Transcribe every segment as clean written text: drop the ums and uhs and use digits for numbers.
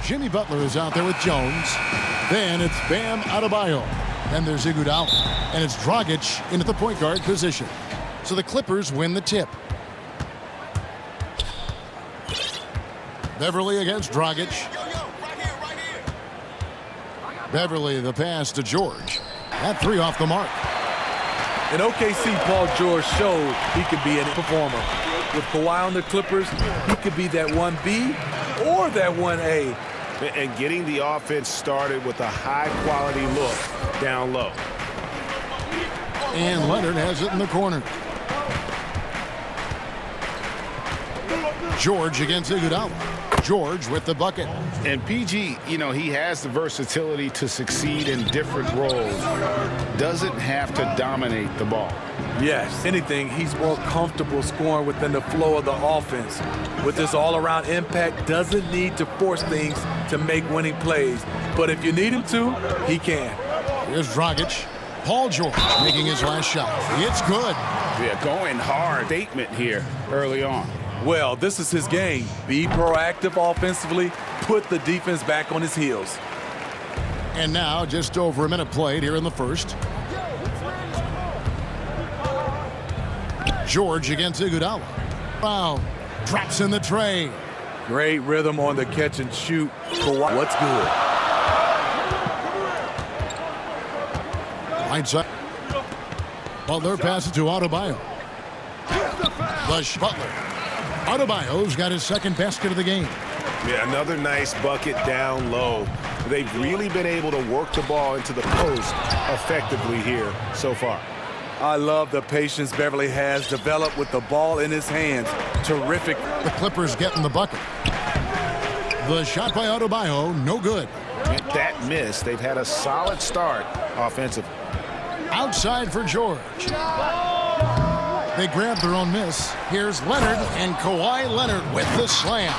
Jimmy Butler is out there with Jones. Then it's Bam Adebayo. Then there's Iguodala. And it's Dragic into the point guard position. So the Clippers win the tip. Beverly against Dragic. Beverly, the pass to George. That three off the mark. In OKC, Paul George showed he could be a performer. With Kawhi on the Clippers, he could be that 1B or that 1A. And getting the offense started with a high-quality look down low. And Leonard has it in the corner. George against Iguodala. George with the bucket. And PG, you know, he has the versatility to succeed in different roles. Doesn't have to dominate the ball. Yes, anything, he's more comfortable scoring within the flow of the offense. With this all-around impact, doesn't need to force things to make winning plays. But if you need him to, he can. Here's Dragic. Paul George making his last shot. It's good. Yeah, going hard. Statement here early on. Well, this is his game. Be proactive offensively, put the defense back on his heels. And now just over a minute played here in the first. George against Iguodala. Wow. Drops in the tray. Great rhythm on the catch and shoot. What's good? Right side. Butler passes to Adebayo. Butler. Adebayo's got his second basket of the game. Yeah, another nice bucket down low. They've really been able to work the ball into the post effectively here so far. I love the patience Beverly has developed with the ball in his hands. Terrific. The Clippers getting the bucket. The shot by Adebayo, no good. With that miss, they've had a solid start offensively. Outside for George. They grab their own miss. Here's Leonard, and Kawhi Leonard with the slam.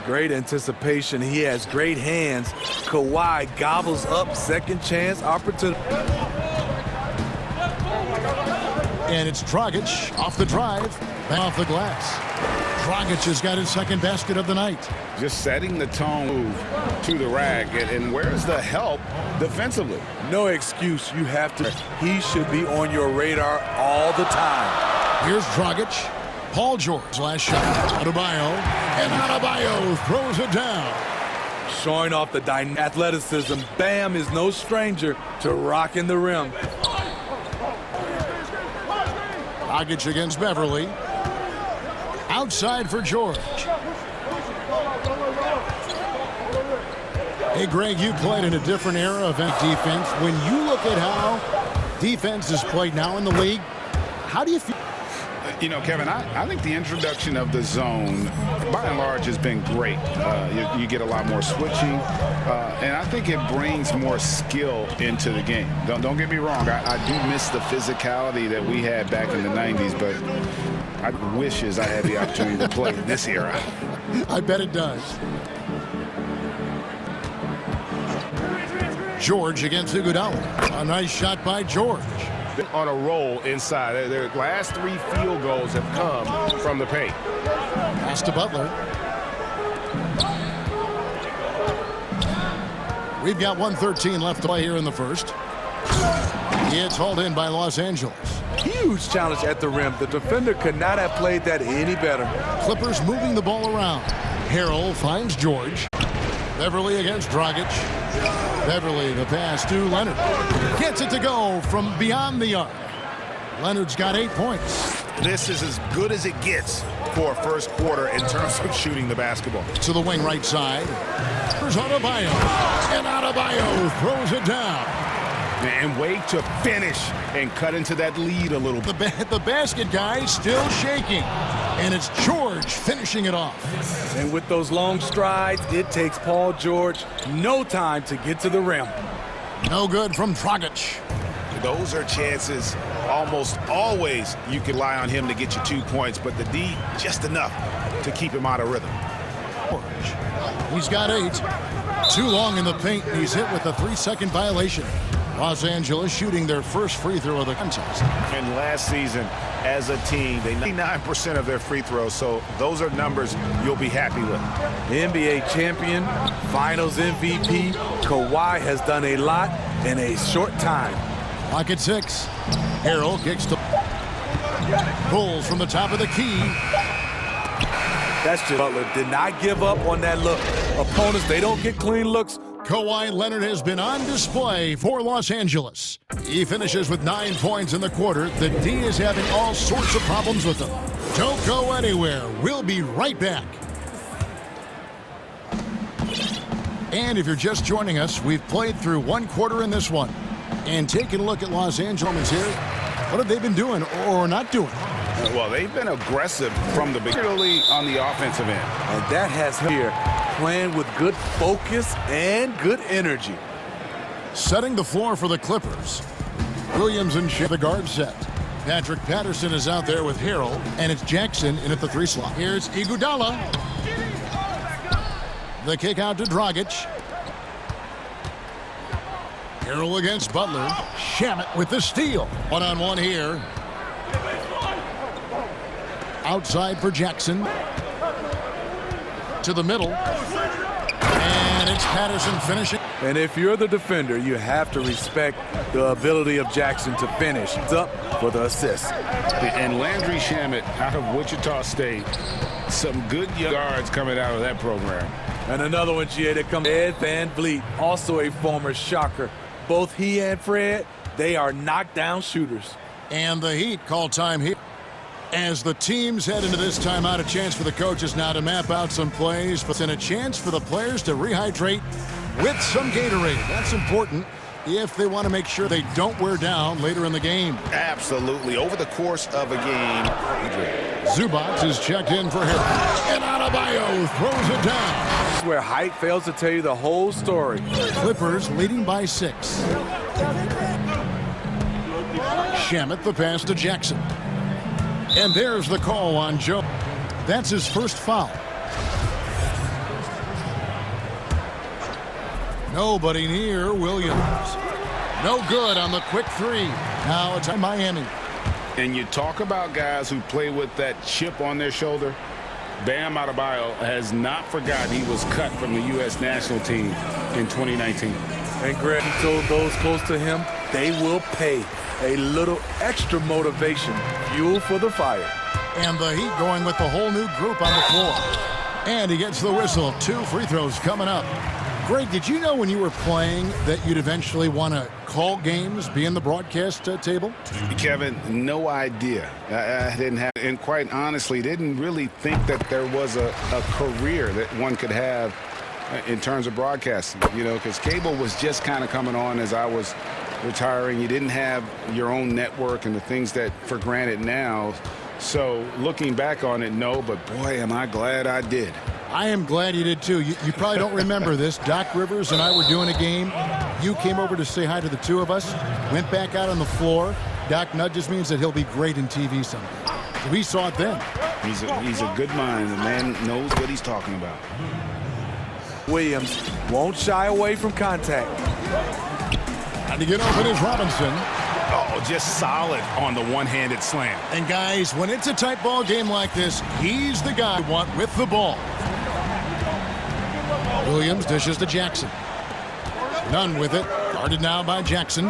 Great anticipation. He has great hands. Kawhi gobbles up second chance opportunity. And it's Dragic off the drive, and off the glass. Dragic has got his second basket of the night. Just setting the tone move to the rack. And where's the help defensively? No excuse. You have to. He should be on your radar all the time. Here's Dragic. Paul George, last shot. Adebayo. And Adebayo throws it down. Showing off the athleticism. Bam is no stranger to rocking the rim. Dragic against Beverly. Outside for George. Hey, Greg, you played in a different era of defense. When you look at how defense is played now in the league, how do you feel? You know, Kevin, I think the introduction of the zone, by and large, has been great. You get a lot more switching, and I think it brings more skill into the game. Don't get me wrong. I do miss the physicality that we had back in the 90s, but I wishes I had the opportunity to play in this era. I bet it does. George against Iguodala. A nice shot by George. On a roll inside. Their last 3 field goals have come from the paint. Pass to Butler. We've got 1:13 left to play here in the first. It's hauled in by Los Angeles. Huge challenge at the rim. The defender could not have played that any better. Clippers moving the ball around. Harrell finds George. Beverly against Dragic. Beverly, the pass to Leonard. Gets it to go from beyond the arc. Leonard's got 8 points. This is as good as it gets for a first quarter in terms of shooting the basketball. To the wing right side. Here's Adebayo. And Adebayo throws it down. And wait to finish and cut into that lead a little bit. The basket guy still shaking. And it's George finishing it off. And with those long strides, it takes Paul George no time to get to the rim. No good from Dragic. Those are chances almost always you can rely on him to get you 2 points, but the D just enough to keep him out of rhythm. He's got 8. Too long in the paint. He's hit with a 3-second violation. Los Angeles shooting their first free throw of the contest. And last season, as a team. They 99% of their free throws, so those are numbers you'll be happy with. NBA champion, finals MVP, Kawhi has done a lot in a short time. Clock at 6. Harrell kicks to pulls from the top of the key. That's just Butler did not give up on that look. Opponents, they don't get clean looks. Kawhi Leonard has been on display for Los Angeles. He finishes with 9 points in the quarter. The D is having all sorts of problems with him. Don't go anywhere. We'll be right back. And if you're just joining us, we've played through 1 quarter in this one. And taking a look at Los Angeles here, what have they been doing or not doing? Well, they've been aggressive from the beginning, particularly on the offensive end. And that has here playing with good focus and good energy. Setting the floor for the Clippers. Williams and the guard set. Patrick Patterson is out there with Harrell, and it's Jackson in at the 3 slot. Here's Iguodala. The kick out to Dragic. Harrell against Butler. Shamet with the steal. One-on-one here. Outside for Jackson. To the middle. And it's Patterson finishing. And if you're the defender, you have to respect the ability of Jackson to finish. It's up for the assist. And Landry Shamet out of Wichita State. Some good young guards coming out of that program. And another one, GA, that comes Ed Van Vliet, also a former Shocker. Both he and Fred, they are knockdown shooters. And the Heat call time here. As the teams head into this timeout, a chance for the coaches now to map out some plays, and a chance for the players to rehydrate with some Gatorade. That's important if they want to make sure they don't wear down later in the game. Absolutely. Over the course of a game. Zubac is checked in for him. And Adebayo throws it down. This is where height fails to tell you the whole story. Clippers leading by 6. Shamet the pass to Jackson. And there's the call on Joe. That's his first foul. Nobody near Williams. No good on the quick 3. Now it's on Miami. And you talk about guys who play with that chip on their shoulder. Bam Adebayo has not forgotten he was cut from the U.S. national team in 2019. And Greg, he told those close to him, they will pay. A little extra motivation, fuel for the fire. And the Heat going with the whole new group on the floor. And he gets the whistle. 2 free throws coming up. Greg, did you know when you were playing that you'd eventually want to call games, be in the broadcast table? Kevin, no idea. I didn't have, and quite honestly, didn't really think that there was a career that one could have in terms of broadcasting, you know, because cable was just kind of coming on as I was retiring. You didn't have your own network and the things that for granted now. So looking back on it, no, but boy, am I glad I did. I am glad you did too. You probably don't remember this. Doc Rivers and I were doing a game. You came over to say hi to the 2 of us, went back out on the floor. Doc nudges me and said he'll be great in TV someday. So we saw it then. He's a good mind. The man knows what he's talking about. Williams won't shy away from contact. And to get open is Robinson. Oh, just solid on the one-handed slam. And guys, when it's a tight ball game like this, he's the guy you want with the ball. Williams dishes to Jackson. Nunn with it. Guarded now by Jackson.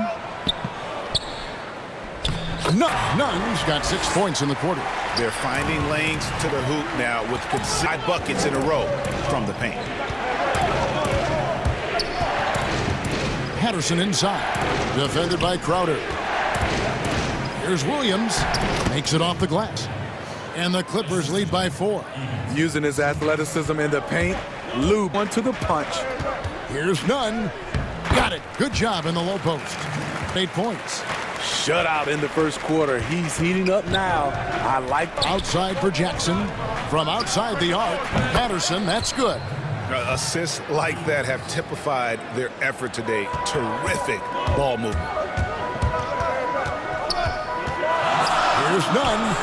Nunn's got 6 points in the quarter. They're finding lanes to the hoop now with 5 buckets in a row from the paint. Patterson inside. Defended by Crowder. Here's Williams. Makes it off the glass. And the Clippers lead by 4. Using his athleticism in the paint. Lube one to the punch. Here's Nunn. Got it. Good job in the low post. 8 points. Shutout in the first quarter. He's heating up now. I like outside for Jackson. From outside the arc. Patterson, that's good. Assists like that have typified their effort today. Terrific ball movement. Here's Nunn.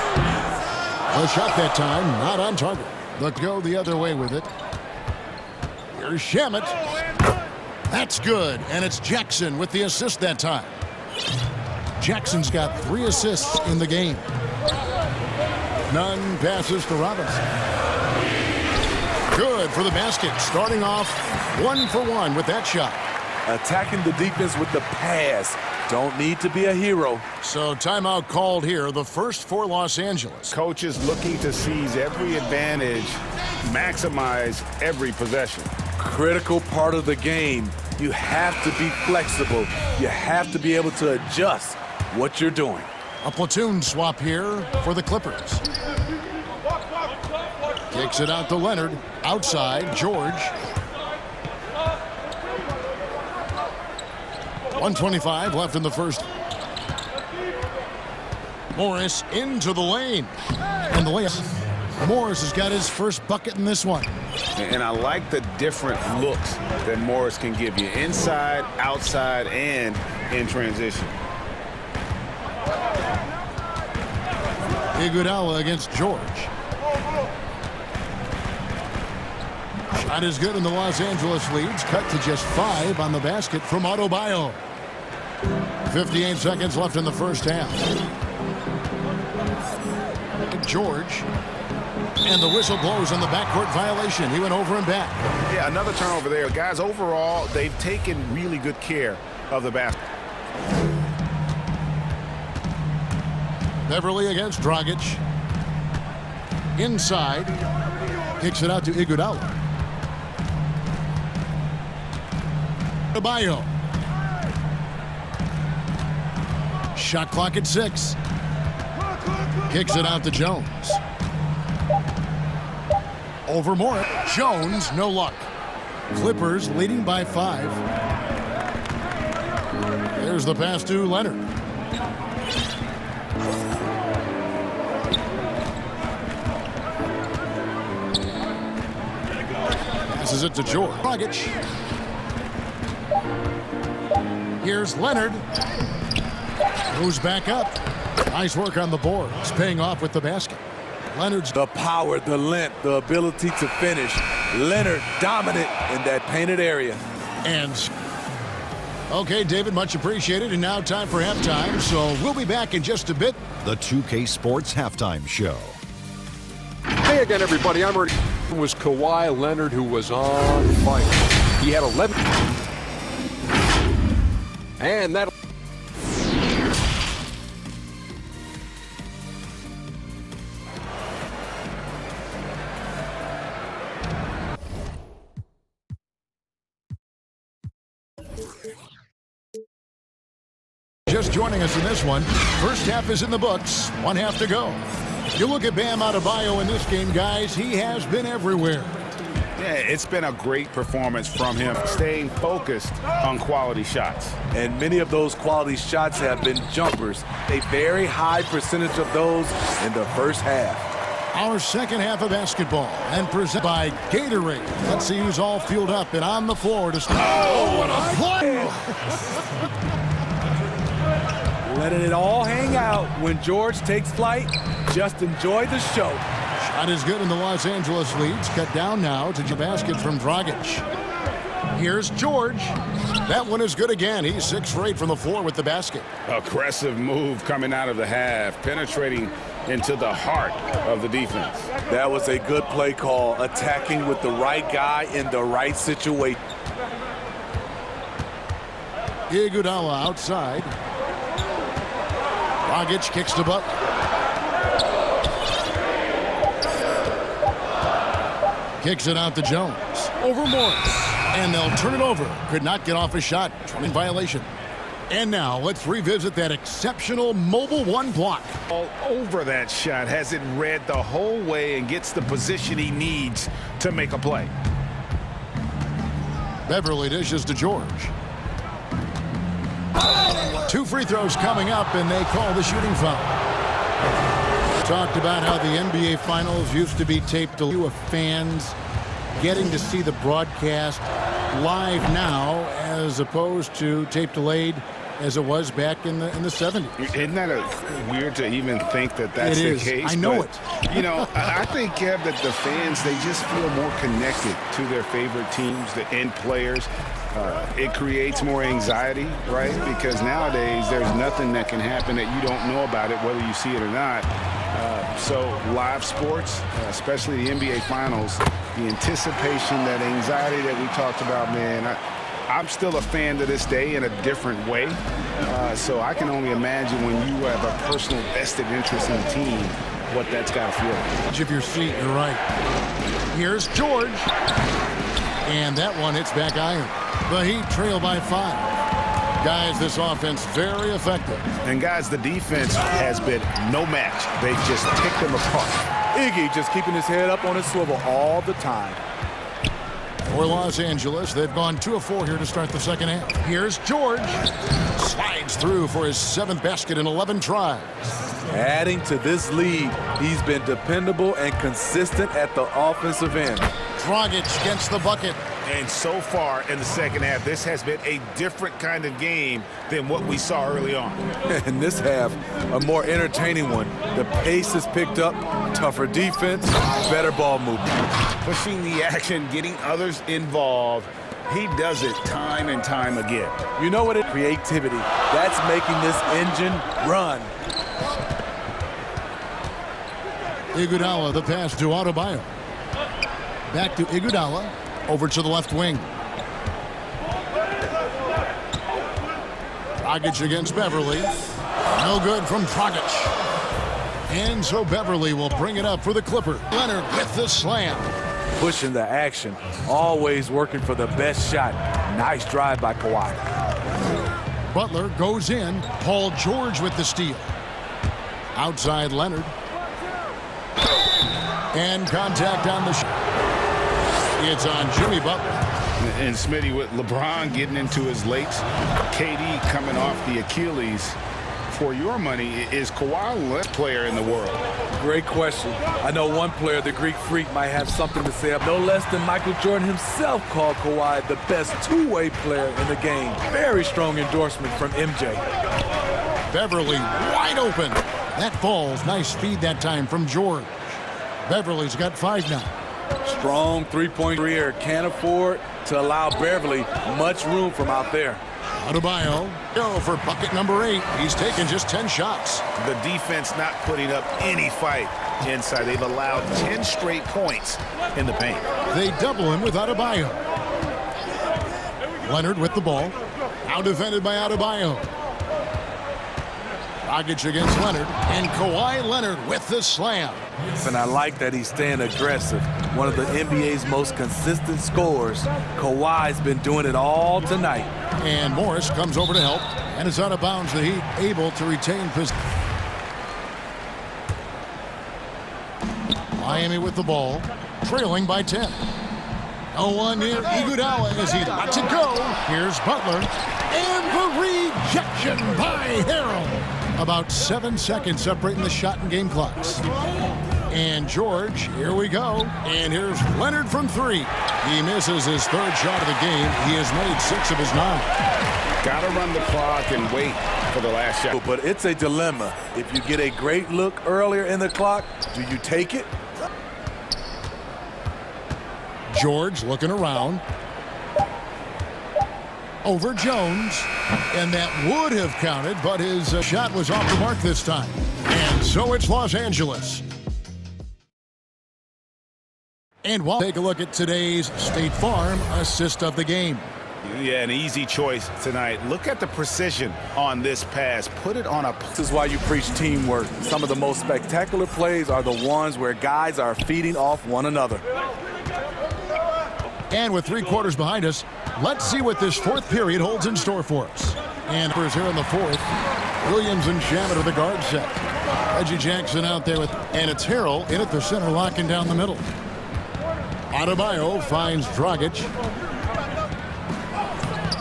The shot that time, not on target. Let's go the other way with it. Here's Shamet. That's good, and it's Jackson with the assist that time. Jackson's got 3 assists in the game. Nunn passes to Robinson. Good for the basket. Starting off 1 for 1 with that shot. Attacking the defense with the pass. Don't need to be a hero. So timeout called here, the first for Los Angeles. Coaches looking to seize every advantage, maximize every possession. Critical part of the game. You have to be flexible. You have to be able to adjust what you're doing. A platoon swap here for the Clippers. Kicks it out to Leonard. Outside, George. 1:25 left in the first. Morris into the lane. And the layup. Morris has got his first bucket in this one. And I like the different looks that Morris can give you. Inside, outside, and in transition. Iguodala against George. Shot is good, and the Los Angeles leads. Cut to just 5 on the basket from Adebayo. 58 seconds left in the first half. George. And the whistle blows on the backcourt violation. He went over and back. Yeah, another turnover there. Guys, overall, they've taken really good care of the basket. Beverly against Dragic. Inside. Kicks it out to Iguodala. Adebayo. Shot clock at 6. Kicks it out to Jones. Over Morris. Jones, no luck. Clippers leading by 5. There's the pass to Leonard. Passes it to George. Dragic. Here's Leonard. Goes back up. Nice work on the boards. Paying off with the basket. Leonard's the power, the length, the ability to finish. Leonard dominant in that painted area. And okay, David, much appreciated. And now time for halftime. So we'll be back in just a bit. The 2K Sports Halftime Show. Hey again, everybody. I'm ready. It was Kawhi Leonard who was on fire. He had 11. And that. Just joining us in this one. First half is in the books. 1 half to go. You look at Bam Adebayo in this game, guys. He has been everywhere. Yeah, it's been a great performance from him, staying focused on quality shots. And many of those quality shots have been jumpers. A very high percentage of those in the first half. Our second half of basketball and presented by Gatorade. Let's see who's all fueled up and on the floor to start. Oh, what a play! Letting it all hang out when George takes flight. Just enjoy the show. Shot is good, and the Los Angeles leads. Cut down now to the basket from Dragic. Here's George. That one is good again. He's 6 for 8 from the floor with the basket. Aggressive move coming out of the half, penetrating into the heart of the defense. That was a good play call, attacking with the right guy in the right situation. Iguodala outside. Dragic kicks to Butler. Kicks it out to Jones. Over Morris. And they'll turn it over. Could not get off a shot. In violation. And now let's revisit that exceptional mobile 1 block. All over that shot. Has it read the whole way and gets the position he needs to make a play. Beverly dishes to George. 2 free throws coming up, and they call the shooting foul. Talked about how the NBA Finals used to be taped to you of fans getting to see the broadcast live now as opposed to tape delayed as it was back in the 70s. Isn't that weird to even think that that's It the is. case? I know But, it. You know, I think, Kev, that the fans, they just feel more connected to their favorite teams and players. It creates more anxiety, right? Because nowadays there's nothing that can happen that you don't know about it, whether you see it or not. So live sports, especially the NBA Finals, the anticipation, that anxiety that we talked about, man, I'm still a fan to this day in a different way. So I can only imagine when you have a personal vested interest in the team, what that's got to feel like. Edge of your seat, you're right. Here's George. And that one hits back iron. The Heat trail by 5. Guys, this offense very effective. And guys, the defense has been no match. They've just picked them apart. Iggy just keeping his head up on his swivel all the time. For Los Angeles, they've gone 2 of 4 here to start the second half. Here's George. Slides through for his 7th basket in 11 tries. Adding to this lead, he's been dependable and consistent at the offensive end. Dragic gets the bucket. And so far in the second half, this has been a different kind of game than what we saw early on. And this half, a more entertaining one. The pace is picked up, tougher defense, better ball movement. Pushing the action, getting others involved. He does it time and time again. You know what? Creativity. That's making this engine run. Iguodala, the pass to Adebayo. Back to Iguodala. Over to the left wing. Dragic against Beverly. No good from Dragic. And so Beverly will bring it up for the Clippers. Leonard with the slam. Pushing the action. Always working for the best shot. Nice drive by Kawhi. Butler goes in. Paul George with the steal. Outside Leonard. And contact on the shot. It's on Jimmy Butler. And Smitty, with LeBron getting into his late, KD coming off the Achilles. For your money, is Kawhi the best player in the world? Great question. I know one player, the Greek Freak, might have something to say. No less than Michael Jordan himself called Kawhi the best two-way player in the game. Very strong endorsement from MJ. Beverly wide open. That falls. Nice feed that time from George. Beverly's got 5 now. Strong three-point career. Can't afford to allow Beverly much room from out there. Adebayo go for bucket number 8. He's taken just 10 shots. The defense not putting up any fight inside. They've allowed 10 straight points in the paint. They double him with Adebayo. Leonard with the ball. Now defended by Adebayo. Dragic against Leonard. And Kawhi Leonard with the slam. And I like that he's staying aggressive. One of the NBA's most consistent scorers. Kawhi's been doing it all tonight. And Morris comes over to help. And is out of bounds. The Heat able to retain possession. Miami with the ball. Trailing by 10. No one near Iguodala as he lets it go. Here's Butler. And the rejection by Harrell. About 7 seconds separating the shot and game clocks. And George, here we go. And here's Leonard from 3. He misses his 3rd shot of the game. He has made 6 of his 9. Got to run the clock and wait for the last shot. But it's a dilemma. If you get a great look earlier in the clock, do you take it? George looking around. Over Jones. And that would have counted, but his shot was off the mark this time. And so it's Los Angeles. And we'll take a look at today's State Farm assist of the game. Yeah, an easy choice tonight. Look at the precision on this pass. Put it on a... This is why you preach teamwork. Some of the most spectacular plays are the ones where guys are feeding off one another. And with 3 quarters behind us, let's see what this 4th period holds in store for us. And for us here in the 4th, Williams and Shamet are the guard set. Reggie Jackson out there with, and it's Harrell in at the center, locking down the middle. Adebayo finds Dragic.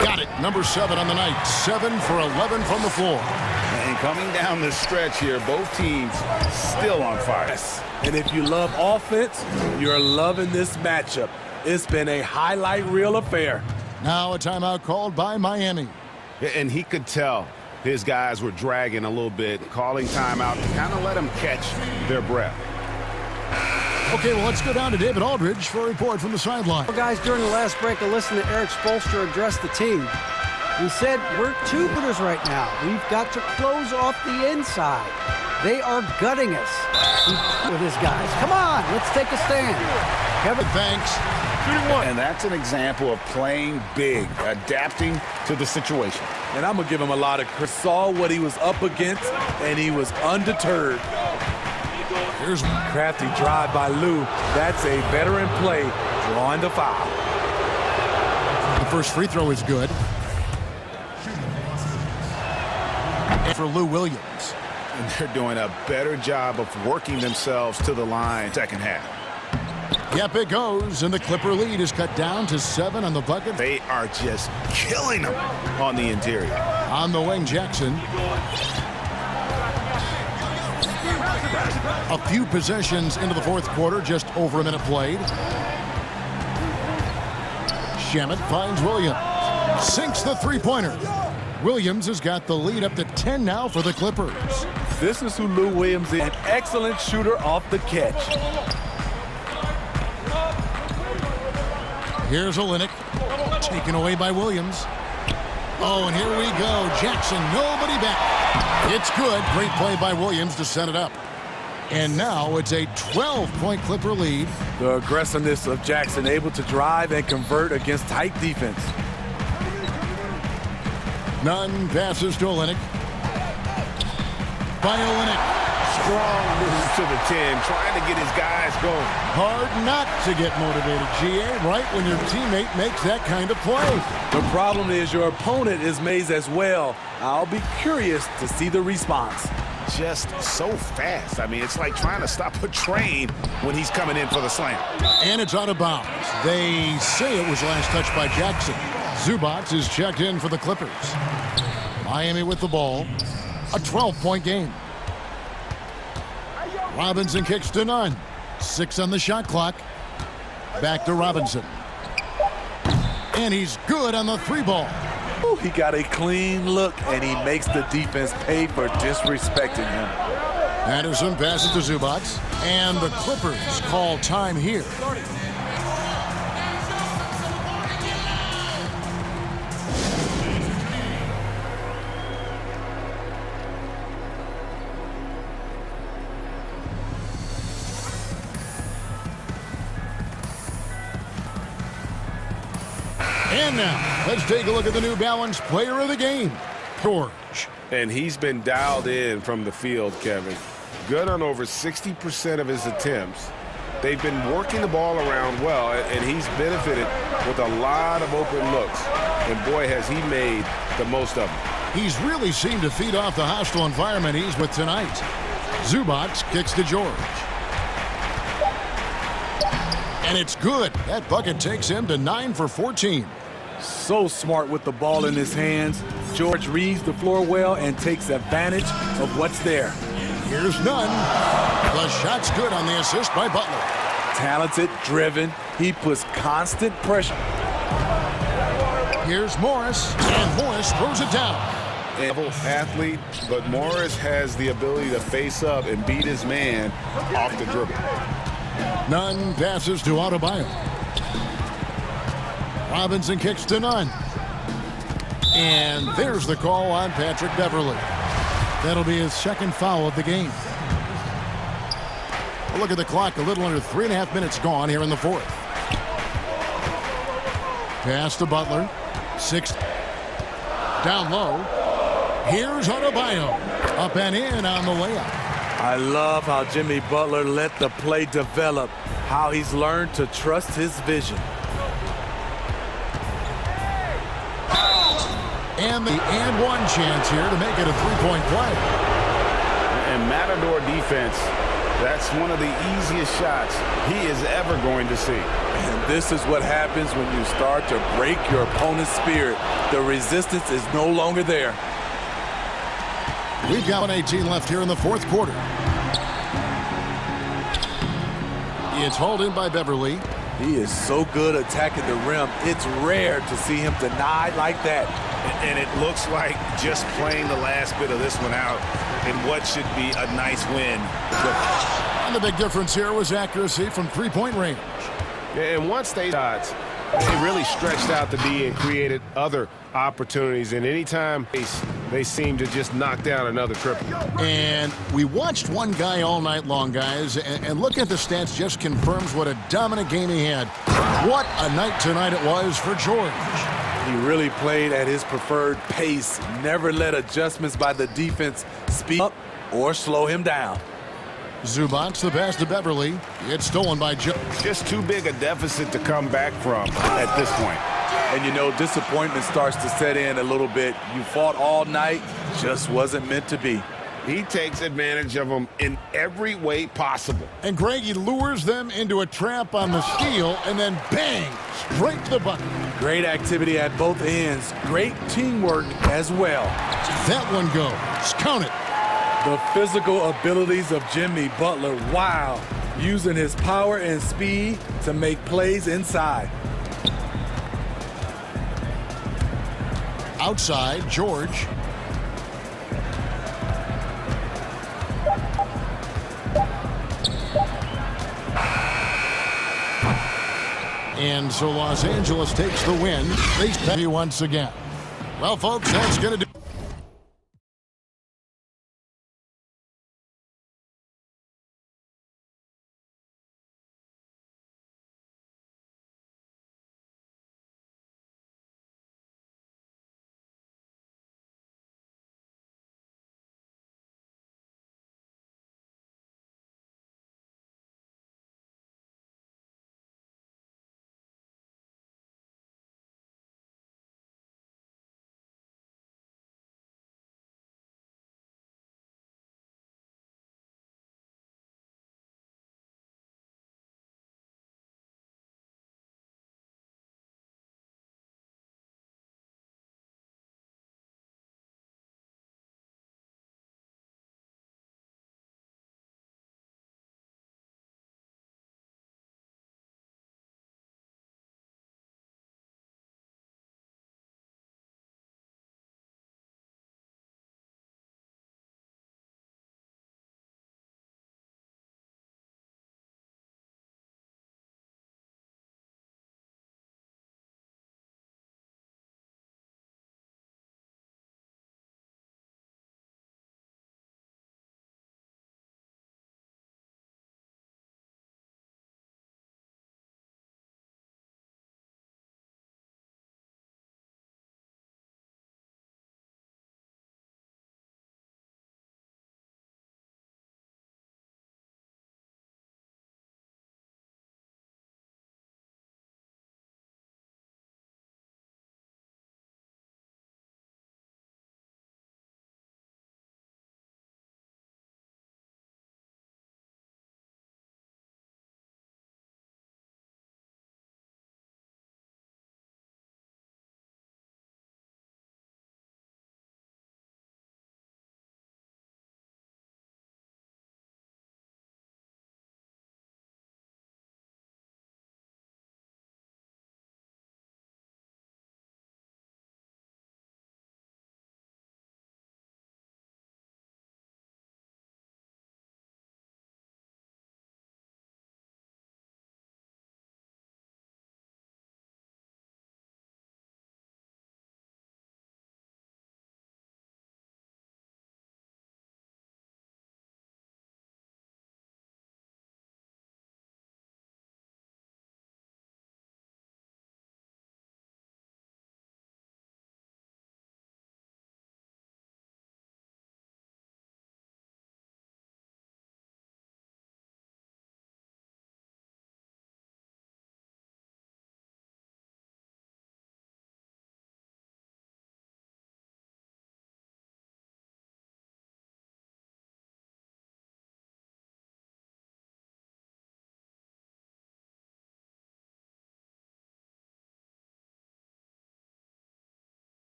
Got it, number 7 on the night. 7 for 11 from the floor. And coming down the stretch here, both teams still on fire. Yes. And if you love offense, you're loving this matchup. It's been a highlight reel affair. Now a timeout called by Miami. And he could tell his guys were dragging a little bit, calling timeout to kind of let them catch their breath. Okay, well, let's go down to David Aldridge for a report from the sideline. Well, guys, during the last break, I listened to Eric Spoelstra address the team. He said, we're two-footers right now. We've got to close off the inside. They are gutting us with his guys. Come on, let's take a stand. Kevin, thanks. Shooting one. And that's an example of playing big, adapting to the situation. And I'm going to give him a lot of credit. Saw what he was up against, and he was undeterred. Here's a crafty drive by Lou. That's a veteran play, drawing the foul. The first free throw is good. For Lou Williams. And they're doing a better job of working themselves to the line second half. Yep, it goes, and the Clipper lead is cut down to 7 on the bucket. They are just killing them on the interior. On the wing, Jackson. A few possessions into the fourth quarter, just over a minute played. Shamet finds Williams. Sinks the three-pointer. Williams has got the lead up to 10 now for the Clippers. This is who Lou Williams is. An excellent shooter off the catch. Here's Olynyk. Taken away by Williams. Oh, and here we go. Jackson, nobody back. It's good. Great play by Williams to set it up. And now it's a 12-point Clipper lead. The aggressiveness of Jackson, able to drive and convert against tight defense. Nunn passes to Olynyk. By Olynyk. Strong move to the 10, trying to get his guys going. Hard not to get motivated, GA, right when your teammate makes that kind of play. The problem is your opponent is made as well. I'll be curious to see the response. Just so fast. I mean, it's like trying to stop a train when he's coming in for the slam. And it's out of bounds. They say it was last touched by Jackson. Zubac is checked in for the Clippers. Miami with the ball. A 12-point game. Robinson kicks to Nunn. 6 on the shot clock. Back to Robinson. And he's good on the three ball. Ooh, he got a clean look, and he makes the defense pay for disrespecting him. Anderson passes to Zubac. And the Clippers call time here. And now, let's take a look at the New Balance player of the game, George. And he's been dialed in from the field, Kevin. Good on over 60% of his attempts. They've been working the ball around well, and he's benefited with a lot of open looks. And boy, has he made the most of them. He's really seemed to feed off the hostile environment he's with tonight. Zubac kicks to George. And it's good. That bucket takes him to 9 for 14. So smart with the ball in his hands. George reads the floor well and takes advantage of what's there. Here's Nunn. The shot's good on the assist by Butler. Talented, driven. He puts constant pressure. Here's Morris, and Morris throws it down. Athlete, but Morris has the ability to face up and beat his man off the dribble. Nunn passes to Adebayo. Robinson kicks to Nunn. And there's the call on Patrick Beverley. That'll be his second foul of the game. Look at the clock, a little under 3.5 minutes gone here in the fourth. Pass to Butler. 6 down low. Here's Adebayo. Up and in on the layup. I love how Jimmy Butler let the play develop, how he's learned to trust his vision. And the and one chance here to make it a three-point play. And Matador defense, that's one of the easiest shots he is ever going to see. And this is what happens when you start to break your opponent's spirit. The resistance is no longer there. We've got 1:18 left here in the fourth quarter. It's hauled in by Beverley. He is so good attacking the rim. It's rare to see him denied like that. And it looks like just playing the last bit of this one out in what should be a nice win. And the big difference here was accuracy from three-point range. And once they shots, they really stretched out the D and created other opportunities. And anytime they seem to just knock down another triple. And we watched one guy all night long, guys, and look at the stats just confirms what a dominant game he had. What a night tonight it was for George. He really played at his preferred pace, never let adjustments by the defense speed up or slow him down. Zubac's the pass to Beverly. It's stolen by Joe. Just too big a deficit to come back from at this point. And you know, disappointment starts to set in a little bit. You fought all night, just wasn't meant to be. He takes advantage of them in every way possible. And Greg, he lures them into a trap on the steal, and then bang, straight to the bucket. Great activity at both ends. Great teamwork as well. That one goes. Count it. The physical abilities of Jimmy Butler, wow. Using his power and speed to make plays inside. Outside, George. And so Los Angeles takes the win. They stay once again. Well, folks, that's going to do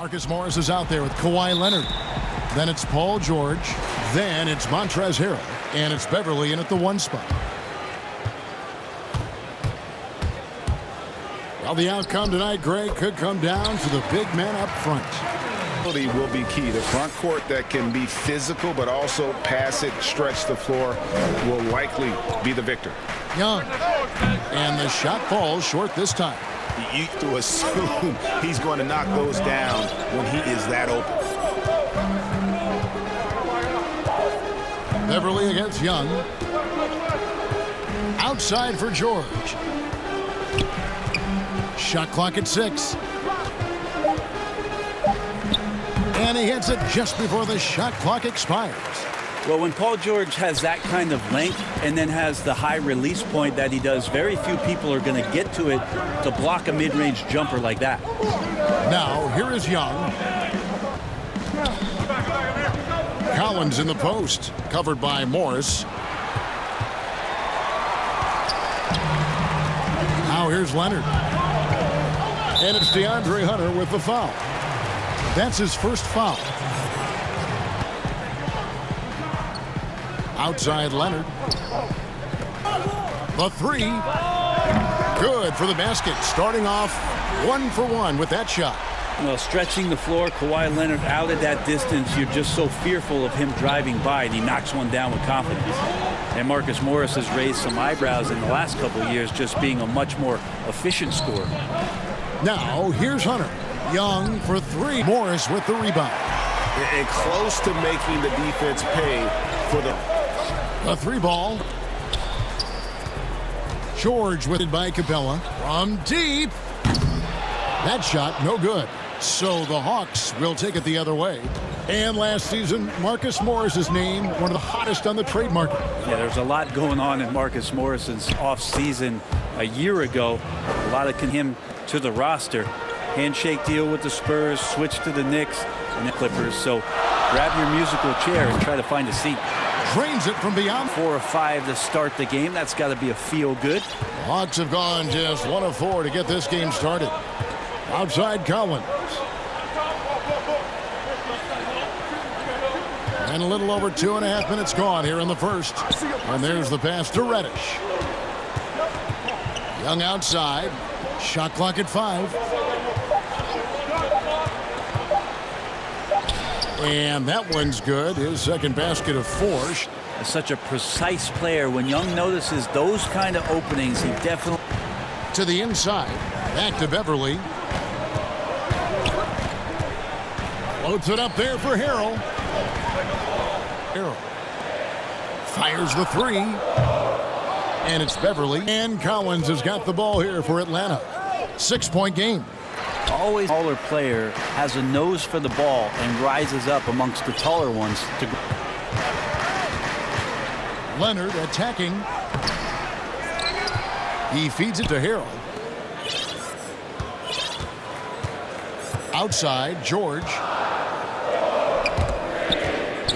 Marcus Morris is out there with Kawhi Leonard. Then it's Paul George. Then it's Montrezl Harrell. And it's Beverly in at the 1 spot. Well, the outcome tonight, Greg, could come down to the big men up front. Will be key. The front court that can be physical but also pass it, stretch the floor will likely be the victor. Young. And the shot falls short this time. You have to assume he's going to knock those down when he is that open. Beverly against Young. Outside for George. Shot clock at 6. And he hits it just before the shot clock expires. Well, when Paul George has that kind of length and then has the high release point that he does, very few people are going to get to it to block a mid-range jumper like that. Now, here is Young. Collins in the post, covered by Morris. Now here's Leonard. And it's DeAndre Hunter with the foul. That's his first foul. Outside Leonard. The 3. Good for the basket. Starting off 1 for 1 with that shot. Well, stretching the floor, Kawhi Leonard out at that distance, you're just so fearful of him driving by, and he knocks one down with confidence. And Marcus Morris has raised some eyebrows in the last couple of years, just being a much more efficient scorer. Now, here's Hunter. Young for 3. Morris with the rebound. And close to making the defense pay for the 3 ball. George with it by Capella. From deep. That shot, no good. So the Hawks will take it the other way. And last season, Marcus Morris is named one of the hottest on the trade market. Yeah, there's a lot going on in Marcus Morris's offseason a year ago. A lot of him to the roster. Handshake deal with the Spurs, switch to the Knicks and the Clippers. So grab your musical chair and try to find a seat. Drains it from beyond. 4 of 5 to start the game. That's got to be a feel good. The Hawks have gone just 1 of 4 to get this game started. Outside Collins. And a little over 2.5 minutes gone here in the first. And there's the pass to Reddish. Young outside. Shot clock at 5. And that one's good. His second basket of 4. Such a precise player. When Young notices those kind of openings, he definitely... To the inside. Back to Beverly. Floats it up there for Harrell. Harrell fires the 3. And it's Beverly. And Collins has got the ball here for Atlanta. 6-point game. Always taller player has a nose for the ball and rises up amongst the taller ones. Leonard attacking. He feeds it to Harrell. Outside, George.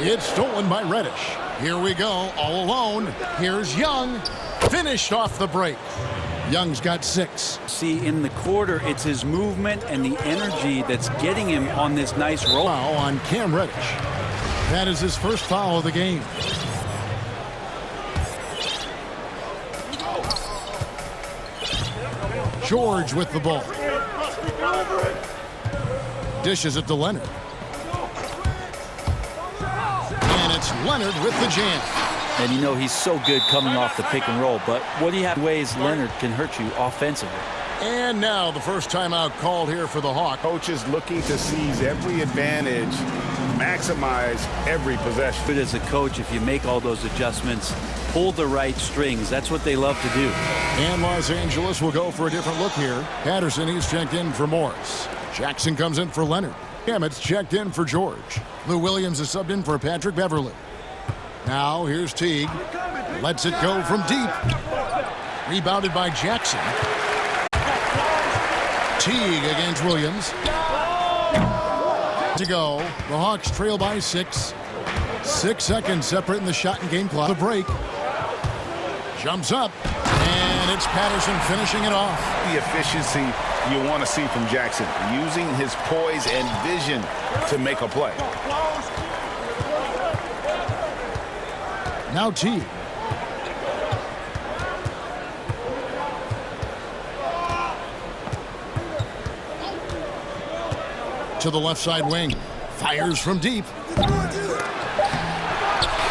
It's stolen by Reddish. Here we go, all alone. Here's Young. Finished off the break. Young's got 6. See, in the quarter, it's his movement and the energy that's getting him on this nice roll. Foul on Cam Reddish. That is his first foul of the game. George with the ball. Dishes it to Leonard. And it's Leonard with the jam. And you know he's so good coming off the pick and roll, but what do you have ways Leonard can hurt you offensively? And now the first timeout called here for the Hawks. Coaches looking to seize every advantage, maximize every possession. Good as a coach, if you make all those adjustments, pull the right strings. That's what they love to do. And Los Angeles will go for a different look here. Patterson, he's checked in for Morris. Jackson comes in for Leonard. Emmett's checked in for George. Lou Williams is subbed in for Patrick Beverly. Now here's Teague. Lets it go from deep. Rebounded by Jackson. Teague against Williams. To go. The Hawks trail by 6. 6 seconds separating the shot and game clock. The break. Jumps up. And And it's Patterson finishing it off. The efficiency you want to see from Jackson, using his poise and vision to make a play. Now T. To the left side wing. Fires from deep.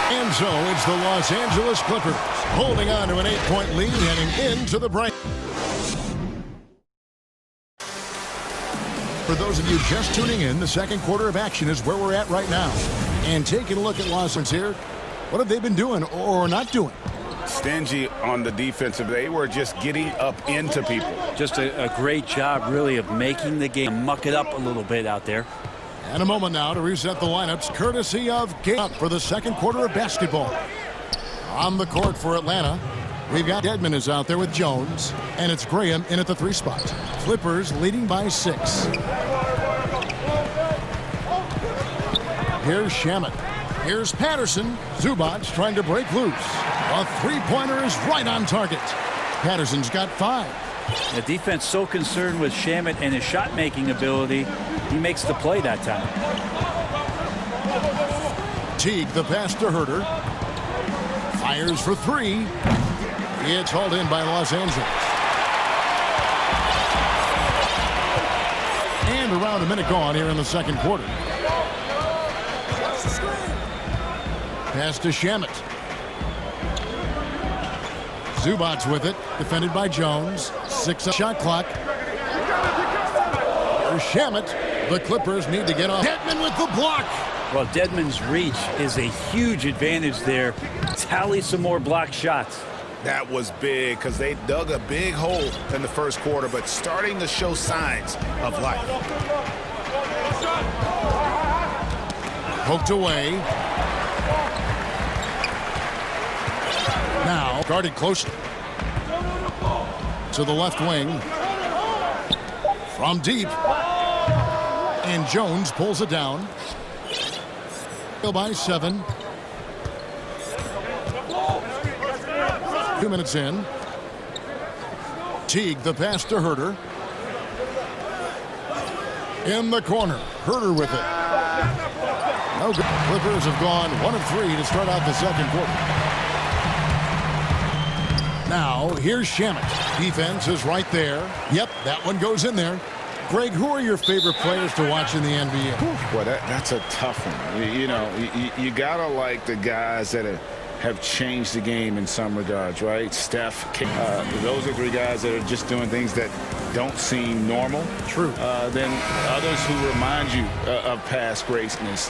And so it's the Los Angeles Clippers holding on to an 8-point lead heading into the break. For those of you just tuning in, the second quarter of action is where we're at right now. And taking a look at Los Angeles here, what have they been doing or not doing? Stingy on the defensive. They were just getting up into people. Just a great job, really, of making the game muck it up a little bit out there. And a moment now to reset the lineups, courtesy of Game Up for the second quarter of basketball. On the court for Atlanta, we've got Dedmon is out there with Jones, and it's Graham in at the 3 spot. Clippers leading by 6. Here's Shamet. Here's Patterson. Zubac trying to break loose. A 3-pointer is right on target. Patterson's got 5. The defense so concerned with Shamet and his shot-making ability, he makes the play that time. Teague, the pass to Herter. Fires for 3. It's hauled in by Los Angeles. And around a minute gone here in the second quarter. Pass to Shamet. Zubac with it, defended by Jones. 6 shot clock. There's Shamet. The Clippers need to get off. Dedmon with the block. Well, Dedmon's reach is a huge advantage there. Tally some more block shots. That was big because they dug a big hole in the first quarter, but starting to show signs of life. Poked away. Now guarded closely. To the left wing. From deep. And Jones pulls it down. By 7. 2 minutes in. Teague, the pass to Herter. In the corner. Herter with it. No good. Clippers have gone 1 of 3 to start out the second quarter. Now, here's Shamet. Defense is right there. Yep, that one goes in there. Greg, who are your favorite players to watch in the NBA? Well, that's a tough one. You got to like the guys that have changed the game in some regards, right? Steph, those are 3 guys that are just doing things that don't seem normal. True. Then others who remind you of past greatness.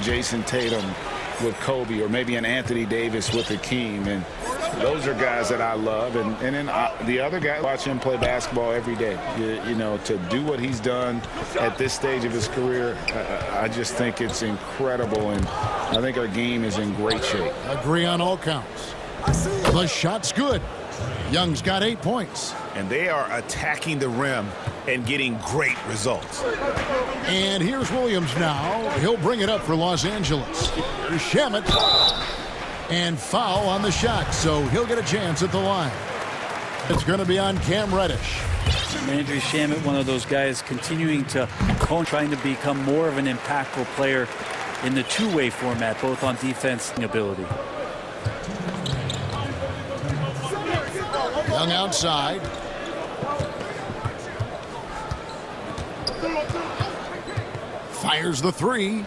Jason Tatum with Kobe, or maybe an Anthony Davis with Hakeem. And those are guys that I love. And then the other guy, watch him play basketball every day. To do what he's done at this stage of his career, I just think it's incredible. And I think our game is in great shape. Agree on all counts. The shot's good. Young's got 8 points. And they are attacking the rim and getting great results. And here's Williams now. He'll bring it up for Los Angeles. Here's Shamet. And foul on the shot, so he'll get a chance at the line. It's going to be on Cam Reddish. Landry Shamet, one of those guys continuing to trying to become more of an impactful player in the two-way format, both on defense and ability. Young outside. Fires the 3.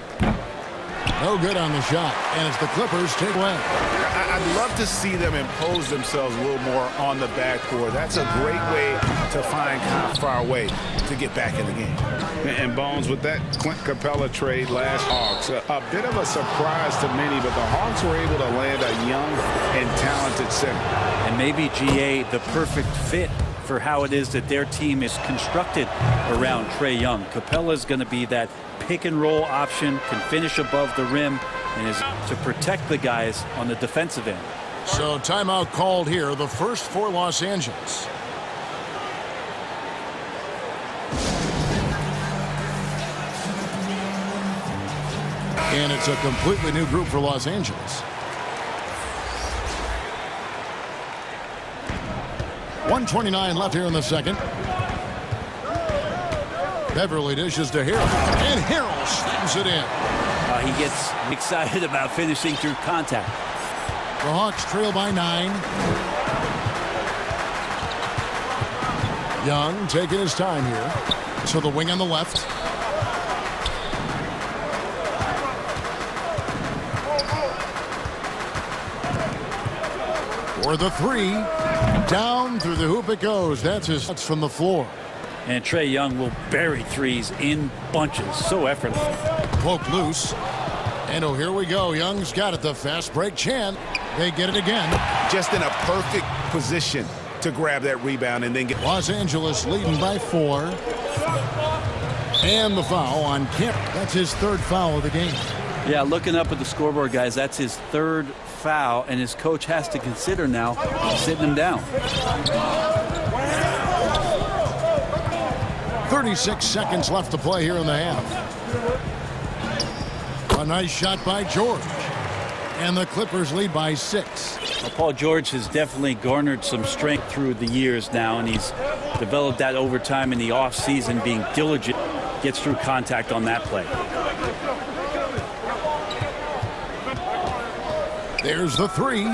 No good on the shot, and it's the Clippers take away. I'd love to see them impose themselves a little more on the backcourt. That's a great way to find kind of far away to get back in the game. And Bones, with that Clint Capella trade last Hawks, a bit of a surprise to many, but the Hawks were able to land a young and talented center. And maybe GA, the perfect fit for how it is that their team is constructed around Trae Young. Capella's going to be that pick and roll option, can finish above the rim, and is to protect the guys on the defensive end. So timeout called here, the first for Los Angeles. And it's a completely new group for Los Angeles. 1:29 left here in the second. Beverly dishes to Harrell, and Harrell slams it in. He gets excited about finishing through contact. The Hawks trail by 9. Young taking his time here. So the wing on the left. For the 3. Down through the hoop it goes. That's his shots from the floor. And Trae Young will bury threes in bunches. So effortless. Poke loose. And oh, here we go. Young's got it. The fast break chant. They get it again. Just in a perfect position to grab that rebound and then get. Los Angeles leading by 4. And the foul on Kemp. That's his 3rd foul of the game. Yeah, looking up at the scoreboard, guys, that's his 3rd foul, and his coach has to consider now sitting him down. 36 seconds left to play here in the half. A nice shot by George. And the Clippers lead by 6. Well, Paul George has definitely garnered some strength through the years now, and he's developed that over time in the offseason, being diligent, gets through contact on that play. There's the 3.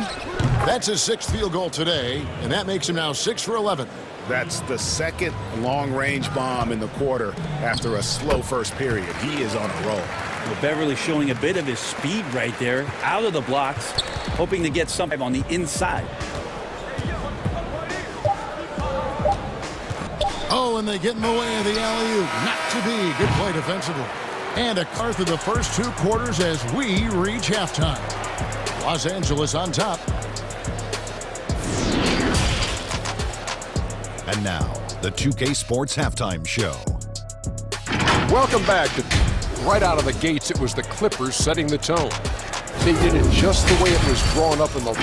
That's his 6th field goal today, and that makes him now 6 for 11. That's the 2nd long-range bomb in the quarter after a slow first period. He is on a roll. Well, Beverly showing a bit of his speed right there, out of the blocks, hoping to get something on the inside. Oh, and they get in the way of the alley-oop. Not to be. Good play defensively. And a car through the first 2 quarters as we reach halftime. Los Angeles on top. And now, the 2K Sports Halftime Show. Welcome back. Right out of the gates, it was the Clippers setting the tone. They did it just the way it was drawn up in the...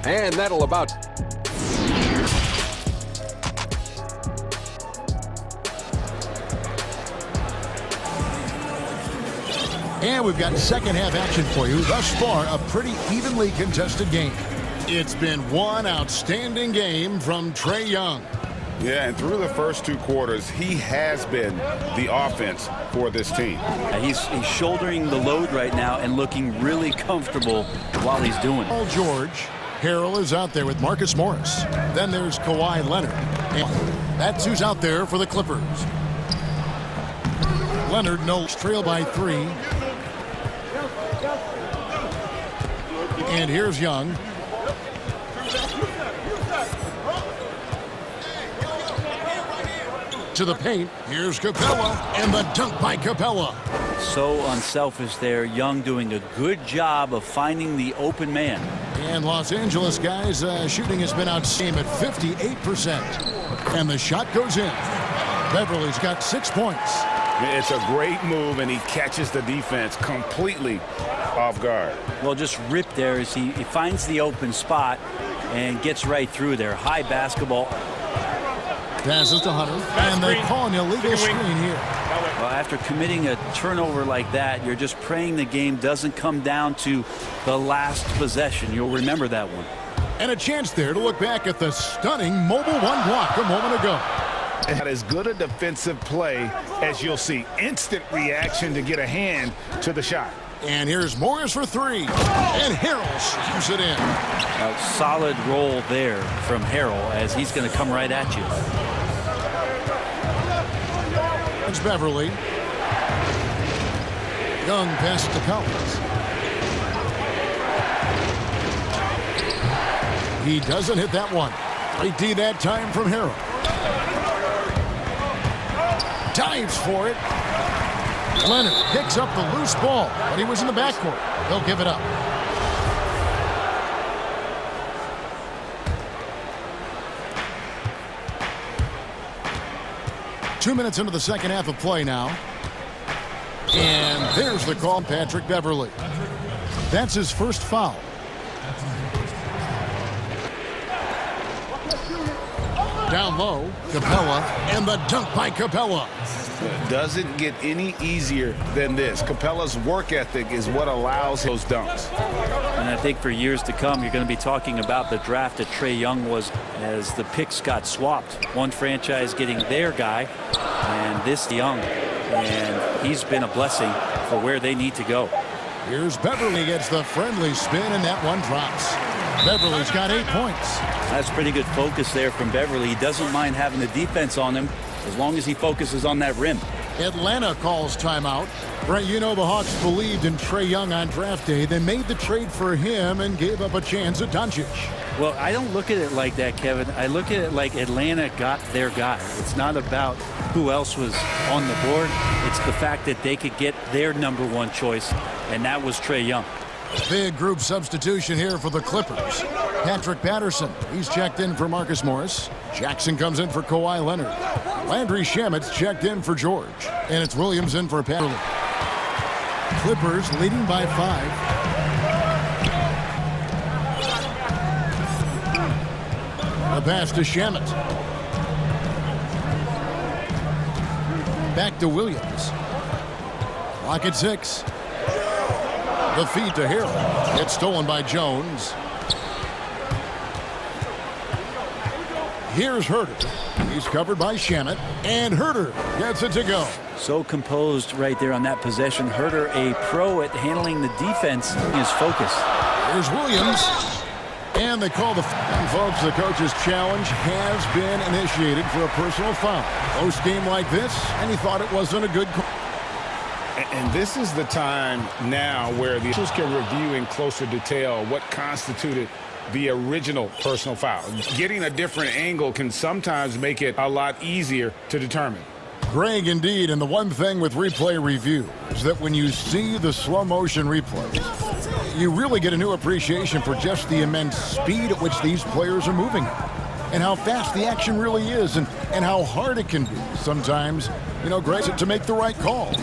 And that'll about... And we've got second half action for you. Thus far, a pretty evenly contested game. It's been one outstanding game from Trae Young. Yeah, and through the first 2 quarters, he has been the offense for this team. He's shouldering the load right now and looking really comfortable while he's doing it. Paul George. Harrell is out there with Marcus Morris. Then there's Kawhi Leonard. And that's who's out there for the Clippers. Leonard knows trail by 3. And here's Young. To the paint. Here's Capella. And the dunk by Capella. So unselfish there. Young doing a good job of finding the open man. And Los Angeles guys shooting has been outstanding at 58%. And the shot goes in. Beverly's got 6 points. It's a great move, and he catches the defense completely off guard. Well, just ripped there as he finds the open spot and gets right through there. High basketball. Passes to Hunter, and they call an illegal screen here. Well, after committing a turnover like that, you're just praying the game doesn't come down to the last possession. You'll remember that one. And a chance there to look back at the stunning mobile 1 block a moment ago. Had as good a defensive play as you'll see. Instant reaction to get a hand to the shot. And here's Morris for 3. And Harrell shoots it in. A solid roll there from Harrell as he's going to come right at you. It's Beverly. Young pass to Collins. He doesn't hit that one. 3D that time from Harrell. Dives for it. Leonard picks up the loose ball, but he was in the backcourt. He'll give it up. Two minutes into the second half of play now. And there's the call, Patrick Beverly. That's his first foul. Down low, Capella, and the dunk by Capella. Doesn't get any easier than this. Capella's work ethic is what allows those dunks. And I think for years to come, you're going to be talking about the draft that Trae Young was as the picks got swapped. One franchise getting their guy, and this Young. And he's been a blessing for where they need to go. Here's Beverly gets the friendly spin, and that one drops. Beverly's got 8 points. That's pretty good focus there from Beverly. He doesn't mind having the defense on him as long as he focuses on that rim. Atlanta calls timeout. Brent, you know the Hawks believed in Trae Young on draft day. They made the trade for him and gave up a chance at Doncic. Well, I don't look at it like that, Kevin. I look at it like Atlanta got their guy. It's not about who else was on the board. It's the fact that they could get their #1 choice, and that was Trae Young. Big group substitution here for the Clippers. Patrick Patterson, he's checked in for Marcus Morris. Jackson comes in for Kawhi Leonard. Landry Shamet's checked in for George. And it's Williams in for Patterson. Clippers leading by 5. The pass to Shamet. Back to Williams. Clock at 6. The feed to Harrell. It's stolen by Jones. Here's Herter. He's covered by Shamet. And Herter gets it to go. So composed right there on that possession. Herter, a pro at handling the defense, is focused. Here's Williams. And they call the folks. The coach's challenge has been initiated for a personal foul. Close game like this, and he thought it wasn't a good call. And this is the time now where the officials can review in closer detail what constituted the original personal foul. Getting a different angle can sometimes make it a lot easier to determine. Greg, indeed, and the one thing with replay review is that when you see the slow motion replays, you really get a new appreciation for just the immense speed at which these players are moving and how fast the action really is and how hard it can be sometimes, Greg, to make the right call.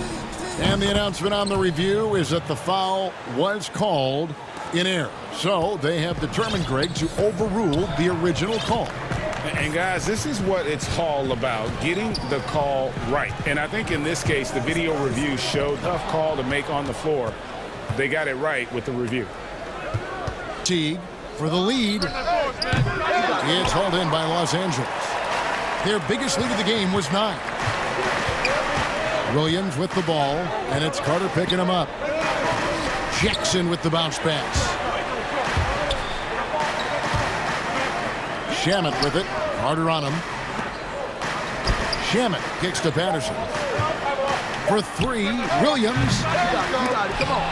And the announcement on the review is that the foul was called in error. So they have determined, Greg, to overrule the original call. And guys, this is what it's all about, getting the call right. And I think in this case, the video review showed a tough call to make on the floor. They got it right with the review. Teague for the lead. It's hauled in by Los Angeles. Their biggest lead of the game was 9. Williams with the ball, and it's Carter picking him up. Jackson with the bounce pass. Shamet with it. Carter on him. Shamet kicks to Patterson. For 3, Williams. Come on.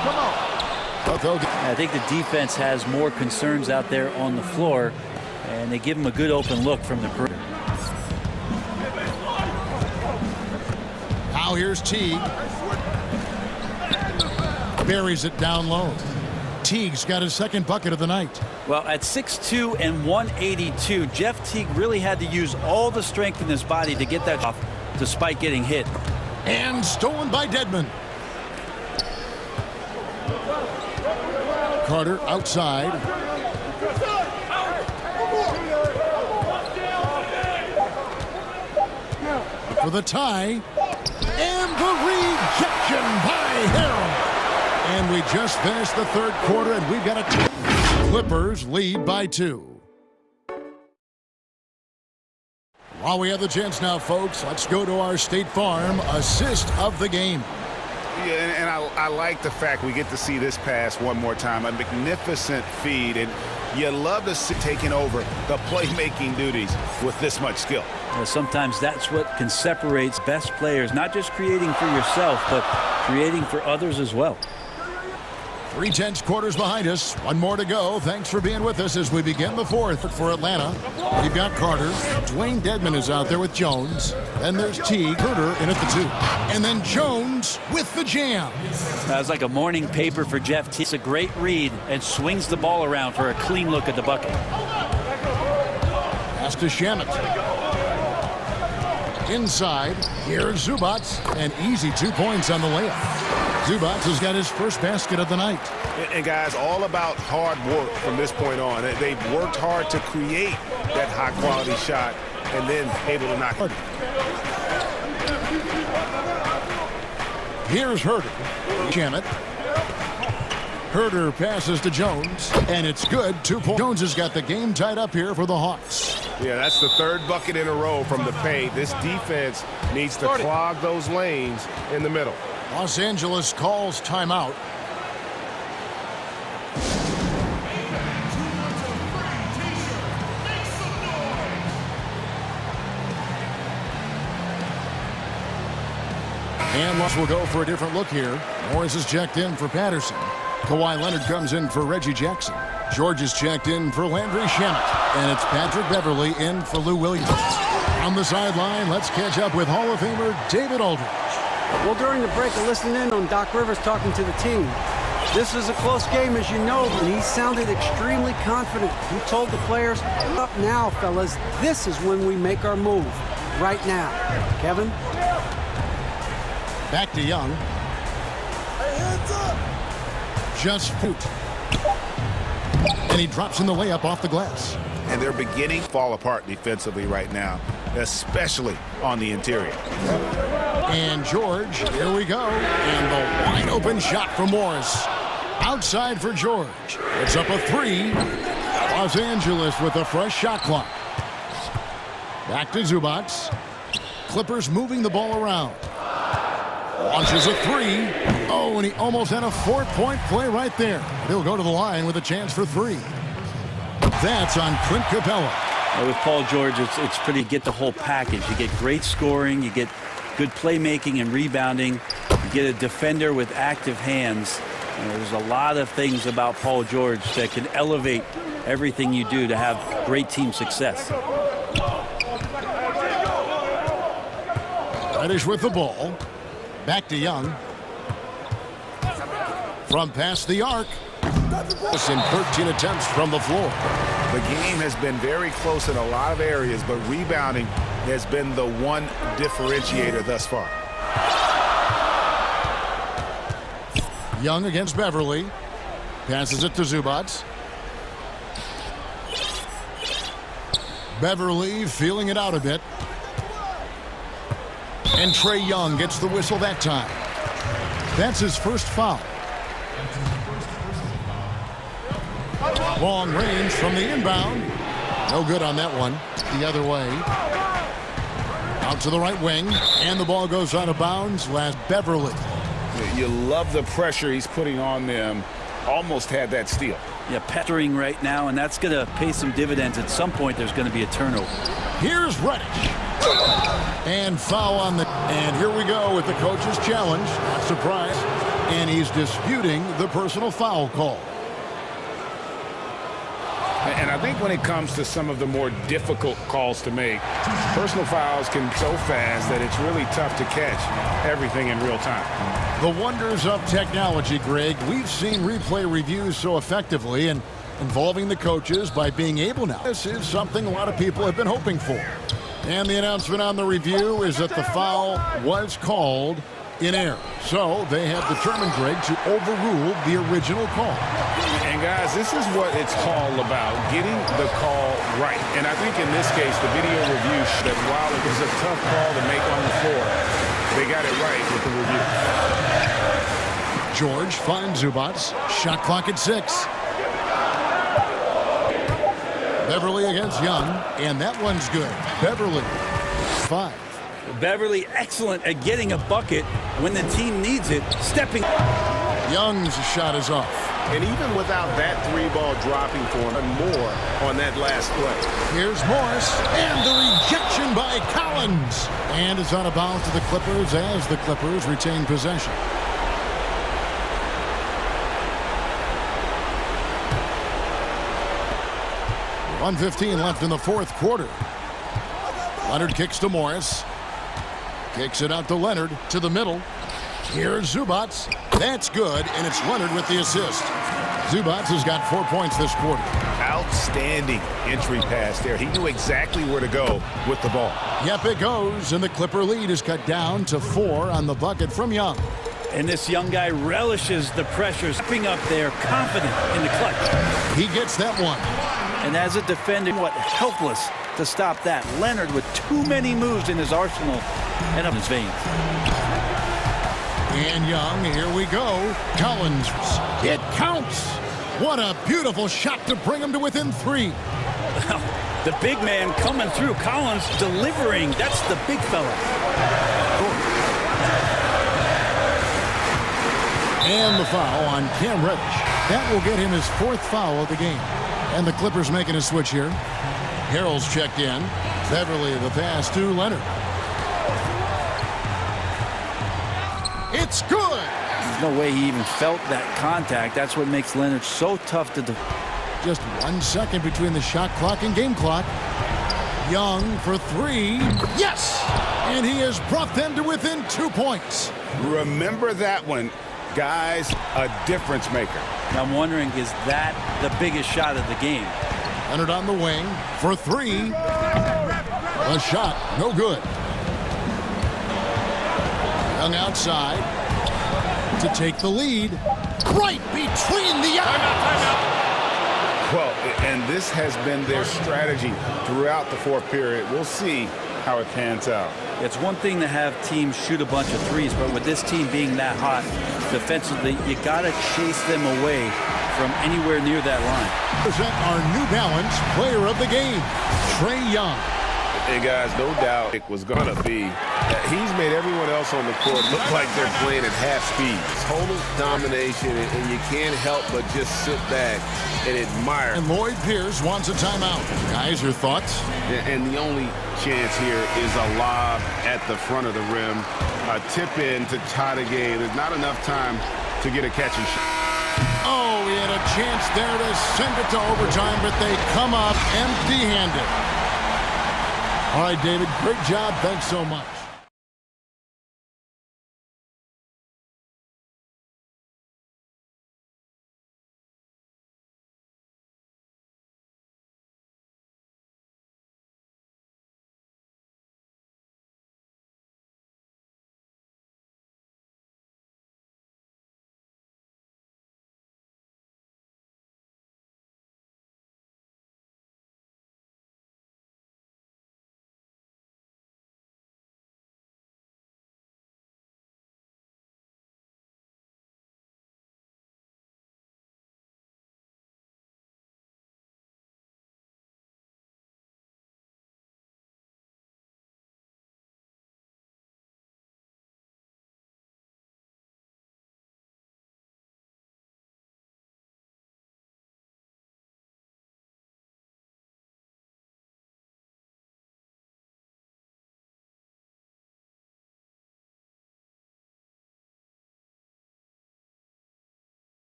I think the defense has more concerns out there on the floor, and they give him a good open look from the perimeter. Now here's Teague. Buries it down low. Teague's got his second bucket of the night. Well, at 6'2" and 182, Jeff Teague really had to use all the strength in his body to get that off, despite getting hit. And stolen by Dedmon. Carter outside. For the tie. And the rejection by Harrell. And we just finished the third quarter, and we've got a Clippers lead by 2. While we have the chance now, folks, let's go to our State Farm assist of the game. Yeah, and I like the fact we get to see this pass one more time. A magnificent feed, and you love to see taking over the playmaking duties with this much skill. Well, sometimes that's what can separate best players, not just creating for yourself, but creating for others as well. 3 tense quarters behind us. One more to go. Thanks for being with us as we begin the fourth for Atlanta. We've got Carter. Dwayne Dedmon is out there with Jones. Then there's Teague. Herter in at the 2. And then Jones with the jam. That was like a morning paper for Jeff Teague. It's a great read and swings the ball around for a clean look at the bucket. Pass to Shamet. Inside. Here's Zubats. And easy 2 points on the layup. Zubats has got his first basket of the night. And guys, all about hard work from this point on. They've worked hard to create that high-quality shot and then able to knock it. Here's Herder. Janet. Herder passes to Jones, and it's good. 2 points. Jones has got the game tied up here for the Hawks. Yeah, that's the third bucket in a row from the paint. This defense needs to clog those lanes in the middle. Los Angeles calls timeout. And Los will go for a different look here. Morris is checked in for Patterson. Kawhi Leonard comes in for Reggie Jackson. George is checked in for Landry Shamet. And it's Patrick Beverly in for Lou Williams. On the sideline, let's catch up with Hall of Famer David Aldridge. Well, during the break, I listened in on Doc Rivers talking to the team. This is a close game, as you know, and he sounded extremely confident. He told the players, up now, fellas, this is when we make our move. Right now. Kevin? Back to Young. Just Foot. And he drops in the layup off the glass. And they're beginning to fall apart defensively right now, especially on the interior. And George, here we go. And the wide open shot from Morris. Outside for George. It's up a 3. Los Angeles with a fresh shot clock. Back to Zubac. Clippers moving the ball around. Launches a 3. Oh, and he almost had a 4-point play right there. He'll go to the line with a chance for 3. That's on Clint Capella. With Paul George, it's pretty get the whole package. You get great scoring, you get good playmaking and rebounding, you get a defender with active hands. There's a lot of things about Paul George that can elevate everything you do to have great team success. Reddish with the ball. Back to Young. From past the arc. In 13 attempts from the floor. The game has been very close in a lot of areas, but rebounding has been the one differentiator thus far. Young against Beverly. Passes it to Zubac. Beverly feeling it out a bit. And Trae Young gets the whistle that time. That's his first foul. Long range from the inbound. No good on that one. The other way. Out to the right wing. And the ball goes out of bounds. Last Beverly. You love the pressure he's putting on them. Almost had that steal. Yeah, pestering right now, and that's going to pay some dividends. At some point, there's going to be a turnover. Here's Reddish. And foul on the... And here we go with the coach's challenge. Not surprised. And he's disputing the personal foul call. And I think when it comes to some of the more difficult calls to make, personal fouls can be so fast that it's really tough to catch everything in real time. The wonders of technology, Greg. We've seen replay reviews so effectively and involving the coaches by being able now. This is something a lot of people have been hoping for. And the announcement on the review is that the foul was called in error. So they have determined, Greg, to overrule the original call. And guys, this is what it's all about, getting the call right. And I think in this case, the video review that while it was a tough call to make on the floor, they got it right with the review. George finds Zubac. Shot clock at 6. Beverly against Young, and that one's good. Beverly, 5. Beverly excellent at getting a bucket when the team needs it. Stepping. Young's shot is off. And even without that 3-ball dropping for him, and more on that last play. Here's Morris, and the rejection by Collins. And it's out of bounds to the Clippers as the Clippers retain possession. .115 left in the fourth quarter. Leonard kicks to Morris. Kicks it out to Leonard to the middle. Here's Zubac. That's good, and it's Leonard with the assist. Zubac has got 4 points this quarter. Outstanding entry pass there. He knew exactly where to go with the ball. Yep, it goes, and the Clipper lead is cut down to 4 on the bucket from Young. And this young guy relishes the pressure, stepping up there, confident in the clutch. He gets that one. And as a defender, helpless to stop that. Leonard with too many moves in his arsenal and up his veins. And Young, here we go. Collins, it counts. What a beautiful shot to bring him to within 3. The big man coming through. Collins delivering. That's the big fella. And the foul on Cam Reddish. That will get him his 4th foul of the game. And the Clippers making a switch here. Harrell's checked in. Beverly the pass to Leonard. It's good. There's no way he even felt that contact. That's what makes Leonard so tough to defend. Just 1 second between the shot clock and game clock. Young for 3. Yes! And he has brought them to within 2 points. Remember that one. Guys, a difference maker. I'm wondering, is that the biggest shot of the game? Leonard on the wing for 3. A shot, no good. Young outside to take the lead. Right between the eyes. Well, and this has been their strategy throughout the 4th period. We'll see how it pans out. It's one thing to have teams shoot a bunch of threes, but with this team being that hot defensively, you got to chase them away from anywhere near that line. Present our New Balance player of the game, Trae Young. And guys, no doubt it was going to be that he's made everyone else on the court look like they're playing at half speed. Total domination, and you can't help but just sit back and admire. And Lloyd Pierce wants a timeout. Guys, your thoughts? And the only chance here is a lob at the front of the rim. A tip in to tie the game. There's not enough time to get a catch and shoot. Oh, he had a chance there to send it to overtime, but they come up empty-handed. All right, David, great job. Thanks so much.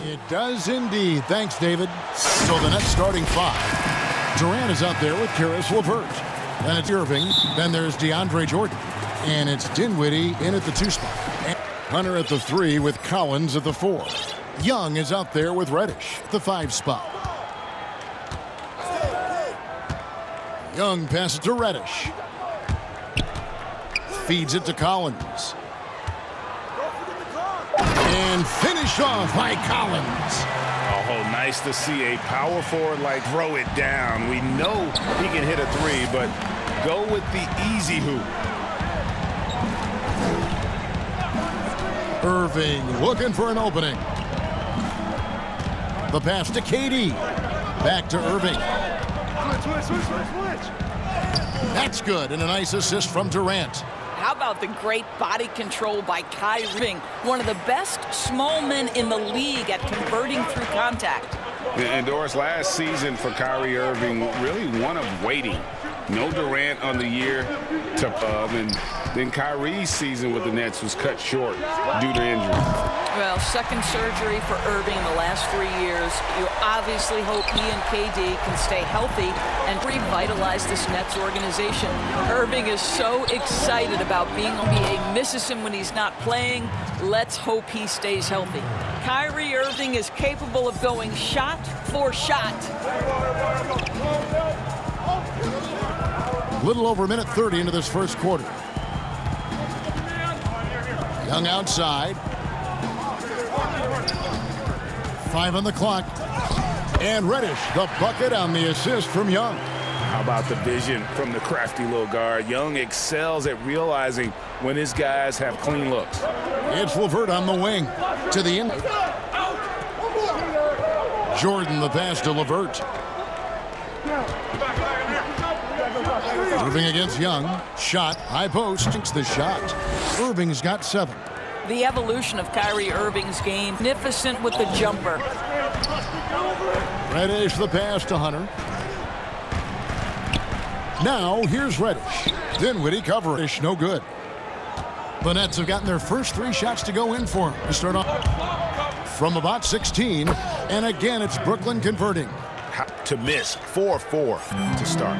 It does indeed. Thanks, David. So the Nets starting 5. Durant is out there with Karis LeVert. Then it's Irving. Then there's DeAndre Jordan. And it's Dinwiddie in at the 2 spot. And Hunter at the 3 with Collins at the 4. Young is out there with Reddish at the 5 spot. Young passes to Reddish. Feeds it to Collins. And finished off by Collins. Oh, nice to see a power forward like throw it down. We know he can hit a 3, but go with the easy hoop. Irving looking for an opening. The pass to KD. Back to Irving. Switch. That's good, and a nice assist from Durant. How about the great body control by Kyrie Irving, one of the best small men in the league at converting through contact. And Doris, last season for Kyrie Irving, really one of waiting. No Durant on the year to and then Kyrie's season with the Nets was cut short due to injury. Well, second surgery for Irving in the last 3 years. You obviously hope he and KD can stay healthy and revitalize this Nets organization. Irving is so excited about being NBA, misses him when he's not playing. Let's hope he stays healthy. Kyrie Irving is capable of going shot for shot. Little over a minute 30 into this first quarter. Young outside. 5 on the clock. And Reddish, the bucket on the assist from Young. How about the vision from the crafty little guard? Young excels at realizing when his guys have clean looks. It's LeVert on the wing to the end. Jordan the pass to LeVert. Irving against Young. Shot. High post. Takes the shot. Irving's got 7. The evolution of Kyrie Irving's game. Magnificent with the jumper. Reddish the pass to Hunter. Now here's Reddish. Dinwiddie coverage. No good. The Nets have gotten their first 3 shots to go in for him. To start off from about 16. And again, it's Brooklyn converting. To miss 4-4 to start.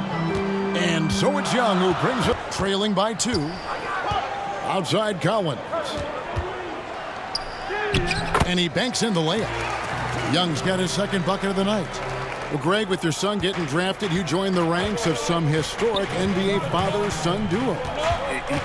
And so it's Young who brings up trailing by 2. Outside Collins. And he banks in the layup. Young's got his second bucket of the night. Well, Greg, with your son getting drafted, you join the ranks of some historic NBA father-son duo.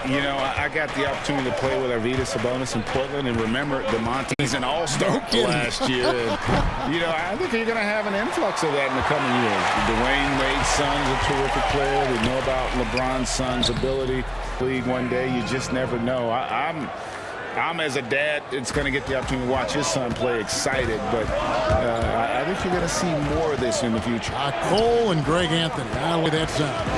You know, I got the opportunity to play with Arvydas Sabonis in Portland, and remember, DeMonte's an all-star last year. And, you know, I think you're going to have an influx of that in the coming years. Dwayne Wade's son's a terrific player. We know about LeBron's son's ability. League one day, you just never know. I'm as a dad, it's going to get the opportunity to watch his son play excited, but I think you're going to see more of this in the future. Cole and Greg Anthony. I like that sound.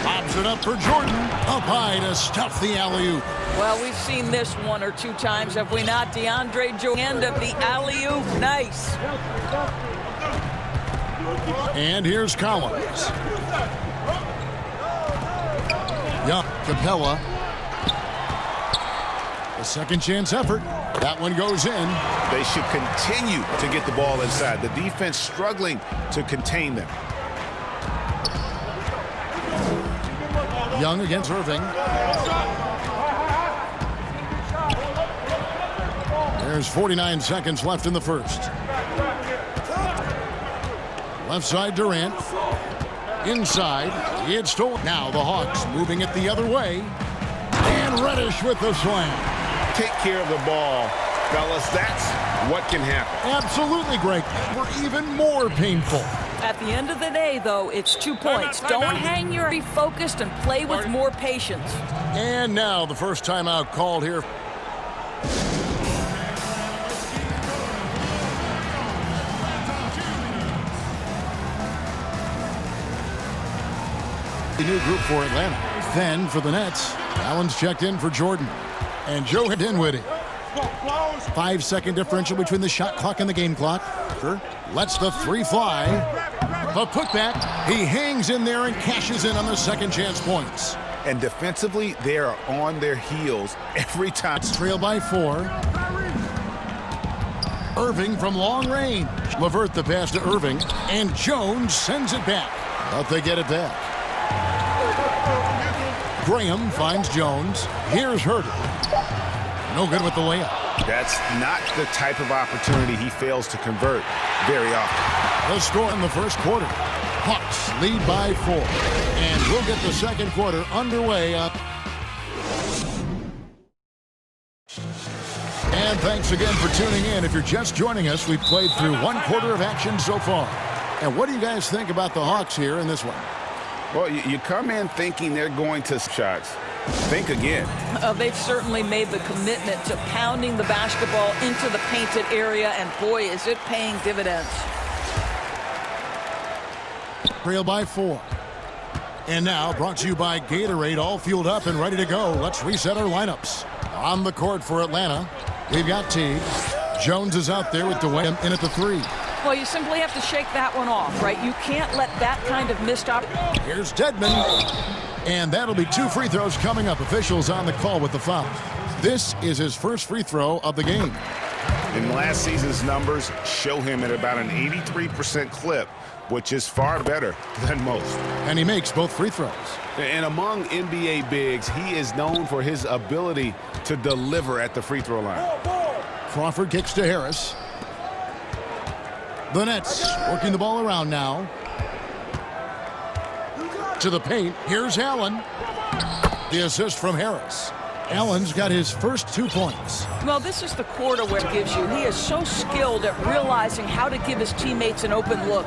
Pops it up for Jordan. Up high to stuff the alley-oop. Well, we've seen this 1 or 2 times, have we not? DeAndre Jordan, end of the alley-oop. Nice. And here's Collins. Young, Capella. A second chance effort. That one goes in. They should continue to get the ball inside. The defense struggling to contain them. Young against Irving. There's 49 seconds left in the first. Left side Durant. Inside. It's stolen. Now the Hawks moving it the other way. And Reddish with the slam. Take care of the ball, fellas. That's what can happen. Absolutely, Greg. We're even more painful. At the end of the day, though, it's 2 points. Don't hang your be focused and play with more patience. And now the first timeout called here. The new group for Atlanta. Then for the Nets, Allen's checked in for Jordan. And Joe Dinwiddie. 5-second differential between the shot clock and the game clock. Lets the 3 fly. The putback. He hangs in there and cashes in on the second chance points. And defensively, they are on their heels every time. Trail by 4. Irving from long range. LeVert the pass to Irving. And Jones sends it back. But they get it back. Graham finds Jones. Here's Herter. No good with the layup. That's not the type of opportunity he fails to convert very often. The score in the first quarter. Hawks lead by 4. And we'll get the second quarter underway. And thanks again for tuning in. If you're just joining us, we've played through one quarter of action so far. And what do you guys think about the Hawks here in this one? Well, you come in thinking they're going to shots. Think again. They've certainly made the commitment to pounding the basketball into the painted area, and boy, is it paying dividends. Trail by 4. And now brought to you by Gatorade, all fueled up and ready to go. Let's reset our lineups. On the court for Atlanta, we've got Teague. Jones is out there with Dwayne in at the 3. Well, you simply have to shake that one off, right? You can't let that kind of missed opportunity. Here's Dedmon. And that'll be 2 free throws coming up. Officials on the call with the foul. This is his first free throw of the game. In last season's numbers show him at about an 83% clip, which is far better than most. And he makes both free throws. And among NBA bigs, he is known for his ability to deliver at the free throw line. Crawford kicks to Harris. The Nets working the ball around now. To the paint. Here's Allen. The assist from Harris. Allen's got his first 2 points. Well, this is the quarter where it gives you. He is so skilled at realizing how to give his teammates an open look.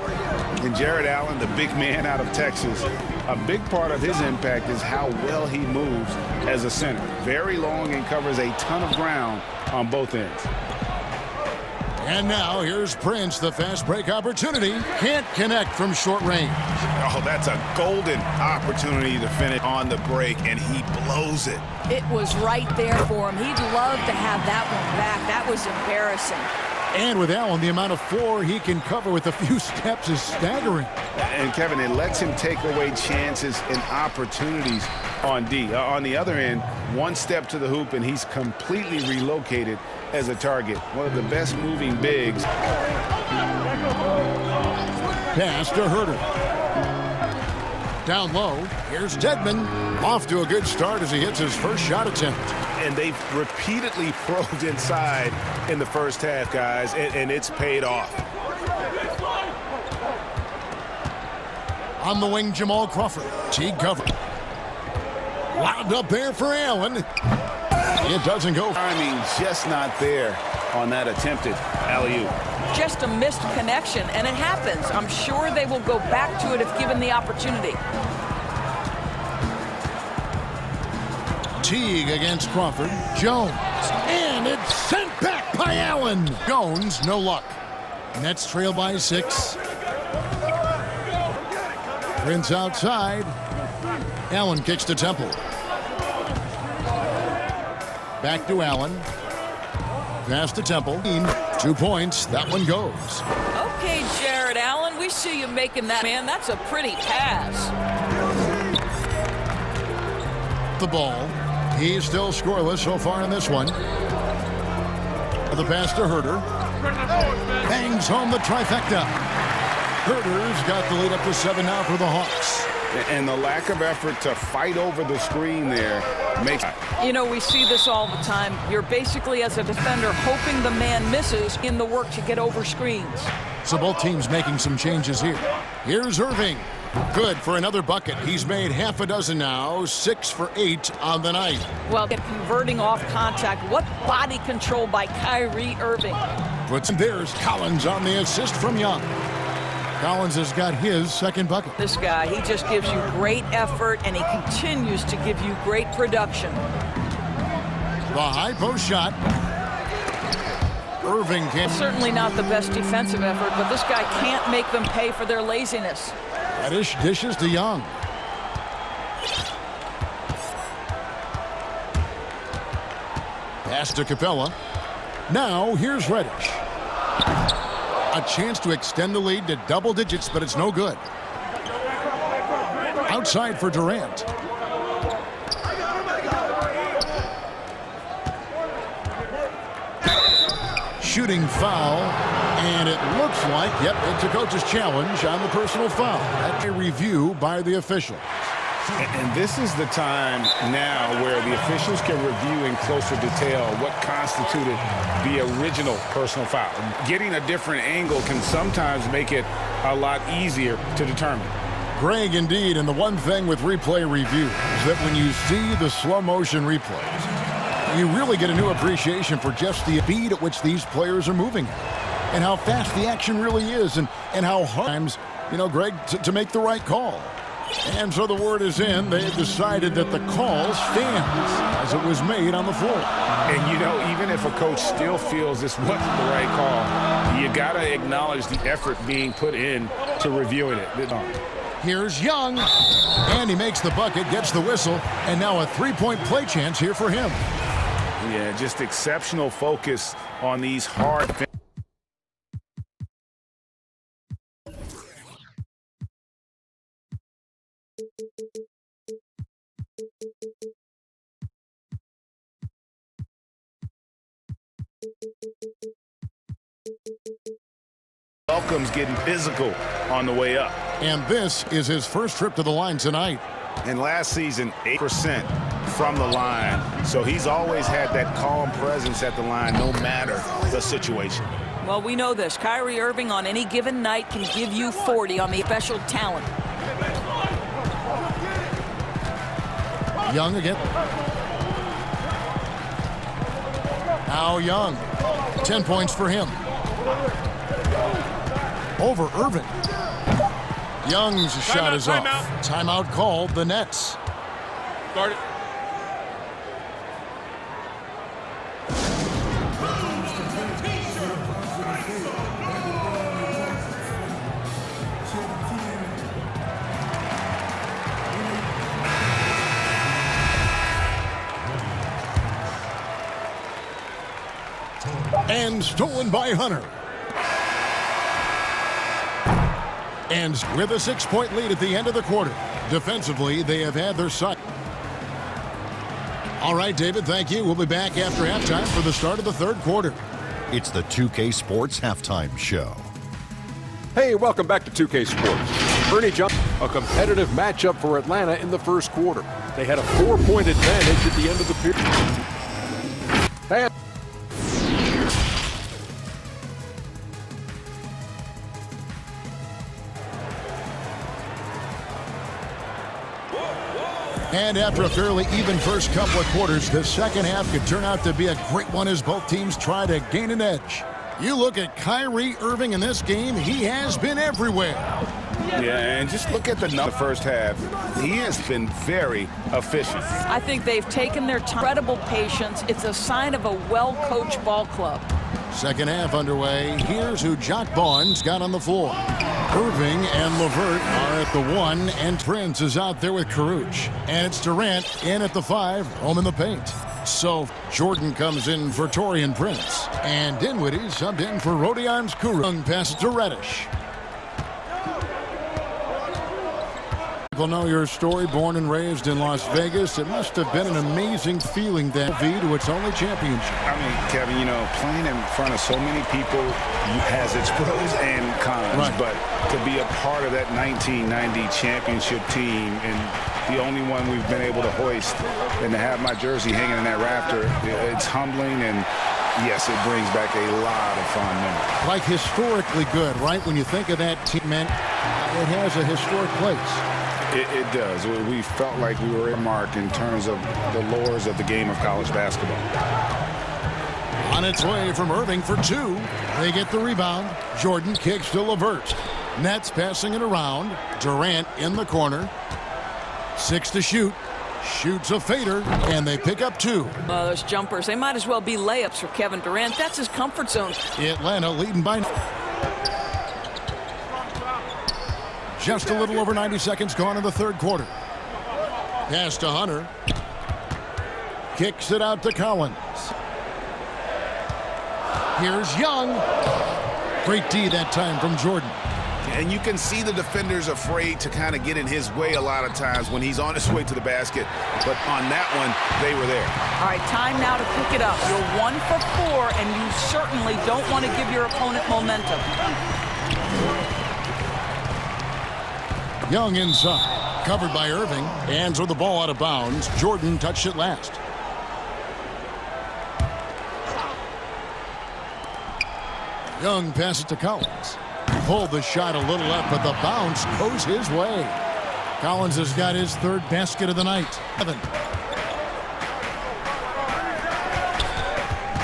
And Jared Allen, the big man out of Texas, a big part of his impact is how well he moves as a center. Very long and covers a ton of ground on both ends. And now here's Prince, the fast break opportunity. Can't connect from short range. Oh, that's a golden opportunity to finish on the break, and he blows it. It was right there for him. He'd love to have that one back. That was embarrassing. And with Allen, the amount of floor he can cover with a few steps is staggering. And Kevin, it lets him take away chances and opportunities on D. On the other end, one step to the hoop and he's completely relocated as a target. One of the best moving bigs. Pass to Herter. Down low, here's Dedmon. Off to a good start as he hits his first shot attempt. And they've repeatedly probed inside in the first half, guys, and it's paid off. On the wing, Jamal Crawford. Teague covered. Lobbed up there for Allen. It doesn't go. Timing just not there on that attempted alley-oop. Just a missed connection, and it happens. I'm sure they will go back to it if given the opportunity. Teague against Crawford. Jones. And it's sent back by Allen. Jones, no luck. Nets trail by 6. Prince outside. Allen kicks to Temple. Back to Allen. Pass to Temple. 2 points. That one goes. Okay, Jared Allen, we see you making that. Man, that's a pretty pass. The ball. He's still scoreless so far in this one. The pass to Herter. Bangs home the trifecta. Herter's got the lead up to 7 now for the Hawks. And the lack of effort to fight over the screen there makes... You know, we see this all the time. You're basically, as a defender, hoping the man misses in the work to get over screens. So both teams making some changes here. Here's Irving. Good for another bucket. He's made half a dozen now, 6 for 8 on the night. Well, converting off contact. What body control by Kyrie Irving. Puts him. There's Collins on the assist from Young. Collins has got his second bucket. This guy, he just gives you great effort, and he continues to give you great production. The high post shot. Irving can... Certainly not the best defensive effort, but this guy can't make them pay for their laziness. Reddish dishes to Young. Pass to Capella. Now here's Reddish. A chance to extend the lead to double digits, but it's no good. Outside for Durant. shooting foul, and it looks like, yep, it's a coach's challenge on the personal foul. That's a review by the officials. And this is the time now where the officials can review in closer detail what constituted the original personal foul. Getting a different angle can sometimes make it a lot easier to determine. Greg, indeed, and the one thing with replay review is that when you see the slow motion replays, you really get a new appreciation for just the speed at which these players are moving and how fast the action really is and how hard times, you know, Greg, to make the right call. And so the word is in. They've decided that the call stands as it was made on the floor. And, you know, even if a coach still feels this wasn't the right call, you got to acknowledge the effort being put in to reviewing it. Here's Young, and he makes the bucket, gets the whistle, and now a three-point play chance here for him. Yeah, just exceptional focus on these hard things. Welcome's getting physical on the way up. And this is his first trip to the line tonight. And last season, 8% from the line. So he's always had that calm presence at the line no matter the situation. Well, we know this. Kyrie Irving on any given night can give you 40 on the special talent. Young again. Now Young. 10 points for him. Over Irving. Young's shot is off. Timeout called, the Nets. Start it. And stolen by Hunter. And with a 6-point lead at the end of the quarter. Defensively, they have had their sight. All right, David, thank you. We'll be back after halftime for the start of the third quarter. It's the 2K Sports Halftime Show. Hey, welcome back to 2K Sports. Ernie Jump, a competitive matchup for Atlanta in the first quarter. They had a 4-point advantage at the end of the period. And after a fairly even first couple of quarters, the second half could turn out to be a great one as both teams try to gain an edge. You look at Kyrie Irving in this game, he has been everywhere. Yeah, and just look at the first half. He has been very efficient. I think they've taken their time. Incredible patience. It's a sign of a well-coached ball club. Second half underway. Here's who Jock Vaughn's got on the floor. Irving and LeVert are at the 1, and Prince is out there with Caruch. And it's Durant in at the 5, home in the paint. So Jordan comes in for Taurean Prince. And Dinwiddie subbed in for Rodions Kuruc. Pass to Reddish. People know your story, born and raised in Las Vegas. It must have been an amazing feeling that V to its only championship. I mean, Kevin, you know, playing in front of so many people has its pros and cons, right. But to be a part of that 1990 championship team and the only one we've been able to hoist and to have my jersey hanging in that rafter, it's humbling and yes, it brings back a lot of fond memories. Like historically good, right? When you think of that team, man, it has a historic place. It does. We felt like we were a mark in terms of the lures of the game of college basketball. On its way from Irving for 2. They get the rebound. Jordan kicks to LeVert. Nets passing it around. Durant in the corner. 6 to shoot. Shoots a fader, and they pick up 2. Those jumpers, they might as well be layups for Kevin Durant. That's his comfort zone. Atlanta leading by... Just a little over 90 seconds gone in the third quarter. Pass to Hunter. Kicks it out to Collins. Here's Young. Great D that time from Jordan. And you can see the defenders afraid to kind of get in his way a lot of times when he's on his way to the basket. But on that one, they were there. All right, time now to pick it up. You're 1 for 4, and you certainly don't want to give your opponent momentum. Young inside, covered by Irving. Hands with the ball out of bounds. Jordan touched it last. Young passes to Collins. Pulled the shot a little up, but the bounce goes his way. Collins has got his 3rd basket of the night.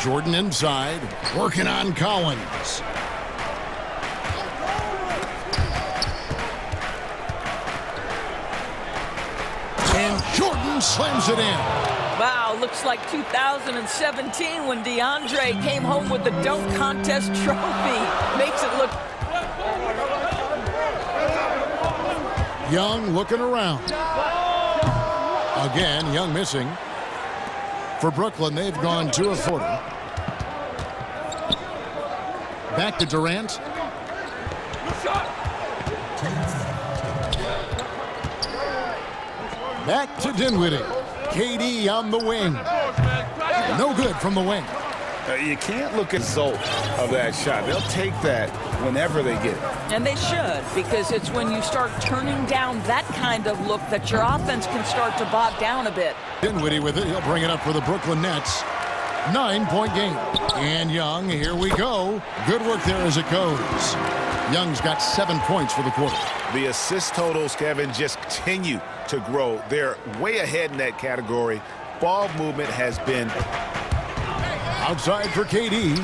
Jordan inside, working on Collins. And Jordan slams it in. Wow, looks like 2017 when DeAndre came home with the dunk contest trophy. Makes it look... Young looking around. Again, Young missing. For Brooklyn, they've gone 2 of 40. Back to Durant. Back to Dinwiddie. KD on the wing. No good from the wing. You can't look at the result of that shot. They'll take that whenever they get it. And they should, because it's when you start turning down that kind of look that your offense can start to bog down a bit. Dinwiddie with it. He'll bring it up for the Brooklyn Nets. 9-point game. And Young, here we go. Good work there as it goes. Young's got 7 points for the quarter. The assist totals, Kevin, just continue to grow. They're way ahead in that category. Ball movement has been... Outside for KD.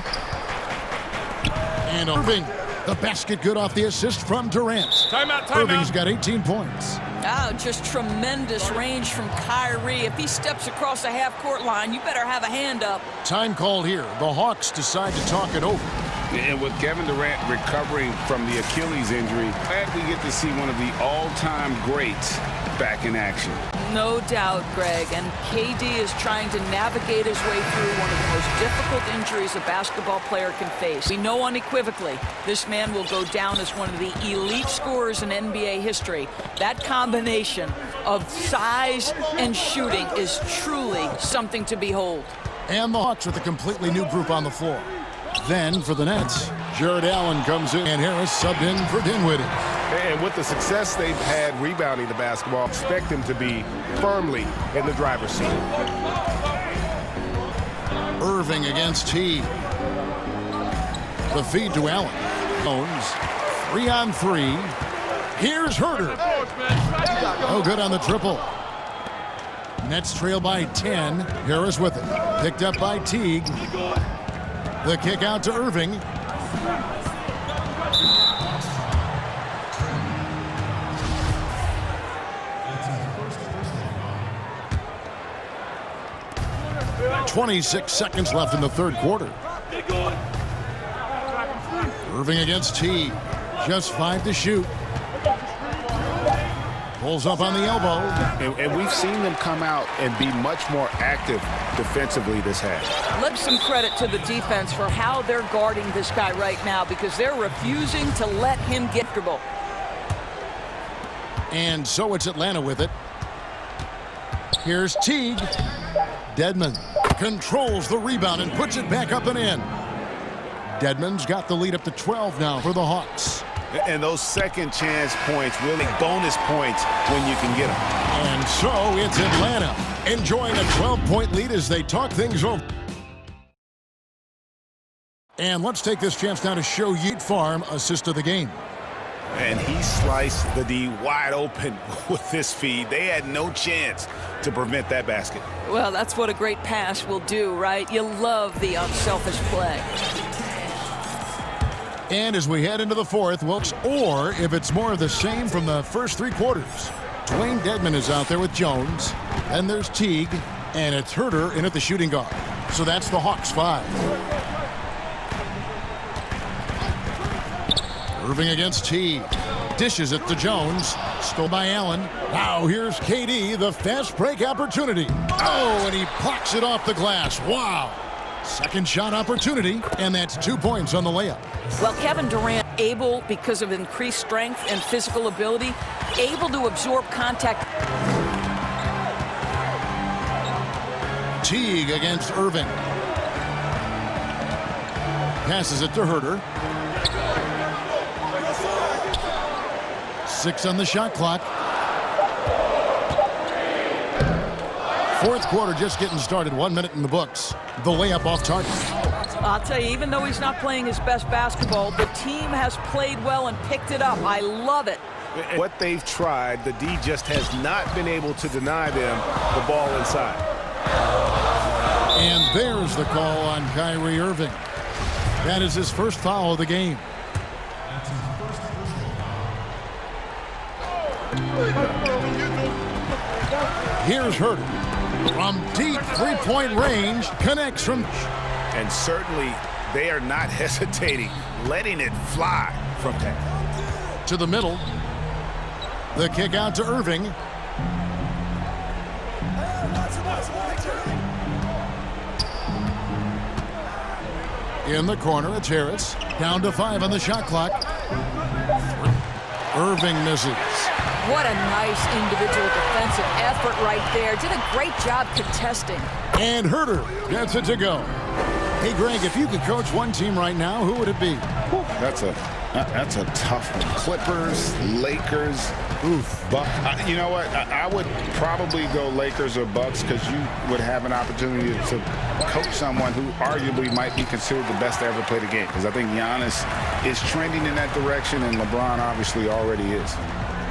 And Irving. The basket good off the assist from Durant. Timeout. Irving's got 18 points. Oh, just tremendous range from Kyrie. If he steps across the half-court line, you better have a hand up. Time called here. The Hawks decide to talk it over. And with Kevin Durant recovering from the Achilles injury, glad we get to see one of the all-time greats back in action. No doubt, Greg. And KD is trying to navigate his way through one of the most difficult injuries a basketball player can face. We know unequivocally this man will go down as one of the elite scorers in NBA history. That combination of size and shooting is truly something to behold. And the Hawks with a completely new group on the floor. Then for the Nets, Jared Allen comes in and Harris subbed in for Dinwiddie. And with the success they've had rebounding the basketball, expect them to be firmly in the driver's seat. Irving against T. The feed to Allen. Jones, 3-on-3. Here's Herter. Oh, good on the triple. Nets trail by 10. Harris with it. Picked up by Teague. The kick out to Irving. .26 seconds left in the 3rd quarter. Irving against T. Just 5 to shoot. Pulls up on the elbow. And we've seen them come out and be much more active defensively this half. Let's some credit to the defense for how they're guarding this guy right now, because they're refusing to let him get the ball. And so it's Atlanta with it. Here's Teague. Dedmon controls the rebound and puts it back up and in. Dedmon's got the lead up to 12 now for the Hawks. And those second chance points, really bonus points when you can get them. And so it's Atlanta enjoying a 12-point lead as they talk things over. And let's take this chance now to show Yeet Farm assist of the game. And he sliced the D wide open with this feed. They had no chance to prevent that basket. Well, that's what a great pass will do, right? You love the unselfish play. And as we head into the 4th, Wilkes, or if it's more of the same from the first 3 quarters, Dwayne Dedmon is out there with Jones. Then there's Teague, and it's Herter in at the shooting guard. So that's the Hawks 5. Irving against T. Dishes it to Jones. Stole by Allen. Now here's KD, the fast break opportunity. Oh, and he blocks it off the glass. Wow. Second shot opportunity, and that's 2 points on the layup. Well, Kevin Durant able, because of increased strength and physical ability, able to absorb contact. Teague against Irving. Passes it to Herter. 6 on the shot clock. Fourth quarter just getting started. 1 minute in the books. The layup off target. I'll tell you, even though he's not playing his best basketball, the team has played well and picked it up. I love it. What they've tried, the D just has not been able to deny them the ball inside. And there's the call on Kyrie Irving. That is his first foul of the game. Here's Herter. From deep three-point range, connects from... And certainly they are not hesitating, letting it fly from that. To the middle. The kick out to Irving. In the corner, it's Harris. Down to 5 on the shot clock. Irving misses. What a nice individual defensive effort right there. Did a great job contesting. And Herter gets it to go. Hey, Greg, if you could coach one team right now, who would it be? That's a tough one. Clippers, Lakers, Bucks. You know what? I would probably go Lakers or Bucks because you would have an opportunity to coach someone who arguably might be considered the best to ever play the game. Because I think Giannis is trending in that direction, and LeBron obviously already is.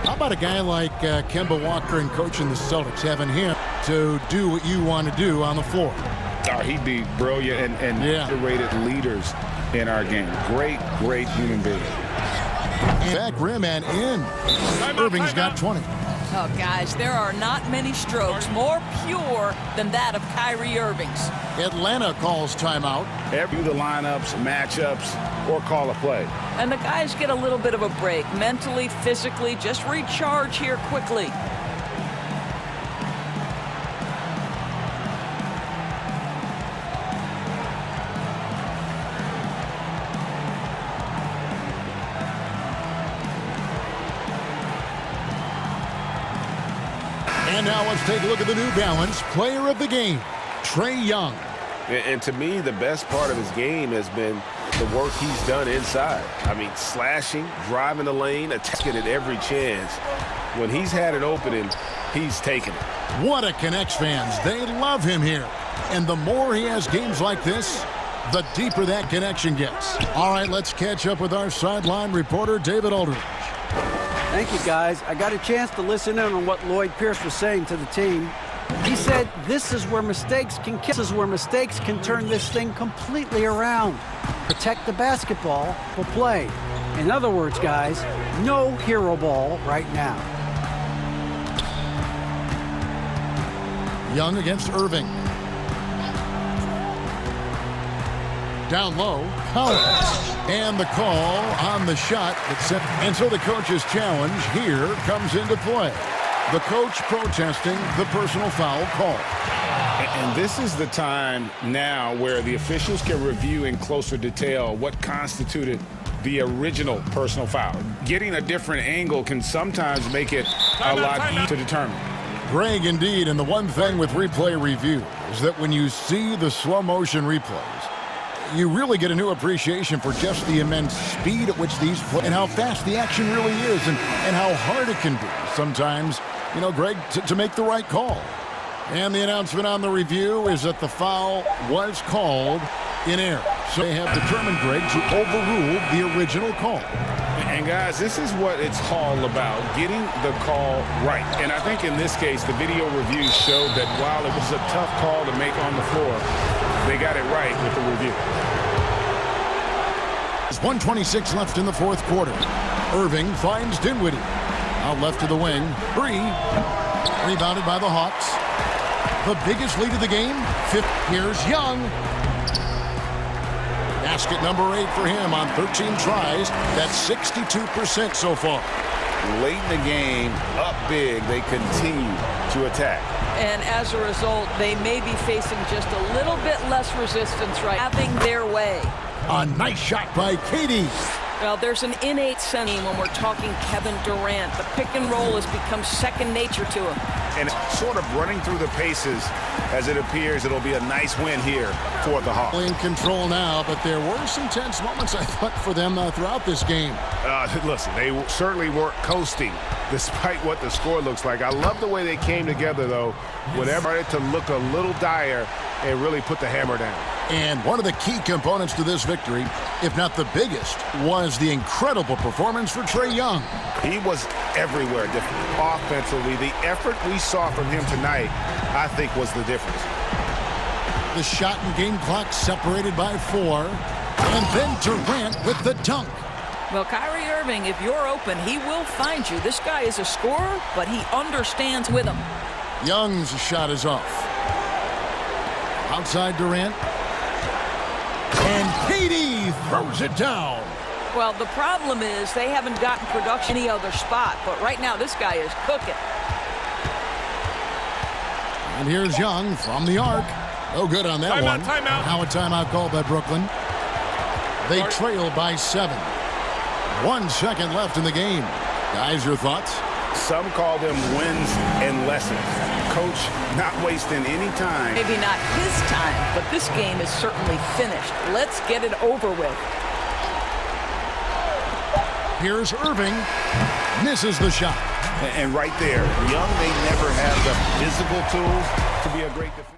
How about a guy like Kemba Walker and coaching the Celtics, having him to do what you want to do on the floor? Oh, he'd be brilliant and underrated leaders in our game. Great human being. Back rim and in. Irving's got 20. Oh, guys, there are not many strokes more pure than that of Kyrie Irving's. Atlanta calls timeout. Do the lineups, matchups, or call a play. And the guys get a little bit of a break. Mentally, physically, just recharge here quickly. And now let's take a look at the New Balance player of the game, Trae Young. And to me, the best part of his game has been the work he's done inside. I mean, slashing, driving the lane, attacking at every chance. When he's had an opening, he's taken it. What a Connects fans. They love him here. And the more he has games like this, the deeper that connection gets. All right, let's catch up with our sideline reporter, David Aldridge. Thank you, guys. I got a chance to listen in on what Lloyd Pierce was saying to the team. He said this is where mistakes can turn this thing completely around. Protect the basketball for play. In other words, guys, no hero ball right now. Young against Irving. Down low, Collins. And the call on the shot that sent. And so the coach's challenge here comes into play. The coach protesting the personal foul call. And this is the time now where the officials can review in closer detail what constituted the original personal foul. Getting a different angle can sometimes make it a lot easier to determine. Greg, indeed, and the one thing with replay review is that when you see the slow motion replays, you really get a new appreciation for just the immense speed at which these play and how fast the action really is and how hard it can be sometimes, you know, Greg, to make the right call. And the announcement on the review is that the foul was called in error. So they have determined, Greg, to overrule the original call. And guys, this is what it's all about, getting the call right. And I think in this case, the video review showed that while it was a tough call to make on the floor, they got it right with the review. There's 1:26 left in the fourth quarter. Irving finds Dinwiddie. Out left to the wing. Bree. Rebounded by the Hawks. The biggest lead of the game. Here's Young. Basket number 8 for him on 13 tries. That's 62% so far. Late in the game, up big, they continue to attack. And as a result, they may be facing just a little bit less resistance, right? Having their way. A nice shot by Katie. Well, there's an innate sense when we're talking Kevin Durant. The pick and roll has become second nature to him. And sort of running through the paces as it appears it'll be a nice win here for the Hawks. In control now, but there were some tense moments, I thought, for them throughout this game. Listen, they certainly weren't coasting despite what the score looks like. I love the way they came together, though, when it started to look a little dire and really put the hammer down. And one of the key components to this victory, if not the biggest, was the incredible performance for Trae Young. He was everywhere offensively. The effort we saw from him tonight, I think, was the difference. The shot and game clock separated by 4. And then Durant with the dunk. Well, Kyrie Irving, if you're open, he will find you. This guy is a scorer, but he understands with him. Young's shot is off. Outside Durant. And Katie throws it down. Well, the problem is they haven't gotten production any other spot, but right now this guy is cooking. And here's Young from the arc. No good on that one. Timeout. Now a timeout called by Brooklyn. They trail by 7. 1 second left in the game. Guys, your thoughts? Some call them wins and lessons. Coach not wasting any time. Maybe not his time, but this game is certainly finished. Let's get it over with. Here's Irving. Misses the shot. And right there, Young may never have the physical tools to be a great defender.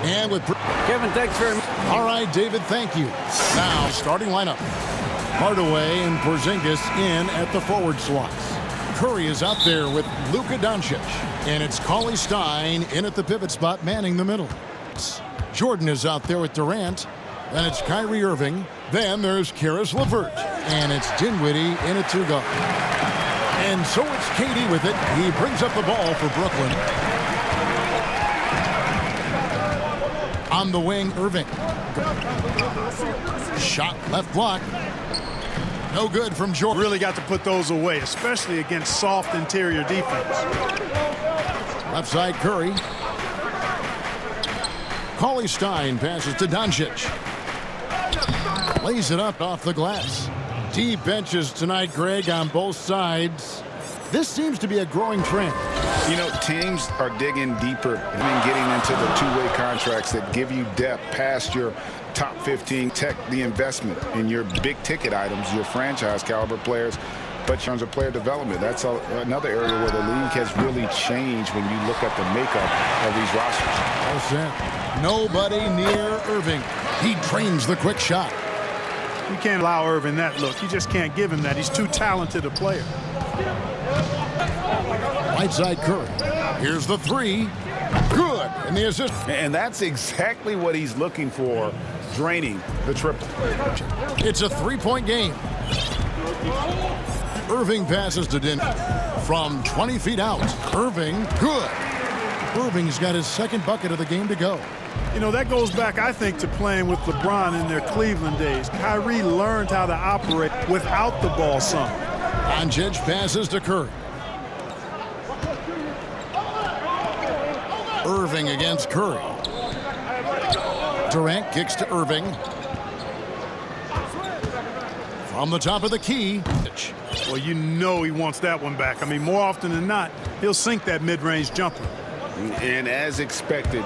And with Kevin, thanks very much. all right, David, thank you. Now, starting lineup. Hardaway and Porzingis in at the forward slots. Curry is out there with Luka Doncic. And it's Cauley Stein in at the pivot spot, manning the middle. Jordan is out there with Durant. Then it's Kyrie Irving. Then there's Karis LeVert. And it's Dinwiddie in at two guard. And so it's KD with it. He brings up the ball for Brooklyn. On the wing, Irving. Shot left block. No good from Jordan. Really got to put those away, especially against soft interior defense. Left side, Curry. Cauley Stein passes to Doncic. Lays it up off the glass. Deep benches tonight, Greg, on both sides. This seems to be a growing trend. You know, teams are digging deeper and getting into the two-way contracts that give you depth past your top 15. Tech the investment in your big-ticket items, your franchise-caliber players. But in terms of player development, that's another area where the league has really changed when you look at the makeup of these rosters. All set. Nobody near Irving. He drains the quick shot. You can't allow Irving that look. You just can't give him that. He's too talented a player. Right side, Curry. Here's the three. Good. And the assist. And that's exactly what he's looking for, draining the triple. It's a three-point game. Irving passes to Din from 20 feet out. Irving, good. Irving's got his second bucket of the game to go. You know, that goes back, I think, to playing with LeBron in their Cleveland days. Kyrie learned how to operate without the ball some. Doncic passes to Curry. Irving against Curry. Durant kicks to Irving. From the top of the key. Well, you know he wants that one back. I mean, more often than not, he'll sink that mid-range jumper. And as expected,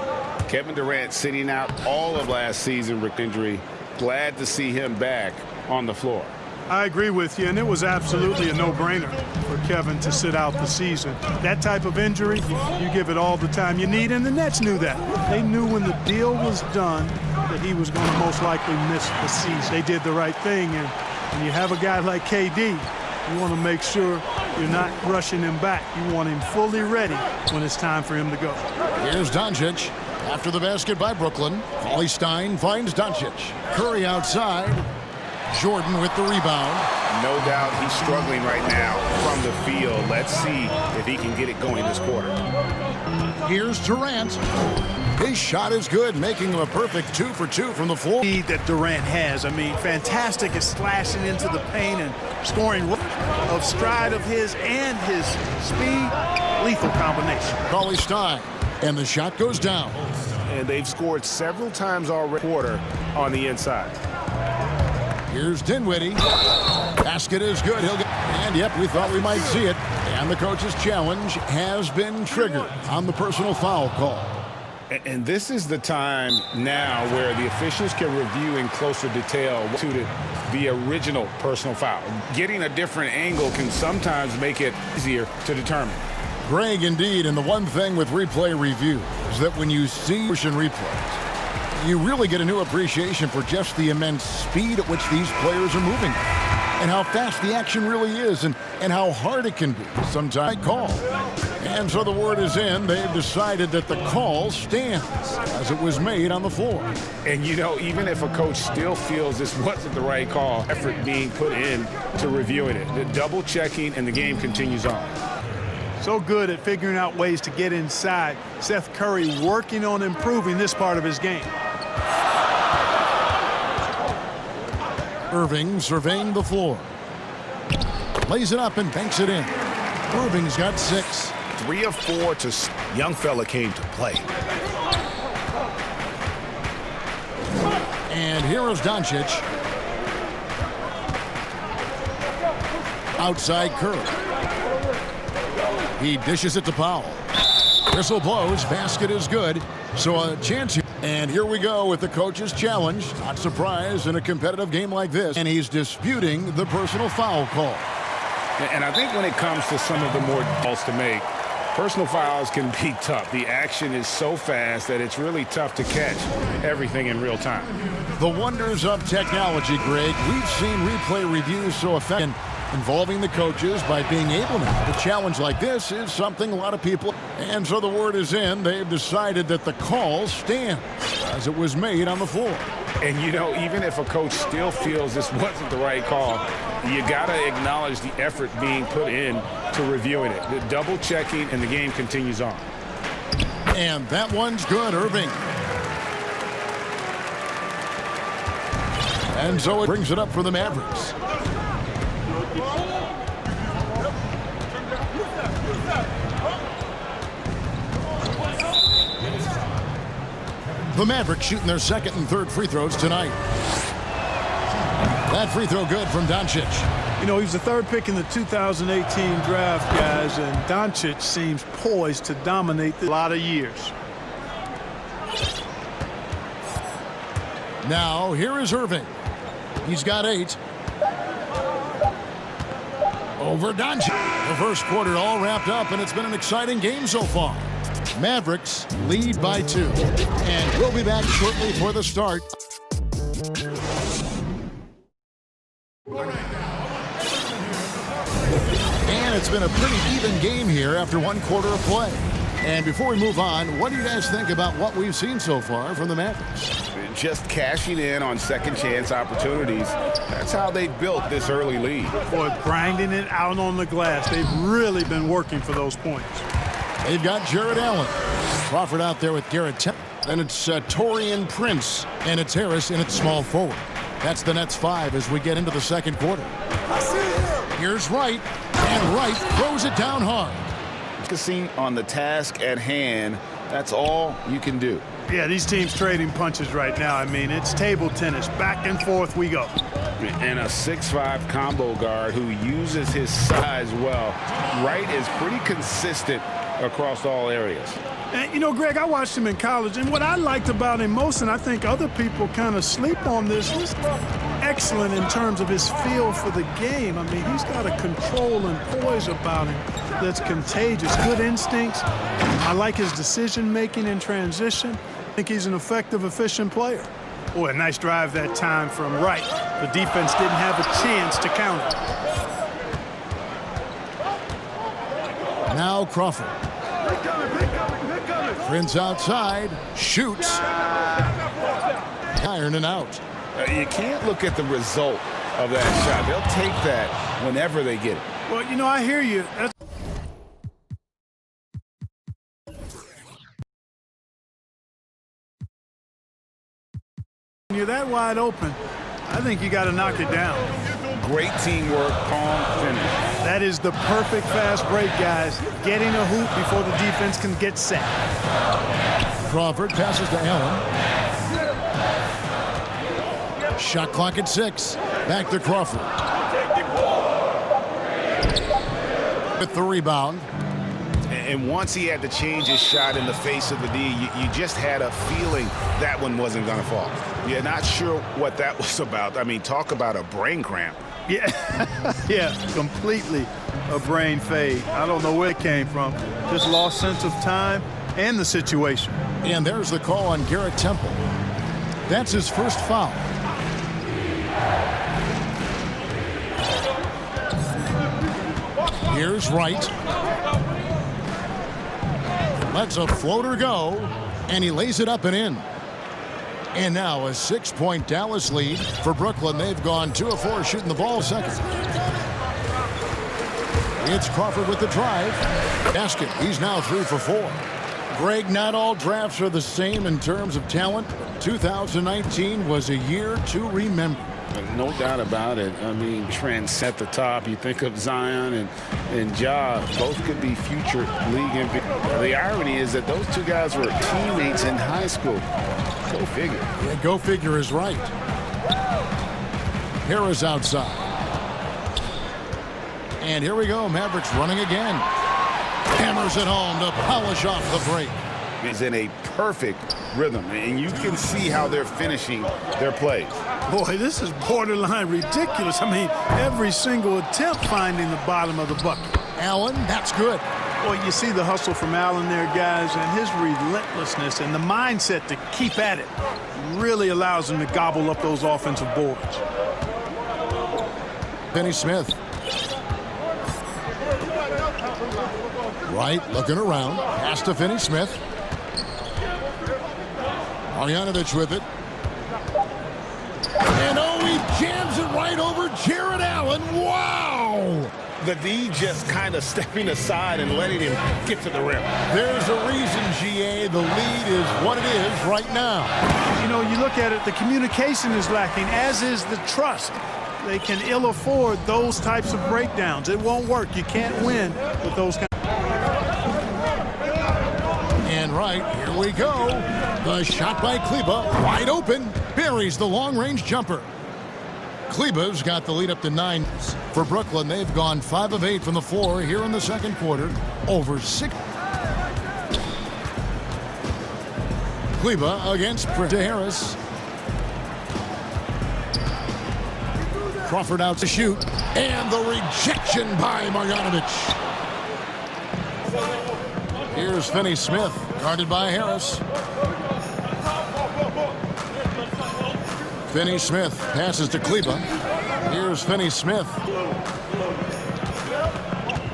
Kevin Durant sitting out all of last season with injury. Glad to see him back on the floor. I agree with you, and it was absolutely a no-brainer for Kevin to sit out the season. That type of injury, you give it all the time you need, and the Nets knew that. They knew when the deal was done that he was going to most likely miss the season. They did the right thing, and when you have a guy like KD, you want to make sure you're not rushing him back. You want him fully ready when it's time for him to go. Here's Doncic. After the basket by Brooklyn, Cauley Stein finds Doncic. Curry outside. Jordan with the rebound. No doubt he's struggling right now from the field. Let's see if he can get it going this quarter. Here's Durant. His shot is good, making him a perfect 2 for 2 from the floor. Speed that Durant has. I mean, fantastic at slashing into the paint and scoring of stride of his and his speed. Lethal combination. Cauley Stein. And the shot goes down. And they've scored several times already quarter on the inside. Here's Dinwiddie. Basket is good. He'll get. And yep, we thought we might see it. And the coach's challenge has been triggered on the personal foul call. And this is the time now where the officials can review in closer detail to the original personal foul. Getting a different angle can sometimes make it easier to determine. Greg, indeed, and the one thing with replay review is that when you see motion replays, you really get a new appreciation for just the immense speed at which these players are moving and how fast the action really is and how hard it can be. Sometimes call. And so the word is in. They've decided that the call stands as it was made on the floor. And, you know, even if a coach still feels this wasn't the right call, effort being put in to reviewing it, the double checking, and the game continues on. So good at figuring out ways to get inside. Seth Curry working on improving this part of his game. Irving surveying the floor. Lays it up and banks it in. Irving's got 6. 3 of 4 to young fella came to play. And here is Doncic. Outside Curry. He dishes it to Powell. Whistle blows. Basket is good. So a chance here. And here we go with the coach's challenge. Not surprised in a competitive game like this. And he's disputing the personal foul call. And I think when it comes to some of the more calls to make, personal fouls can be tough. The action is so fast that it's really tough to catch everything in real time. The wonders of technology, Greg. We've seen replay reviews so effective involving the coaches by being able to have a challenge like this is something a lot of people. And so the word is in. They've decided that the call stands as it was made on the floor. And, you know, even if a coach still feels this wasn't the right call, you got to acknowledge the effort being put in to reviewing it. The double checking, and the game continues on. And that one's good, Irving. And so it brings it up for the Mavericks. The Mavericks shooting their second and third free throws tonight. That free throw good from Doncic. You know, he was the third pick in the 2018 draft, guys, and Doncic seems poised to dominate a lot of years. Now, here is Irving. He's got 8. Over Doncic. The first quarter all wrapped up, and it's been an exciting game so far. Mavericks lead by 2. And we'll be back shortly for the start. And it's been a pretty even game here after one quarter of play. And before we move on, what do you guys think about what we've seen so far from the Mavericks? Just cashing in on second chance opportunities. That's how they built this early lead. Boy, grinding it out on the glass. They've really been working for those points. They've got Jared Allen. Crawford out there with Garrett Temple. Then it's Torian Prince. And it's Harris in its small forward. That's the Nets 5 as we get into the second quarter. Here's Wright. And Wright throws it down hard. Focusing on the task at hand, that's all you can do. Yeah, these teams trading punches right now. I mean, it's table tennis. Back and forth we go. And a 6'5" combo guard who uses his size well. Wright is pretty consistent across all areas. And, you know, Greg, I watched him in college, and what I liked about him most, and I think other people kind of sleep on this, was excellent in terms of his feel for the game. I mean, he's got a control and poise about him that's contagious. Good instincts. I like his decision-making in transition. I think he's an effective, efficient player. Boy, a nice drive that time from Wright. The defense didn't have a chance to counter. Now Crawford. Prince outside. Shoots. Iron and out. You can't look at the result of that shot. They'll take that whenever they get it. Well, you know, I hear you. When you're that wide open, I think you got to knock it down. Great teamwork, palm finish. That is the perfect fast break, guys. Getting a hoop before the defense can get set. Crawford passes to Allen. Shot clock at 6. Back to Crawford. With the rebound. And once he had to change his shot in the face of the D, you just had a feeling that one wasn't going to fall. You're not sure what that was about. I mean, talk about a brain cramp. Yeah, yeah, completely a brain fade. I don't know where it came from. Just lost sense of time and the situation. And there's the call on Garrett Temple. That's his first foul. Here's Wright. Lets a floater go, and he lays it up and in. And now a 6-point Dallas lead for Brooklyn. They've gone 2 of 4 shooting the ball second. It's Crawford with the drive. Basket. He's now 3 for 4. Greg, not all drafts are the same in terms of talent. 2019 was a year to remember. No doubt about it. I mean, trends at the top. You think of Zion and Ja. Both could be future league MVP. The irony is that those two guys were teammates in high school. Go figure. Yeah, go figure is right. Harris outside. And here we go. Mavericks running again. Hammers it home to polish off the break. He's in a perfect rhythm, and you can see how they're finishing their plays. Boy, this is borderline ridiculous. I mean, every single attempt finding the bottom of the bucket. Allen, that's good. Boy, you see the hustle from Allen there, guys, and his relentlessness and the mindset to keep at it really allows him to gobble up those offensive boards. Finney Smith. Right, looking around. Pass to Finney Smith. Marjanovic with it. And oh, he jams it right over Jared Allen. Wow! The D just kind of stepping aside and letting him get to the rim. There's a reason, GA. The lead is what it is right now. You know, you look at it, the communication is lacking, as is the trust. They can ill afford those types of breakdowns. It won't work. You can't win with those kinds. And right, here we go. The shot by Kleba, wide open, buries the long-range jumper. Kleba's got the lead up to 9. For Brooklyn, they've gone 5 of 8 from the floor here in the second quarter. Over 6. Kleba against to Harris. Crawford out to shoot. And the rejection by Marjanovic. Here's Finney Smith, guarded by Harris. Finney Smith passes to Kleba. Here's Finney Smith.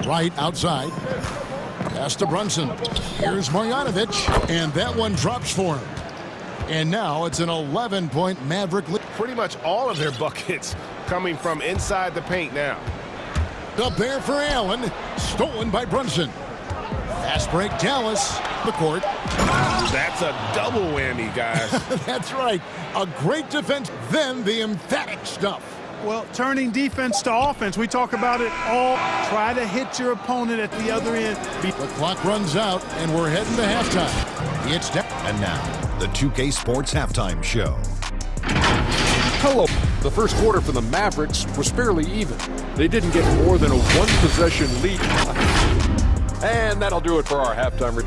Right outside. Pass to Brunson. Here's Marjanovic. And that one drops for him. And now it's an 11-point Maverick lead. Pretty much all of their buckets coming from inside the paint now. Up there for Allen. Stolen by Brunson. Fast break, Dallas. The court. That's a double whammy, guys. That's right. A great defense, then the emphatic stuff. Well, turning defense to offense, we talk about it all. Try to hit your opponent at the other end. The clock runs out, and we're heading to halftime. It's down. And now, the 2K Sports Halftime Show. Hello. The first quarter for the Mavericks was fairly even. They didn't get more than a one-possession lead. And that'll do it for our halftime.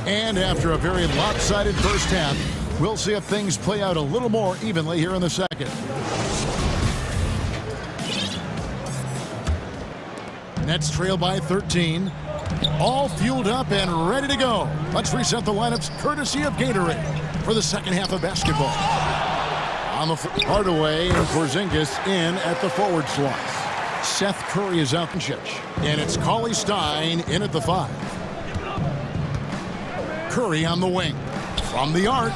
And after a very lopsided first half, we'll see if things play out a little more evenly here in the second. Nets trail by 13. All fueled up and ready to go. Let's reset the lineups courtesy of Gatorade for the second half of basketball. On the Hardaway and Porzingis in at the forward slots. Seth Curry is out in Chich. And it's Cauley Stein in at the 5. Curry on the wing. From the arc.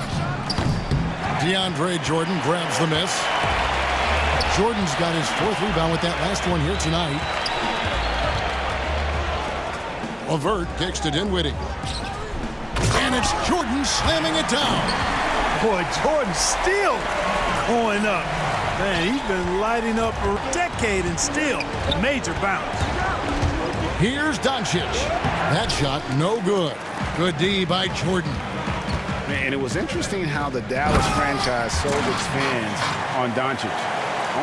DeAndre Jordan grabs the miss. Jordan's got his 4th rebound with that last one here tonight. LeVert kicks to Dinwiddie. And it's Jordan slamming it down. Boy, Jordan still going up. Man, he's been lighting up for a decade and still major bounce. Here's Doncic. That shot no good. Good D by Jordan. And it was interesting how the Dallas franchise sold its fans on Doncic.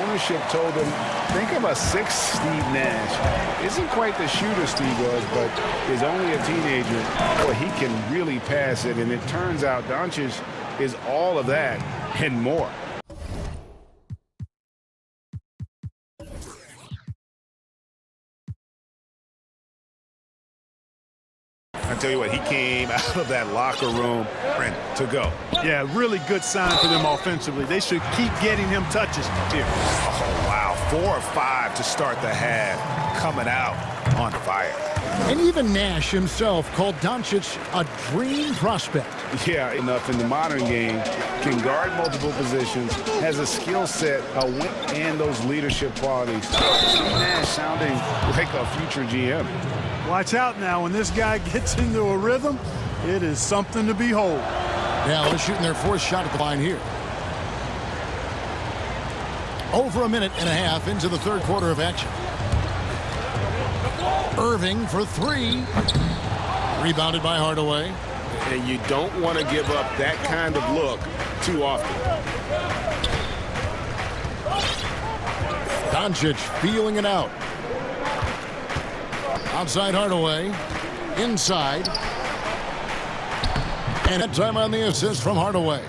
Ownership told them, think of a 6 Steve Nash. Isn't quite the shooter Steve was, but is only a teenager. Boy, he can really pass it, and it turns out Doncic is all of that and more. I tell you what, he came out of that locker room to go. Yeah, really good sign for them offensively. They should keep getting him touches here. Oh, wow. 4 or 5 to start the half. Coming out on fire. And even Nash himself called Doncic a dream prospect. Yeah, enough in the modern game. Can guard multiple positions. Has a skill set, a win, and those leadership qualities. Steve Nash sounding like a future GM. Watch out now. When this guy gets into a rhythm, it is something to behold. Dallas shooting their 4th shot at the line here. Over a minute and a half into the 3rd quarter of action. Irving for 3. Rebounded by Hardaway. And you don't want to give up that kind of look too often. Doncic feeling it out. Outside Hardaway. Inside. And that time on the assist from Hardaway.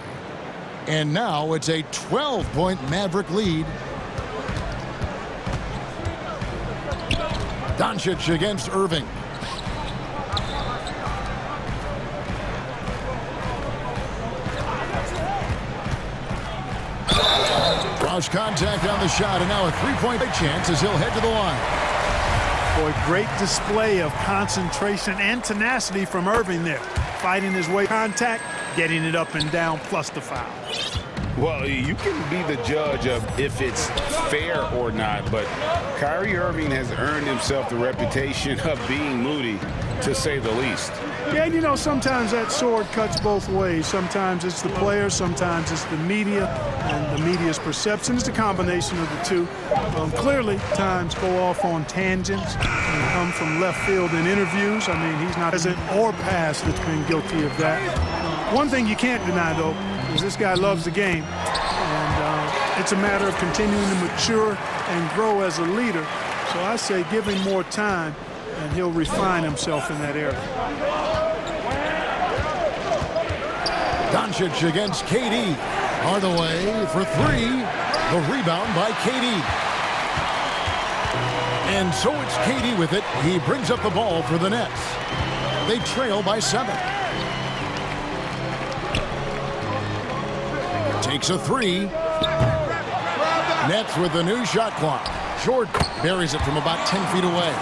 And now it's a 12-point Maverick lead. Doncic against Irving. Cross contact on the shot, and now a three-point chance as he'll head to the line. Boy, great display of concentration and tenacity from Irving there. Fighting his way contact, getting it up and down, plus the foul. Well, you can be the judge of if it's fair or not, but Kyrie Irving has earned himself the reputation of being moody, to say the least. Yeah, and you know, sometimes that sword cuts both ways. Sometimes it's the player, sometimes it's the media, and the media's perception is the combination of the two. Clearly, times go off on tangents and come from left field in interviews. I mean, he's not present or past that's been guilty of that. One thing you can't deny, though, is this guy loves the game, and it's a matter of continuing to mature and grow as a leader. So I say give him more time, and he'll refine himself in that area. Doncic against KD. Hardaway for three. The rebound by KD. And so it's KD with it. He brings up the ball for the Nets. They trail by 7. Takes a three. Nets with the new shot clock. Jordan buries it from about 10 feet away.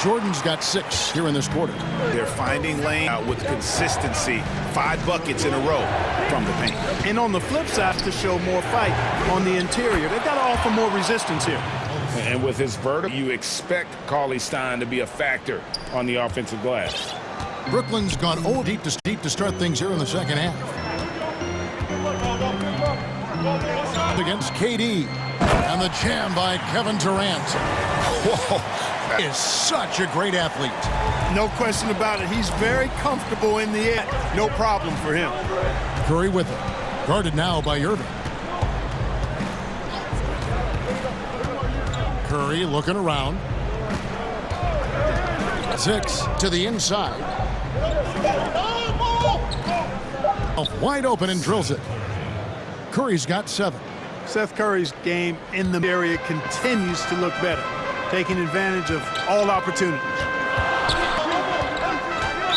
Jordan's got 6 here in this quarter. They're finding lane with consistency. 5 buckets in a row from the paint. And on the flip side, to show more fight on the interior. They've got to offer more resistance here. And with his vertical, you expect Cauley-Stein to be a factor on the offensive glass. Brooklyn's gone deep to start things here in the second half. Against KD. And the jam by Kevin Durant. Whoa. Is such a great athlete. No question about it. He's very comfortable in the air. No problem for him. Curry with it. Guarded now by Irving. Curry looking around. 6 to the inside. Wide open and drills it. Curry's got 7. Seth Curry's game in the area continues to look better, taking advantage of all opportunities.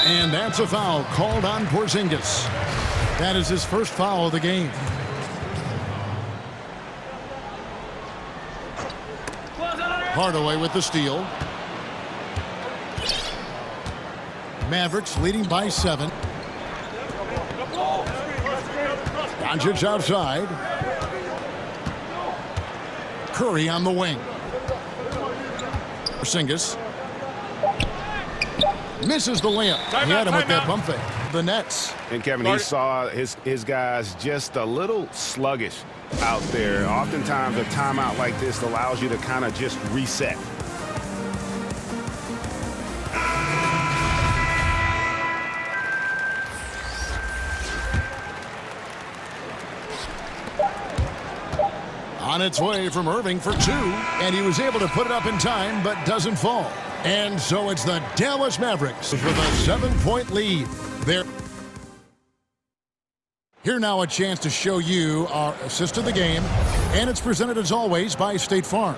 And that's a foul called on Porzingis. That is his first foul of the game. Hardaway with the steal. Mavericks leading by 7. Doncic outside. Curry on the wing. Porzingis misses the layup. He had him with that pump fake. The Nets. And Kevin, he saw his guys just a little sluggish out there. Oftentimes a timeout like this allows you to kind of just reset. On its way from Irving for 2, and he was able to put it up in time, but doesn't fall. And so it's the Dallas Mavericks with a 7-point lead. Here now a chance to show you our assist of the game, and it's presented as always by State Farm.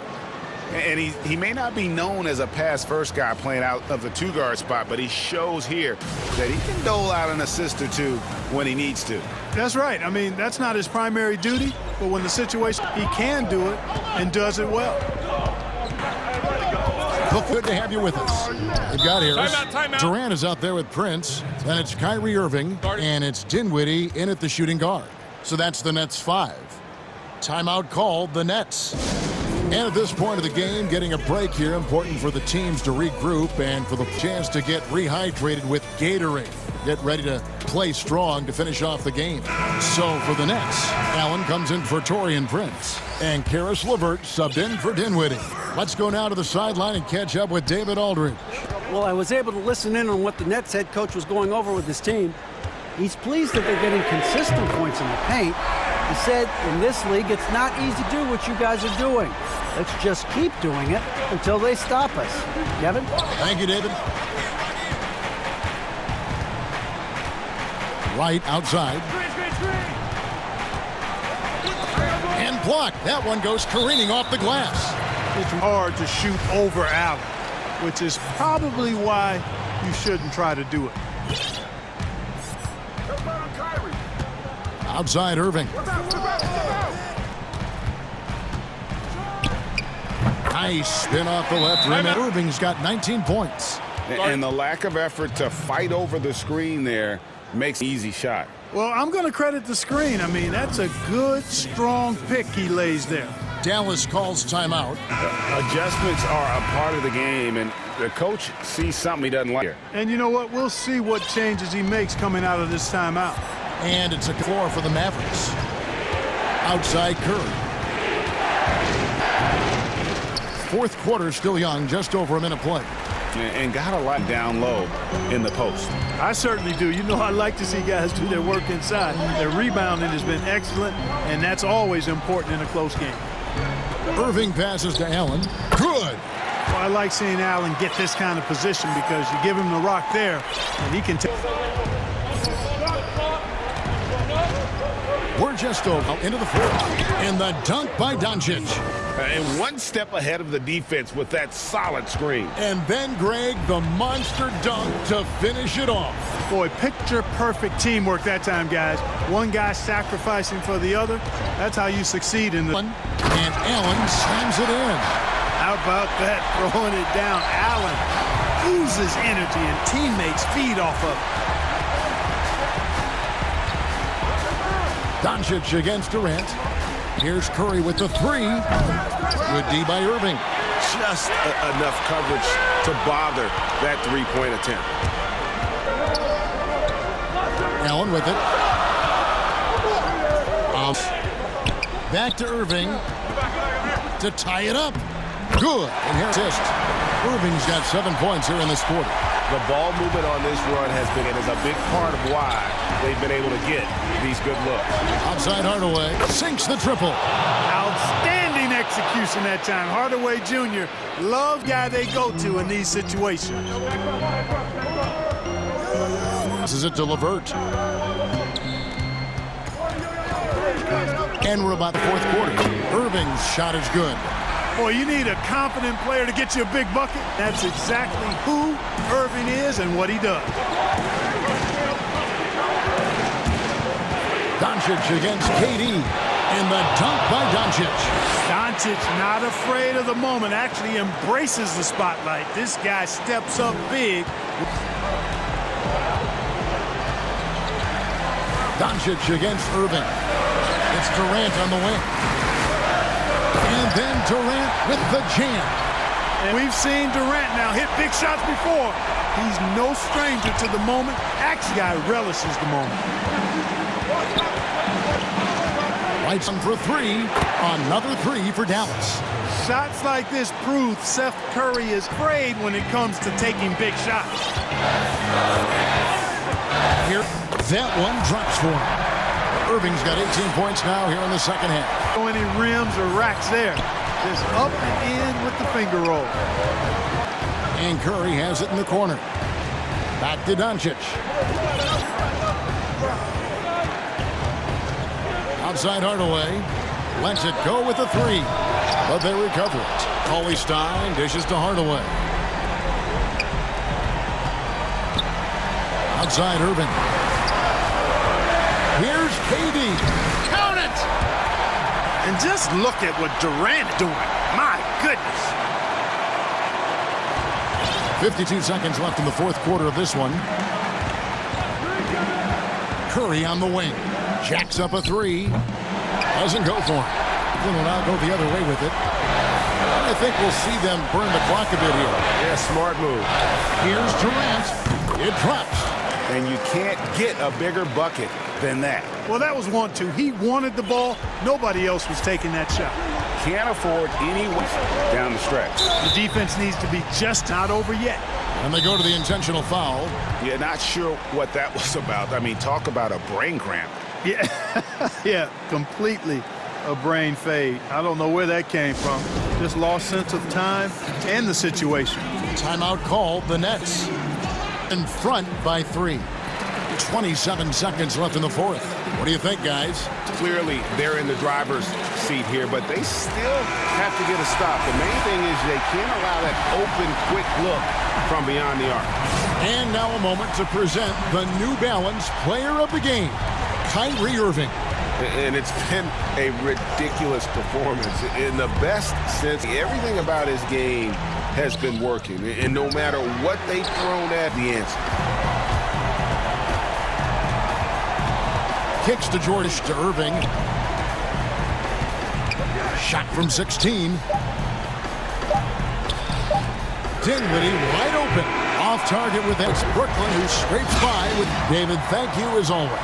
And he may not be known as a pass-first guy playing out of the 2-guard spot, but he shows here that he can dole out an assist or 2 when he needs to. That's right. I mean, that's not his primary duty, but when the situation, he can do it and does it well. Good to have you with us. We've got Harris. Timeout. Durant is out there with Prince. Then it's Kyrie Irving, and it's Dinwiddie in at the shooting guard. So that's the Nets 5. Timeout called, the Nets. And at this point of the game, getting a break here, important for the teams to regroup and for the chance to get rehydrated with Gatorade. Get ready to play strong to finish off the game. So for the Nets, Allen comes in for Taurean Prince. And Karis LeVert subbed in for Dinwiddie. Let's go now to the sideline and catch up with David Aldridge. Well, I was able to listen in on what the Nets head coach was going over with his team. He's pleased that they're getting consistent points in the paint, He said, in this league, it's not easy to do what you guys are doing. Let's just keep doing it until they stop us. Kevin? Thank you, David. Right outside. And blocked. That one goes careening off the glass. It's hard to shoot over Allen, which is probably why you shouldn't try to do it. Outside Irving. Nice spin off the left rim. Irving's got 19 points. And the lack of effort to fight over the screen there makes an easy shot. Well, I'm going to credit the screen. I mean, that's a good, strong pick he lays there. Dallas calls timeout. Adjustments are a part of the game, and the coach sees something he doesn't like here. And you know what? We'll see what changes he makes coming out of this timeout. And it's a floor for the Mavericks. Outside Curry. Fourth quarter still young, just over a minute play. And got a lot down low in the post. I certainly do. You know, I like to see guys do their work inside. Their rebounding has been excellent, and that's always important in a close game. Irving passes to Allen. Good. Well, I like seeing Allen get this kind of position because you give him the rock there, and he can take. We're just into the fourth. And the dunk by Doncic. And one step ahead of the defense with that solid screen. And then, Greg, the monster dunk to finish it off. Boy, picture-perfect teamwork that time, guys. One guy sacrificing for the other. That's how you succeed in the... And Allen slams it in. How about that, throwing it down? Allen oozes energy, and teammates feed off of it. Doncic against Durant. Here's Curry with the three. Good D by Irving. Just enough coverage to bother that three-point attempt. Allen with it. Back to Irving to tie it up. Good. And here's assist. Irving's got 7 points here in this quarter. The ball movement on this run has been a big part of why they've been able to get these good looks. Outside Hardaway sinks the triple. Outstanding execution that time. Hardaway Jr. love guy they go to in these situations. This is it to LeVert. And we're about the fourth quarter. Irving's shot is good. Boy, you need a confident player to get you a big bucket. That's exactly who Irving is and what he does. Doncic against KD. And the dunk by Doncic. Doncic not afraid of the moment, actually embraces the spotlight. This guy steps up big. Doncic against Irving. It's Durant on the wing. And then Durant with the jam. And we've seen Durant now hit big shots before. He's no stranger to the moment. Actually, guy relishes the moment. Right on for three. Another three for Dallas. Shots like this prove Seth Curry is afraid when it comes to taking big shots. Here, that one drops for him. Irving's got 18 points now here in the second half. Any rims or racks there. Just up and in with the finger roll. And Curry has it in the corner. Back to Doncic. Outside Hardaway. Lets it go with the three. But they recover it. Cauley Stein dishes to Hardaway. Outside Irving. Here's KD. Count it! And just look at what Durant doing. My goodness. 52 seconds left in the fourth quarter of this one. Curry on the wing. Jacks up a three. Doesn't go for it. Will now go the other way with it. I think we'll see them burn the clock a bit here. Yeah, smart move. Here's Durant. It drops. And you can't get a bigger bucket than that. Well, that was 1-2. He wanted the ball. Nobody else was taking that shot. Can't afford any down the stretch. The defense needs to be just not over yet. And they go to the intentional foul. Yeah, not sure what that was about. I mean, talk about a brain cramp. Yeah, completely a brain fade. I don't know where that came from. Just lost sense of time and the situation. Timeout called. The Nets in front by 3. 27 seconds left in the fourth. What do you think, guys? Clearly, they're in the driver's seat here, but they still have to get a stop. The main thing is they can't allow that open, quick look from beyond the arc. And now a moment to present the New Balance Player of the Game, Kyrie Irving. And it's been a ridiculous performance. In the best sense, everything about his game has been working. And no matter what they've thrown at, the answer. Kicks to George to Irving. Shot from 16. Dinwiddie wide open. Off target with X Brooklyn, who scrapes by with David. Thank you as always.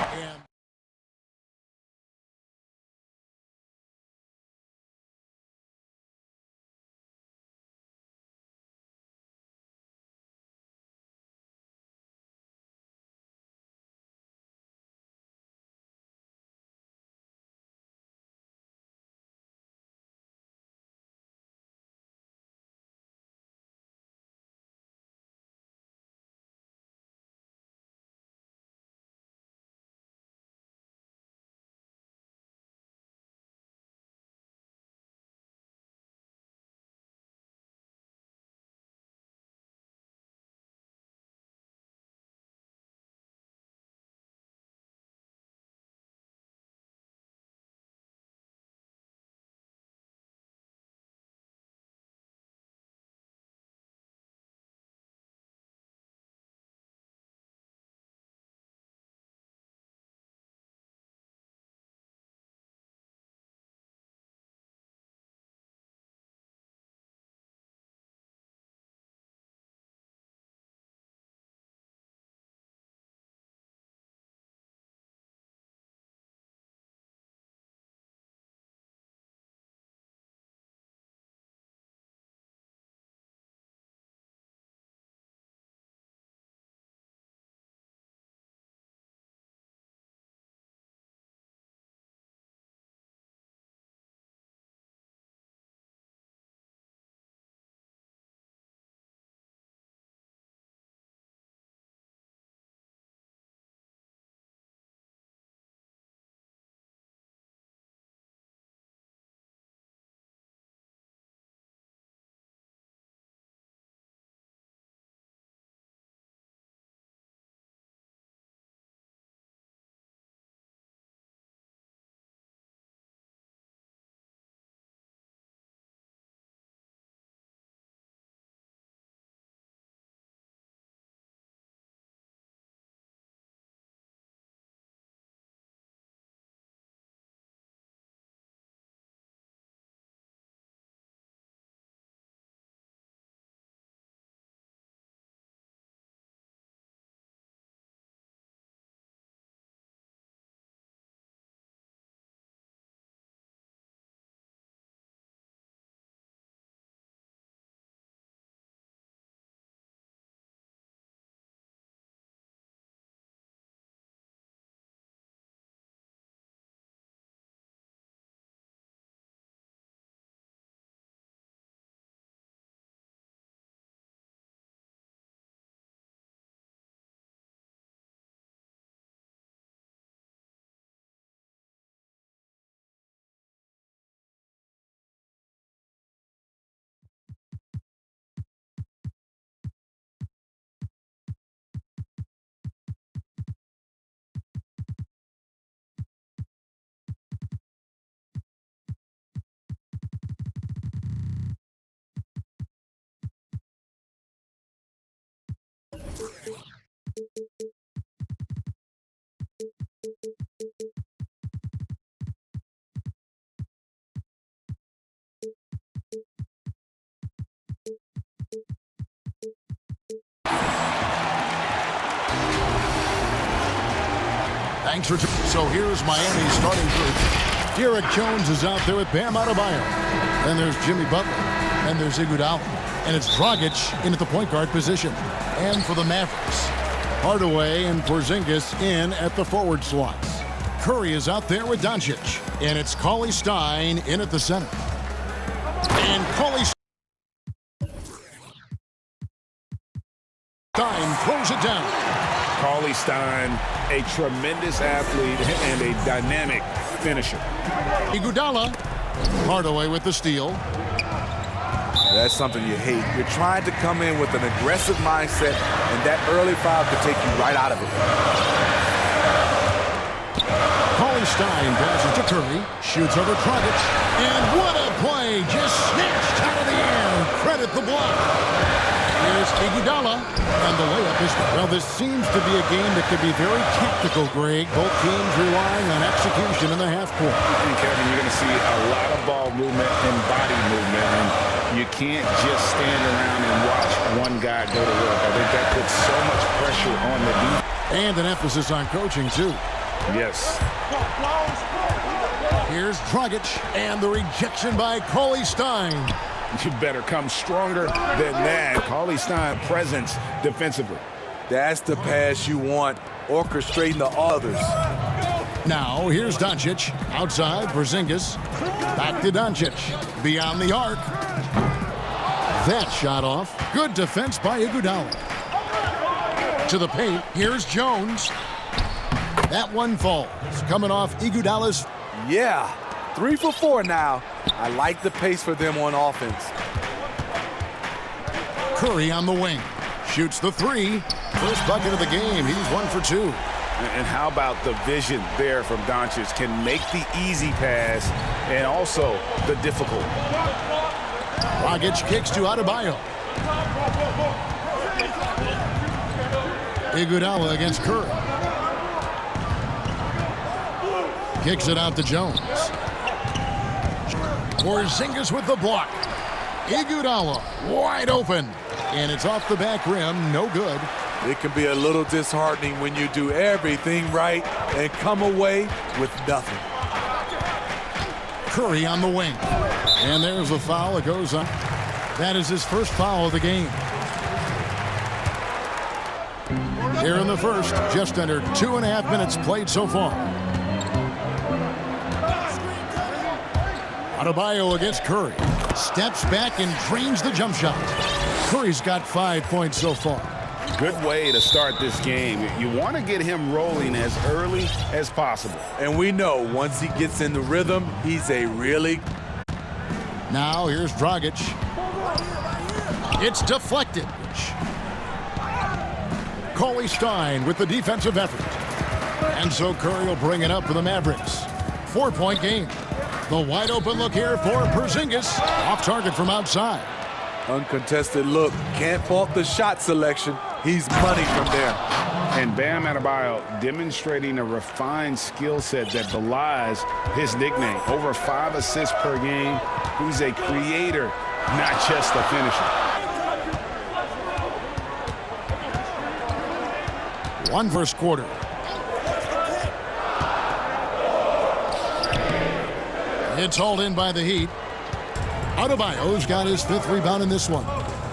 Thanks for so here's Miami's starting group. Derek Jones is out there with Bam Adebayo. Then there's Jimmy Butler. And there's Iguodala. And it's Dragic in at the point guard position. And for the Mavericks, Hardaway and Porzingis in at the forward slots. Curry is out there with Doncic. And it's Cauley Stein in at the center. And Cauley Stein throws it down. Cauley Stein, a tremendous athlete and a dynamic finisher. Iguodala, Hardaway with the steal. That's something you hate. You're trying to come in with an aggressive mindset, and that early foul could take you right out of it. Cauley Stein passes to Curry, shoots over Dragic, and what a play! Just snatched out of the air. Credit the block. Here's Iguodala, and the layup is... Well, this seems to be a game that could be very tactical, Greg. Both teams relying on execution in the half court. And Kevin, you're going to see a lot of ball movement and body movement, and you can't just stand around and watch one guy go to work. I think that puts so much pressure on the defense. And an emphasis on coaching, too. Yes. Here's Dragic, and the rejection by Cauley Stein. You better come stronger than that. Cauley Stein presence defensively. That's the pass you want, orchestrating the others. Now, here's Doncic. Outside, Porzingis. Back to Doncic. Beyond the arc. That shot off. Good defense by Iguodala. To the paint. Here's Jones. That one falls. Coming off Iguodala's. Yeah, 3 for 4 now. I like the pace for them on offense. Curry on the wing. Shoots the three. First bucket of the game. He's 1 for 2. And how about the vision there from Doncic? Can make the easy pass and also the difficult. Dragic kicks to Adebayo. Iguodala against Curry. Kicks it out to Jones. Porzingis with the block. Iguodala wide open. And it's off the back rim. No good. It can be a little disheartening when you do everything right and come away with nothing. Curry on the wing. And there's the foul. It goes up. That is his first foul of the game. Here in the first, just under 2.5 minutes played so far. Adebayo against Curry. Steps back and drains the jump shot. Curry's got 5 points so far. Good way to start this game. You want to get him rolling as early as possible. And we know once he gets in the rhythm, he's a really... Now here's Dragic. It's deflected. Cauley Stein with the defensive effort. And so Curry will bring it up for the Mavericks. 4-point game. The wide open look here for Porzingis. Off target from outside. Uncontested look. Can't fault the shot selection. He's money from there. And Bam Adebayo demonstrating a refined skill set that belies his nickname. Over 5 assists per game. He's a creator, not just a finisher. 1 first quarter. It's hauled in by the Heat. Adebayo's got his 5th rebound in this one.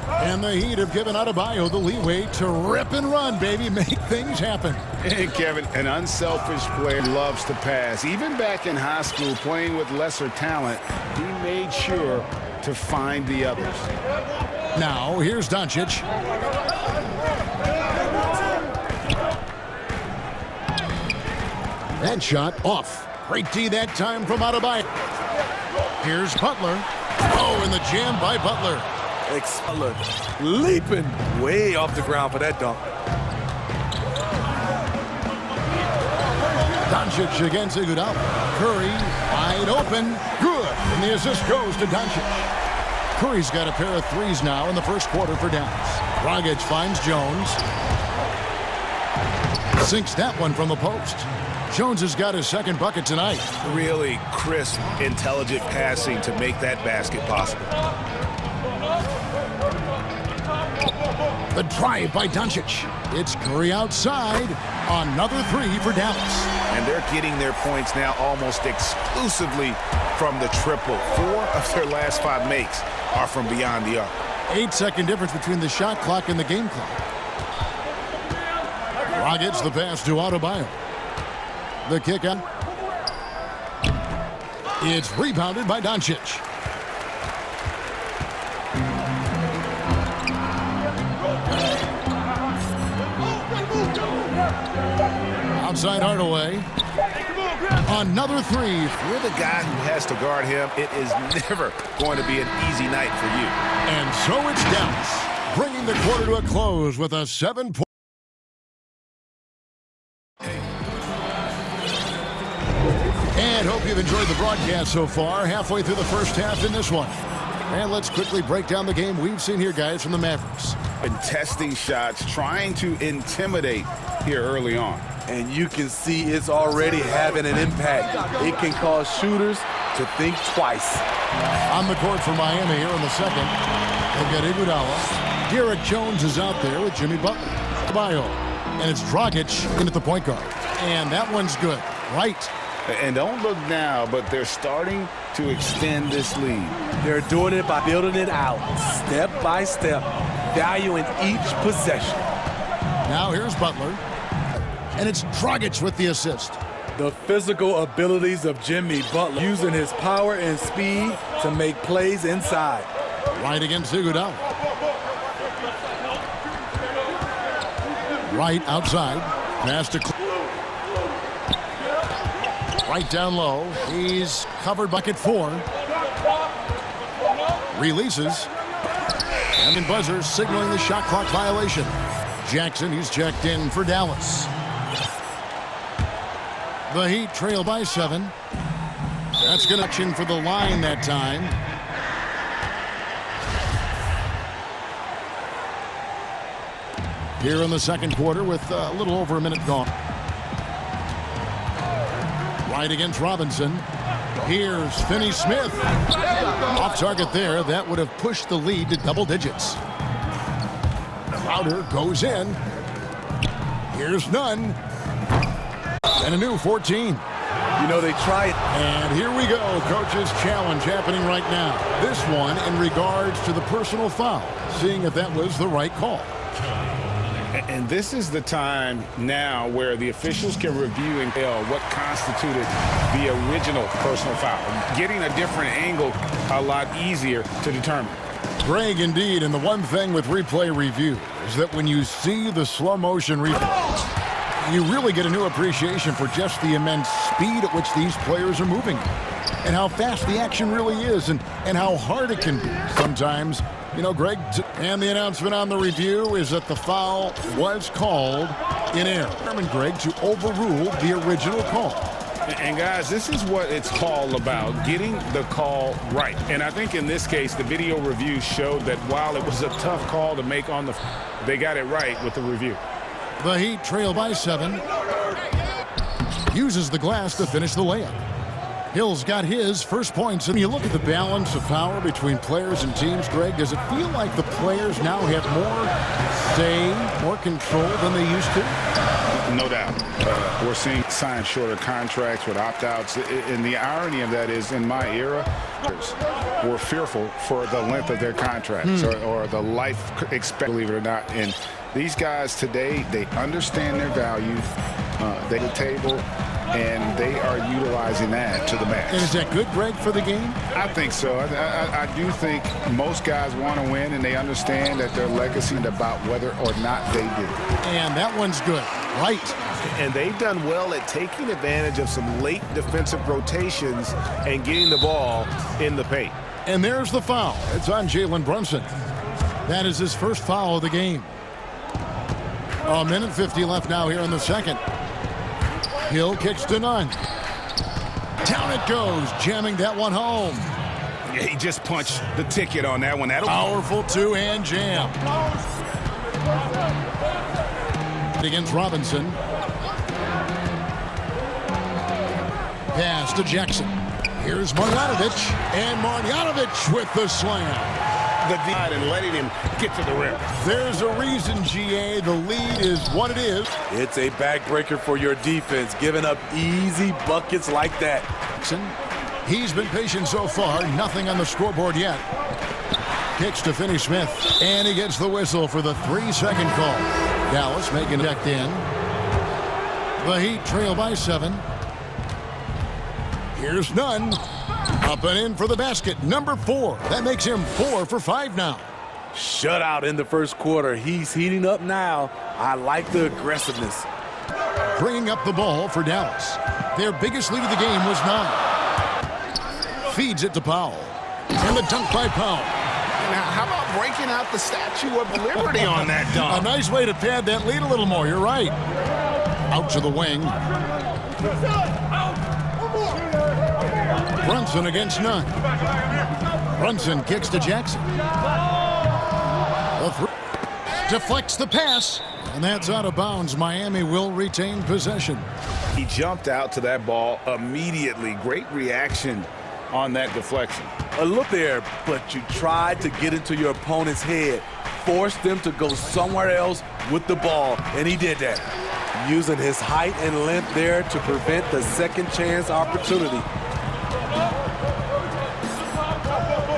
And the Heat have given Adebayo the leeway to rip and run, baby. Make things happen. And Kevin, an unselfish player, loves to pass. Even back in high school, playing with lesser talent, he made sure to find the others. Now, here's Doncic. That shot off. Great D that time from Adebayo. Here's Butler. Oh, and the jam by Butler. Excellent. Leaping way off the ground for that dunk. Doncic against Iguodala. Curry wide open. Good. And the assist goes to Doncic. Curry's got a pair of threes now in the first quarter for Dallas. Dragic finds Jones. Sinks that one from the post. Jones has got his 2nd bucket tonight. Really crisp, intelligent passing to make that basket possible. The drive by Doncic. It's Curry outside. Another 3 for Dallas. And they're getting their points now almost exclusively from the triple. 4 of their last 5 makes are from beyond the arc. 8-second difference between the shot clock and the game clock. Dragic the pass to Adebayo. The kick out. It's rebounded by Doncic. Outside Hardaway. Another three. You're the guy who has to guard him. It is never going to be an easy night for you. And so it's Dallas, bringing the quarter to a close with a 7-point. And hope you've enjoyed the broadcast so far. Halfway through the first half in this one. And let's quickly break down the game we've seen here, guys, from the Mavericks. And testing shots, trying to intimidate here early on. And you can see it's already having an impact. It can cause shooters to think twice. On the court for Miami here in the second. They've got Iguodala. Derek Jones is out there with Jimmy Butler. Bio. And it's Dragic in at the point guard. And that one's good. Right. And don't look now, but they're starting to extend this lead. They're doing it by building it out, step by step, valuing each possession. Now here's Butler. And it's Dragic with the assist. The physical abilities of Jimmy Butler, using his power and speed to make plays inside. Right against Iguodala. Right outside. Pass to right down low. He's covered bucket 4. Releases. And then buzzer signaling the shot clock violation. Jackson, he's checked in for Dallas. The Heat trail by 7. That's going to action for the line that time. Here in the second quarter with a little over a minute gone. Right against Robinson. Here's Finney-Smith. Off target there. That would have pushed the lead to double digits. Crowder goes in. Here's Nunn. And a new 14. You know, they try it. And here we go. Coach's challenge happening right now. This one in regards to the personal foul. Seeing if that was the right call. And this is the time now where the officials can review and tell what constituted the original personal foul. Getting a different angle a lot easier to determine. Greg, indeed, and the one thing with replay review is that when you see the slow motion replay, you really get a new appreciation for just the immense speed at which these players are moving and how fast the action really is and how hard it can be sometimes. You know, Greg, and the announcement on the review is that the foul was called in error. And Greg to overrule the original call. And guys, this is what it's all about, getting the call right. And I think in this case, the video review showed that while it was a tough call to make on the, they got it right with the review. The Heat trail by 7. Uses the glass to finish the layup. Hill's got his first points. And you look at the balance of power between players and teams, Greg, does it feel like the players now have more say, more control than they used to? No doubt. We're seeing sign shorter contracts with opt-outs. And the irony of that is, in my era, we're fearful for the length of their contracts or the life expectancy, believe it or not. And these guys today, they understand their value. They the table. And they are utilizing that to the max. And is that good, Greg, for the game? I think so. I do think most guys want to win, and they understand that their legacy is about whether or not they do. And that one's good. Right. And they've done well at taking advantage of some late defensive rotations and getting the ball in the paint. And there's the foul. It's on Jalen Brunson. That is his first foul of the game. 1:50 left now here in the second. Hill kicks to Nunn. Down it goes, jamming that one home. Yeah, he just punched the ticket on that one. Powerful two-hand jam. Against Robinson. Pass to Jackson. Here's Marjanovic. And Marjanovic with the slam. And letting him get to the rim. There's a reason, GA. The lead is what it is. It's a backbreaker for your defense, giving up easy buckets like that. He's been patient so far. Nothing on the scoreboard yet. Kicks to Finney-Smith. And he gets the whistle for the 3-second call. Dallas making it checked in. The Heat trail by 7. Here's Nunn. Up and in for the basket, number 4. That makes him 4 for 5 now. Shutout in the first quarter. He's heating up now. I like the aggressiveness. Bringing up the ball for Dallas. Their biggest lead of the game was 9. Feeds it to Powell. And the dunk by Powell. Now, how about breaking out the Statue of Liberty on that dunk? A nice way to pad that lead a little more. You're right. Out to the wing. Brunson against none. Brunson kicks to Jackson. Deflects the pass. And that's out of bounds. Miami will retain possession. He jumped out to that ball immediately. Great reaction on that deflection. A look there, but you tried to get into your opponent's head. Forced them to go somewhere else with the ball, and he did that. Using his height and length there to prevent the second chance opportunity.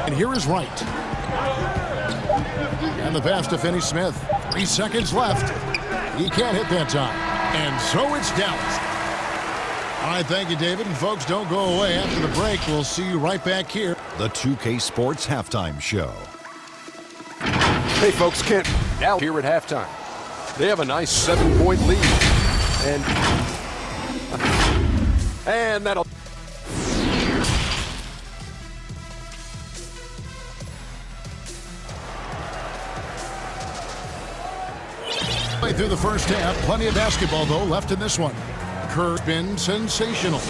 And here is Wright. And the pass to Finney-Smith. 3 seconds left. He can't hit that time. And so it's Dallas. All right, thank you, David. And folks, don't go away. After the break, we'll see you right back here. The 2K Sports Halftime Show. Hey, folks, Kent now here at halftime. They have a nice 7-point lead. And that'll... Through the first half, plenty of basketball, though, left in this one. Kerr's been sensational.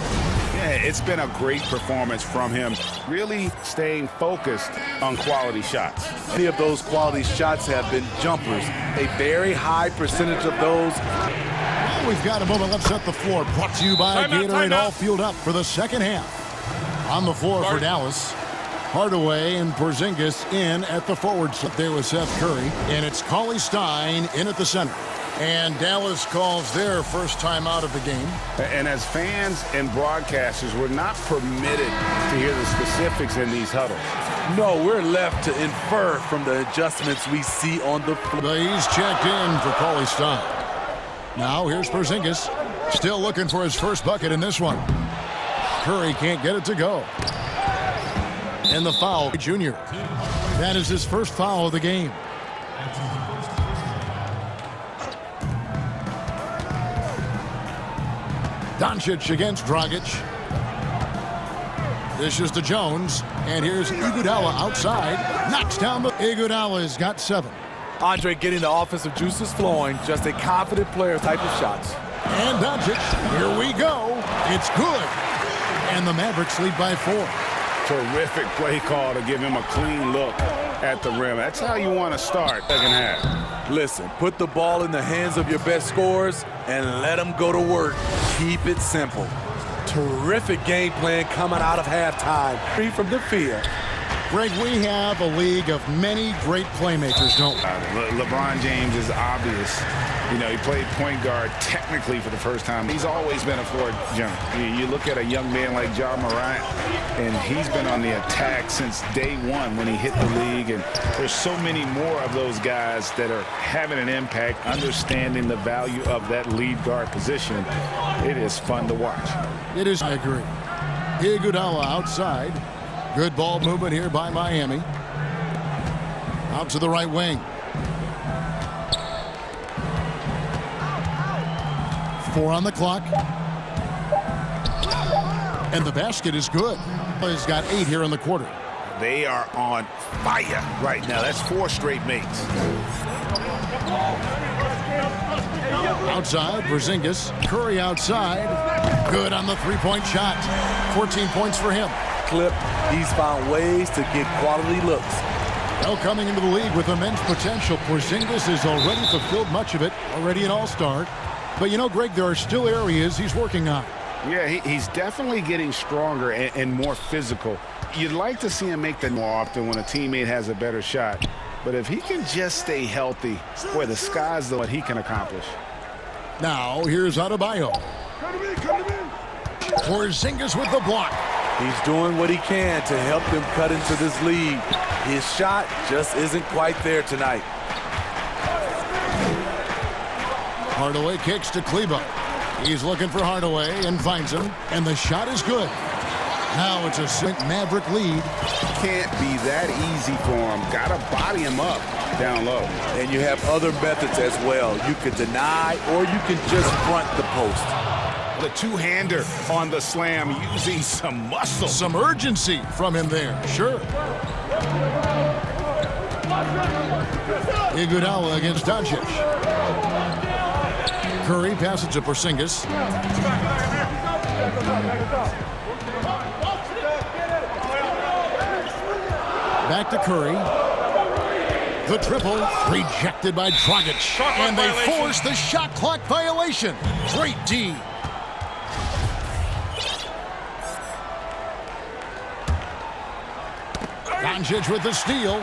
Yeah, it's been a great performance from him, really staying focused on quality shots. Many of those quality shots have been jumpers. A very high percentage of those. We've got a moment left set the floor. Brought to you by Gatorade, all fueled up for the second half. On the floor for Dallas. Hardaway and Porzingis in at the forward set there with Seth Curry. And it's Cauley Stein in at the center. And Dallas calls their first time out of the game. And as fans and broadcasters, we're not permitted to hear the specifics in these huddles. No, we're left to infer from the adjustments we see on the floor. He's checked in for Cauley Stein. Now here's Porzingis. Still looking for his first bucket in this one. Curry can't get it to go. And the foul, Junior. That is his first foul of the game. Doncic against Dragic. Dishes to Jones. And here's Iguodala outside. Knocks down the... Iguodala's got 7. Andre getting the offensive juices flowing. Just a confident player type of shots. And Doncic. Here we go. It's good. And the Mavericks lead by 4. Terrific play call to give him a clean look at the rim. That's how you want to start second half. Listen, put the ball in the hands of your best scorers and let them go to work. Keep it simple. Terrific game plan coming out of halftime. Free from the field. Greg, we have a league of many great playmakers, don't we? LeBron James is obvious. You know, he played point guard technically for the first time. He's always been a floor general. You look at a young man like John Morant, and he's been on the attack since day one when he hit the league. And there's so many more of those guys that are having an impact, understanding the value of that lead guard position. It is fun to watch. It is, I agree. Iguodala outside. Good ball movement here by Miami. Out to the right wing. 4 on the clock. And the basket is good. He's got 8 here in the quarter. They are on fire right now. That's 4 straight makes. Outside, Porzingis. Curry outside. Good on the three-point shot. 14 points for him. Clip, he's found ways to get quality looks. Well, coming into the league with immense potential, Porzingis has already fulfilled much of it, already an all-star. But you know, Greg, there are still areas he's working on. Yeah, he's definitely getting stronger and more physical. You'd like to see him make that more often when a teammate has a better shot. But if he can just stay healthy, boy, the sky's what he can accomplish. Now, here's Adebayo. Porzingis with the block. He's doing what he can to help them cut into this lead. His shot just isn't quite there tonight. Hardaway kicks to Kleba. He's looking for Hardaway and finds him, and the shot is good. Now it's a Maverick lead. Can't be that easy for him. Got to body him up down low. And you have other methods as well. You can deny or you can just front the post. The two-hander on the slam using some muscle. Some urgency from him there, sure. Iguodala against Doncic. Curry passes to Porzingis. Back to Curry. The triple rejected by Dragic. And they force the shot clock violation. Great D. Doncic with the steal.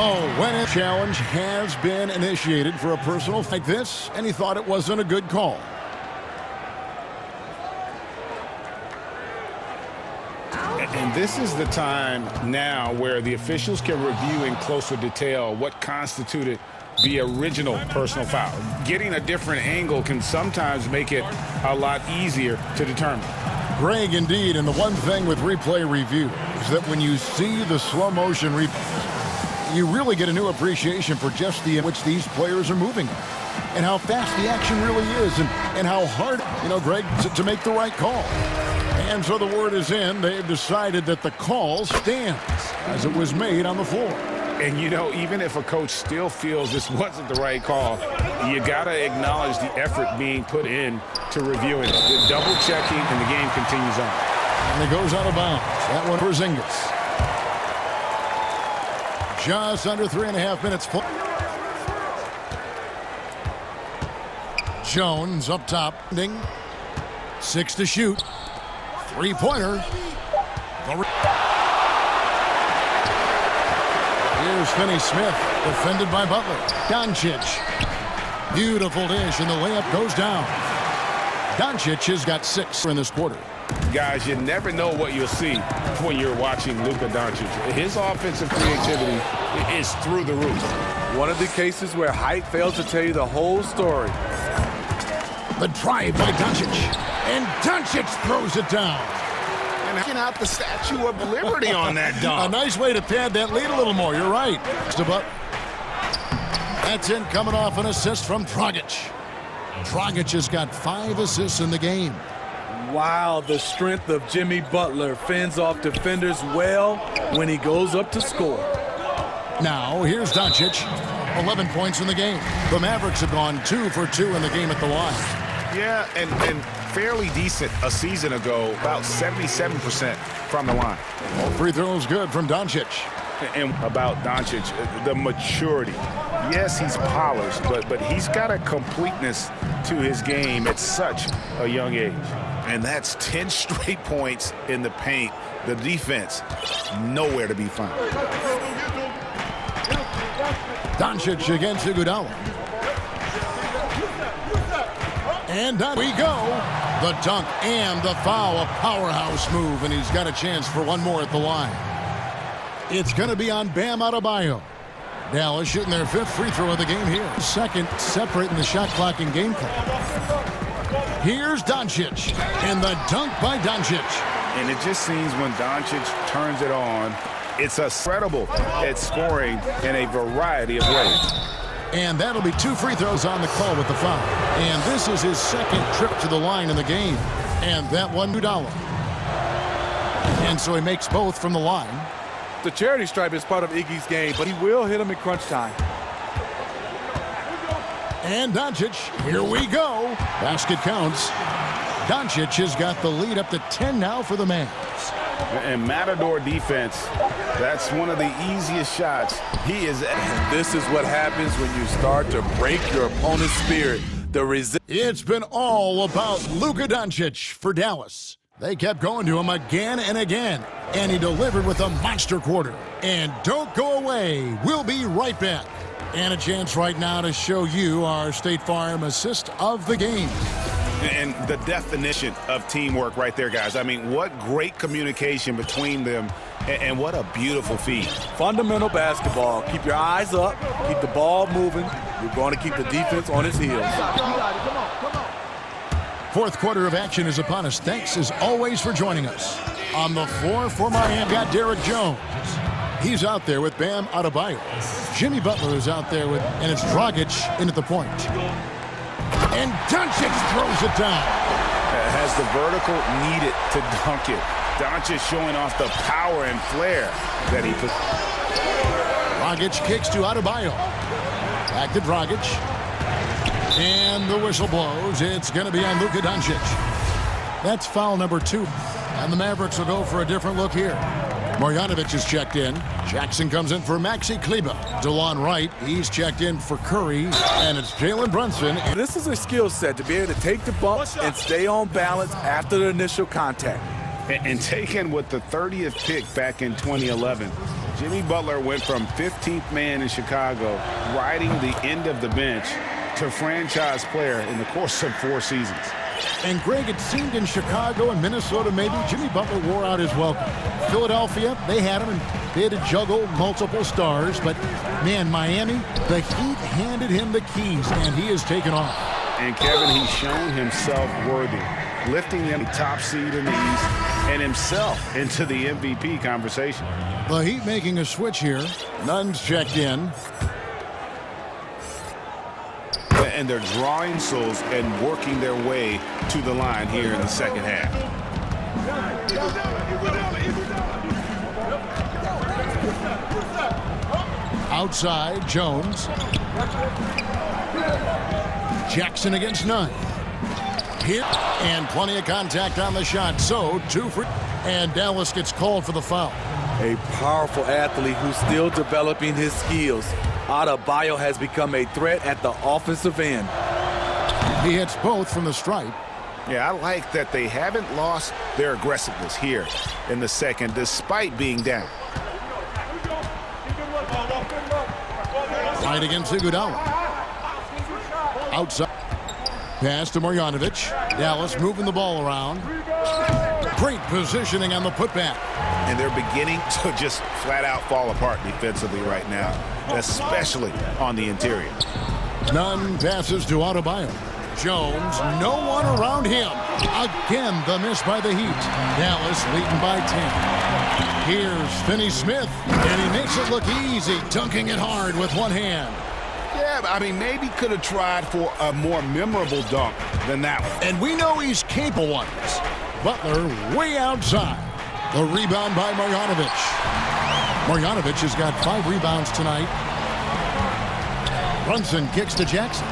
Oh, when a challenge has been initiated for a personal like this, and he thought it wasn't a good call. And this is the time now where the officials can review in closer detail what constituted the original personal foul. Getting a different angle can sometimes make it a lot easier to determine. Greg, indeed, and the one thing with replay review is that when you see the slow motion replay, you really get a new appreciation for just the in which these players are moving and how fast the action really is and how hard, Greg, to make the right call. And so the word is in. They've decided that the call stands as it was made on the floor. And, even if a coach still feels this wasn't the right call, you got to acknowledge the effort being put in to reviewing it. The double checking, and the game continues on. And it goes out of bounds. That one for Porzingis. Just under 3.5 minutes. Jones up top. 6 to shoot. Three-pointer. Here's Finney-Smith, defended by Butler. Doncic. Beautiful dish, and the layup goes down. Doncic has got 6 in this quarter. Guys, you never know what you'll see when you're watching Luka Doncic. His offensive creativity is through the roof. One of the cases where height fails to tell you the whole story. The drive by Doncic. And Doncic throws it down. And knocking out the Statue of Liberty on that dunk. A nice way to pad that lead a little more. You're right. That's in coming off an assist from Dragic. Dragic has got 5 assists in the game. Wow, the strength of Jimmy Butler fends off defenders well when he goes up to score. Now, here's Doncic. 11 points in the game. The Mavericks have gone 2 for 2 in the game at the line. Yeah, and fairly decent a season ago, about 77% from the line. All free throws good from Doncic. And about Doncic, the maturity. Yes, he's polished, but he's got a completeness to his game at such a young age. And that's 10 straight points in the paint. The defense, nowhere to be found. Doncic against Iguodala. And down we go. The dunk and the foul, a powerhouse move, and he's got a chance for one more at the line. It's going to be on Bam Adebayo. Dallas shooting their 5th free throw of the game here. 2nd, separating the shot clock and game clock. Here's Doncic, and the dunk by Doncic. And it just seems when Doncic turns it on, it's incredible at scoring in a variety of ways. And that'll be 2 free throws on the call with the foul. And this is his 2nd trip to the line in the game. And that one, $2. And so he makes both from the line. The charity stripe is part of Iggy's game, but he will hit him in crunch time. And Doncic, here we go. Basket counts. Doncic has got the lead up to 10 now for the Mavs. And Matador defense, that's one of the easiest shots. He is. This is what happens when you start to break your opponent's spirit. It's been all about Luka Doncic for Dallas. They kept going to him again and again, and he delivered with a monster quarter. And don't go away. We'll be right back. And a chance right now to show you our State Farm assist of the game. And the definition of teamwork right there, guys. I mean, what great communication between them, and what a beautiful feed. Fundamental basketball. Keep your eyes up. Keep the ball moving. You're going to keep the defense on its heels. Fourth quarter of action is upon us. Thanks, as always, for joining us. On the floor for Miami, got Derek Jones. He's out there with Bam Adebayo. Jimmy Butler is out there with, and it's Dragic in at the point. And Doncic throws it down. Has the vertical needed to dunk it. Doncic showing off the power and flair that he put. Dragic kicks to Adebayo. Back to Dragic. And the whistle blows. It's going to be on Luka Doncic. That's foul number 2. And the Mavericks will go for a different look here. Marjanovic is checked in. Jackson comes in for Maxi Kleber. DeLon Wright, he's checked in for Curry. And it's Jalen Brunson. This is a skill set to be able to take the bump and stay on balance after the initial contact. And taken with the 30th pick back in 2011, Jimmy Butler went from 15th man in Chicago, riding the end of the bench, to franchise player in the course of 4 seasons. And Greg, it seemed in Chicago and Minnesota, maybe Jimmy Butler wore out his welcome. Philadelphia, they had him and they had to juggle multiple stars. But, man, Miami, the Heat handed him the keys, and he has taken off. And, Kevin, he's shown himself worthy, lifting them top seed in the East and himself into the MVP conversation. The Heat making a switch here. Nunn's checked in. And they're drawing souls and working their way to the line here in the second half. Outside, Jones. Jackson against Nunn. Here, and plenty of contact on the shot. So, 2 for... And Dallas gets called for the foul. A powerful athlete who's still developing his skills. Adebayo has become a threat at the offensive end. He hits both from the stripe. Yeah, I like that they haven't lost their aggressiveness here in the second, despite being down. Right against Iguodala. Outside. Pass to Marjanovic. Dallas moving the ball around. Great positioning on the putback. And they're beginning to just flat out fall apart defensively right now, especially on the interior. Nunn passes to Adebayo. Jones, no one around him. Again, the miss by the Heat. Dallas leading by 10. Here's Finney-Smith, and he makes it look easy, dunking it hard with one hand. Yeah, I mean, maybe could have tried for a more memorable dunk than that one. And we know he's capable ones. Butler way outside. The rebound by Marjanovic. Marjanovic has got 5 rebounds tonight. Brunson kicks to Jackson.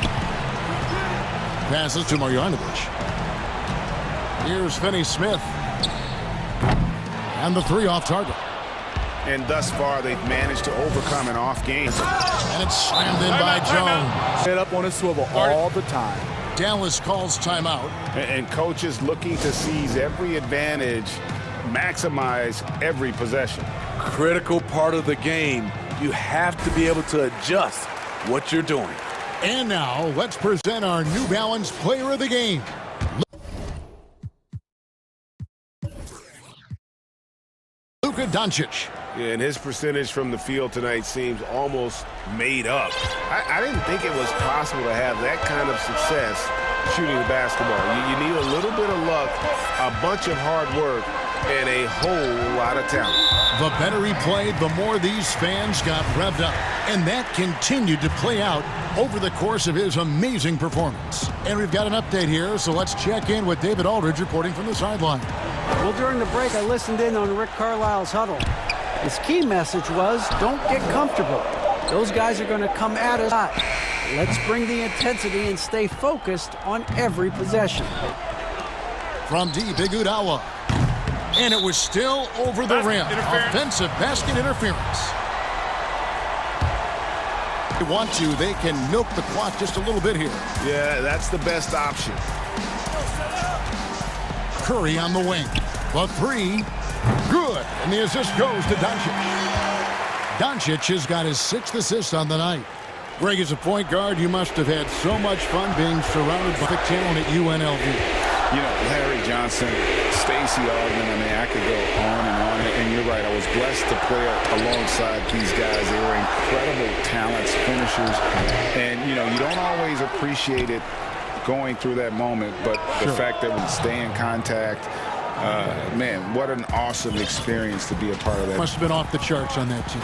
Passes to Marjanovic. Here's Finney-Smith. And the 3 off target. And thus far, they've managed to overcome an off game. And it's slammed in by Jones. Set up on a swivel all the time. Dallas calls timeout. And coaches looking to seize every advantage, maximize every possession. Critical part of the game. You have to be able to adjust what you're doing. And now, let's present our New Balance Player of the Game. Luka Doncic. Yeah, and his percentage from the field tonight seems almost made up. I didn't think it was possible to have that kind of success shooting the basketball. You need a little bit of luck, a bunch of hard work, and a whole lot of talent. The better he played, the more these fans got revved up. And that continued to play out over the course of his amazing performance. And we've got an update here, so let's check in with David Aldridge reporting from the sideline. Well, during the break, I listened in on Rick Carlisle's huddle. His key message was, don't get comfortable. Those guys are going to come at us. Let's bring the intensity and stay focused on every possession. From deep, Iguodala. And it was still over the rim. Offensive basket interference. If they want to, they can milk the clock just a little bit here. Yeah, that's the best option. Curry on the wing. The 3, good. And the assist goes to Doncic. Doncic has got his 6th assist on the night. Greg, as a point guard, you must have had so much fun being surrounded by the talent at UNLV. You know, Larry Johnson, Stacey Augmon, I mean, I could go on and on. And you're right, I was blessed to play alongside these guys. They were incredible talents, finishers. And, you know, you don't always appreciate it going through that moment, but the fact that we stay in contact, man, what an awesome experience to be a part of that. Must have been off the charts on that team.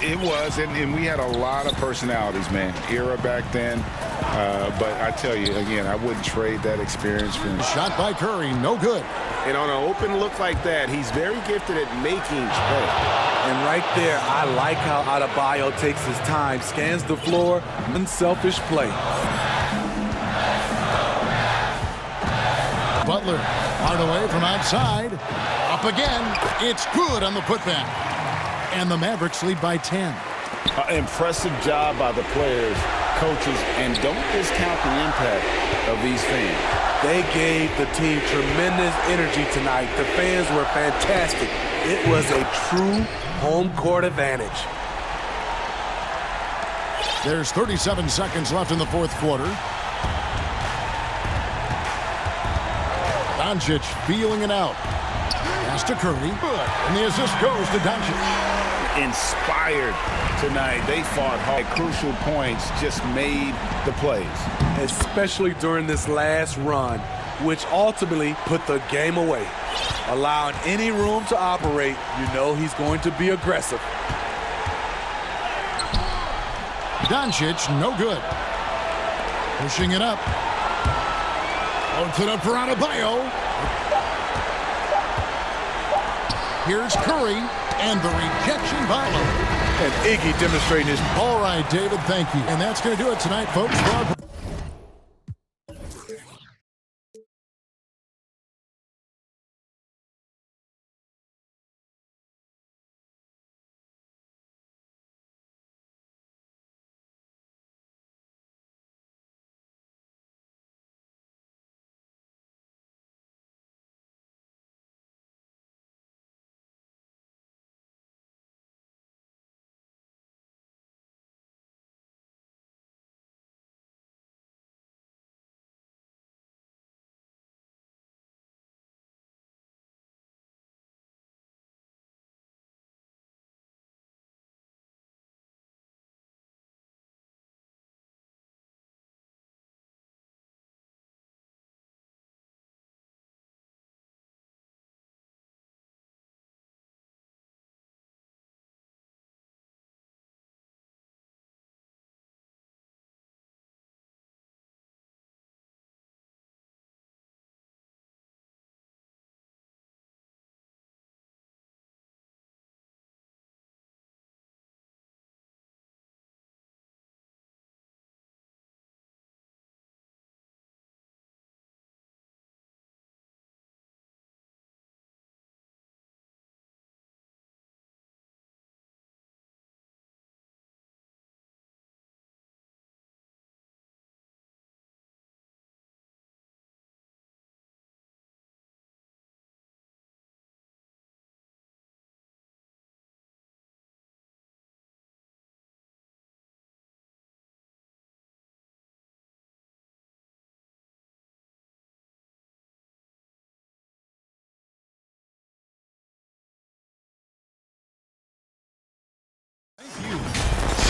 It was, and we had a lot of personalities, man. Era back then. But I tell you, again, I wouldn't trade that experience for him. Shot by Curry, no good. And on an open look like that, he's very gifted at making plays. And right there, I like how Adebayo takes his time, scans the floor, unselfish play. Butler, hard away from outside. Up again, it's good on the putback. And the Mavericks lead by 10. Impressive job by the players, coaches, and don't discount the impact of these fans. They gave the team tremendous energy tonight. The fans were fantastic. It was a true home court advantage. There's 37 seconds left in the fourth quarter. Doncic feeling it out. Pass to Curry. And the assist goes to Doncic. Inspired tonight. They fought hard. Crucial points, just made the plays. Especially during this last run, which ultimately put the game away. Allowing any room to operate, you know he's going to be aggressive. Doncic, no good. Pushing it up. Holds it up for Adebayo. Here's Curry, and the rejection by Lowe. And Iggy demonstrating his... All right, David, thank you. And that's going to do it tonight, folks.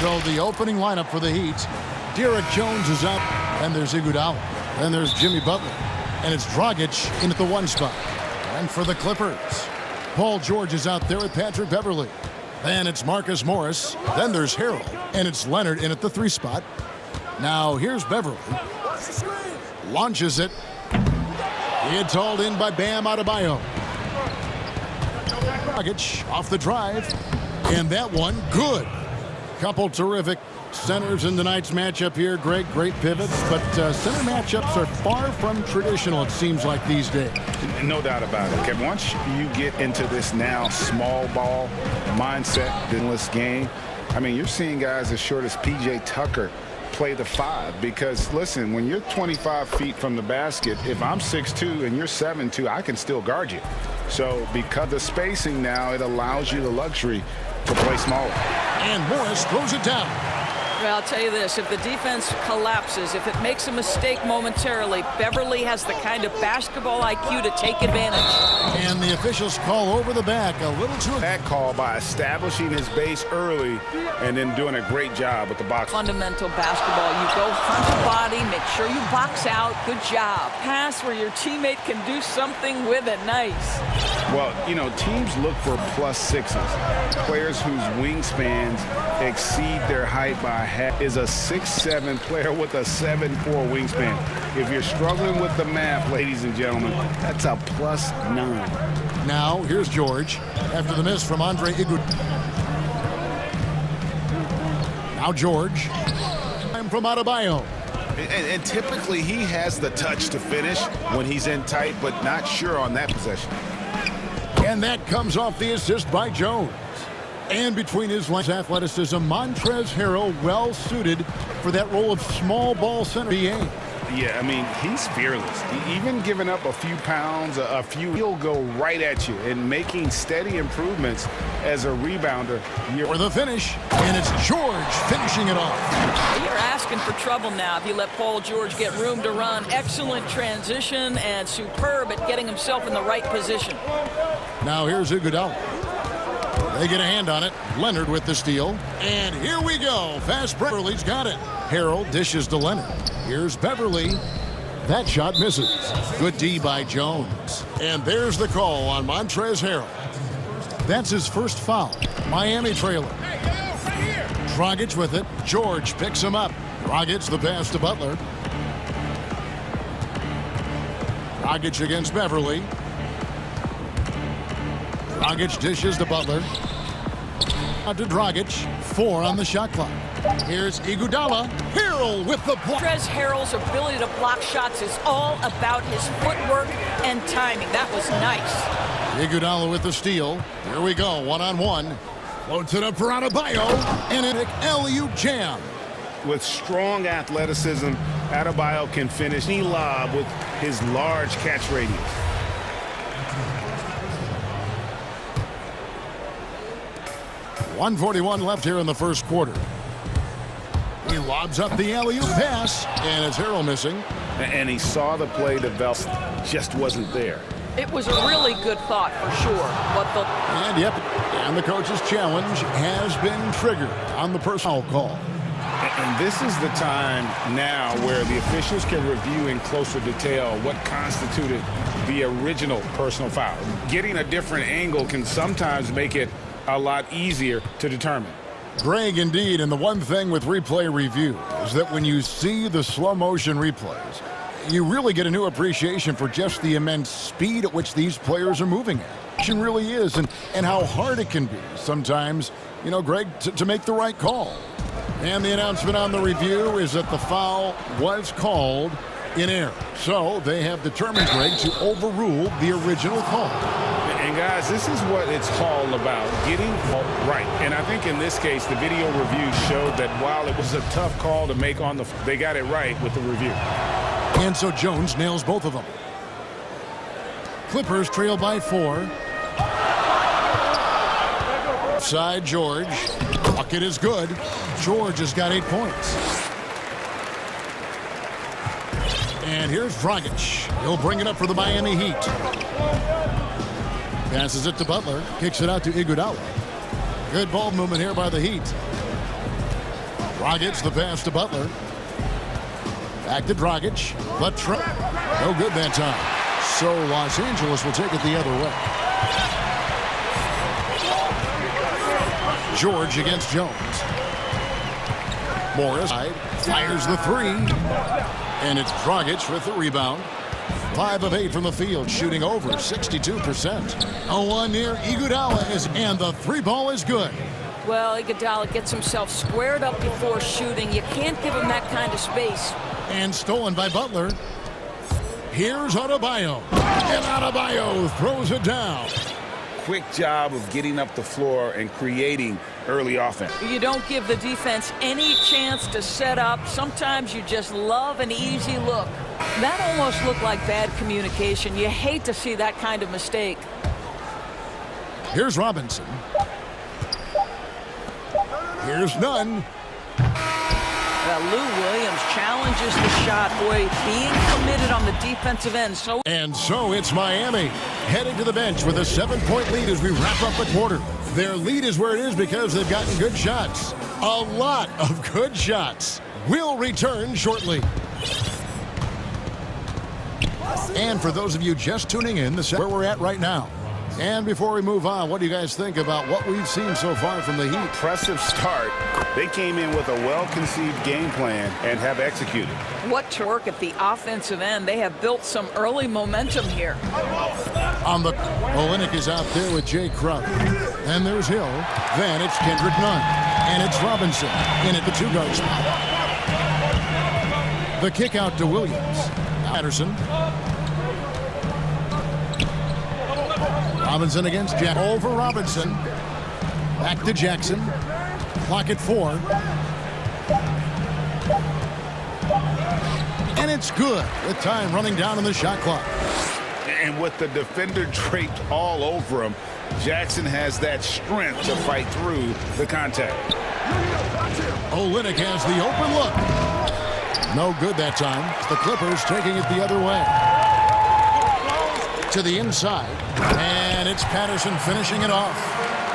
So the opening lineup for the Heat. Derek Jones is up, and there's Iguodala. Then there's Jimmy Butler. And it's Dragic in at the 1 spot. And for the Clippers, Paul George is out there with Patrick Beverley. Then it's Marcus Morris. Then there's Harrell. And it's Leonard in at the 3 spot. Now here's Beverley. Launches it. It's hauled in by Bam Adebayo. Dragic off the drive. And that one, good. Couple terrific centers in tonight's matchup here. Greg, great pivots, but center matchups are far from traditional, it seems like, these days. No doubt about it, Kevin. Once you get into this now small ball mindset, endless game, I mean, you're seeing guys as short as P.J. Tucker play the 5 because, listen, when you're 25 feet from the basket, if I'm 6'2" and you're 7'2", I can still guard you. So because of the spacing now, it allows you the luxury to play smaller. And Morris throws it down. Well, I'll tell you this, if the defense collapses, if it makes a mistake momentarily, Beverly has the kind of basketball IQ to take advantage. And the officials call over the back a little too. That call by establishing his base early and then doing a great job with the box. Fundamental basketball. You go hunt the body, make sure you box out. Good job. Pass where your teammate can do something with it. Nice. Well, you know, teams look for +6s. Players whose wingspans exceed their height by half. Is a 6'7" player with a 7'4" wingspan. If you're struggling with the math, ladies and gentlemen, that's a +9. Now, here's George after the miss from Andre Iguodala. Now George. I'm from Adebayo. And typically he has the touch to finish when he's in tight, but not sure on that possession. And that comes off the assist by Jones. And between his legs, athleticism, Montrezl Harrell well suited for that role of small ball center. Yeah, I mean, he's fearless. Even giving up a few pounds, he'll go right at you. And making steady improvements as a rebounder. For the finish, and it's George finishing it off. You're asking for trouble now if you let Paul George get room to run. Excellent transition and superb at getting himself in the right position. Now here's Iguodala. They get a hand on it. Leonard with the steal. And here we go. Fast break. Beverly's got it. Harrell dishes to Leonard. Here's Beverly. That shot misses. Good D by Jones. And there's the call on Montrezl Harrell. That's his first foul. Miami trailer. Dragic with it. George picks him up. Dragic the pass to Butler. Dragic against Beverly. Dragic dishes to Butler. Out to Dragic. 4 on the shot clock. Here's Iguodala. Harrell with the block. Montrezl Harrell's ability to block shots is all about his footwork and timing. That was nice. Iguodala with the steal. Here we go, one-on-one. Floats it up for Adebayo. And an LU jam. With strong athleticism, Adebayo can finish any lob with his large catch radius. .141 left here in the first quarter. He lobs up the alley-oop pass, and it's Harrell missing. And he saw the play develop, just wasn't there. It was a really good thought for sure. And the coach's challenge has been triggered on the personal call. And this is the time now where the officials can review in closer detail what constituted the original personal foul. Getting a different angle can sometimes make it a lot easier to determine. Greg, indeed, and the one thing with replay review is that when you see the slow motion replays, you really get a new appreciation for just the immense speed at which these players are moving at. It really is, and how hard it can be sometimes, you know, Greg, to make the right call. And the announcement on the review is that the foul was called in error. So they have determined, Greg, to overrule the original call. And guys, this is what it's all about, getting right. And I think in this case, the video review showed that while it was a tough call to make on they got it right with the review. And so Jones nails both of them. Clippers trail by 4. Side George. Bucket is good. George has got 8 points. And here's Dragic. He'll bring it up for the Miami Heat. Passes it to Butler. Kicks it out to Iguodala. Good ball movement here by the Heat. Dragic the pass to Butler. Back to Dragic. But no good that time. So Los Angeles will take it the other way. George against Jones. Morris fires the 3. And it's Dragic with the rebound. 5 of 8 from the field, shooting over 62%. A 1 near Iguodala and the 3 ball is good. Well, Iguodala gets himself squared up before shooting. You can't give him that kind of space. And stolen by Butler. Here's Adebayo. And Adebayo throws it down. Quick job of getting up the floor and creating early offense. You don't give the defense any chance to set up. Sometimes you just love an easy look. That almost looked like bad communication. You hate to see that kind of mistake. Here's Robinson. Here's Nunn. Lou Williams challenges the shot. Boy, being committed on the defensive end. And so it's Miami heading to the bench with a 7-point lead as we wrap up the quarter. Their lead is where it is because they've gotten good shots. A lot of good shots. We'll return shortly. And for those of you just tuning in, this is where we're at right now. And before we move on, what do you guys think about what we've seen so far from the Heat? Impressive start. They came in with a well-conceived game plan and have executed. What to work at the offensive end. They have built some early momentum here. On the Olynyk is out there with Jay Crump. And there's Hill. Then it's Kendrick Nunn. And it's Robinson in at the 2-guard spot. The kick out to Williams. Patterson. Robinson against Jack. Over Robinson. Back to Jackson. Clock at 4. And it's good with time running down on the shot clock. And with the defender draped all over him, Jackson has that strength to fight through the contact. Olynyk has the open look. No good that time. The Clippers taking it the other way. To the inside. And it's Patterson finishing it off.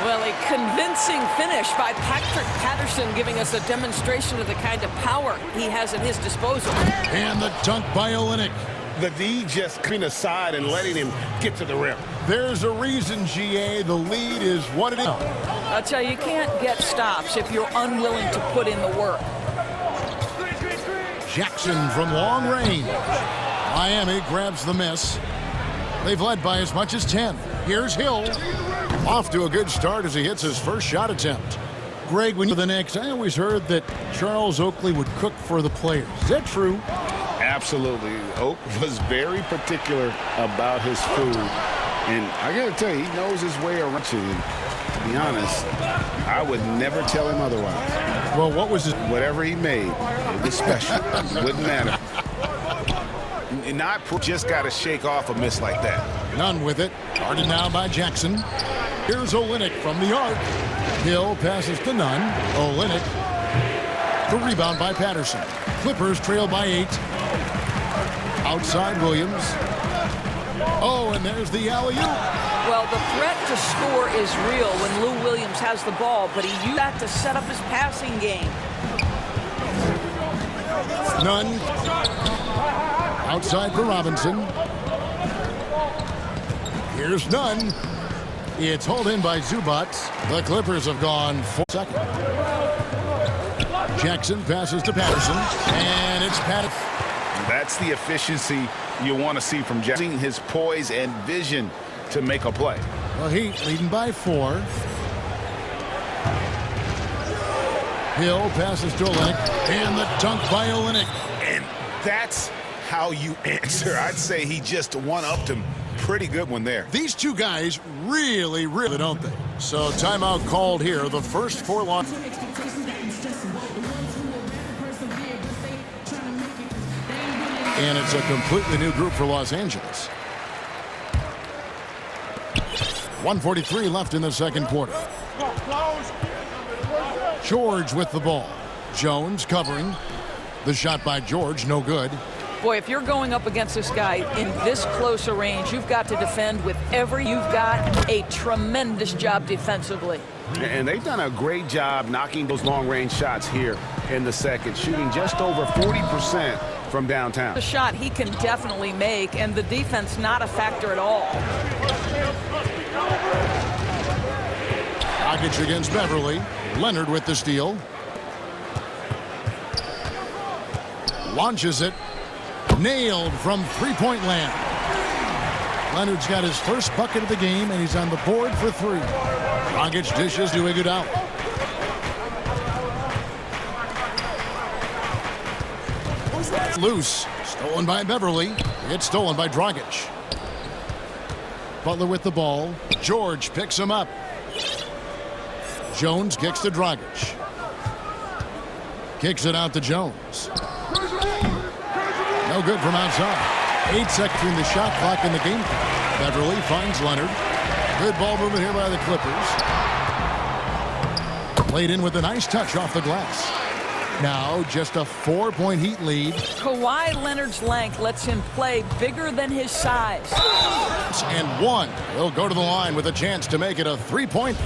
Well, a convincing finish by Patrick Patterson, giving us a demonstration of the kind of power he has at his disposal. And the dunk by Olynyk. The D just clean aside and letting him get to the rim. There's a reason, GA, the lead is what it is. I'll tell you, you can't get stops if you're unwilling to put in the work. Jackson from long range. Miami grabs the miss. They've led by as much as 10. Here's Hill. Off to a good start as he hits his first shot attempt. Greg, when you're the Knicks, I always heard that Charles Oakley would cook for the players. Is that true? Absolutely. Oak was very particular about his food. And I got to tell you, he knows his way around it. And to be honest, I would never tell him otherwise. Well, what was it? Whatever he made, it was special. It wouldn't matter. And not just got to shake off a miss like that. None with it. Guarded now by Jackson. Here's Olynyk from the arc. Hill passes to Nunn. Olynyk. The rebound by Patterson. Clippers trail by 8. Outside Williams. Oh, and there's the alley-oop. Well, the threat to score is real when Lou Williams has the ball, but he used that to set up his passing game. Nunn. Outside for Robinson. Here's Nunn. It's hauled in by Zubac. The Clippers have gone 4 seconds. Jackson passes to Patterson. And it's Patterson. That's the efficiency you want to see from Jackson. His poise and vision to make a play. Well, Heat leading by 4. Hill passes to Olynyk. And the dunk by Olynyk. And that's how you answer. I'd say he just one-upped him. Pretty good one there. These two guys really, don't they? So timeout called here. The first 4 lines. And it's a completely new group for Los Angeles. 1:43 left in the second quarter. George with the ball. Jones covering. The shot by George, no good. Boy, if you're going up against this guy in this close a range, you've got to defend with you've got a tremendous job defensively. And they've done a great job knocking those long-range shots here in the second, shooting just over 40% from downtown. The shot he can definitely make, and the defense not a factor at all. Dragic against Beverly. Leonard with the steal. Launches it. Nailed from three-point land. Leonard's got his first bucket of the game, and he's on the board for 3. Dragic dishes to Iguodala. Loose. Stolen by Beverly. It's stolen by Dragic. Butler with the ball. George picks him up. Jones kicks to Dragic. Kicks it out to Jones. No good from outside. 8 seconds between the shot clock and the game clock. Beverly finds Leonard. Good ball movement here by the Clippers. Played in with a nice touch off the glass. Now just a 4-point Heat lead. Kawhi Leonard's length lets him play bigger than his size. And one. He'll go to the line with a chance to make it a 3-point.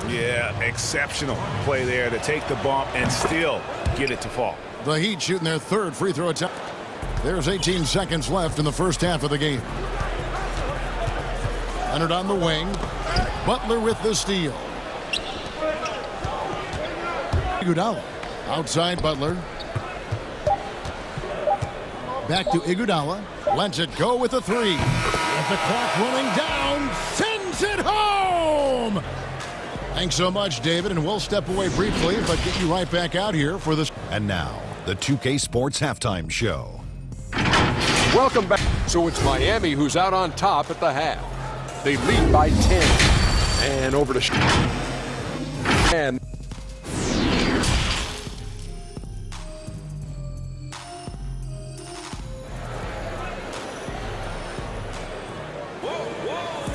Yeah, exceptional play there to take the bump and still get it to fall. The Heat shooting their third free throw attempt. There's 18 seconds left in the first half of the game. Leonard on the wing. Butler with the steal. Iguodala outside Butler. Back to Iguodala. Lets it go with a three. With the clock running down, sends it home! Thanks so much, David, and we'll step away briefly, but get you right back out here for this. And now, the 2K Sports Halftime Show. Welcome back. So it's Miami who's out on top at the half. They lead by 10. And over to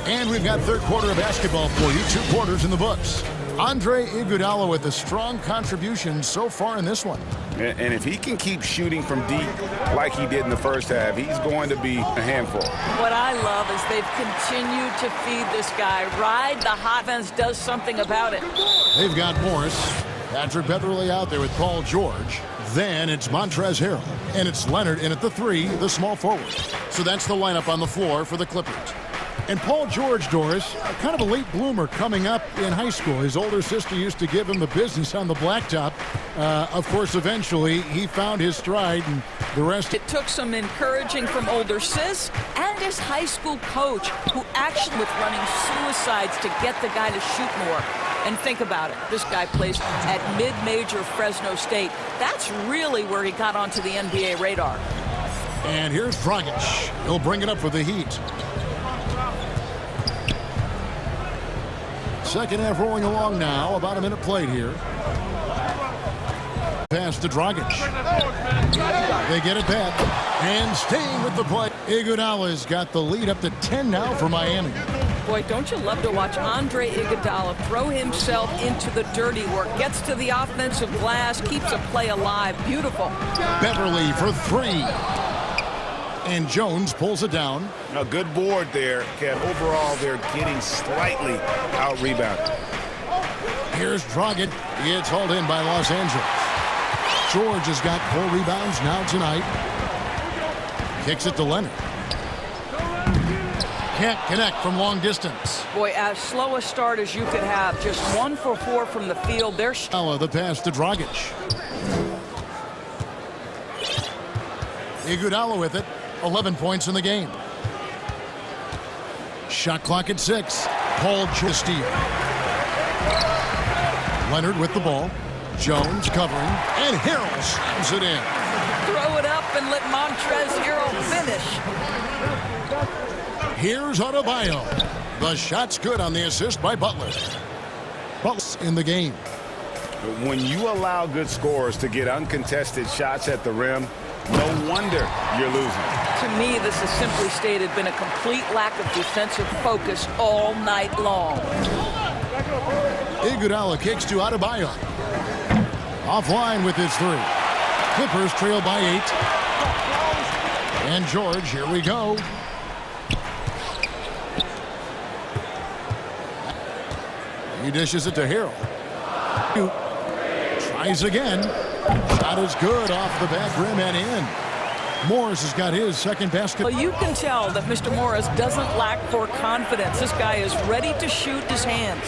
and we've got third quarter of basketball for you. 2 quarters in the books. Andre Iguodala with a strong contribution so far in this one. And if he can keep shooting from deep like he did in the first half, he's going to be a handful. What I love is they've continued to feed this guy. Ride the hot offense, does something about it. They've got Morris. Patrick Beverly out there with Paul George. Then it's Montrezl Harrell. And it's Leonard in at the 3, the small forward. So that's the lineup on the floor for the Clippers. And Paul George, Doris, kind of a late bloomer coming up in high school. His older sister used to give him the business on the blacktop. Of course, eventually, he found his stride, and the rest... It took some encouraging from older sis and his high school coach, who actually was running suicides to get the guy to shoot more. And think about it. This guy plays at mid-major Fresno State. That's really where he got onto the NBA radar. And here's Dragic. He'll bring it up for the Heat. Second half rolling along now. About a minute played here. Pass to Dragic. They get it back. And staying with the play. Iguodala's got the lead up to 10 now for Miami. Boy, don't you love to watch Andre Iguodala throw himself into the dirty work. Gets to the offensive glass, keeps a play alive. Beautiful. Beverly for 3. And Jones pulls it down. A good board there, Kev. Overall, they're getting slightly out-rebounded. Here's Dragic. It's hauled in by Los Angeles. George has got 4 rebounds now tonight. Kicks it to Leonard. Can't connect from long distance. Boy, as slow a start as you could have. Just 1 for 4 from the field. There's the pass to Dragic. Iguodala with it. 11 points in the game. Shot clock at 6. Paul George steal. Leonard with the ball. Jones covering. And Harrell slams it in. Throw it up and let Montrezl Harrell finish. Here's Adebayo. The shot's good on the assist by Butler. Butler's in the game. When you allow good scorers to get uncontested shots at the rim, no wonder you're losing. To me, this has simply stated been a complete lack of defensive focus all night long. Iguodala kicks to Adebayo. Offline with his 3. Clippers trail by 8. And George, here we go. He dishes it to Harrell. Tries again. Shot is good off the back rim and in. Morris has got his second basket. Well, you can tell that Mr. Morris doesn't lack for confidence. This guy is ready to shoot his hands.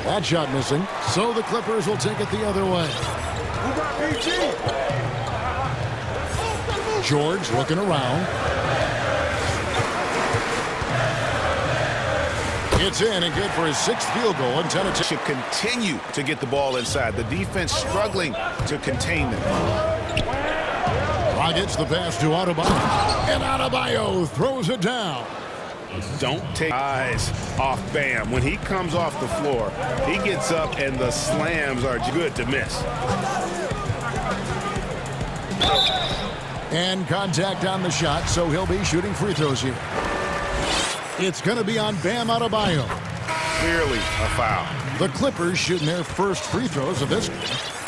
That shot missing. So the Clippers will take it the other way. George looking around. It's in and good for his 6th field goal and 10 attempts. Should continue to get the ball inside. The defense struggling to contain them. Gets the pass to Adebayo. And Adebayo throws it down. Don't take eyes off Bam. When he comes off the floor, he gets up and the slams are good to miss. And contact on the shot, so he'll be shooting free throws here. It's going to be on Bam Adebayo. Clearly a foul. The Clippers shooting their first free throws of this.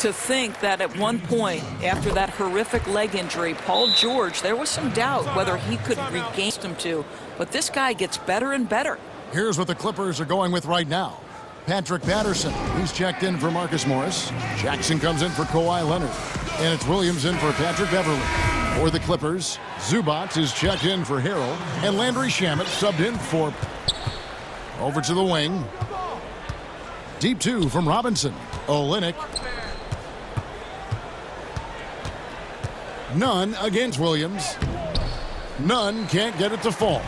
To think that at one point, after that horrific leg injury, Paul George, there was some doubt whether he could regain him to. But this guy gets better and better. Here's what the Clippers are going with right now. Patrick Patterson, he's checked in for Marcus Morris. Jackson comes in for Kawhi Leonard. And it's Williams in for Patrick Beverly. For the Clippers, Zubac is checked in for Harrell. And Landry Shamet subbed in for... Over to the wing. Deep two from Robinson. Olynyk. Nunn against Williams. Nunn can't get it to fall.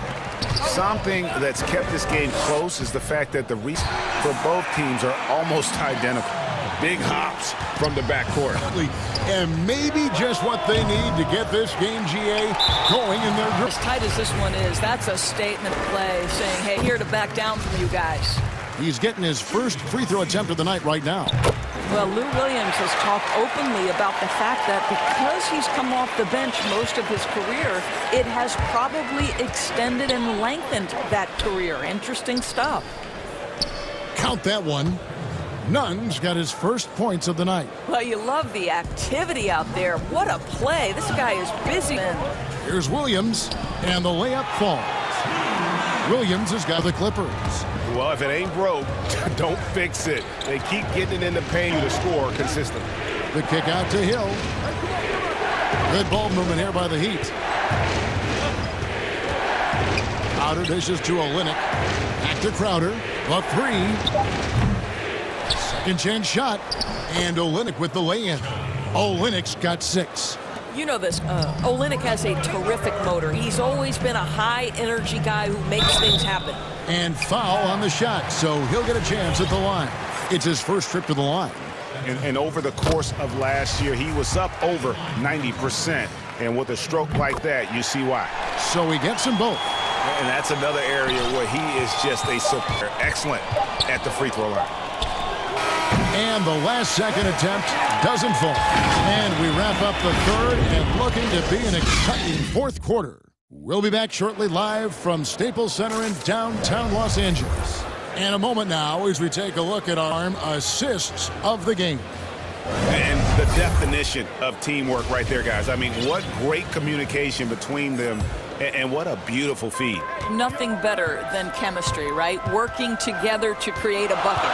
Something that's kept this game close is the fact that the reason for both teams are almost identical. Big hops from the backcourt. And maybe just what they need to get this game, GA, going in their group. As tight as this one is, that's a statement play saying, hey, here to back down from you guys. He's getting his first free throw attempt of the night right now. Well, Lou Williams has talked openly about the fact that because he's come off the bench most of his career, it has probably extended and lengthened that career. Interesting stuff. Count that one. Nunn's got his first points of the night. Well, you love the activity out there. What a play. This guy is busy. Here's Williams, and the layup falls. Williams has got the Clippers. Well, if it ain't broke, don't fix it. They keep getting it in the paint to score consistently. The kick out to Hill. Good ball movement here by the Heat. Crowder dishes to Olynyk. Back to Crowder. The three. Second chance shot. And Olynyk with the lay-in. Olynyk's got 6. You know this, Olynyk has a terrific motor. He's always been a high-energy guy who makes things happen. And foul on the shot, so he'll get a chance at the line. It's his first trip to the line. And over the course of last year, he was up over 90%. And with a stroke like that, you see why. So he gets them both. And that's another area where he is just excellent at the free throw line. And the last second attempt doesn't fall. And we wrap up the third and looking to be an exciting fourth quarter. We'll be back shortly live from Staples Center in downtown Los Angeles. In a moment now as we take a look at our assists of the game. And the definition of teamwork right there, guys. I mean, what great communication between them, and what a beautiful feed. Nothing better than chemistry, right? Working together to create a bucket.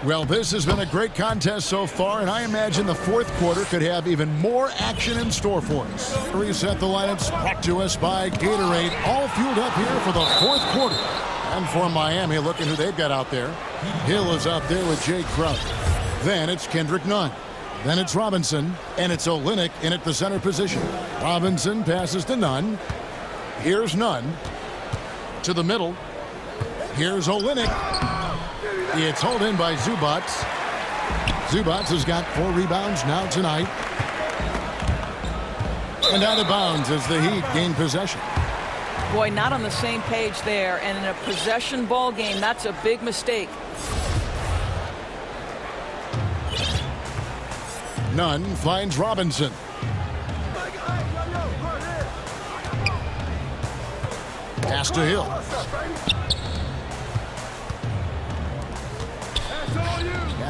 Well, this has been a great contest so far, and I imagine the fourth quarter could have even more action in store for us. Reset the lineups brought to us by Gatorade, all fueled up here for the fourth quarter. And for Miami, looking who they've got out there. Hill is out there with Jay Crowder. Then it's Kendrick Nunn. Then it's Robinson, and it's Olynyk in at the center position. Robinson passes to Nunn. Here's Nunn. To the middle. Here's Olynyk. It's hauled in by Zubac. Zubac has got 4 rebounds now tonight. And out of bounds as the Heat gain possession. Boy, not on the same page there. And in a possession ball game, that's a big mistake. Nunn finds Robinson. Pass to Hill.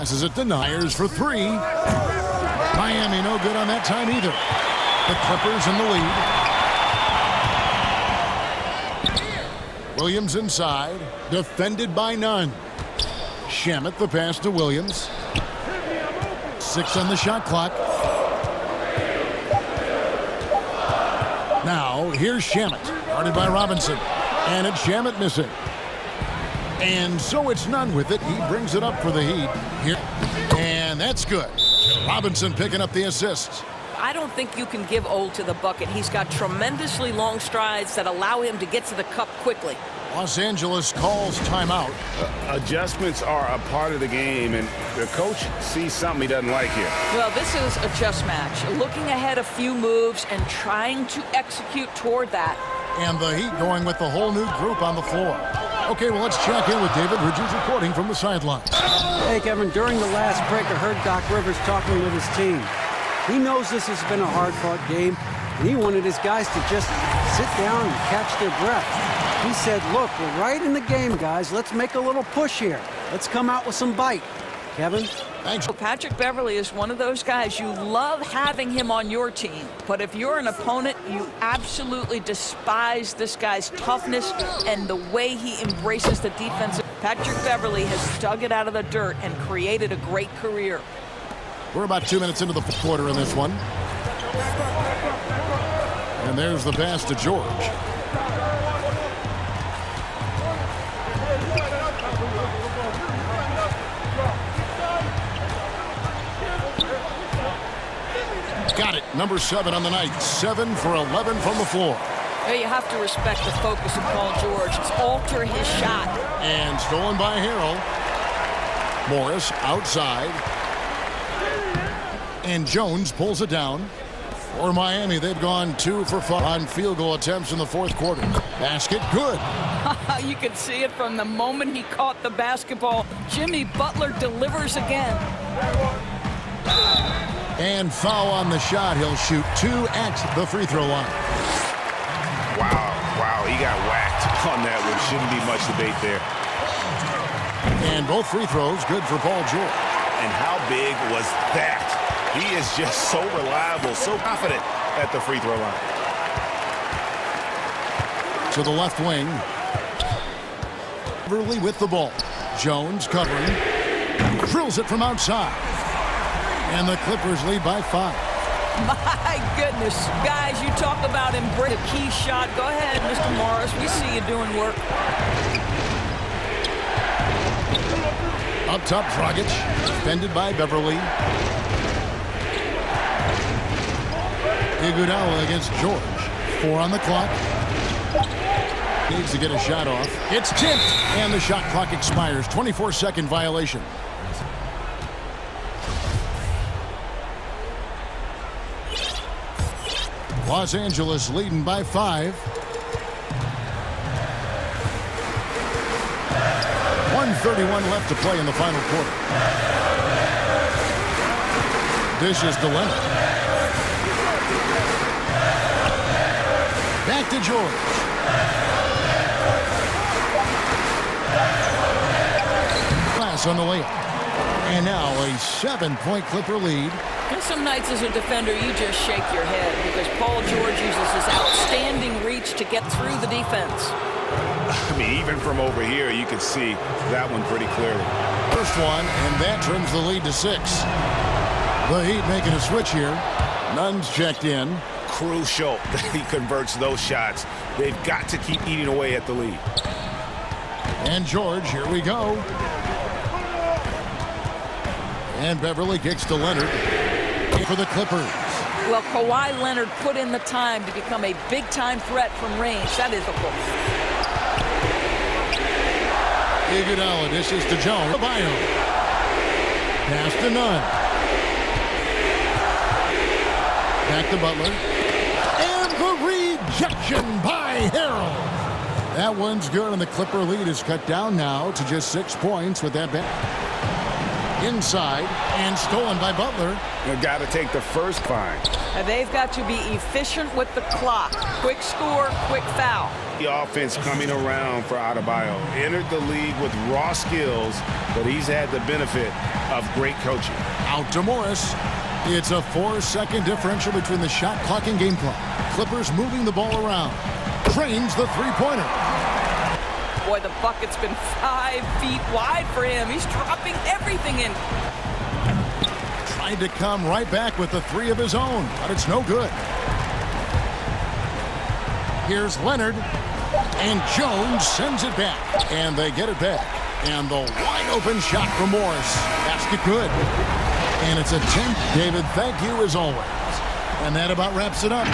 Passes it to Nyers for 3. Miami no good on that time either. The Clippers in the lead. Williams inside. Defended by Nunn. Shamet the pass to Williams. 6 on the shot clock. Now here's Shamet. Guarded by Robinson. And it's Shamet missing. And so it's Nunn with it. He brings it up for the Heat here. And that's good. Robinson picking up the assist. I don't think you can give Old to the bucket. He's got tremendously long strides that allow him to get to the cup quickly. Los Angeles calls timeout. Adjustments are a part of the game, and the coach sees something he doesn't like here. Well, this is a chess match. Looking ahead a few moves and trying to execute toward that. And the Heat going with the whole new group on the floor. Okay, well, let's check in with David Bridges reporting from the sidelines. Hey, Kevin, during the last break, I heard Doc Rivers talking with his team. He knows this has been a hard-fought game, and he wanted his guys to just sit down and catch their breath. He said, look, we're right in the game, guys. Let's make a little push here. Let's come out with some bite. Kevin? Thanks. Patrick Beverley is one of those guys you love having him on your team, but if you're an opponent, you absolutely despise this guy's toughness and the way he embraces the defense. Patrick Beverley has dug it out of the dirt and created a great career. We're about 2 minutes into the quarter in this one. And there's the pass to George. Got it. Number 7 on the night. 7 for 11 from the floor. Well, you have to respect the focus of Paul George. It's alter his shot. And stolen by Harrell. Morris outside. And Jones pulls it down. For Miami, they've gone 2 for 5 on field goal attempts in the fourth quarter. Basket, good. You can see it from the moment he caught the basketball. Jimmy Butler delivers again. And foul on the shot. He'll shoot 2 at the free throw line. Wow, he got whacked on that one. Shouldn't be much debate there. And both free throws good for Paul George. And how big was that? He is just so reliable, so confident at the free throw line. To the left wing. Beverly with the ball. Jones covering. Drills it from outside. And the Clippers lead by 5. My goodness. Guys, you talk about him bring a key shot. Go ahead, Mr. Morris. We see you doing work. Up top, Dragic. Defended by Beverly. Iguodala against George. 4 on the clock. Needs to get a shot off. It's tipped. And the shot clock expires. 24-second violation. Los Angeles leading by 5. 1:31 left to play in the final quarter. Dish is to Leonard. Back to George. Glass on the layup. And now a 7-point Clipper lead. And some nights as a defender, you just shake your head because Paul George uses his outstanding reach to get through the defense. I mean, even from over here, you can see that one pretty clearly. First one, and that trims the lead to 6. The Heat making a switch here. Nunn's checked in. Crucial that he converts those shots. They've got to keep eating away at the lead. And George, here we go. And Beverly kicks to Leonard for the Clippers. Well, Kawhi Leonard put in the time to become a big-time threat from range. That is a book. Iguodala dishes to Jones. Bio. Pass to Nunn. Back to Butler. And the rejection by Harrell. That one's good, and the Clipper lead is cut down now to just 6 points with that bet. Inside and stolen by Butler. You've got to take the first fine. And they've got to be efficient with the clock. Quick score, quick foul. The offense coming around for Adebayo. Entered the league with raw skills, but he's had the benefit of great coaching. Out to Morris. It's a 4-second differential between the shot clock and game clock. Clippers moving the ball around. Trains the three-pointer. Boy, the bucket's been 5 feet wide for him. He's dropping everything in. Tried to come right back with the 3 of his own, but it's no good. Here's Leonard, and Jones sends it back, and they get it back. And the wide-open shot from Morris. Basket good. And it's a 10. David, thank you as always. And that about wraps it up.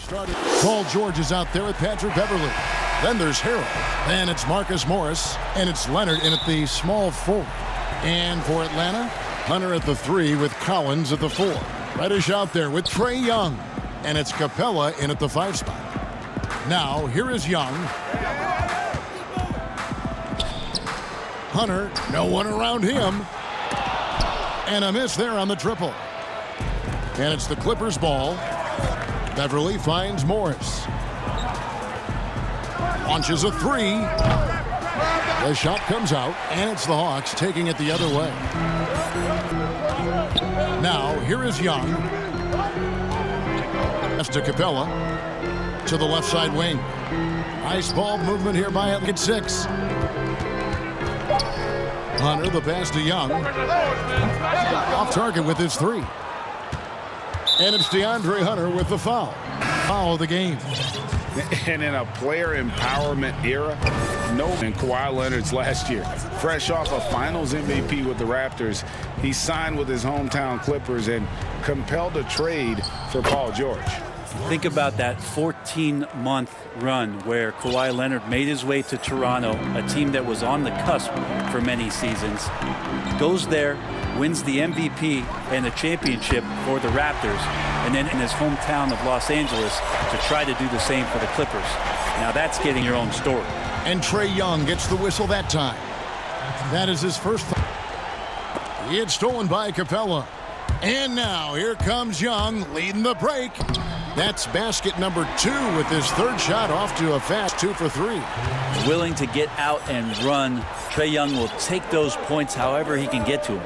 started. Paul George is out there with Patrick Beverly. Then there's Harold. Then it's Marcus Morris. And it's Leonard in at the small forward. And for Atlanta, Hunter at the 3 with Collins at the 4. Reddish out there with Trae Young. And it's Capella in at the 5 spot. Now, here is Young. Hunter, no one around him. And a miss there on the triple. And it's the Clippers' ball. Beverly finds Morris. Launches a 3. The shot comes out, and it's the Hawks taking it the other way. Now, here is Young. Pass to Capella. To the left side wing. Nice ball movement here by at 6. Hunter, the pass to Young. Off target with his 3. And it's DeAndre Hunter with the foul. Foul of the game. And in a player empowerment era, and Kawhi Leonard's last year, fresh off a finals MVP with the Raptors, he signed with his hometown Clippers and compelled a trade for Paul George. Think about that 14-month run where Kawhi Leonard made his way to Toronto, a team that was on the cusp for many seasons, goes there, wins the MVP and the championship for the Raptors, and then in his hometown of Los Angeles to try to do the same for the Clippers. Now that's getting your own story. And Trae Young gets the whistle that time. That is his first. It's stolen by Capella. And now here comes Young leading the break. That's basket number 2 with his 3rd shot off to a fast 2 for 3. Willing to get out and run. Trae Young will take those points however he can get to them.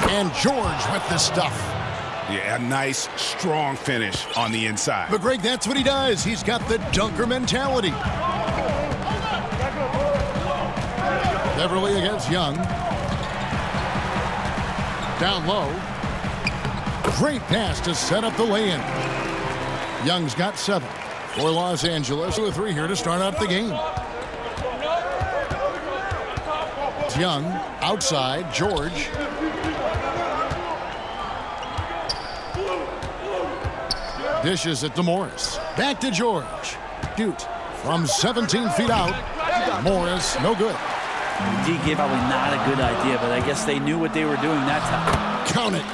And George with the stuff. Yeah, a nice, strong finish on the inside. But, Greg, that's what he does. He's got the dunker mentality. Beverly against Young. Down low. Great pass to set up the lay-in. Young's got 7 for Los Angeles. 2 or 3 here to start out the game. Young outside. George. Dishes it to Morris. Back to George. Shoot from 17 feet out. Morris, no good. D gave probably not a good idea, but I guess they knew what they were doing that time. Count it.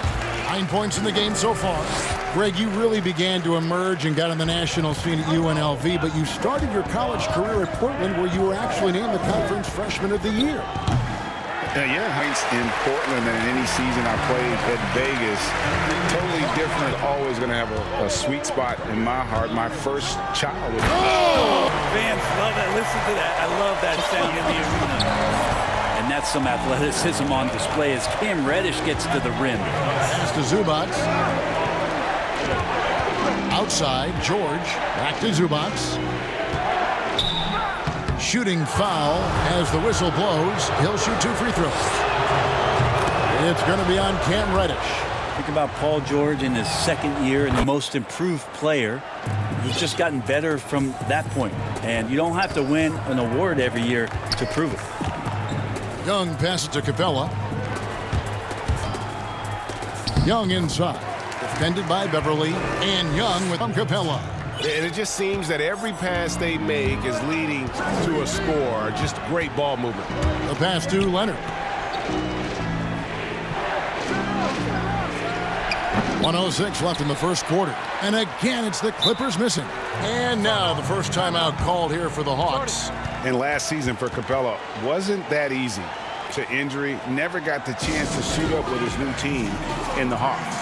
9 points in the game so far. Greg, you really began to emerge and got on the national scene at UNLV, but you started your college career at Portland where you were actually named the Conference Freshman of the Year. Yeah, in Portland than in any season I played at Vegas. Totally different. Always going to have a sweet spot in my heart. My first child. Fans love that. Listen to that. I love that sound in the arena. And that's some athleticism on display as Cam Reddish gets to the rim. Pass to Zubac. Outside, George. Back to Zubac. Shooting foul as the whistle blows. He'll shoot 2 free throws. It's going to be on Cam Reddish. Think about Paul George in his 2nd year and the most improved player. He's just gotten better from that point. And you don't have to win an award every year to prove it. Young passes to Capella. Young inside. Defended by Beverly. And Young with Capella. And it just seems that every pass they make is leading to a score. Just great ball movement. The pass to Leonard. 1:06 left in the first quarter. And again, it's the Clippers missing. And now the first timeout called here for the Hawks. And last season for Capella wasn't that easy. To injury, never got the chance to suit up with his new team in the Hawks.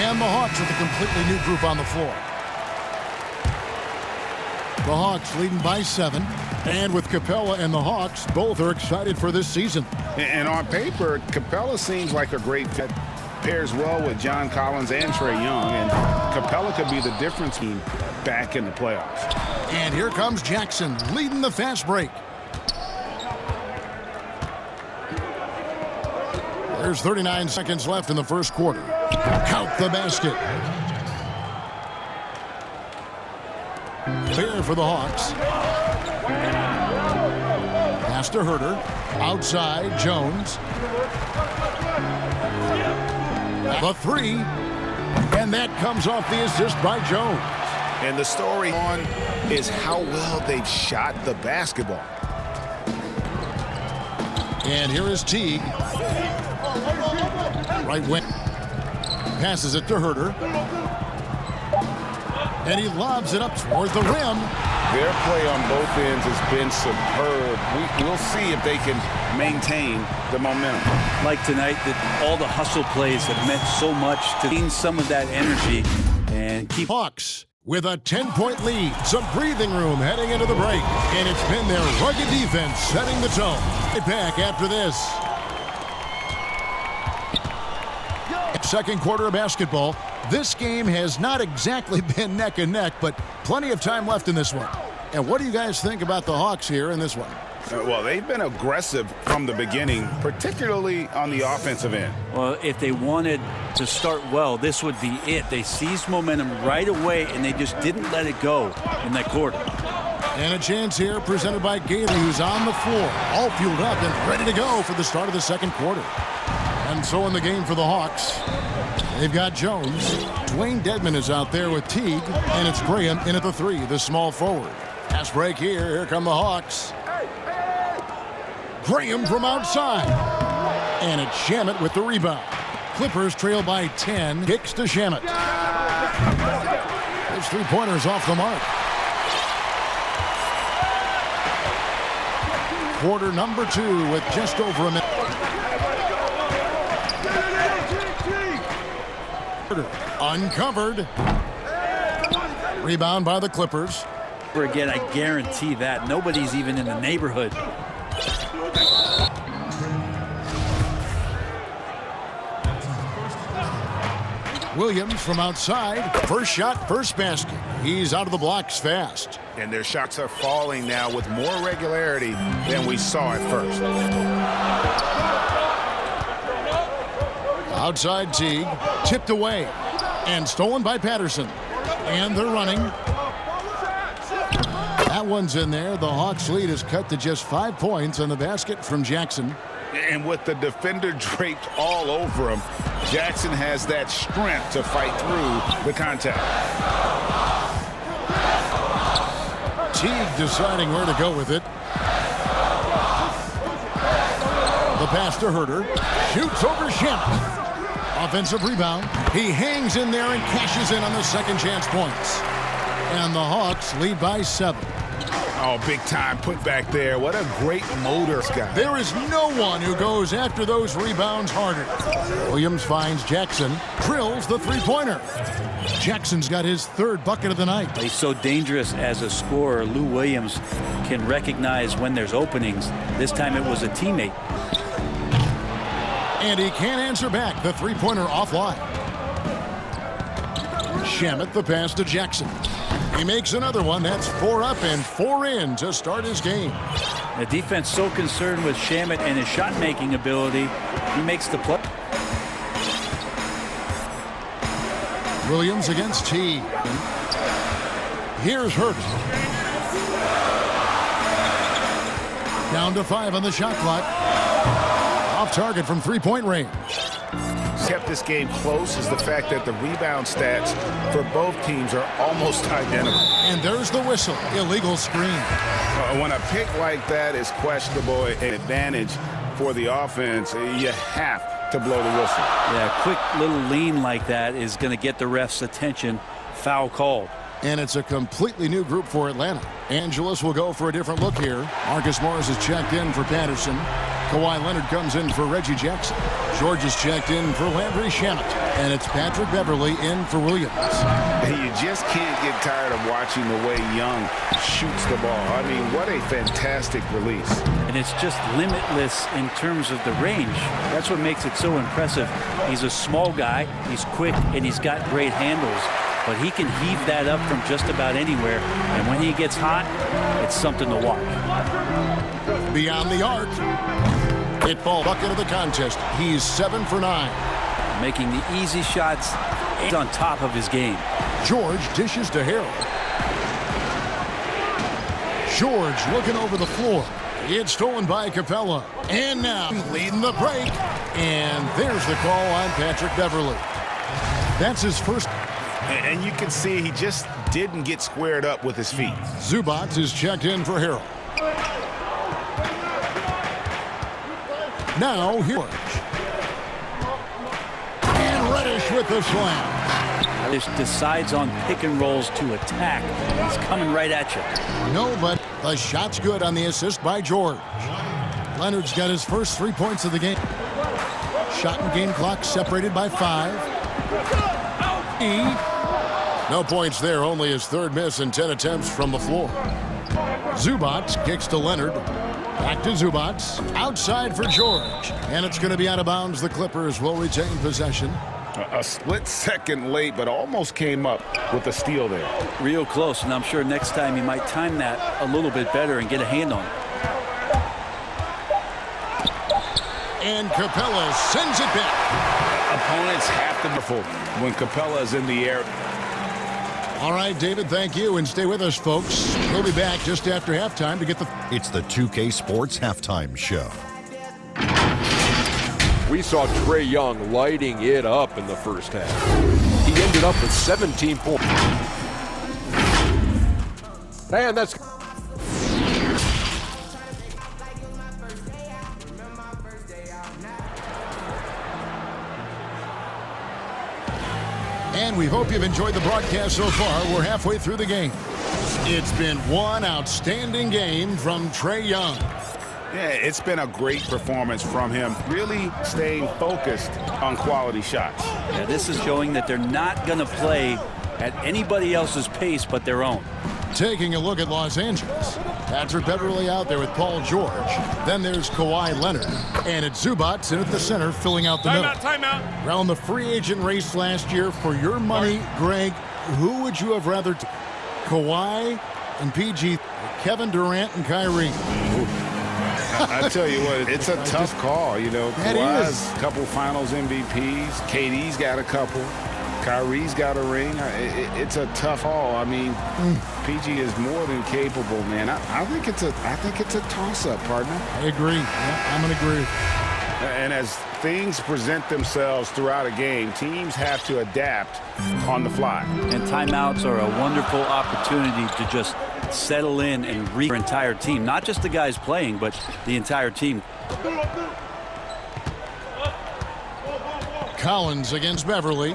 And the Hawks with a completely new group on the floor. The Hawks leading by 7. And with Capella and the Hawks, both are excited for this season. And on paper, Capella seems like a great fit. Pairs well with John Collins and Trae Young. And Capella could be the difference back in the playoffs. And here comes Jackson leading the fast break. There's 39 seconds left in the first quarter. Count the basket. Clear for the Hawks. Pass to Herter. Outside, Jones. The three. And that comes off the assist by Jones. And the story on is how well they've shot the basketball. And here is Teague. Right wing. Passes it to Herter. And he lobs it up toward the rim. Their play on both ends has been superb. We'll see if they can maintain the momentum. Like tonight, that all the hustle plays have meant so much to gain some of that energy and keep. Hawks with a 10-point lead. Some breathing room heading into the break. And it's been their rugged defense setting the tone. Right back after this. Second quarter of basketball. This game has not exactly been neck and neck, but plenty of time left in this one. And what do you guys think about the Hawks here in this one? Well, they've been aggressive from the beginning, particularly on the offensive end. Well, if they wanted to start well, this would be it. They seized momentum right away, and they just didn't let it go in that quarter. And a chance here presented by Gailey, who's on the floor, all fueled up and ready to go for the start of the second quarter. And so in the game for the Hawks, they've got Jones. Dwayne Dedman is out there with Teague, and it's Graham in at the three, the small forward. Pass break here. Here come the Hawks. Graham from outside. And it's Shamet with the rebound. Clippers trail by 10. Kicks to Shamet. His three-pointers off the mark. Quarter number 2 with just over a minute. Uncovered. Rebound by the Clippers. Again, I guarantee that. Nobody's even in the neighborhood. Williams from outside. First shot, first basket. He's out of the blocks fast. And their shots are falling now with more regularity than we saw at first. Outside Teague. Tipped away. And stolen by Patterson. And they're running. That one's in there. The Hawks lead is cut to just 5 points on the basket from Jackson. And with the defender draped all over him, Jackson has that strength to fight through the contact. Teague deciding where to go with it. The pass to Herter. Shoots over Shamet. Offensive rebound. He hangs in there and cashes in on the second chance points. And the Hawks lead by 7. Oh, big time put back there. What a great motor guy. There is no one who goes after those rebounds harder. Williams finds Jackson. Drills the three-pointer. Jackson's got his third bucket of the night. He's so dangerous as a scorer. Lou Williams can recognize when there's openings. This time it was a teammate. And he can't answer back. The three-pointer offline. Shamet the pass to Jackson. He makes another one. That's 4 up and 4 in to start his game. The defense so concerned with Shamet and his shot-making ability. He makes the play. Williams against Teague. Here's Hurt. Down to 5 on the shot clock. Off target from three-point range. Kept this game close is the fact that the rebound stats for both teams are almost identical. And there's the whistle. Illegal screen. When a pick like that is questionable, an advantage for the offense, you have to blow the whistle. Yeah, a quick little lean like that is going to get the ref's attention. Foul called. And it's a completely new group for Atlanta. Angeles will go for a different look here. Marcus Morris is checked in for Patterson. Kawhi Leonard comes in for Reggie Jackson. George is checked in for Landry Shamet. And it's Patrick Beverly in for Williams. You just can't get tired of watching the way Young shoots the ball. I mean, what a fantastic release. And it's just limitless in terms of the range. That's what makes it so impressive. He's a small guy, he's quick, and he's got great handles. But he can heave that up from just about anywhere. And when he gets hot, it's something to watch. Beyond the arc. It falls bucket of the contest. He's 7 for 9. Making the easy shots. He's on top of his game. George dishes to Harold. George looking over the floor. It's stolen by Capella. And now leading the break. And there's the call on Patrick Beverly. That's his first. And you can see he just didn't get squared up with his feet. Zubats is checked in for Harold. Now George. And Reddish with the slam. Reddish decides on pick and rolls to attack. He's coming right at you. No, but the shot's good on the assist by George. Leonard's got his first 3 points of the game. Shot and game clock separated by 5. No points there, only his third miss in 10 attempts from the floor. Zubats kicks to Leonard. Back to Zubats. Outside for George. And it's going to be out of bounds. The Clippers will retain possession. A split second late, but almost came up with a steal there. Real close, and I'm sure next time he might time that a little bit better and get a hand on it. And Capella sends it back. Opponents have to be careful when Capella is in the air. All right, David, thank you. And stay with us, folks. We'll be back just after halftime to get the... It's the 2K Sports Halftime Show. We saw Trae Young lighting it up in the first half. He ended up with 17 points. And that's... And we hope you've enjoyed the broadcast so far. We're halfway through the game. It's been one outstanding game from Trae Young. Yeah, it's been a great performance from him, really staying focused on quality shots. Yeah, this is showing that they're not going to play at anybody else's pace but their own. Taking a look at Los Angeles. Patrick Beverly out there with Paul George. Then there's Kawhi Leonard. And it's Zubats in at the center, filling out the middle. Timeout. Around the free agent race last year, for your money, Greg, who would you have rather... Kawhi and PG, Kevin Durant and Kyrie? I tell you what, it's a tough call. You know, Kawhi's a couple finals MVPs. KD's got a couple. Kyrie's got a ring. It's a tough call. I mean, PG is more than capable, man. I think it's a toss-up, partner. I agree. Yeah, I'm going to agree. And as things present themselves throughout a game, teams have to adapt on the fly. And timeouts are a wonderful opportunity to just settle in and read your entire team. Not just the guys playing, but the entire team. Collins against Beverly.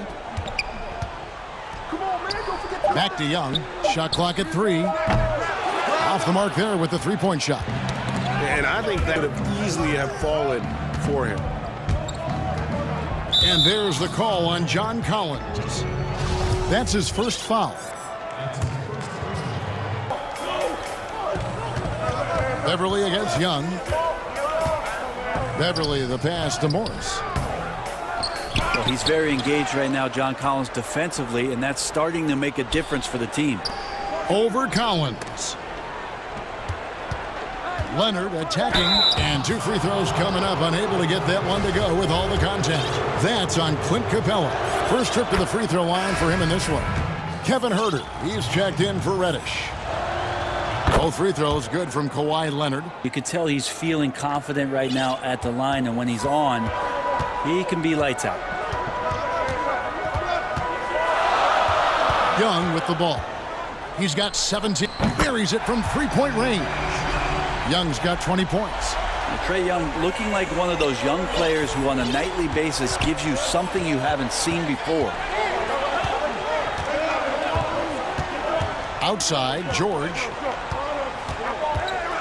Back to Young. Shot clock at 3. Off the mark there with the three-point shot. And I think that would have easily have fallen for him. And there's the call on John Collins. That's his first foul. Beverly against Young. Beverly the pass to Morris. Well, he's very engaged right now, John Collins, defensively, and that's starting to make a difference for the team. Over Collins. Leonard attacking, and 2 free throws coming up, unable to get that one to go with all the contact. That's on Clint Capella. First trip to the free throw line for him in this one. Kevin Huerter, he's checked in for Reddish. Both free throws good from Kawhi Leonard. You could tell he's feeling confident right now at the line, and when he's on, he can be lights out. Young with the ball. He's got 17. Buries it from three-point range. Young's got 20 points. Now, Trae Young looking like one of those young players who on a nightly basis gives you something you haven't seen before. Outside, George.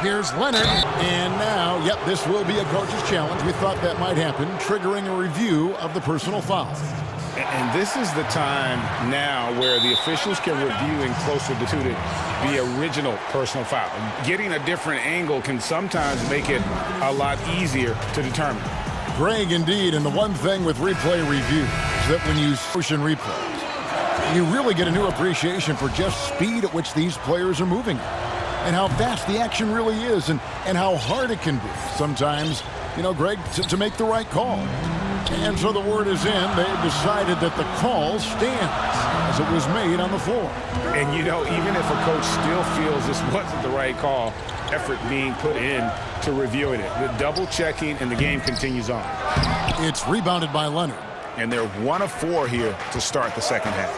Here's Leonard. And now, yep, this will be a coach's challenge. We thought that might happen, triggering a review of the personal foul. And this is the time now where the officials can review and closer to the original personal foul. Getting a different angle can sometimes make it a lot easier to determine. Greg, indeed, and the one thing with replay review is that when you motion replays, you really get a new appreciation for just speed at which these players are moving and how fast the action really is and how hard it can be sometimes Greg, to make the right call. And so the word is in. They've decided that the call stands as it was made on the floor. And, even if a coach still feels this wasn't the right call, effort being put in to reviewing it. The double checking, and the game continues on. It's rebounded by Leonard. And they're 1 of 4 here to start the second half.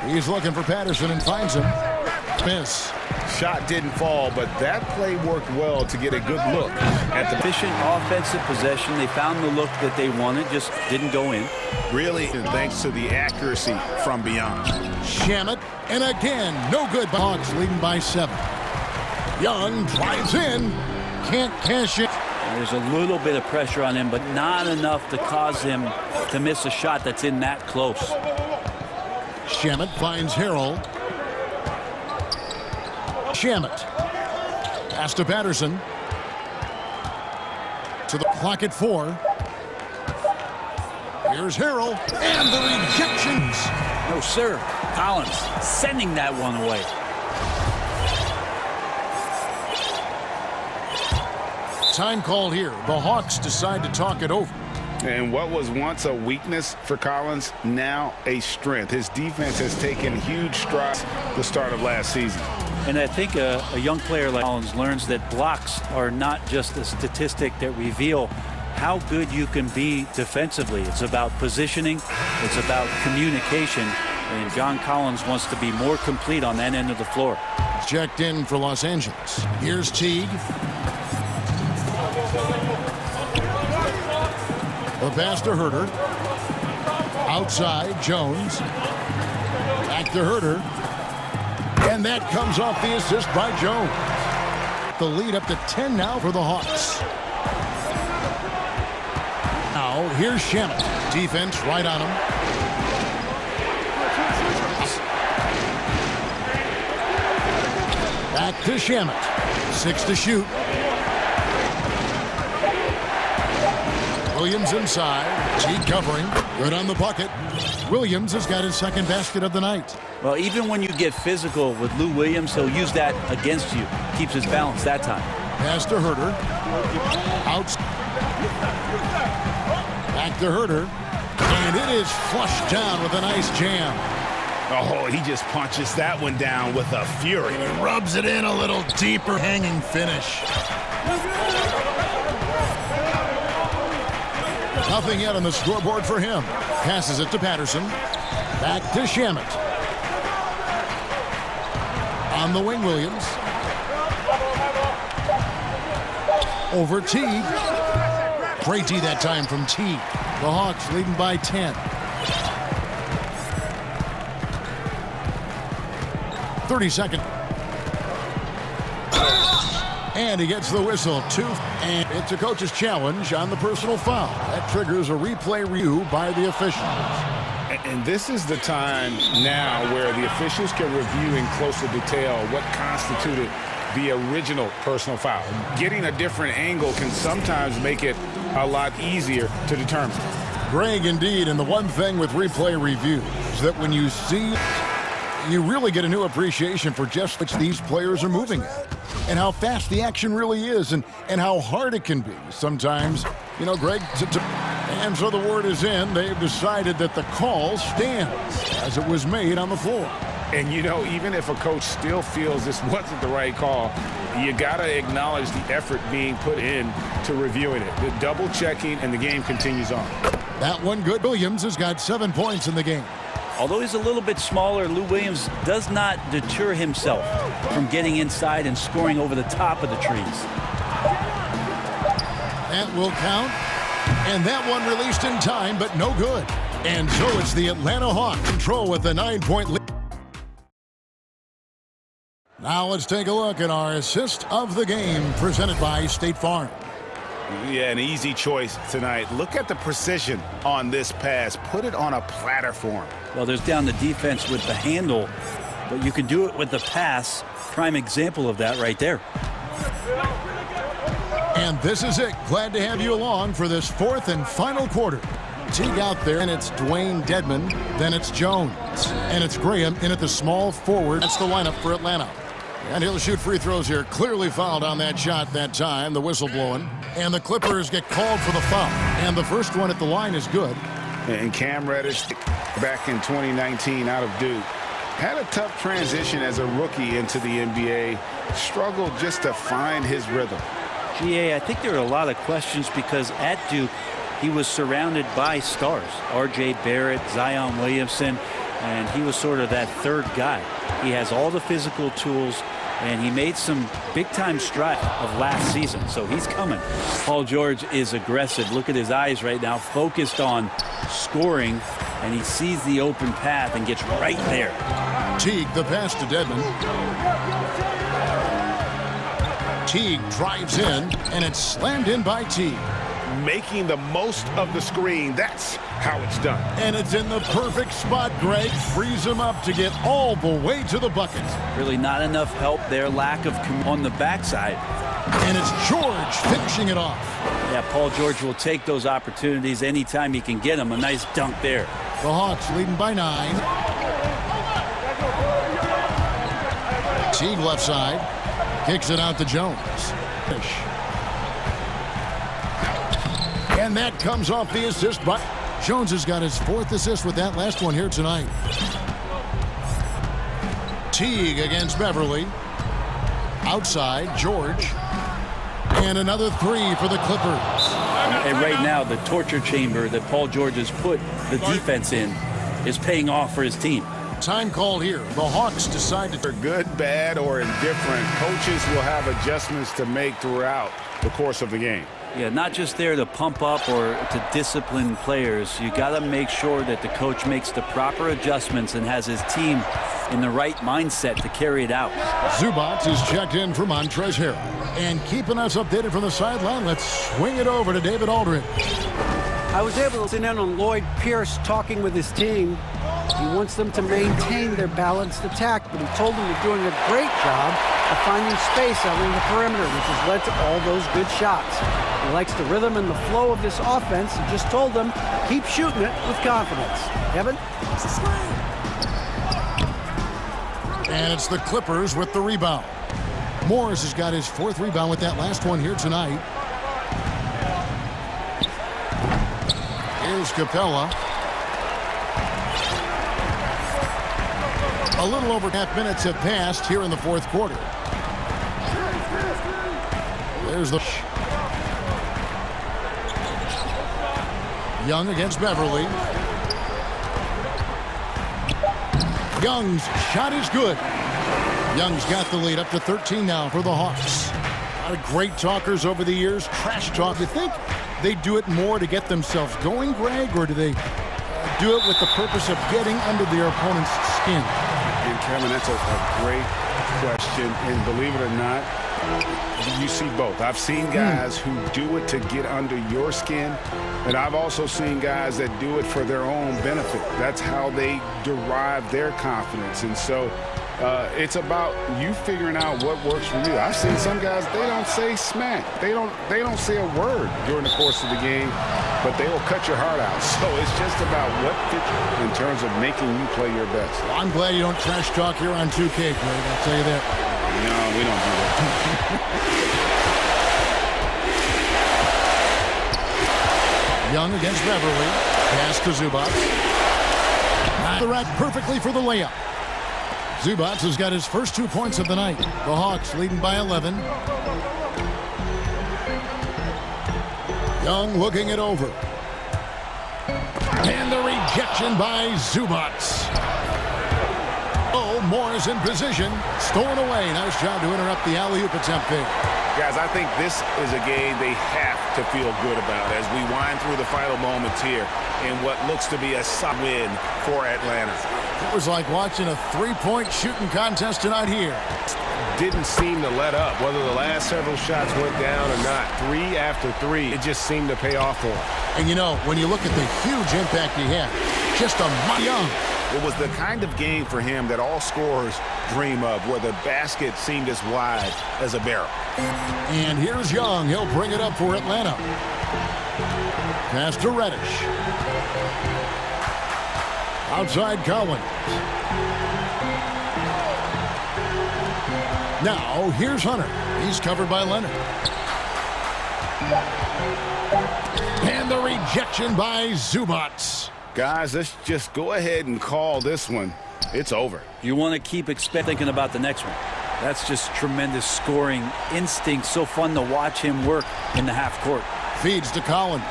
He's looking for Patterson and finds him. Miss. Shot didn't fall, but that play worked well to get a good look at the efficient offensive possession. They found the look that they wanted, just didn't go in. Really, thanks to the accuracy from beyond. Shamet, and again, no good. Hawks leading by 7. Young drives in, can't cash it. There's a little bit of pressure on him, but not enough to cause him to miss a shot that's in that close. Shamet finds Harrell. Shamet. Pass to Patterson. To the clock at 4. Here's Harrell. And the rejections. No, sir. Collins sending that one away. Time called here. The Hawks decide to talk it over. And what was once a weakness for Collins, now a strength. His defense has taken huge strides the start of last season. And I think a young player like Collins learns that blocks are not just a statistic that reveal how good you can be defensively. It's about positioning. It's about communication. And John Collins wants to be more complete on that end of the floor. Checked in for Los Angeles. Here's Teague. The pass to Herter. Outside, Jones. Back to Herter. And that comes off the assist by Jones. The lead up to 10 now for the Hawks. Now, here's Shamet. Defense right on him. Back to Shamet. 6 to shoot. Williams inside. Teague covering. Good on the bucket. Williams has got his second basket of the night. Well, even when you get physical with Lou Williams, he'll use that against you. Keeps his balance that time. Pass to Herter. Out. Back to Herter. And it is flushed down with a nice jam. Oh, he just punches that one down with a fury. And he rubs it in a little deeper. Hanging finish. Nothing yet on the scoreboard for him. Passes it to Patterson. Back to Shamet. On the wing, Williams. Over Teague. Great D that time from Teague. The Hawks leading by 10. 30-second. And he gets the whistle. 2. And it's a coach's challenge on the personal foul. That triggers a replay review by the officials. And this is the time now where the officials can review in closer detail what constituted the original personal foul. Getting a different angle can sometimes make it a lot easier to determine. Greg, indeed, and the one thing with replay review is that when you see, you really get a new appreciation for just what these players are moving at and how fast the action really is and how hard it can be sometimes, Greg, and so the word is in. They've decided that the call stands as it was made on the floor. And, even if a coach still feels this wasn't the right call, you got to acknowledge the effort being put in to reviewing it. The double checking, and the game continues on. That one good. Williams has got 7 points in the game. Although he's a little bit smaller, Lou Williams does not deter himself from getting inside and scoring over the top of the trees. That will count. And that one released in time, but no good. And so it's the Atlanta Hawks control with the 9-point lead. Now let's take a look at our assist of the game presented by State Farm. Yeah, an easy choice tonight. Look at the precision on this pass. Put it on a platter for him. Well, there's down the defense with the handle, but you can do it with the pass. Prime example of that right there. And this is it. Glad to have you along for this fourth and final quarter. Teague out there, and it's Dwayne Dedman. Then it's Jones. And it's Graham in at the small forward. That's the lineup for Atlanta. And he'll shoot free throws here. Clearly fouled on that shot that time. The whistle blowing. And the Clippers get called for the foul. And the first one at the line is good. And Cam Reddish, back in 2019 out of Duke, had a tough transition as a rookie into the NBA. Struggled just to find his rhythm. GA, I think there are a lot of questions because at Duke, he was surrounded by stars. R.J. Barrett, Zion Williamson, and he was sort of that third guy. He has all the physical tools, and he made some big-time strides of last season, so he's coming. Paul George is aggressive. Look at his eyes right now, focused on scoring, and he sees the open path and gets right there. Teague, the pass to Dedmon. Teague drives in, and it's slammed in by Teague. Making the most of the screen. That's how it's done. And it's in the perfect spot. Greg frees him up to get all the way to the bucket. Really not enough help there. Lack of on the backside. And it's George finishing it off. Yeah, Paul George will take those opportunities anytime he can get them. A nice dunk there. The Hawks leading by 9. Teague left side. Kicks it out to Jones. And that comes off the assist, but Jones has got his 4th assist with that last one here tonight. Teague against Beverly. Outside, George. And another 3 for the Clippers. And right now, the torture chamber that Paul George has put the defense in is paying off for his team. Time called here. The Hawks decide to... For good, bad, or indifferent, coaches will have adjustments to make throughout the course of the game. Yeah, not just there to pump up or to discipline players. You got to make sure that the coach makes the proper adjustments and has his team in the right mindset to carry it out. Zubac is checked in for Montrezl Harrell. And keeping us updated from the sideline, let's swing it over to David Aldridge. I was able to listen in on Lloyd Pierce talking with his team. He wants them to maintain their balanced attack, but he told them they're doing a great job of finding space out in the perimeter, which has led to all those good shots. He likes the rhythm and the flow of this offense. He just told them, keep shooting it with confidence. Kevin? And it's the Clippers with the rebound. Morris has got his 4th rebound with that last one here tonight. Here's Capella. A little over half minutes have passed here in the 4th quarter. There's the... Young against Beverly. Young's shot is good. Young's got the lead up to 13 now for the Hawks. A lot of great talkers over the years. Trash talk. You think they do it more to get themselves going, Greg, or do they do it with the purpose of getting under their opponent's skin? And Kevin, that's a great question. And believe it or not, you see both. I've seen guys who do it to get under your skin, and I've also seen guys that do it for their own benefit. That's how they derive their confidence. And so it's about you figuring out what works for you. I've seen some guys, they don't say smack. They don't say a word during the course of the game, but they will cut your heart out. So it's just about what fits in terms of making you play your best. Well, I'm glad you don't trash talk here on 2K, Greg. I'll tell you that. No, we don't do that. Young against Beverly. Pass to Zubac. The rack perfectly for the layup. Zubac has got his first 2 points of the night. The Hawks leading by 11. Young looking it over. And the rejection by Zubac. Oh, Morris in position. Stolen away. Nice job to interrupt the alley-oop attempt there. Guys, I think this is a game they have to feel good about as we wind through the final moments here in what looks to be a solid win for Atlanta. It was like watching a 3-point shooting contest tonight here. Didn't seem to let up, whether the last several shots went down or not. 3 after 3, it just seemed to pay off for him. And you know, when you look at the huge impact he had, just a Young. It was the kind of game for him that all scorers dream of, where the basket seemed as wide as a barrel. And here's Young. He'll bring it up for Atlanta. Pass to Reddish. Outside Collins. Now, here's Hunter. He's covered by Leonard. And the rejection by Zubats. Guys, let's just go ahead and call this one. It's over. You want to keep thinking about the next one. That's just tremendous scoring instinct. So fun to watch him work in the half court. Feeds to Collins.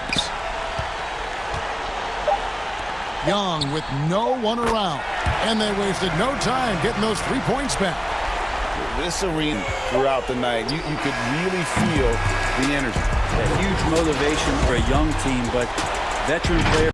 Young with no one around. And they wasted no time getting those 3 points back. This arena throughout the night, you could really feel the energy. A huge motivation for a young team, but veteran player.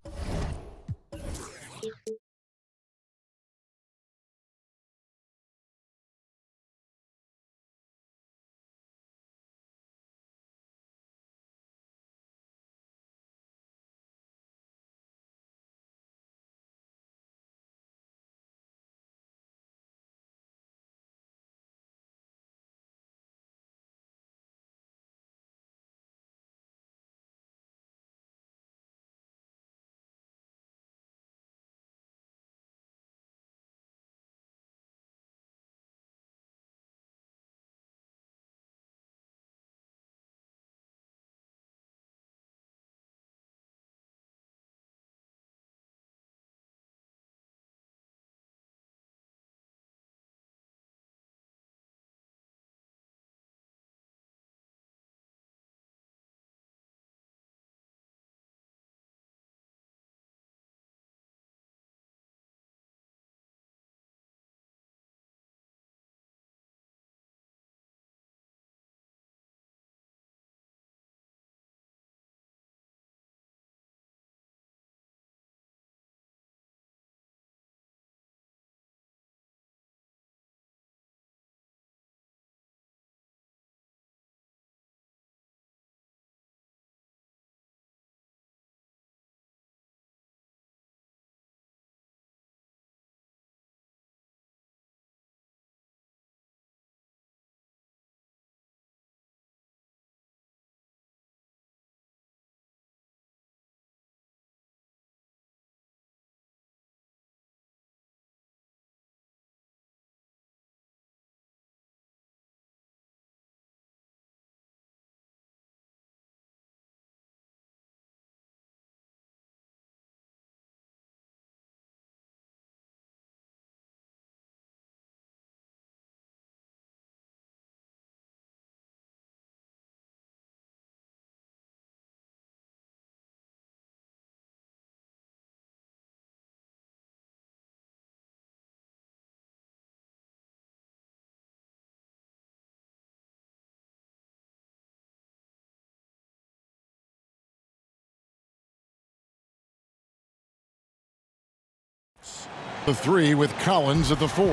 The 3 with Collins at the 4.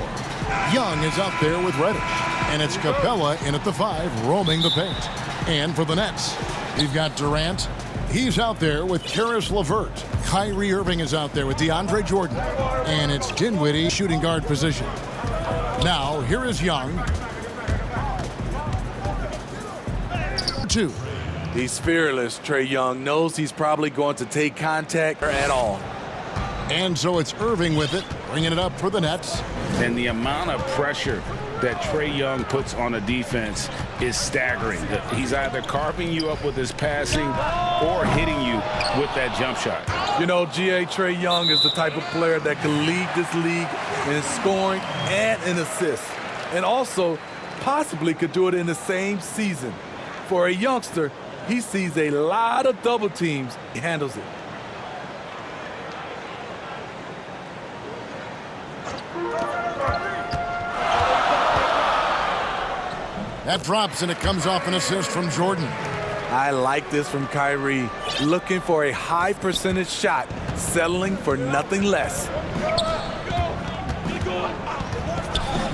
Young is out there with Reddish. And it's Capella in at the 5, roaming the paint. And for the Nets, we've got Durant. He's out there with Karis LeVert. Kyrie Irving is out there with DeAndre Jordan. And it's Dinwiddie, shooting guard position. Now, here is Young. 2. He's fearless. Trae Young knows he's probably going to take contact at all. And so it's Irving with it, bringing it up for the Nets. And the amount of pressure that Trae Young puts on a defense is staggering. He's either carving you up with his passing or hitting you with that jump shot. You know, Trae Young is the type of player that can lead this league in scoring and in assists. And also possibly could do it in the same season. For a youngster, he sees a lot of double teams. He handles it. That drops, and it comes off an assist from Jordan. I like this from Kyrie. Looking for a high percentage shot, settling for nothing less.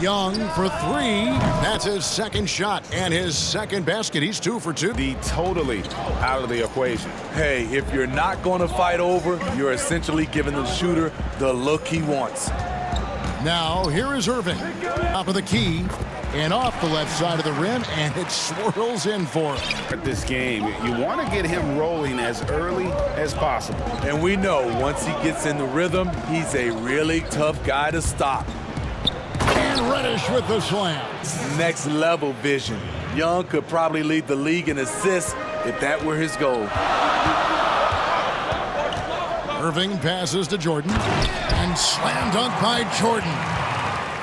Young for 3. That's his second shot and his second basket. He's 2 for 2. Be totally out of the equation. Hey, if you're not going to fight over, you're essentially giving the shooter the look he wants. Now, here is Irving. Top of the key. And off the left side of the rim, and it swirls in for him. At this game, you want to get him rolling as early as possible. And we know once he gets in the rhythm, he's a really tough guy to stop. And Reddish with the slam. Next level vision. Young could probably lead the league in assists if that were his goal. Irving passes to Jordan. And slam dunk by Jordan.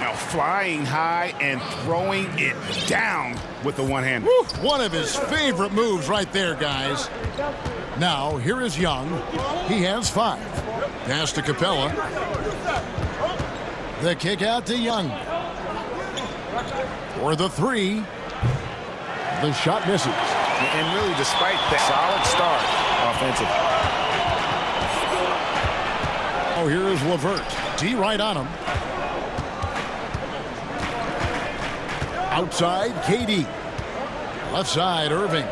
Now flying high and throwing it down with the one-hander. One of his favorite moves right there, guys. Now, here is Young. He has 5. Pass to Capella. The kick out to Young. For the 3. The shot misses. And really, despite that solid start offensively. Oh, here is Levert. D right on him. Outside, KD. Left side, Irving.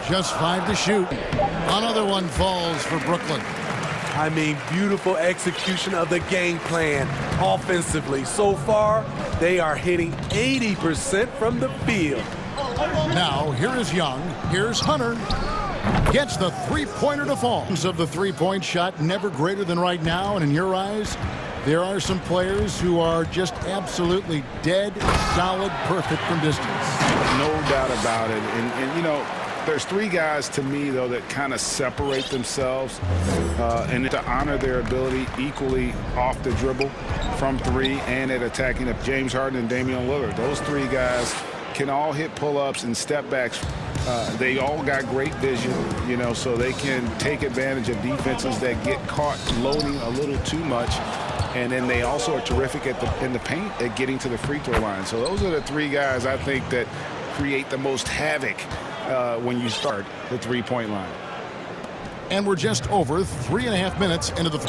Just 5 to shoot. Another one falls for Brooklyn. I mean, beautiful execution of the game plan offensively. So far, they are hitting 80% from the field. Now, here is Young. Here's Hunter. Gets the three-pointer to fall. Of the three-point shot, never greater than right now. And in your eyes, there are some players who are just absolutely dead, solid, perfect from distance. No doubt about it. And you know, there's 3 guys to me, though, that kind of separate themselves and to honor their ability equally off the dribble from 3 and at attacking up. James Harden and Damian Lillard. Those 3 guys can all hit pull-ups and step backs. They all got great vision, you know, so they can take advantage of defenses that get caught loading a little too much. And then they also are terrific in the paint at getting to the free throw line. So those are the 3 guys I think that create the most havoc when you start the three-point line. And we're just over 3.5 minutes into the.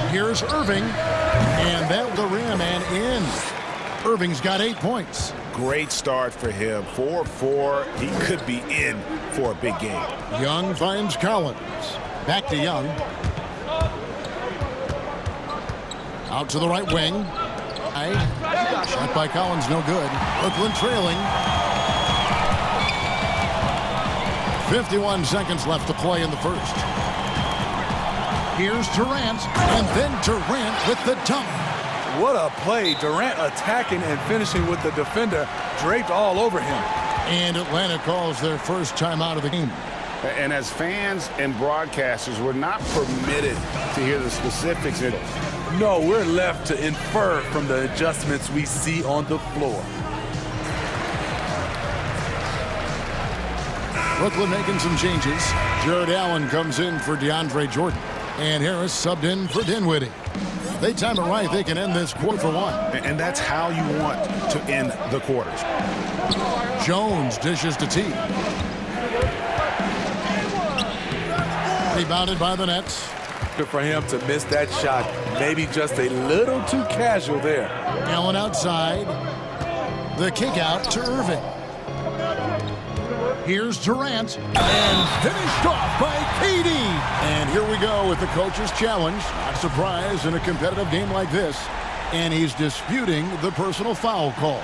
Here's Irving, and that the rim and in. Irving's got 8 points. Great start for him. 4-4. He could be in for a big game. Young finds Collins. Back to Young. Out to the right wing. Shot by Collins, no good. Brooklyn trailing. 51 seconds left to play in the first. Here's Durant, and then Durant with the dunk. What a play. Durant attacking and finishing with the defender draped all over him. And Atlanta calls their first time out of the game. And as fans and broadcasters, we're not permitted to hear the specifics. No, we're left to infer from the adjustments we see on the floor. Brooklyn making some changes. Jared Allen comes in for DeAndre Jordan. And Harris subbed in for Dinwiddie. They time it right. They can end this quarter for 1. And that's how you want to end the quarters. Jones dishes to T. Rebounded by the Nets. Good for him to miss that shot. Maybe just a little too casual there. Allen outside. The kick out to Irving. Here's Durant, and finished off by KD. And here we go with the coach's challenge. Not surprised in a competitive game like this. And he's disputing the personal foul call.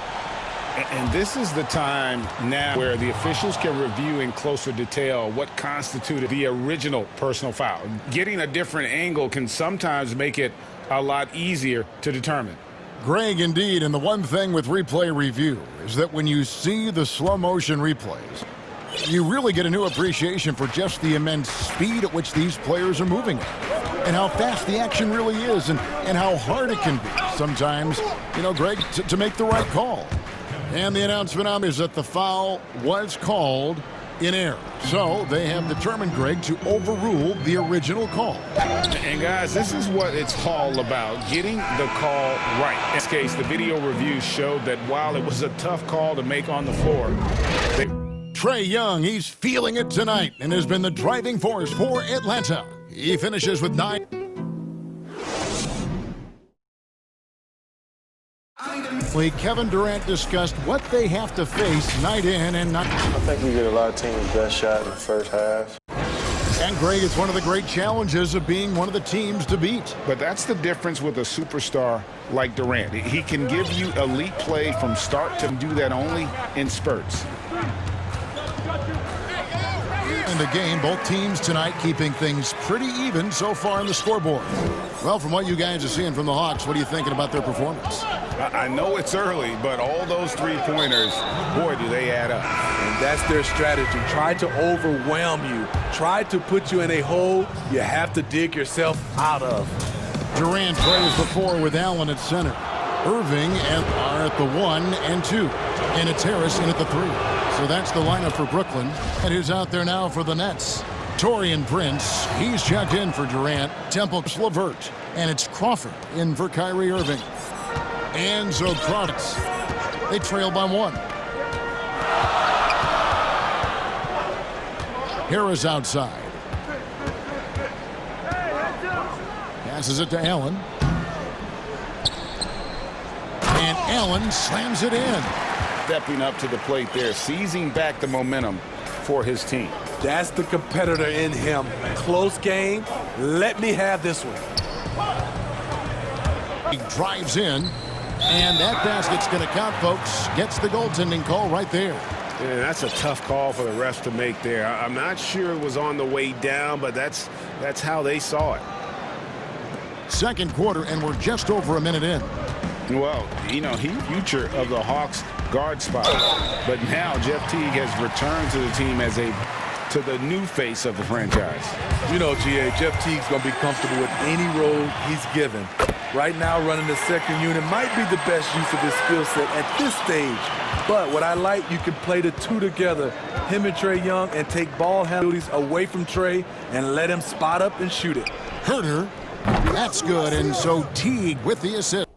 And this is the time now where the officials can review in closer detail what constituted the original personal foul. Getting a different angle can sometimes make it a lot easier to determine. Greg, indeed, and the one thing with replay review is that when you see the slow motion replays, you really get a new appreciation for just the immense speed at which these players are moving and how fast the action really is and how hard it can be sometimes, you know, Greg, to make the right call. And the announcement on is that the foul was called in error. So they have determined, Greg, to overrule the original call. And guys, this is what it's all about, getting the call right. In this case, the video review showed that while it was a tough call to make on the floor, Trae Young, he's feeling it tonight and has been the driving force for Atlanta. He finishes with 9. Kevin Durant discussed what they have to face night in and night. I think we get a lot of teams' best shot in the first half. And Greg, it's one of the great challenges of being one of the teams to beat. But that's the difference with a superstar like Durant. He can give you elite play from start to do that only in spurts. In the game, both teams tonight keeping things pretty even so far on the scoreboard. Well, from what you guys are seeing from the Hawks, what are you thinking about their performance? I know it's early, but all those three-pointers, boy, do they add up. And that's their strategy. Try to overwhelm you. Try to put you in a hole you have to dig yourself out of. Durant plays the 4 with Allen at center. Irving are at the 1 and 2. And it's Harris in at the 3. So that's the lineup for Brooklyn. And who's out there now for the Nets? Taurean Prince, he's checked in for Durant. Temple LeVert, and it's Crawford in for Kyrie Irving. And so Crawford, they trail by 1. Harris outside. Passes it to Allen. And Allen slams it in. Stepping up to the plate there, seizing back the momentum for his team. That's the competitor in him. Close game. Let me have this one. He drives in, and that basket's going to count, folks. Gets the goaltending call right there. Yeah, that's a tough call for the refs to make there. I'm not sure it was on the way down, but that's how they saw it. Second quarter, and we're just over a minute in. Well, you know, he's future of the Hawks guard spot. But now Jeff Teague has returned to the team as to the new face of the franchise. You know, GA, Jeff Teague's going to be comfortable with any role he's given. Right now, running the second unit might be the best use of his skill set at this stage. But what I like, you can play the two together, him and Trae Young, and take ball handling away from Trae and let him spot up and shoot it. Herter, that's good, and so Teague with the assist.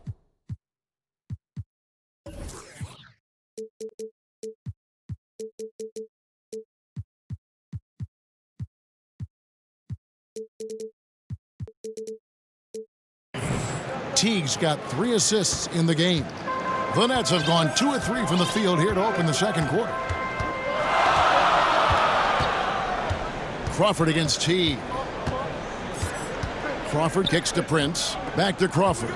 Teague's got 3 assists in the game. The Nets have gone 2 of 3 from the field here to open the second quarter. Crawford against Teague. Crawford kicks to Prince. Back to Crawford.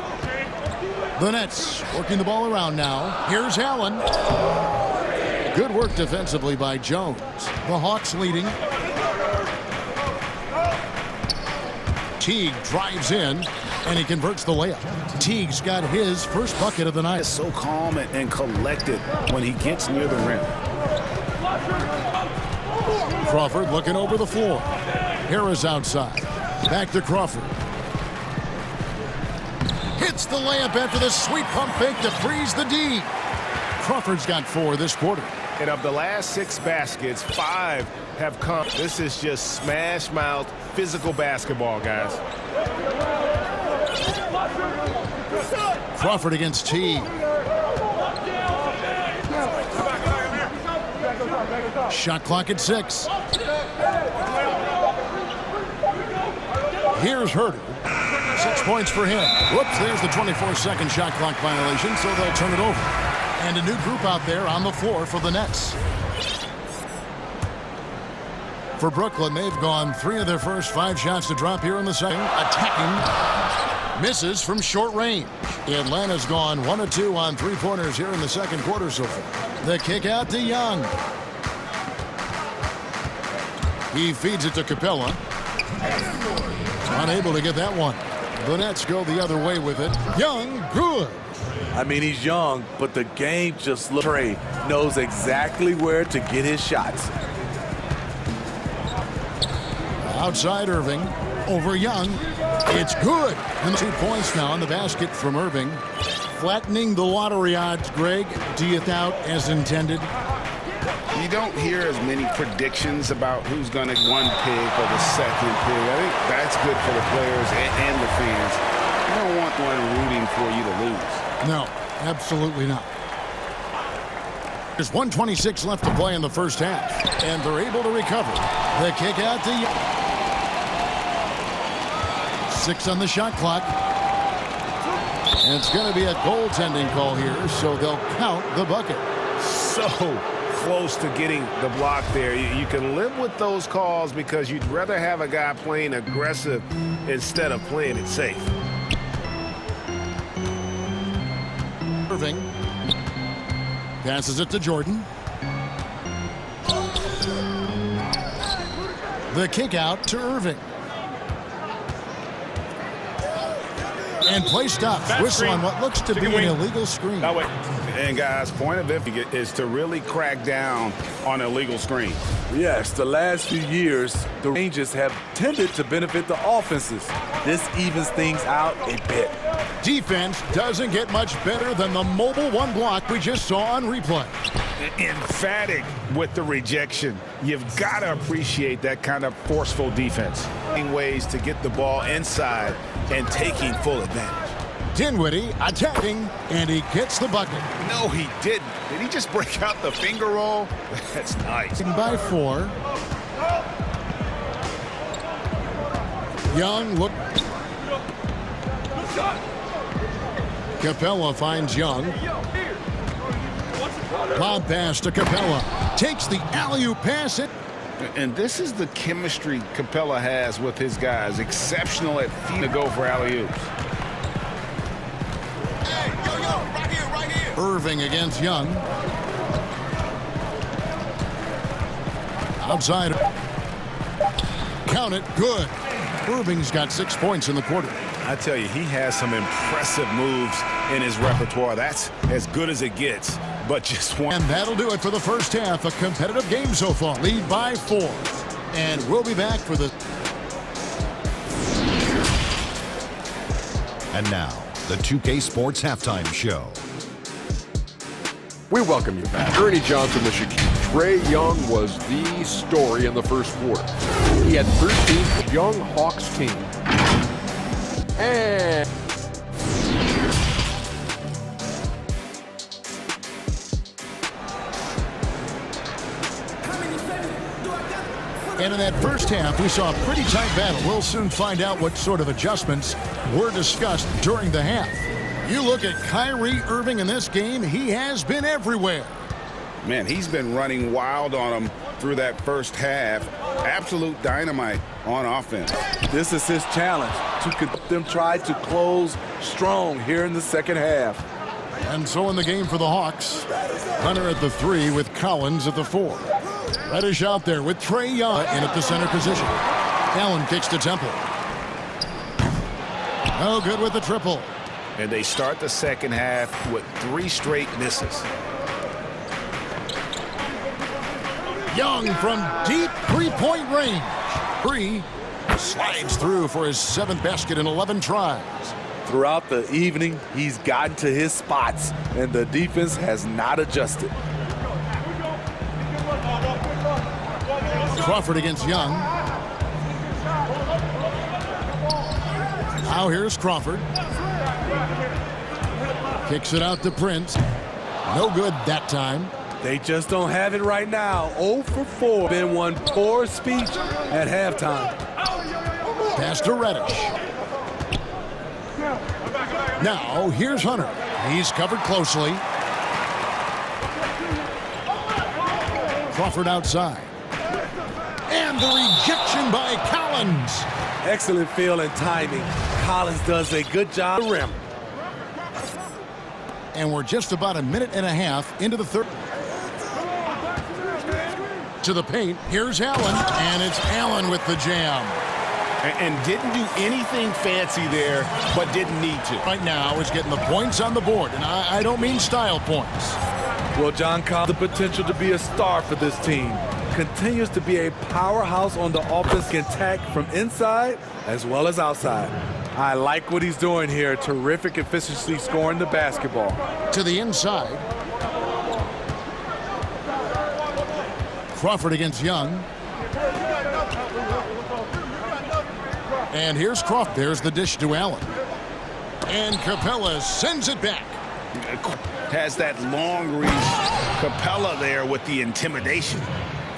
The Nets working the ball around now. Here's Allen. Good work defensively by Jones. The Hawks leading. Teague drives in, and he converts the layup. Teague's got his first bucket of the night. He's so calm and collected when he gets near the rim. Crawford looking over the floor. Harris outside. Back to Crawford. Hits the layup after the sweet pump fake to freeze the D. Crawford's got 4 this quarter. And of the last 6 baskets, 5 have come. This is just smash mouth physical basketball, guys. Crawford against Teague. Shot clock at 6. Here's Herter. 6 points for him. Whoops, there's the 24-second shot clock violation, so they'll turn it over. And a new group out there on the floor for the Nets. For Brooklyn, they've gone 3 of their first 5 shots to drop here in the second. Attacking. Misses from short range. Atlanta's gone 1 of 2 on 3-pointers here in the second quarter so far. The kick out to Young. He feeds it to Capella. Unable to get that one. The Nets go the other way with it. Young, good. I mean, he's young, but the game just looks. Trae knows exactly where to get his shots. Outside Irving. Over Young. It's good. And 2 points now on the basket from Irving. Flattening the lottery odds, Greg. Do you doubt as intended? You don't hear as many predictions about who's going to get 1 pick or the 2nd pick. I think that's good for the players and the fans. You don't want one rooting for you to lose. No, absolutely not. There's 1:26 left to play in the first half, and they're able to recover. The kick out to Young. 6 on the shot clock. And it's going to be a goaltending call here, so they'll count the bucket. So close to getting the block there. You can live with those calls because you'd rather have a guy playing aggressive instead of playing it safe. Irving passes it to Jordan. The kick out to Irving. And play stops. Whistle on what looks to be an illegal screen. No, wait. And guys, point of it is to really crack down on illegal screens. Yes, the last few years, the Rangers have tended to benefit the offenses. This evens things out a bit. Defense doesn't get much better than the mobile one block we just saw on replay. Emphatic with the rejection. You've got to appreciate that kind of forceful defense. Ways to get the ball inside and taking full advantage. Dinwiddie attacking, and he gets the bucket. No, he didn't. Did he just break out the finger roll? That's nice. By 4. Young look. Capella finds Young. Lob pass to Capella. Takes the alley-oop pass. And this is the chemistry Capella has with his guys. Exceptional at feet to go for alley-oops. Right here. Irving against Young. Outside. Count it. Good. Irving's got 6 points in the quarter. I tell you, he has some impressive moves in his repertoire. That's as good as it gets, but just one. And that'll do it for the first half. A competitive game so far. Lead by 4. And we'll be back for the... And now, the 2K Sports Halftime Show. We welcome you back. Ernie Johnson, Michigan. Trae Young was the story in the first quarter. He had 13 young Hawks team. And in that first half, we saw a pretty tight battle. We'll soon find out what sort of adjustments were discussed during the half. You look at Kyrie Irving in this game, he has been everywhere. Man, he's been running wild on them through that first half. Absolute dynamite on offense. This is his challenge, to get them try to close strong here in the second half. And so in the game for the Hawks, Hunter at the 3 with Collins at the 4. Reddish out there with Trae Young in at the center position. Allen kicks to Temple. No good with the triple. And they start the second half with 3 straight misses. Young from deep three-point range. Bree slides through for his 7th basket in 11 tries. Throughout the evening, he's gotten to his spots, and the defense has not adjusted. Crawford against Young. Now here's Crawford. Kicks it out to Prince. No good that time. They just don't have it right now. 0 for 4. Been one poor speech at halftime. Pass to Reddish. Now here's Hunter. He's covered closely. Crawford outside. And the rejection by Collins. Excellent feel and timing. Collins does a good job at the rim. And we're just about a minute and a half into the third. To the paint. Here's Allen. And it's Allen with the jam. And didn't do anything fancy there, but didn't need to. Right now is getting the points on the board. And I don't mean style points. Well, John Collins, the potential to be a star for this team. Continues to be a powerhouse on the offense, can attack from inside as well as outside. I like what he's doing here. Terrific efficiency scoring the basketball. To the inside. Crawford against Young. And here's Crawford. There's the dish to Allen. And Capella sends it back. Has that long reach. Capella there with the intimidation.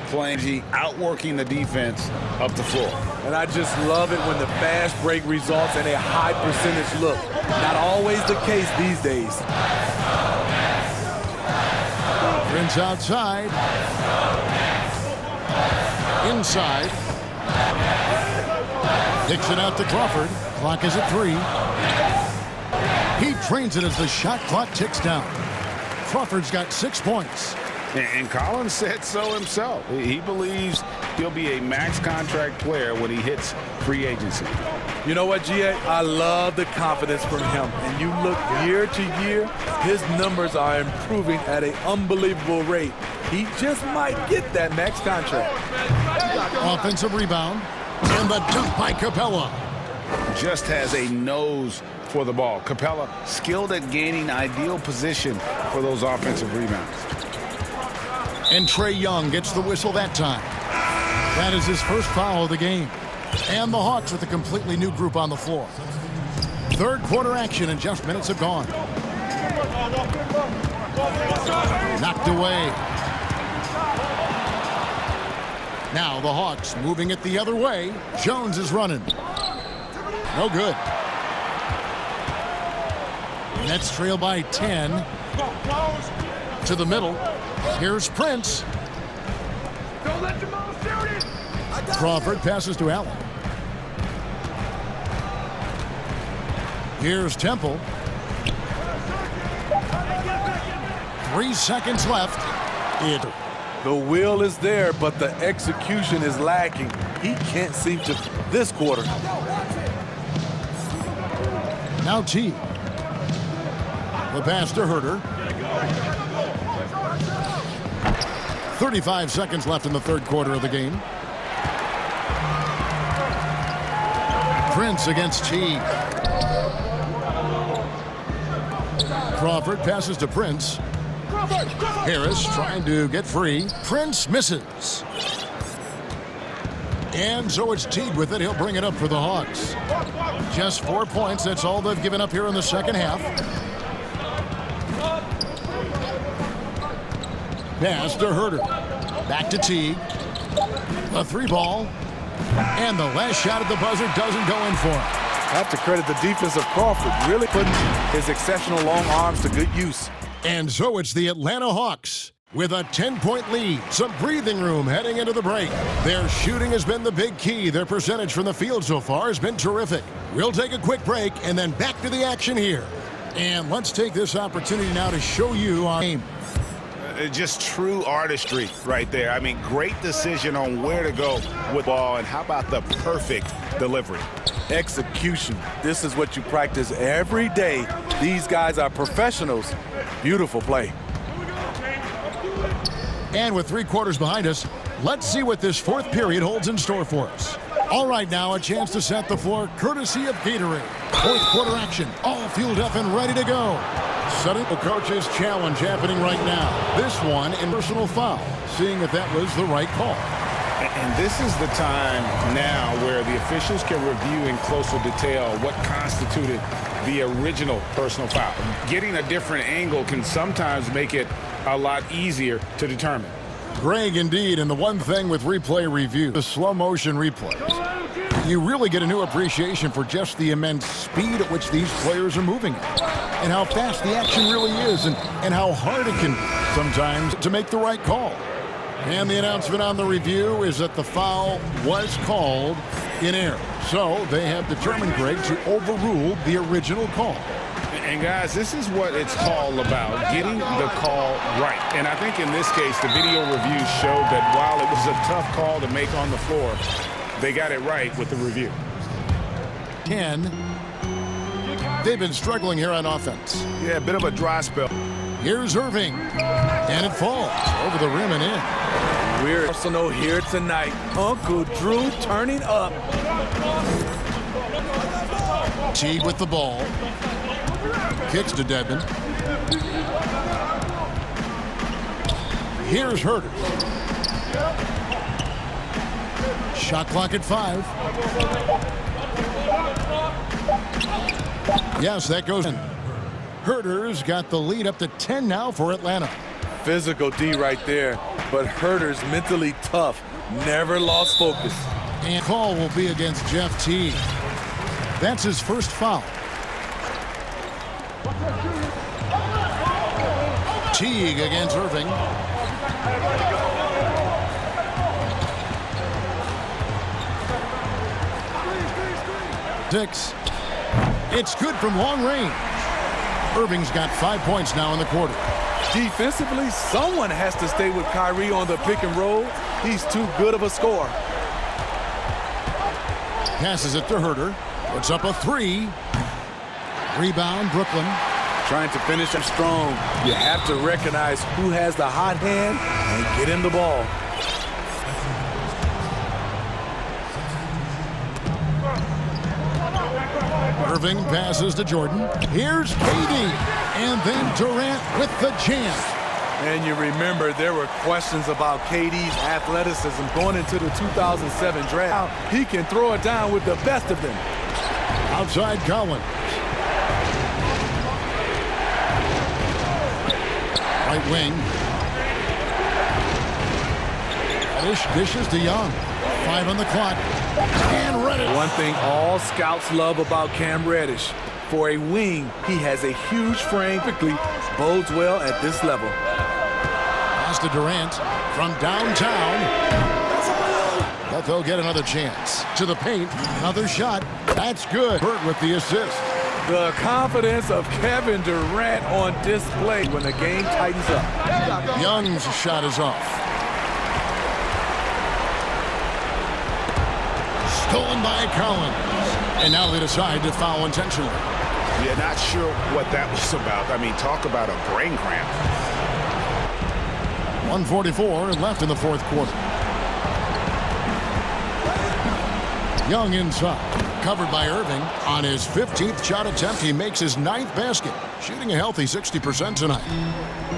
Playing, outworking the defense up the floor. And I just love it when the fast break results in a high percentage look. Not always the case these days. Prince outside. Inside. Kicks it out to Crawford. Clock is at 3. He trains it as the shot clock ticks down. Crawford's got 6 points. And Collins said so himself. He believes he'll be a max contract player when he hits free agency. You know what, GA? I love the confidence from him. And you look year to year, his numbers are improving at an unbelievable rate. He just might get that max contract. Offensive rebound. And the dunk by Capella. Just has a nose for the ball. Capella skilled at gaining ideal position for those offensive rebounds. And Trey Young gets the whistle that time. That is his first foul of the game. And the Hawks with a completely new group on the floor. Third quarter action and just minutes have gone. Knocked away. Now the Hawks moving it the other way. Jones is running. No good. Nets trail by 10. To the middle. Here's Prince. Crawford passes to Allen. Here's Temple. 3 seconds left. The will is there, but the execution is lacking. He can't seem to this quarter. Now T. The pass to Herter. 35 seconds left in the third quarter of the game. Prince against T. Crawford passes to Prince. Harris trying to get free. Prince misses. And so it's Teague with it. He'll bring it up for the Hawks. Just 4 points. That's all they've given up here in the second half. Pass to Herter. Back to Teague. A 3-ball. And the last shot at the buzzer doesn't go in for him. I have to credit the defense of Crawford, really putting his exceptional long arms to good use. And so it's the Atlanta Hawks with a 10-point lead. Some breathing room heading into the break. Their shooting has been the big key. Their percentage from the field so far has been terrific. We'll take a quick break and then back to the action here. And let's take this opportunity now to show you our game. Just true artistry right there. I mean, great decision on where to go with the ball, and how about the perfect delivery? Execution. This is what you practice every day. These guys are professionals. Beautiful play. And with 3 quarters behind us, let's see what this fourth period holds in store for us. All right, now a chance to set the floor courtesy of Gatorade. Fourth quarter action, all fueled up and ready to go. Setting the coach's challenge happening right now. This one in personal foul, seeing if that was the right call. And this is the time now where the officials can review in closer detail what constituted the original personal foul. Getting a different angle can sometimes make it a lot easier to determine. Greg, indeed, and the one thing with replay review, the slow motion replays, you really get a new appreciation for just the immense speed at which these players are moving at, and how fast the action really is, and how hard it can sometimes to make the right call. And the announcement on the review is that the foul was called in error. So they have determined, Greg, to overrule the original call. And guys, this is what it's all about, getting the call right. And I think in this case, the video review showed that while it was a tough call to make on the floor, they got it right with the review. 10. They've been struggling here on offense. Yeah, a bit of a dry spell. Here's Irving. And it falls over the rim and in. We're Arsenal here tonight. Uncle Drew turning up. Teague with the ball. Kicks to Dedmon. Here's Herter. Shot clock at 5. Yes, that goes in. Herter's got the lead up to 10 now for Atlanta. Physical D right there, but Herter's mentally tough. Never lost focus. And call will be against Jeff Teague. That's his first foul. Teague against Irving. Six. It's good from long range. Irving's got 5 points now in the quarter. Defensively, someone has to stay with Kyrie on the pick and roll. He's too good of a scorer. Passes it to Herter. Puts up a three. Rebound, Brooklyn. Trying to finish him strong. You have to recognize who has the hot hand and get him the ball. Irving passes to Jordan. Here's KD. And then Durant with the jam. And you remember there were questions about KD's athleticism going into the 2007 draft. He can throw it down with the best of them. Outside Collins. Right wing. Reddish dishes to Young. 5 on the clock. And Reddish. One thing all scouts love about Cam Reddish. For a wing, he has a huge frame. Quickly bodes well at this level. Pass to Durant from downtown. But they'll get another chance. To the paint. Another shot. That's good. Burt with the assist. The confidence of Kevin Durant on display when the game tightens up. Young's shot is off. Stolen by Collins. And now they decide to foul intentionally. Yeah, not sure what that was about. I mean, talk about a brain cramp. 1:44 left in the fourth quarter. Young inside. Covered by Irving. On his 15th shot attempt, he makes his 9th basket. Shooting a healthy 60% tonight.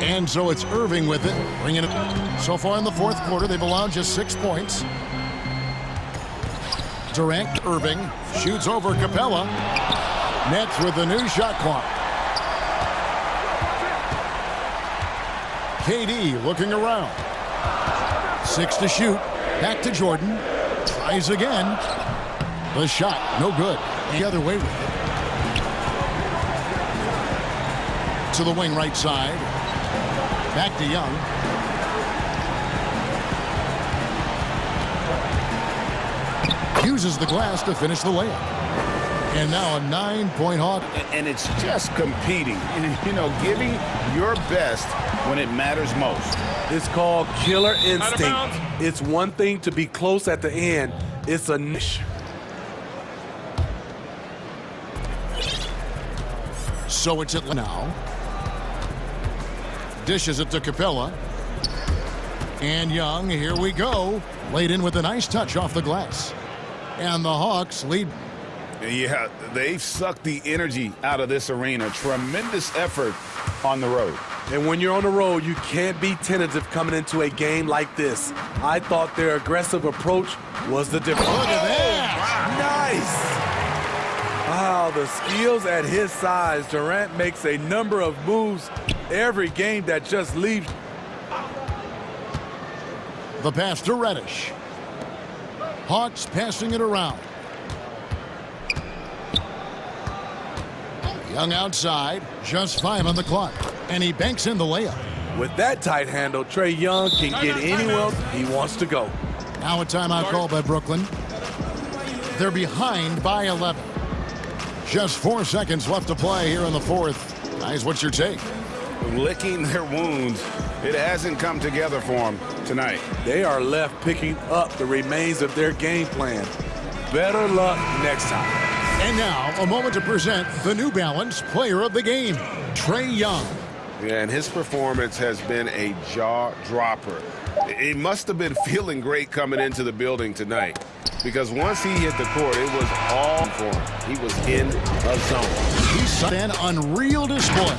And so it's Irving with it. Bringing it. So far in the fourth quarter, they've allowed just 6 points. Durant, Irving. Shoots over Capella. Nets with the new shot clock. KD looking around. 6 to shoot. Back to Jordan. Tries again. The shot, no good. The other way with it. To the wing right side. Back to Young. Uses the glass to finish the layup. And now a 9-point Hawk. And it's just competing. You know, giving your best when it matters most. It's called killer instinct. It's one thing to be close at the end. It's a niche. So it's at now. Dishes it to Capella. And Young, here we go. Laid in with a nice touch off the glass. And the Hawks lead. Yeah, they've sucked the energy out of this arena. Tremendous effort on the road. And when you're on the road, you can't be tentative coming into a game like this. I thought their aggressive approach was the difference. Look at that. Nice. Wow, the skills at his size. Durant makes a number of moves every game that just leaves. The pass to Reddish. Hawks passing it around. Young outside, just 5 on the clock, and he banks in the layup. With that tight handle, Trae Young can get anywhere he wants to go. Now a timeout call by Brooklyn. They're behind by 11. Just 4 seconds left to play here in the fourth. Guys, what's your take? Licking their wounds. It hasn't come together for them tonight. They are left picking up the remains of their game plan. Better luck next time. And now, a moment to present the New Balance Player of the Game, Trae Young. Yeah, and his performance has been a jaw-dropper. He must have been feeling great coming into the building tonight, because once he hit the court, it was all for him. He was in a zone. He's an unreal display.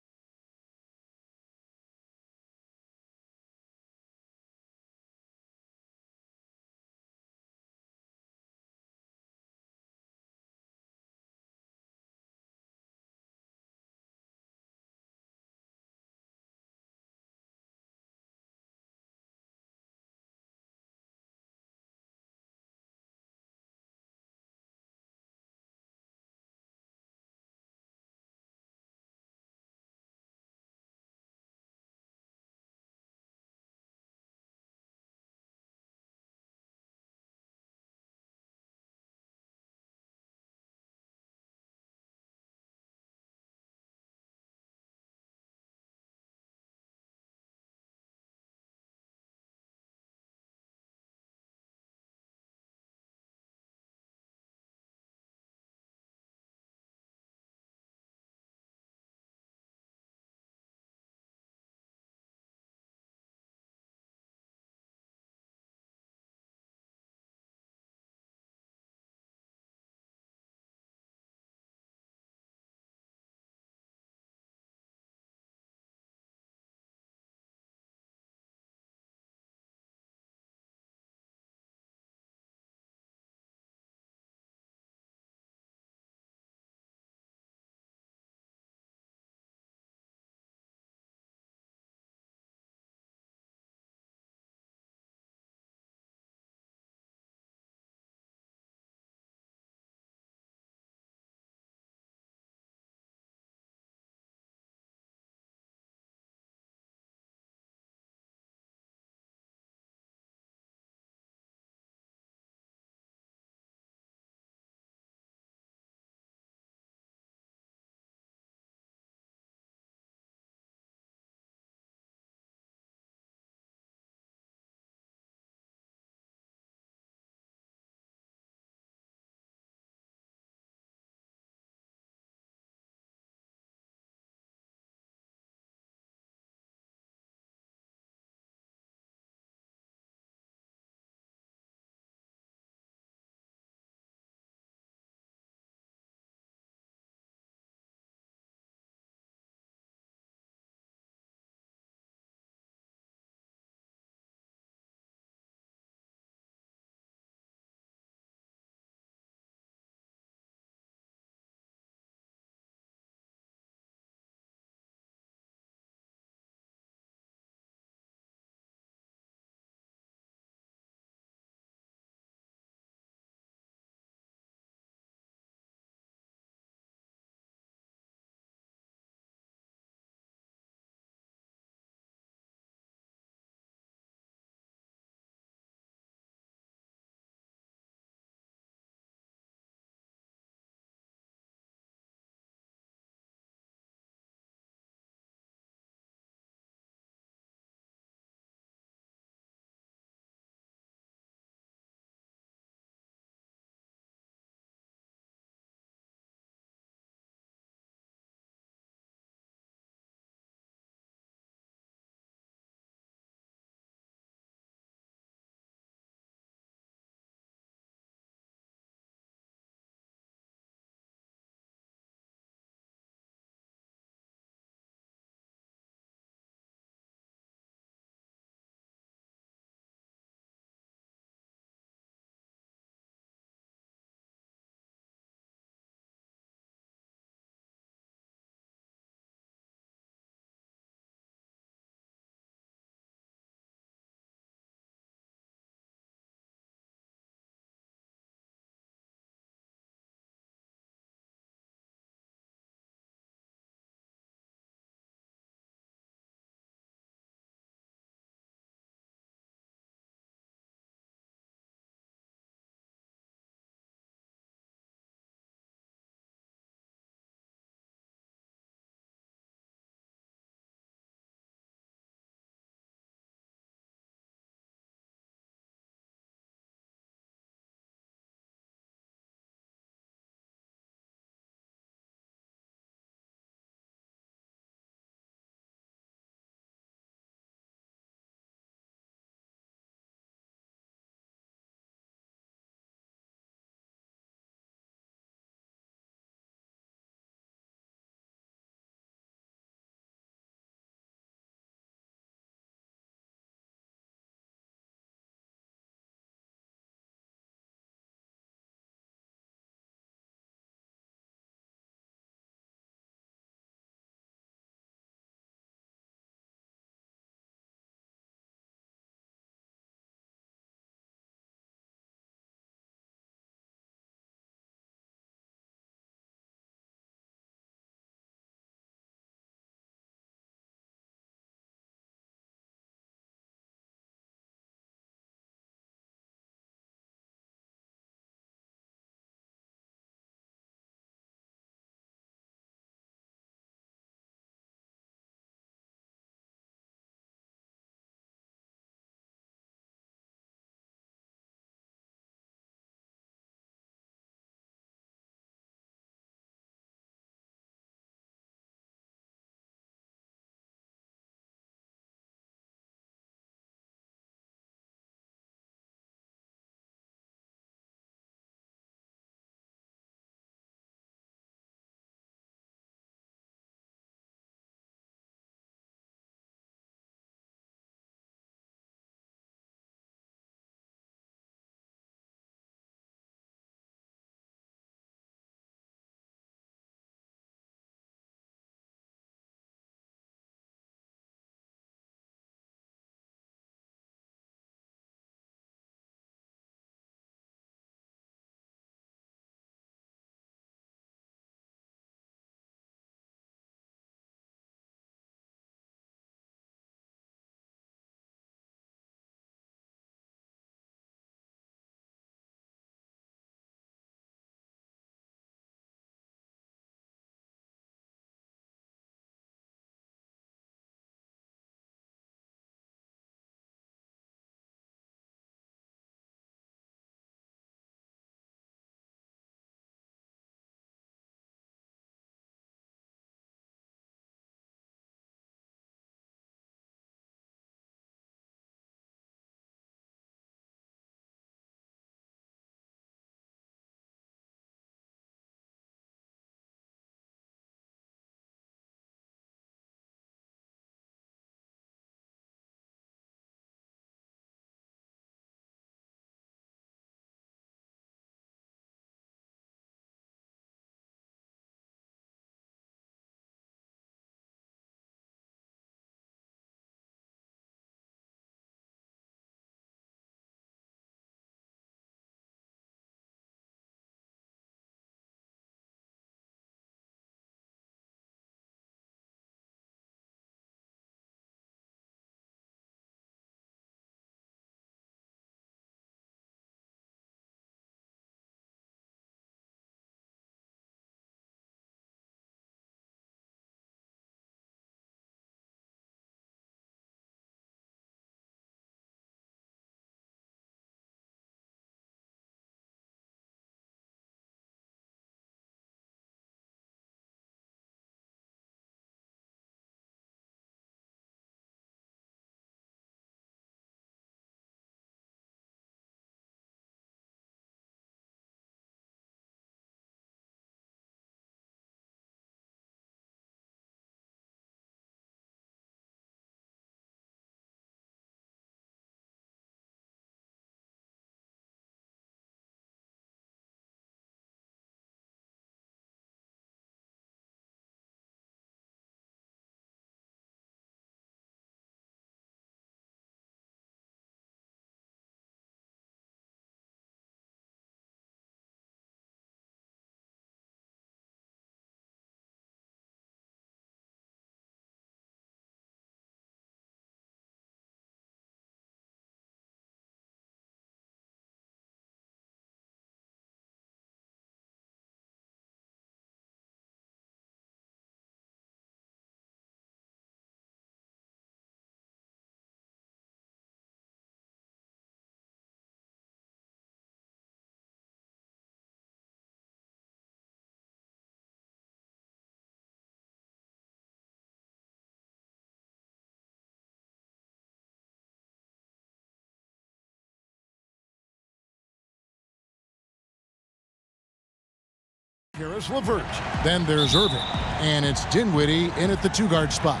Here is Levert. Then there's Irving. And it's Dinwiddie in at the two-guard spot.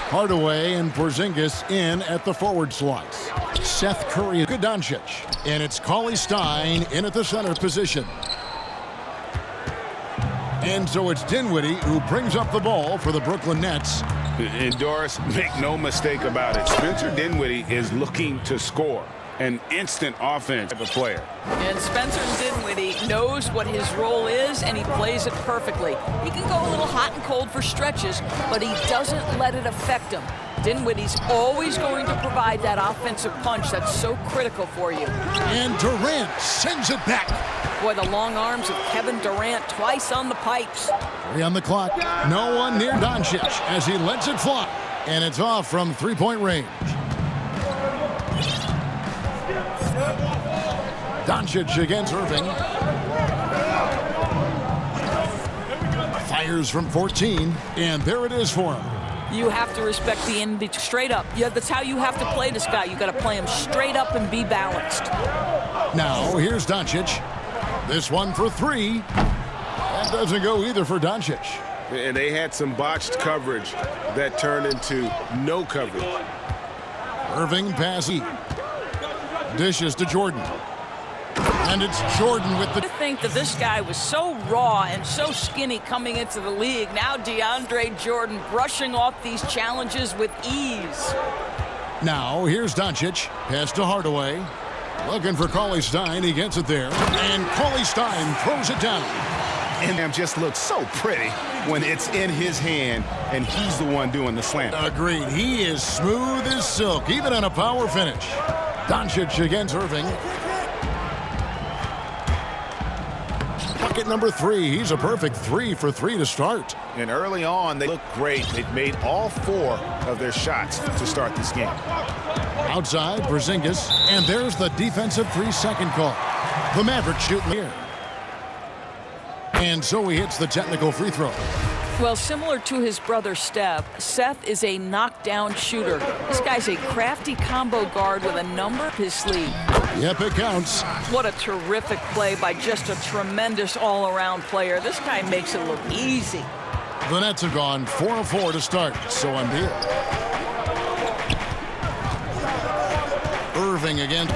Hardaway and Porzingis in at the forward slots. Seth Curry, good Doncic. And it's Cauley Stein in at the center position. And so it's Dinwiddie who brings up the ball for the Brooklyn Nets. And Doris, make no mistake about it. Spencer Dinwiddie is looking to score. An instant offense type of player. And Spencer Dinwiddie knows what his role is, and he plays it perfectly. He can go a little hot and cold for stretches, but he doesn't let it affect him. Dinwiddie's always going to provide that offensive punch that's so critical for you. And Durant sends it back. Boy, the long arms of Kevin Durant twice on the pipes. 3 on the clock. No one near Doncic as he lets it fly. And it's off from three-point range. Doncic against Irving. Fires from 14, and there it is for him. You have to respect the in straight up. Yeah, that's how you have to play this guy. You got to play him straight up and be balanced. Now here's Doncic. This one for 3. That doesn't go either for Doncic. And they had some botched coverage that turned into no coverage. Irving pass. Dishes to Jordan. And it's Jordan with the... I think that this guy was so raw and so skinny coming into the league. Now DeAndre Jordan brushing off these challenges with ease. Now here's Doncic. Pass to Hardaway. Looking for Cauley Stein. He gets it there. And Cauley Stein throws it down. And just looks so pretty when it's in his hand and he's the one doing the slam. Agreed. He is smooth as silk, even on a power finish. Doncic against Irving. Bucket number 3. He's a perfect 3 for 3 to start. And early on, they looked great. They've made all 4 of their shots to start this game. Outside, Porzingis. And there's the defensive 3-second call. The Mavericks shooting here. And so he hits the technical free throw. Well, similar to his brother Steph, Seth is a knockdown shooter. This guy's a crafty combo guard with a number up his sleeve. Yep, it counts. What a terrific play by just a tremendous all-around player. This guy makes it look easy. The Nets have gone 4 of 4 to start, so I'm here. Irving again.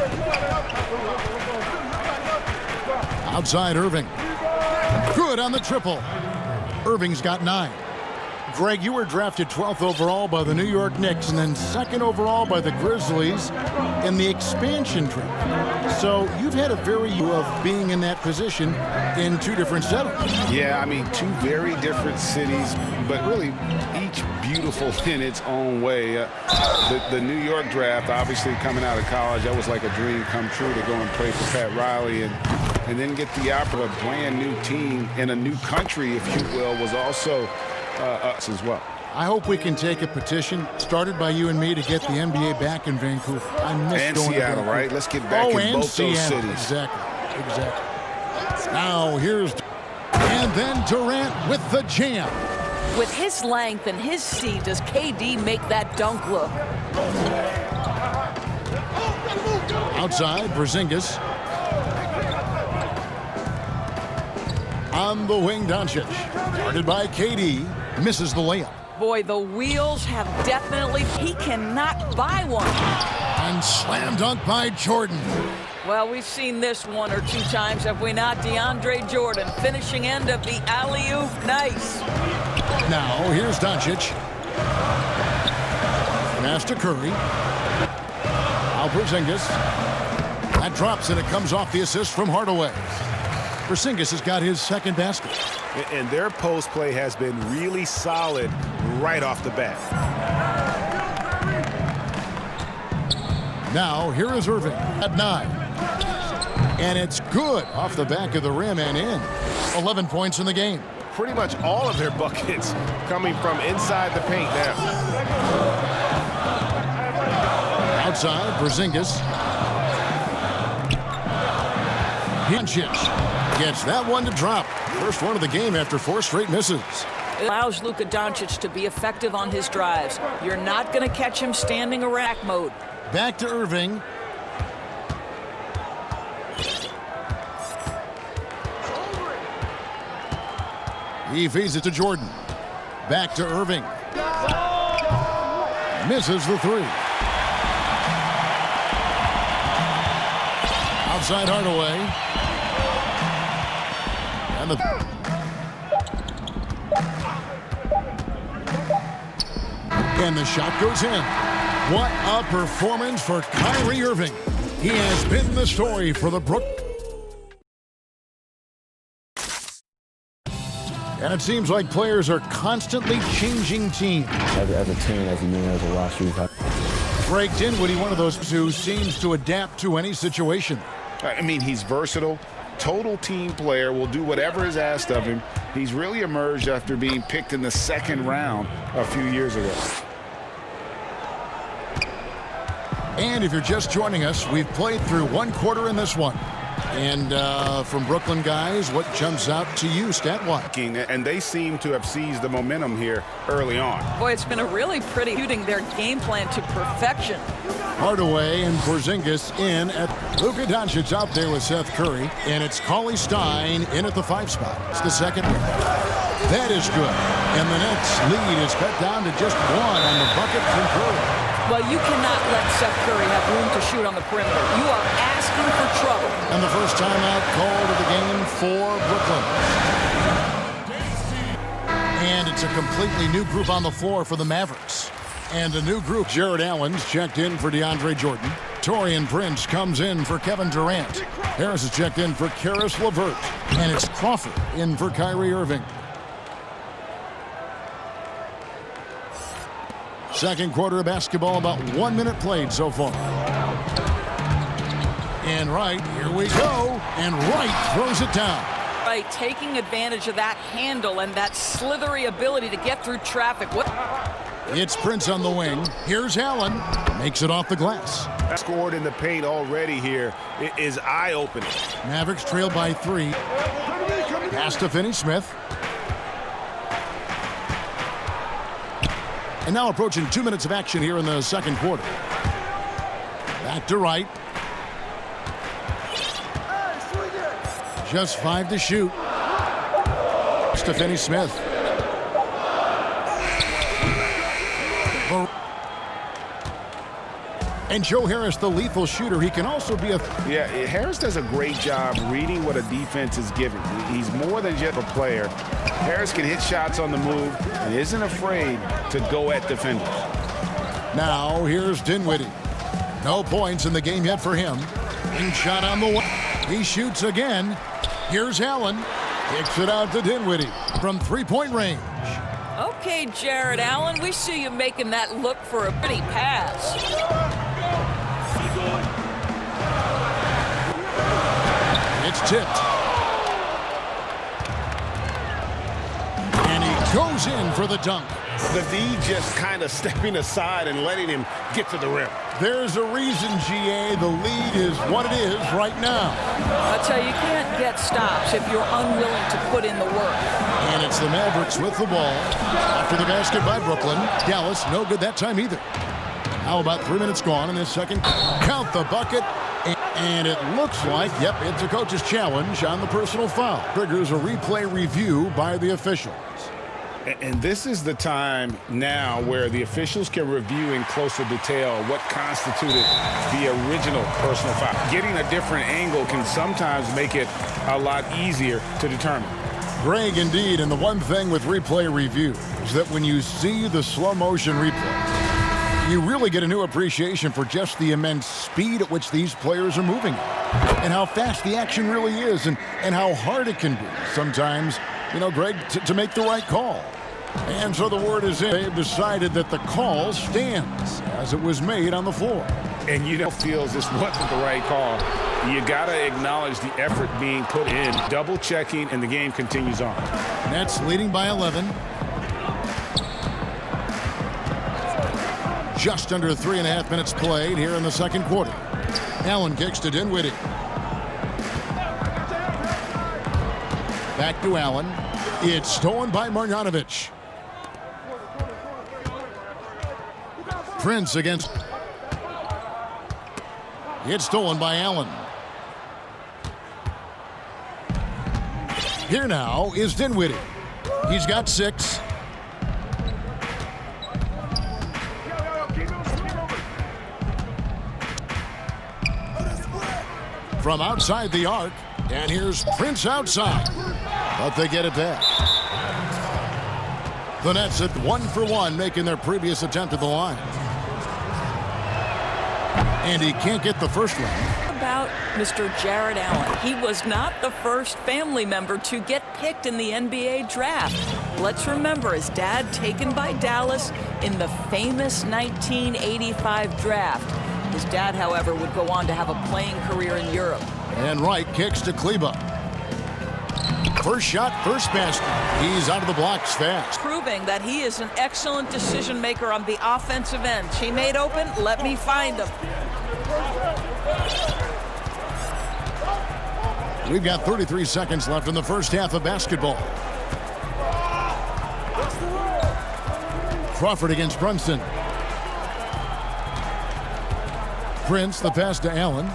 Outside Irving. Good on the triple. Irving's got 9. Greg, you were drafted 12th overall by the New York Knicks and then 2nd overall by the Grizzlies in the expansion draft. So you've had a very of being in that position in 2 different setups. Yeah, I mean, 2 very different cities, but really each beautiful in its own way. The New York draft, obviously coming out of college, that was like a dream come true to go and play for Pat Riley and then get the opportunity of a brand new team in a new country, if you will, was also us as well. I hope we can take a petition started by you and me to get the NBA back in Vancouver. I miss and going Seattle, to Vancouver. right? Let's get back in both Seattle. those cities. Exactly. Now here's and then Durant with the jam. With his length and his speed, does KD make that dunk look? Outside, Porzingis. On the wing, Doncic. Guarded by KD. Misses the layup. Boy, the wheels have definitely... He cannot buy one. And slam dunk by Jordan. Well, we've seen this 1 or 2 times, have we not? DeAndre Jordan, finishing end of the alley-oop. Nice. Now, here's Doncic. Pass to Curry. Now Porzingis. That drops, and it comes off the assist from Hardaway. Porzingis has got his 2nd basket. And their post play has been really solid right off the bat. Now, here is Irving at 9. And it's good off the back of the rim and in. 11 points in the game. Pretty much all of their buckets coming from inside the paint now. Outside, Porzingis. Doncic gets that one to drop. First one of the game after 4 straight misses. It allows Luka Doncic to be effective on his drives. You're not going to catch him standing around rack mode. Back to Irving. He feeds it to Jordan. Back to Irving. Misses the three. Outside Hardaway. And the shot goes in. What a performance for Kyrie Irving. He has been the story for the And it seems like players are constantly changing teams. As a team, as a unit, as a roster, Greg Dinwiddie, one of those who seems to adapt to any situation. I mean, he's versatile, total team player, will do whatever is asked of him. He's really emerged after being picked in the second round a few years ago. And if you're just joining us, we've played through one quarter in this one. And from Brooklyn guys, what jumps out to you stat-wise? And they seem to have seized the momentum here early on. Boy, it's been a really pretty shooting their game plan to perfection. Hardaway and Porzingis in at Luka Doncic out there with Seth Curry. And it's Cauley Stein in at the 5 spot. It's the second one. That is good. And the Nets lead is cut down to just 1 on the bucket from Curry. Well, you cannot let Seth Curry have room to shoot on the perimeter. You are asking for trouble. And the first timeout called of the game for Brooklyn. And it's a completely new group on the floor for the Mavericks. And a new group. Jared Allen's checked in for DeAndre Jordan. Taurean Prince comes in for Kevin Durant. Harris is checked in for Karis LeVert. And it's Crawford in for Kyrie Irving. Second quarter of basketball, about 1 minute played so far. And Wright, here we go. And Wright throws it down. Right, taking advantage of that handle and that slithery ability to get through traffic. It's Prince on the wing. Here's Allen. Makes it off the glass. Scored in the paint already here. It is eye-opening. Mavericks trail by 3. Pass to Finney-Smith. And now approaching 2 minutes of action here in the second quarter. Back to Wright. Just 5 to shoot. To Finney-Smith. And Joe Harris, the lethal shooter, he can also be a... Yeah, Harris does a great job reading what a defense is giving. He's more than just a player. Harris can hit shots on the move and isn't afraid to go at defenders. Now, here's Dinwiddie. No points in the game yet for him. Big shot on the way. He shoots again. Here's Allen. Kicks it out to Dinwiddie from three-point range. Okay, Jared Allen, we see you making that look for a pretty pass. It's tipped. And he goes in for the dunk. The D just kind of stepping aside and letting him get to the rim. There's a reason, GA, the lead is what it is right now. I tell you, you can't get stops if you're unwilling to put in the work. And it's the Mavericks with the ball. After the basket by Brooklyn. Dallas, no good that time either. How about 3 minutes gone in this second? Count the bucket. And it looks like, yep, it's a coach's challenge on the personal foul. Triggers a replay review by the officials. And this is the time now where the officials can review in closer detail what constituted the original personal foul. Getting a different angle can sometimes make it a lot easier to determine. Greg, indeed, and the one thing with replay review is that when you see the slow motion replay, you really get a new appreciation for just the immense speed at which these players are moving and how fast the action really is and how hard it can be sometimes, you know, Greg, to make the right call. And so the word is in. They've decided that the call stands as it was made on the floor. And you know, feels this wasn't the right call. You got to acknowledge the effort being put in, double checking, and the game continues on. Nets leading by 11. Just under 3.5 minutes played here in the second quarter. Allen kicks to Dinwiddie. Back to Allen. It's stolen by Marjanovic. Prince against. It's stolen by Allen. Here now is Dinwiddie. He's got 6. From outside the arc, and here's Prince outside, but they get it back. The Nets at 1-for-1, making their previous attempt at the line. And he can't get the first one. About Mr. Jared Allen. He was not the first family member to get picked in the NBA draft. Let's remember his dad taken by Dallas in the famous 1985 draft. His dad, however, would go on to have a playing career in Europe. And Wright kicks to Kleba. First shot, first basket. He's out of the blocks fast. Proving that he is an excellent decision maker on the offensive end. Teammate open, let me find him. We've got 33 seconds left in the first half of basketball. Crawford against Brunson. Prince, the pass to Allen.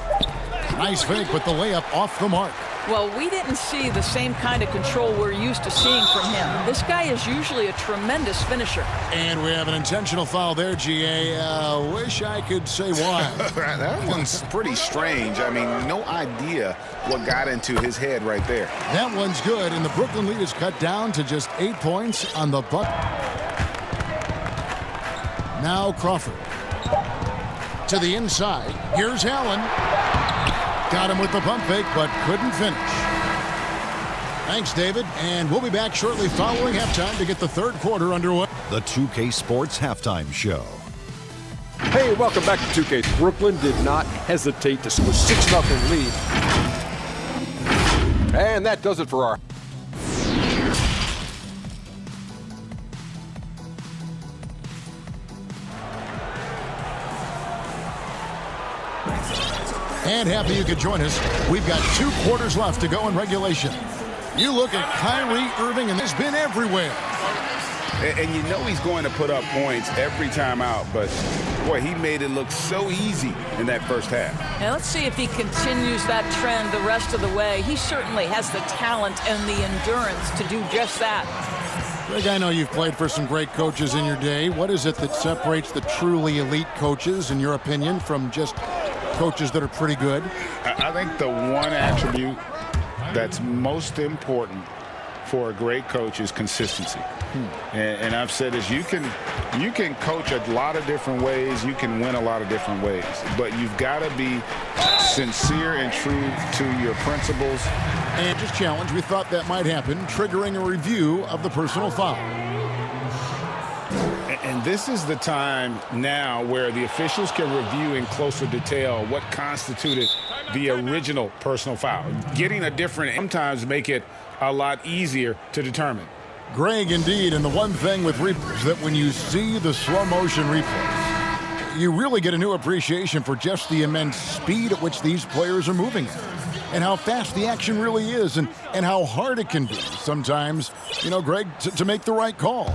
Nice fake, but the layup off the mark. Well, we didn't see the same kind of control we're used to seeing from him. This guy is usually a tremendous finisher. And we have an intentional foul there, GA. Wish I could say why. That one's pretty strange. I mean, no idea what got into his head right there. That one's good, and the Brooklyn lead is cut down to just 8 points on the buck. Now Crawford. To the inside. Here's Allen. Got him with the pump fake, but couldn't finish. Thanks, David. And we'll be back shortly following halftime to get the third quarter underway. The 2K Sports Halftime Show. Hey, welcome back to 2K. Brooklyn did not hesitate to score a 6-0 lead. And that does it for our... And happy you could join us. We've got 2 quarters left to go in regulation. You look at Kyrie Irving, and it's been everywhere. And you know he's going to put up points every time out, but boy, he made it look so easy in that first half. Now let's see if he continues that trend the rest of the way. He certainly has the talent and the endurance to do just that. Greg, I know you've played for some great coaches in your day. What is it that separates the truly elite coaches, in your opinion, from just coaches that are pretty good? I think the one attribute that's most important for a great coach is consistency. And I've said this, you can coach a lot of different ways, you can win a lot of different ways, but you've got to be sincere and true to your principles. And just challenge, we thought that might happen, triggering a review of the personal foul. And this is the time now where the officials can review in closer detail what constituted the original personal foul. Getting a different sometimes make it a lot easier to determine. Greg, indeed, and the one thing with replays that when you see the slow motion replays, you really get a new appreciation for just the immense speed at which these players are moving at, and how fast the action really is, and how hard it can be sometimes, you know, Greg, to make the right call.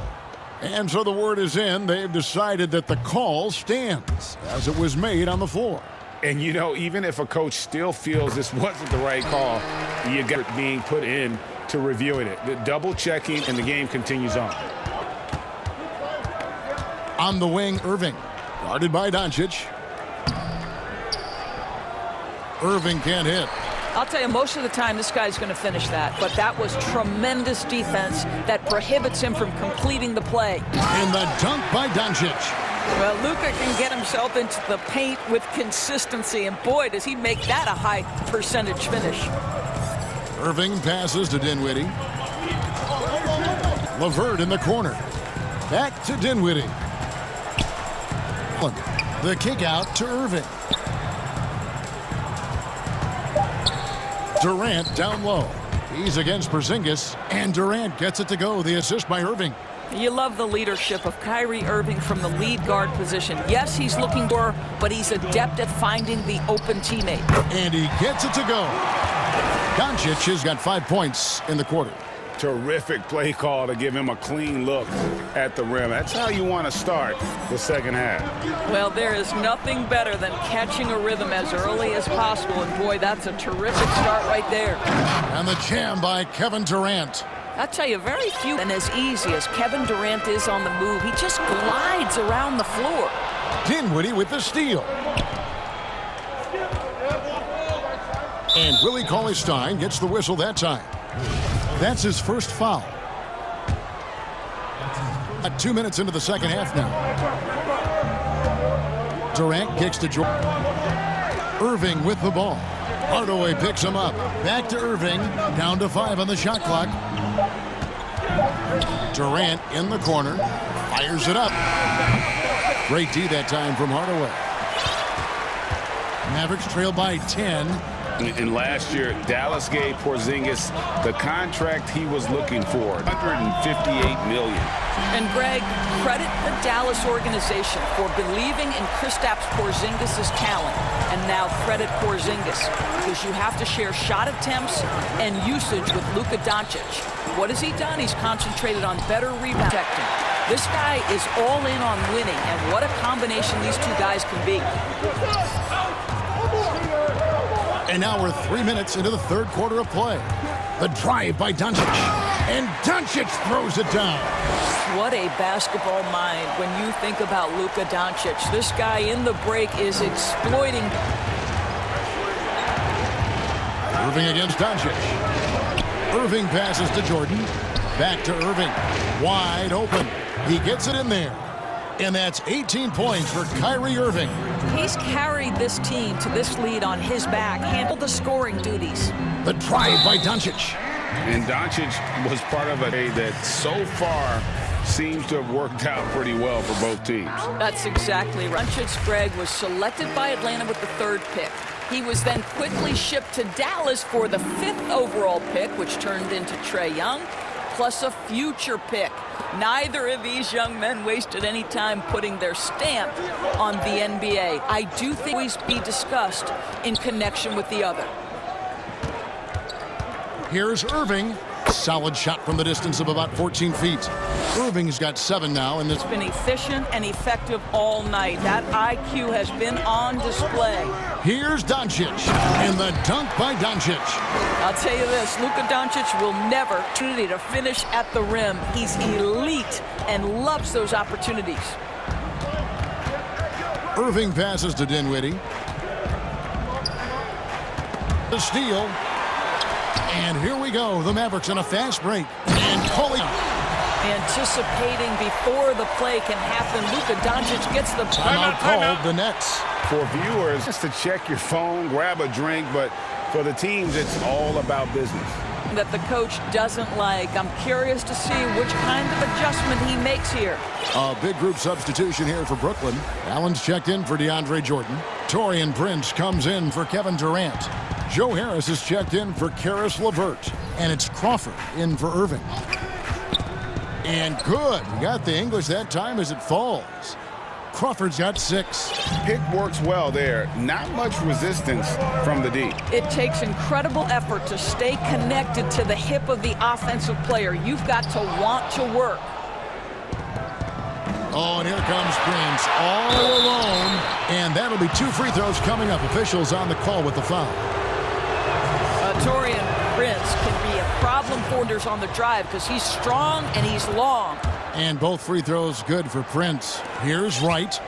And so the word is in. They've decided that the call stands as it was made on the floor. And, you know, even if a coach still feels this wasn't the right call, you got it being put in to reviewing it. The double checking, and the game continues on. On the wing, Irving. Guarded by Doncic. Irving can't hit. I'll tell you, most of the time this guy's going to finish that, but that was tremendous defense that prohibits him from completing the play. And the dunk by Doncic. Well, Luka can get himself into the paint with consistency, and boy, does he make that a high percentage finish. Irving passes to Dinwiddie. LeVert in the corner. Back to Dinwiddie. The kick out to Irving. Durant down low. He's against Porzingis, and Durant gets it to go. The assist by Irving. You love the leadership of Kyrie Irving from the lead guard position. Yes, he's looking for, but he's adept at finding the open teammate. And he gets it to go. Doncic has got 5 points in the quarter. Terrific play call to give him a clean look at the rim. That's how you want to start the second half. Well, there is nothing better than catching a rhythm as early as possible, and boy, that's a terrific start right there. And the jam by Kevin Durant. I'll tell you, very few and as easy as Kevin Durant is on the move. He just glides around the floor. Dinwiddie with the steal. And Willie Cauley-Stein gets the whistle that time. That's his first foul. 2 minutes into the second half now. Durant kicks to Jordan. Irving with the ball. Hardaway picks him up. Back to Irving. Down to 5 on the shot clock. Durant in the corner. Fires it up. Great D that time from Hardaway. Mavericks trail by 10. And last year, Dallas gave Porzingis the contract he was looking for, $158 million. And Greg, credit the Dallas organization for believing in Kristaps Porzingis' talent. And now credit Porzingis, because you have to share shot attempts and usage with Luka Doncic. What has he done? He's concentrated on better rebound protecting. This guy is all in on winning, and what a combination these two guys can be. And now we're 3 minutes into the third quarter of play. The drive by Doncic. And Doncic throws it down. What a basketball mind when you think about Luka Doncic. This guy in the break is exploiting. Irving against Doncic. Irving passes to Jordan. Back to Irving. Wide open. He gets it in there. And that's 18 points for Kyrie Irving. He's carried this team to this lead on his back, handled the scoring duties. The drive by Doncic. And Doncic was part of a day that so far seems to have worked out pretty well for both teams. That's exactly right. Doncic, Greg, was selected by Atlanta with the 3rd pick. He was then quickly shipped to Dallas for the 5th overall pick, which turned into Trae Young, plus a future pick. Neither of these young men wasted any time putting their stamp on the NBA. I do think always be discussed in connection with the other. Here's Irving. Solid shot from the distance of about 14 feet. Irving's got 7 now. And it's been efficient and effective all night. That IQ has been on display. Here's Doncic. And the dunk by Doncic. I'll tell you this, Luka Doncic will never opportunity to finish at the rim. He's elite and loves those opportunities. Irving passes to Dinwiddie. The steal. And here we go. The Mavericks in a fast break. And Coley. Anticipating before the play can happen, Luka Doncic gets the timeout called. The Nets. For viewers, just to check your phone, grab a drink, but for the teams, it's all about business. That the coach doesn't like. I'm curious to see which kind of adjustment he makes here. A big group substitution here for Brooklyn. Allen's checked in for DeAndre Jordan. Taurean Prince comes in for Kevin Durant. Joe Harris is checked in for Karis LeVert. And it's Crawford in for Irving. And good. He got the English that time as it falls. Crawford's got 6. Pick works well there. Not much resistance from the D. It takes incredible effort to stay connected to the hip of the offensive player. You've got to want to work. Oh, and here comes Prince all alone. And that'll be 2 free throws coming up. Officials on the call with the foul. Taurean Prince can be a problem for Wonders on the drive because he's strong and he's long. And both free throws good for Prince. Here's Wright.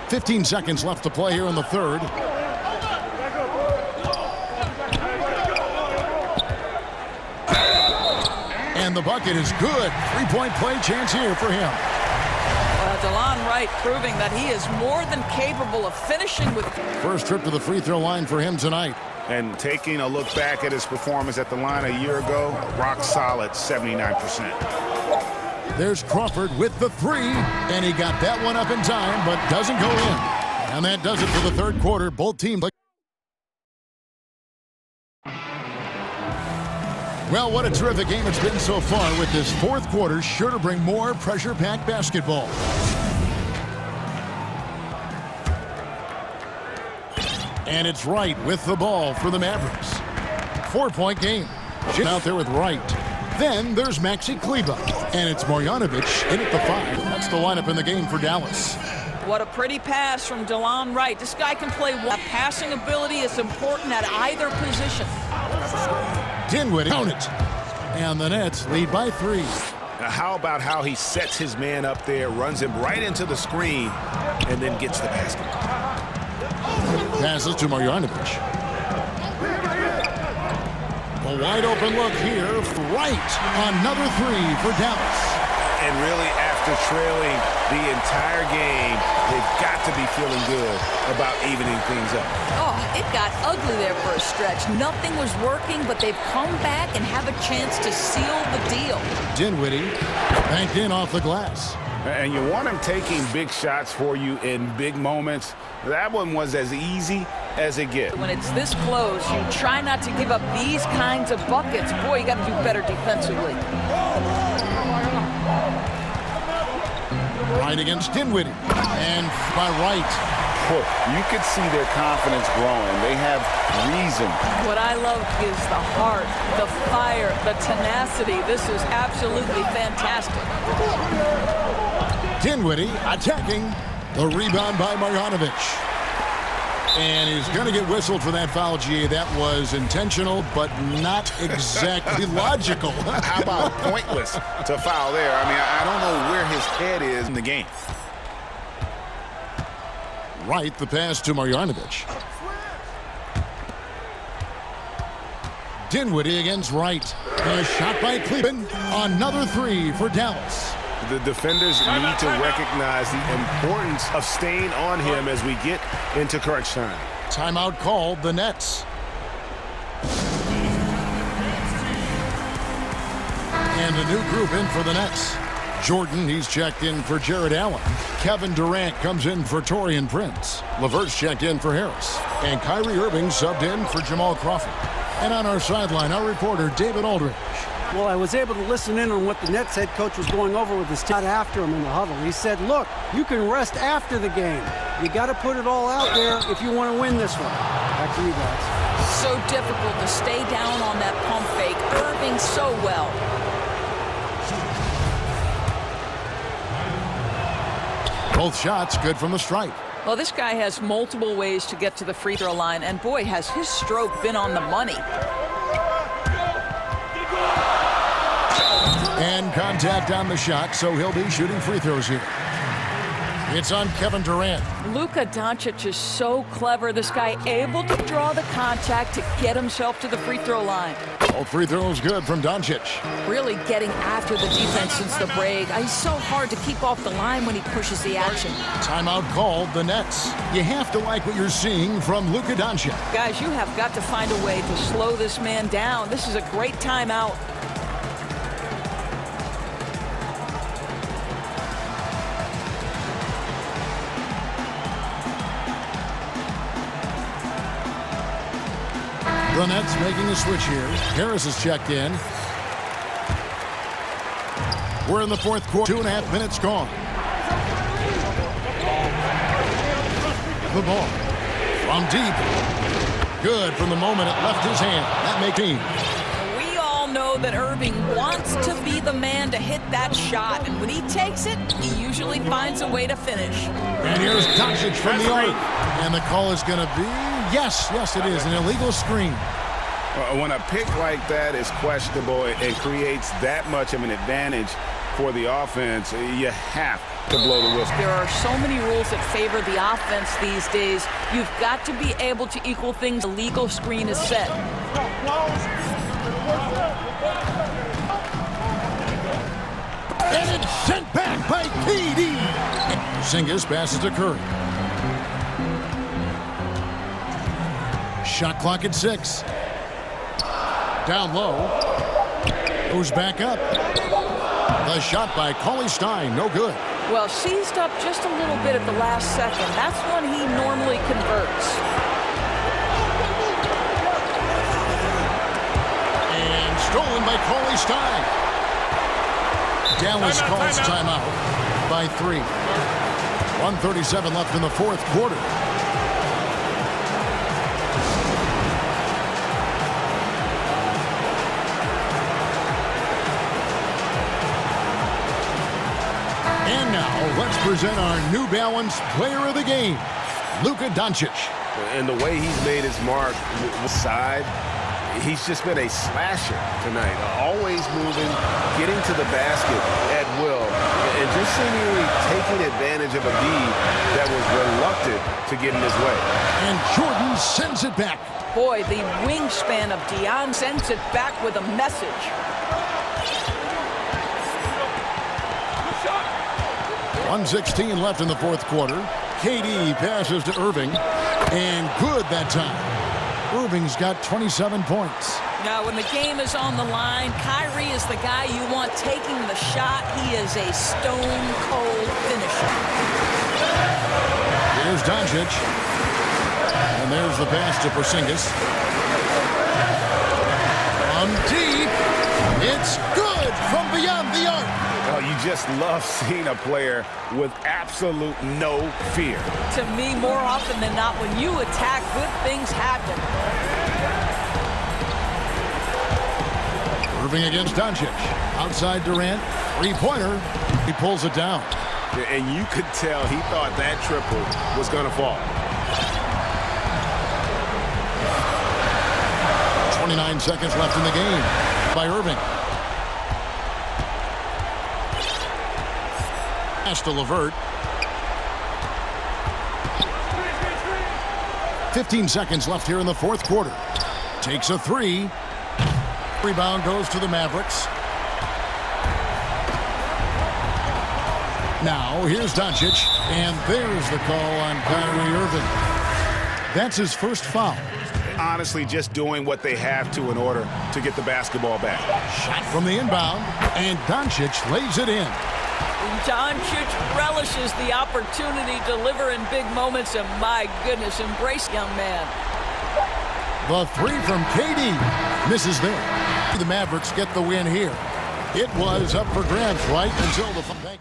15 seconds left to play here in the third. And the bucket is good. 3-point play chance here for him. DeLon Wright proving that he is more than capable of finishing with. First trip to the free throw line for him tonight. And taking a look back at his performance at the line a year ago, rock solid 79%. There's Crawford with the 3, and he got that one up in time, but doesn't go in. And that does it for the third quarter. Both teams. Well, what a terrific game it's been so far, with this fourth quarter sure to bring more pressure-packed basketball. And it's Wright with the ball for the Mavericks. 4-point game. Out there with Wright. Then there's Maxi Kleber. And it's Marjanovic in at the 5. That's the lineup in the game for Dallas. What a pretty pass from DeLon Wright. This guy can play well. Passing ability is important at either position. Dinwiddie. Count it. And the Nets lead by 3. Now, how about how he sets his man up there, runs him right into the screen, and then gets the basket. Passes to Marjanovic. A wide open look here. Right. Another 3 for Dallas. And really, after trailing the entire game, they've got to be feeling good about evening things up. Oh, it got ugly there for a stretch. Nothing was working, but they've come back and have a chance to seal the deal. Dinwiddie banked in off the glass. And you want him taking big shots for you in big moments. That one was as easy as it gets. When it's this close, you try not to give up these kinds of buckets. Boy, you got to do better defensively. Right against Dinwiddie. And by Wright. You could see their confidence growing. They have reason. What I love is the heart, the fire, the tenacity. This is absolutely fantastic. Dinwiddie attacking. The rebound by Marjanovic. And he's going to get whistled for that foul, G. That was intentional, but not exactly logical. How about pointless to foul there? I mean, I don't know where his head is in the game. Right, the pass to Marjanovic. Dinwiddie against Wright. And a shot by Cleveland. Another 3 for Dallas. The defenders need to recognize the importance of staying on him as we get into crunch time. Timeout called, the Nets. And a new group in for the Nets. Jordan, he's checked in for Jared Allen. Kevin Durant comes in for Taurean Prince. LeVert's checked in for Harris. And Kyrie Irving subbed in for Jamal Crawford. And on our sideline, our reporter, David Aldridge. Well, I was able to listen in on what the Nets head coach was going over with his team after him in the huddle. He said, look, you can rest after the game. You got to put it all out there if you want to win this one. Back to you guys. So difficult to stay down on that pump fake. Irving so well. Both shots good from the stripe. Well, this guy has multiple ways to get to the free throw line, and boy, has his stroke been on the money. And contact on the shot, so he'll be shooting free throws here. It's on Kevin Durant. Luka Doncic is so clever. This guy able to draw the contact to get himself to the free throw line. Both free throws good from Doncic. Really getting after the defense since the break. He's so hard to keep off the line when he pushes the action. Timeout called, the Nets. You have to like what you're seeing from Luka Doncic. Guys, you have got to find a way to slow this man down. This is a great timeout. The Nets making a switch here. Harris is checked in. We're in the fourth quarter. 2.5 minutes gone. The ball from deep. Good from the moment it left his hand. That makes it. We all know that Irving wants to be the man to hit that shot. And when he takes it, he usually finds a way to finish. And here's Doncic from the arc. And the call is going to be... Yes, it is. An illegal screen. When a pick like that is questionable and creates that much of an advantage for the offense, you have to blow the whistle. There are so many rules that favor the offense these days. You've got to be able to equal things. A legal screen is set. And it's sent back by KD. Porzingis passes to Curry. Shot clock at 6. Down low. Goes back up. The shot by Cauley Stein, no good. Well, seized up just a little bit at the last second. That's when he normally converts. And stolen by Cauley Stein. Dallas calls timeout by 3. 1:37 left in the fourth quarter. And now, let's present our New Balance Player of the Game, Luka Doncic. And the way he's made his mark side, he's just been a slasher tonight. Always moving, getting to the basket at will, and just seemingly taking advantage of a D that was reluctant to get in his way. And Jordan sends it back. Boy, the wingspan of Dion sends it back with a message. .116 left in the fourth quarter. KD passes to Irving, and good that time. Irving's got 27 points. Now, when the game is on the line, Kyrie is the guy you want taking the shot. He is a stone-cold finisher. Here's Doncic. And there's the pass to Porzingis. From deep. It's good from beyond the arc. Oh, you just love seeing a player with absolute no fear. To me, more often than not, when you attack, good things happen. Irving against Doncic. Outside Durant. Three-pointer. He pulls it down. And you could tell he thought that triple was going to fall. 29 seconds left in the game by Irving. Pass to LeVert. 15 seconds left here in the fourth quarter. Takes a three. Rebound goes to the Mavericks. Now here's Doncic, and there's the call on Kyrie Irving. That's his first foul. Honestly, just doing what they have to in order to get the basketball back. Shot from the inbound, and Doncic lays it in. Doncic relishes the opportunity to deliver in big moments, and my goodness, embrace young man. The three from KD misses there. The Mavericks get the win here. It was up for grabs right until the...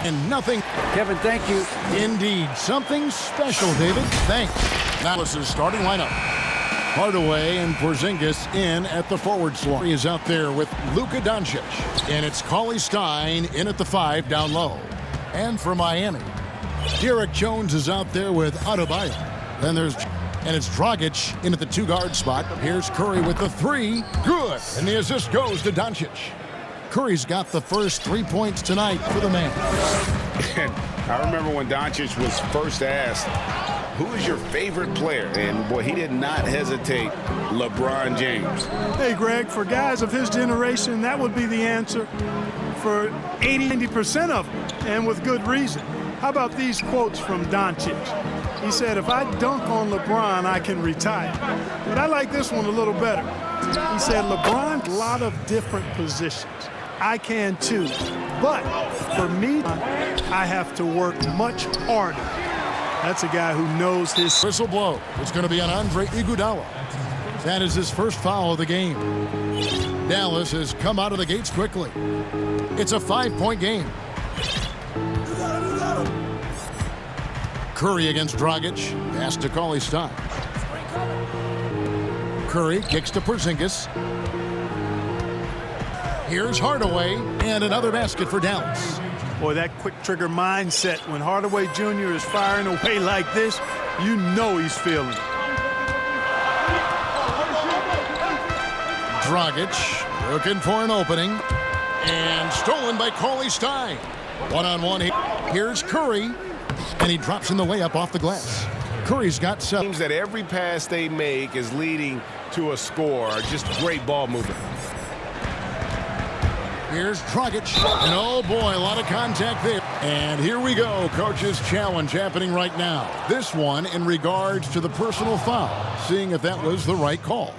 And nothing. Kevin, thank you. Indeed. Something special, David. Thanks. Now this is starting lineup. Hardaway and Porzingis in at the forward slot. He is out there with Luka Doncic. And it's Cauley Stein in at the 5 down low. And for Miami, Derek Jones is out there with Adebayo. Then there's... And it's Dragic in at the 2-guard spot. Here's Curry with the 3. Good. And the assist goes to Doncic. Curry's got the first 3 points tonight for the man. I remember when Doncic was first asked, who is your favorite player? And, boy, he did not hesitate. LeBron James. Hey, Greg, for guys of his generation, that would be the answer for 80-90% of them, and with good reason. How about these quotes from Doncic? He said, if I dunk on LeBron, I can retire. But I like this one a little better. He said, LeBron, a lot of different positions. I can too. But for me, I have to work much harder. That's a guy who knows his... Whistle blow. It's going to be on Andre Iguodala. That is his first foul of the game. Dallas has come out of the gates quickly. It's a 5-point game. Curry against Dragic. Pass to Cauley Stein. Curry kicks to Porzingis. Here's Hardaway, and another basket for Dallas. Boy, that quick trigger mindset when Hardaway Jr. is firing away like this, you know he's feeling it. Dragic looking for an opening, and stolen by Cauley Stein. One-on-one. Here's Curry. And he drops in the layup off the glass. Curry's got 7. Seems that every pass they make is leading to a score. Just great ball movement. Here's Dragic. And oh boy, a lot of contact there. And here we go. Coach's challenge happening right now. This one in regards to the personal foul. Seeing if that was the right call.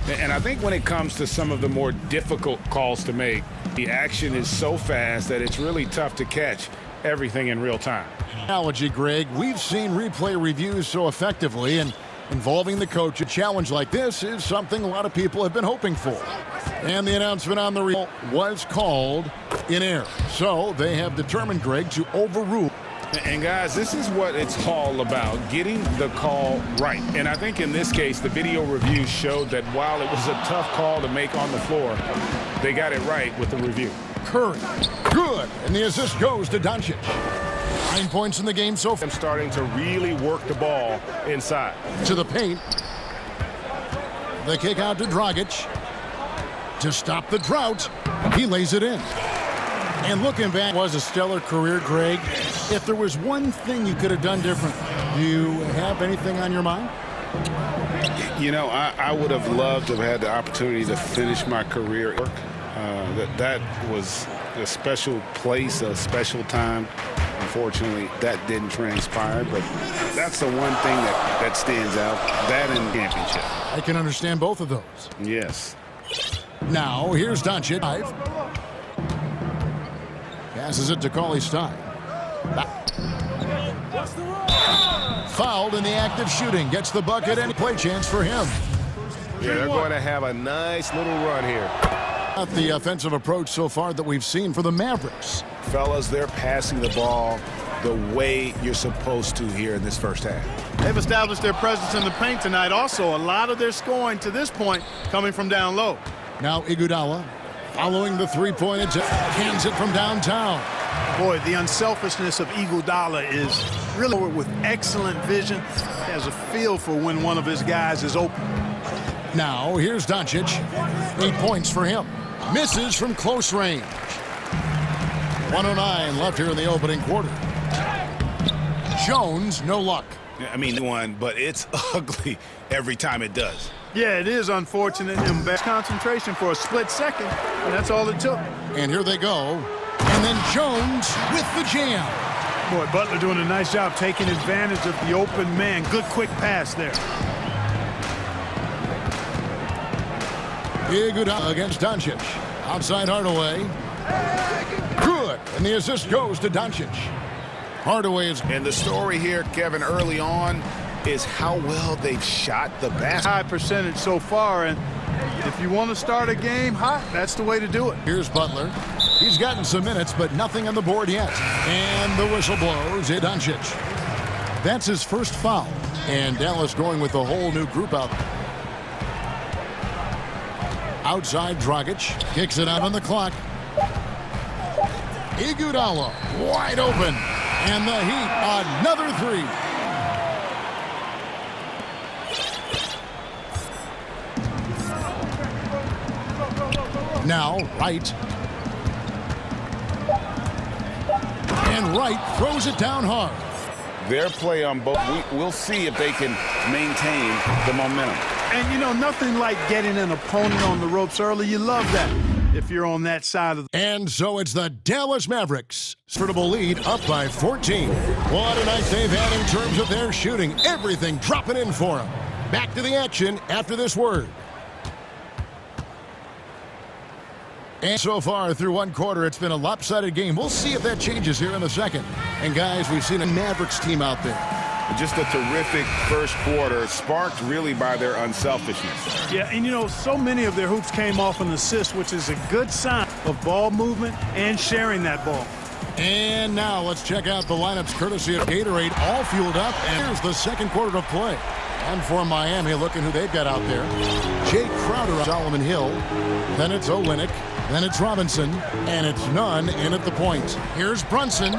And I think when it comes to some of the more difficult calls to make, the action is so fast that it's really tough to catch everything in real time. Analogy, Greg. We've seen replay reviews so effectively, and involving the coach, a challenge like this is something a lot of people have been hoping for. And the announcement on the reel was called in error. So they have determined, Greg, to overrule. And guys, this is what it's all about, getting the call right. And I think in this case, the video review showed that while it was a tough call to make on the floor, they got it right with the review. Curry, good, and the assist goes to Doncic. 9 points in the game so far. I'm starting to really work the ball inside. To the paint. The kick out to Dragic. To stop the drought, he lays it in. And looking back, was a stellar career, Greg. If there was one thing you could have done different, do you have anything on your mind? You know, I would have loved to have had the opportunity to finish my career at work. That was a special place, a special time. Unfortunately, that didn't transpire, but that's the one thing that stands out, that and championship. I can understand both of those. Yes. Now, here's Doncic. Passes it to Cauley Stein. Fouled in the act of shooting. Gets the bucket and play chance for him. Yeah, they're going to have a nice little run here. Not the offensive approach so far that we've seen for the Mavericks. Fellas, they're passing the ball the way you're supposed to here in this first half. They've established their presence in the paint tonight. Also, a lot of their scoring to this point coming from down low. Now Iguodala following the three-point attempt. Hands it from downtown. Boy, the unselfishness of Iguodala is really with excellent vision. He has a feel for when one of his guys is open. Now, here's Doncic. 8 points for him. Misses from close range. 109 left here in the opening quarter. Jones, no luck. I mean, one, but it's ugly every time it does. Yeah, it is unfortunate. And best concentration for a split second, and that's all it took. And here they go. And then Jones with the jam. Boy, Butler doing a nice job taking advantage of the open man. Good quick pass there. Iguodala against Doncic. Outside Hardaway. Good. And the assist goes to Doncic. Hardaway is... And the story here, Kevin, early on is how well they've shot the basket. High percentage so far, and if you want to start a game hot, that's the way to do it. Here's Butler. He's gotten some minutes, but nothing on the board yet. And the whistle blows. Doncic. That's his first foul. And Dallas going with a whole new group out. Outside, Dragic kicks it out on the clock. Iguodala wide open. And the Heat, another three. Now, Wright. And Wright throws it down hard. Their play on both, we'll see if they can maintain the momentum. And, you know, nothing like getting an opponent on the ropes early. You love that if you're on that side of the... And so it's the Dallas Mavericks. Comfortable lead up by 14. What a night they've had in terms of their shooting. Everything dropping in for them. Back to the action after this word. And so far through one quarter, it's been a lopsided game. We'll see if that changes here in the second. And guys, we've seen a Mavericks team out there. Just a terrific first quarter, sparked really by their unselfishness. Yeah, and you know, so many of their hoops came off an assist, which is a good sign of ball movement and sharing that ball. And now let's check out the lineups courtesy of Gatorade, all fueled up. And here's the second quarter of play. And for Miami, looking who they've got out there. Jay Crowder, Solomon Hill. Then it's Olynyk. Then it's Robinson. And it's Nunn in at the point. Here's Brunson.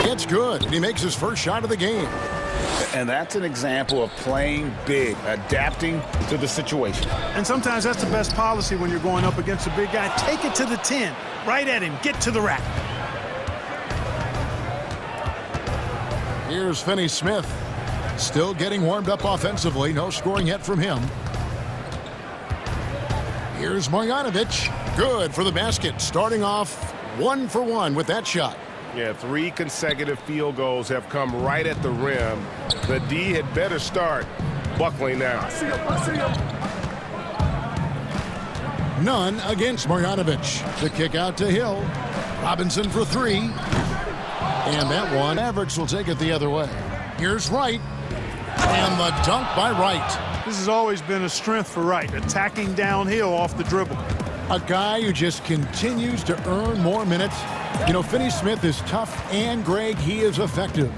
It's good. He makes his first shot of the game. And that's an example of playing big, adapting to the situation. And sometimes that's the best policy when you're going up against a big guy. Take it to the 10. Right at him. Get to the rack. Here's Finney Smith. Still getting warmed up offensively. No scoring yet from him. Here's Marjanovic. Good for the basket. Starting off 1 for 1 with that shot. Yeah, 3 consecutive field goals have come right at the rim. The D had better start buckling now. Nunn against Marjanovic. The kick out to Hill. Robinson for 3. And that one, Mavericks will take it the other way. Here's Wright. And the dunk by Wright. This has always been a strength for Wright, attacking downhill off the dribble. A guy who just continues to earn more minutes. You know, Finney Smith is tough, and Greg, he is effective.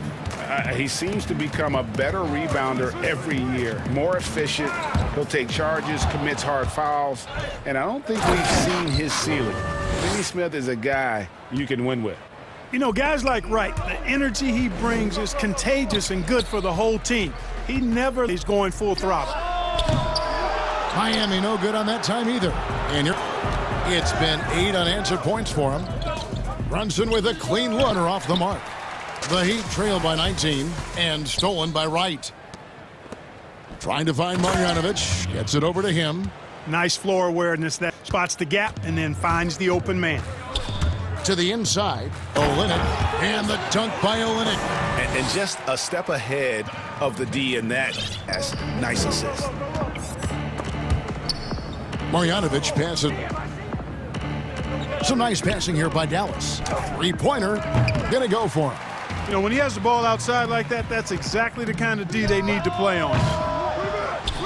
He seems to become a better rebounder every year, more efficient. He'll take charges, commits hard fouls, and I don't think we've seen his ceiling. Finney Smith is a guy you can win with. You know, guys like Wright, the energy he brings is contagious and good for the whole team. He never is going full throttle. Miami no good on that time either. And it's been 8 unanswered points for him. Brunson with a clean runner off the mark. The Heat trail by 19 and stolen by Wright. Trying to find Marjanovic. Gets it over to him. Nice floor awareness that spots the gap and then finds the open man. To the inside, Olynyk, and the dunk by Olynyk. And just a step ahead of the D in that. That's nice assist. Marjanovic passes. Some nice passing here by Dallas. Three-pointer, gonna go for him. You know, when he has the ball outside like that, that's exactly the kind of D they need to play on.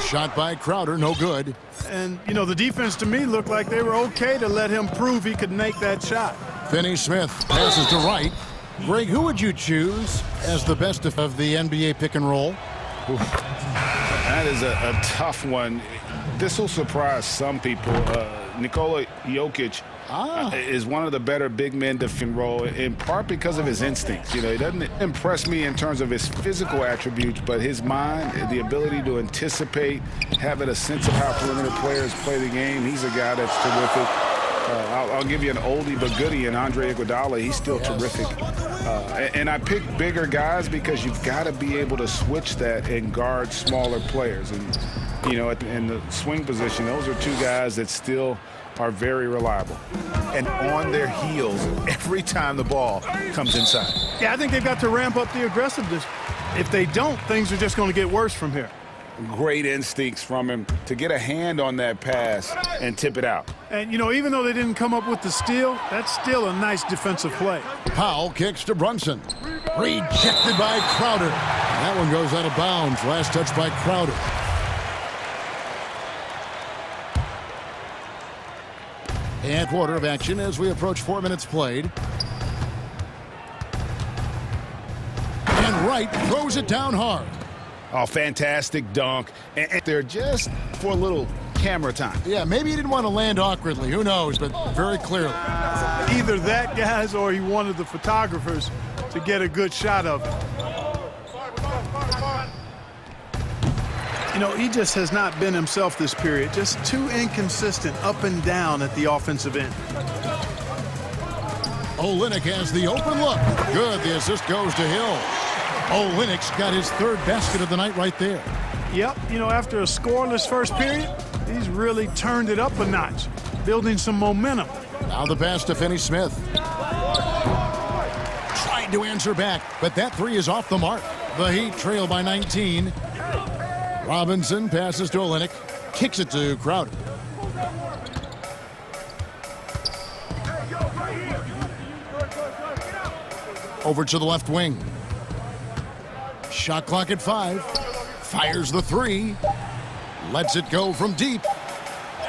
Shot by Crowder, no good. And, you know, the defense to me looked like they were okay to let him prove he could make that shot. Finney Smith passes to Wright. Greg, who would you choose as the best of the NBA pick and roll? Oof. That is a tough one. This will surprise some people. Nikola Jokic is one of the better big men to pick and roll, in part because of his instincts. You know, he doesn't impress me in terms of his physical attributes, but his mind, the ability to anticipate, having a sense of how perimeter players play the game. He's a guy that's terrific. I'll give you an oldie but goodie in Andre Iguodala. He's still terrific. And I pick bigger guys because you've got to be able to switch that and guard smaller players. And, you know, in the swing position, those are two guys that still are very reliable and on their heels every time the ball comes inside. Yeah, I think they've got to ramp up the aggressiveness. If they don't, things are just going to get worse from here. Great instincts from him to get a hand on that pass and tip it out. And, you know, even though they didn't come up with the steal, that's still a nice defensive play. Powell kicks to Brunson. Rejected by Crowder. That one goes out of bounds. Last touch by Crowder. And quarter of action as we approach 4 minutes played. And Wright throws it down hard. Oh, fantastic dunk. And they're just for a little camera time. Yeah, maybe he didn't want to land awkwardly. Who knows, but very clearly. Either that, guys, or he wanted the photographers to get a good shot of it. You know, he just has not been himself this period. Just too inconsistent up and down at the offensive end. Olynyk has the open look. Good. The assist goes to Hill. Olynyk's got his third basket of the night right there. Yep. You know, after a scoreless first period, he's really turned it up a notch, building some momentum. Now the pass to Finney-Smith. Tried to answer back, but that three is off the mark. The Heat trail by 19. Robinson passes to Olynyk. Kicks it to Crowder. Over to the left wing. Shot clock at 5. Fires the three. Lets it go from deep.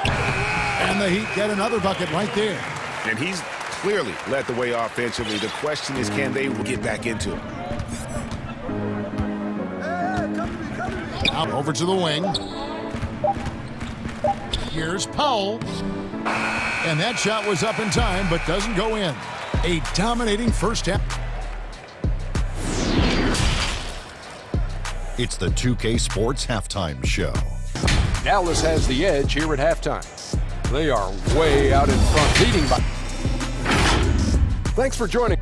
And the Heat get another bucket right there. And he's clearly led the way offensively. The question is, can they get back into it? Out over to the wing. Here's Powell. And that shot was up in time, but doesn't go in. A dominating first half. It's the 2K Sports Halftime Show. Dallas has the edge here at halftime. They are way out in front, leading by. Thanks for joining.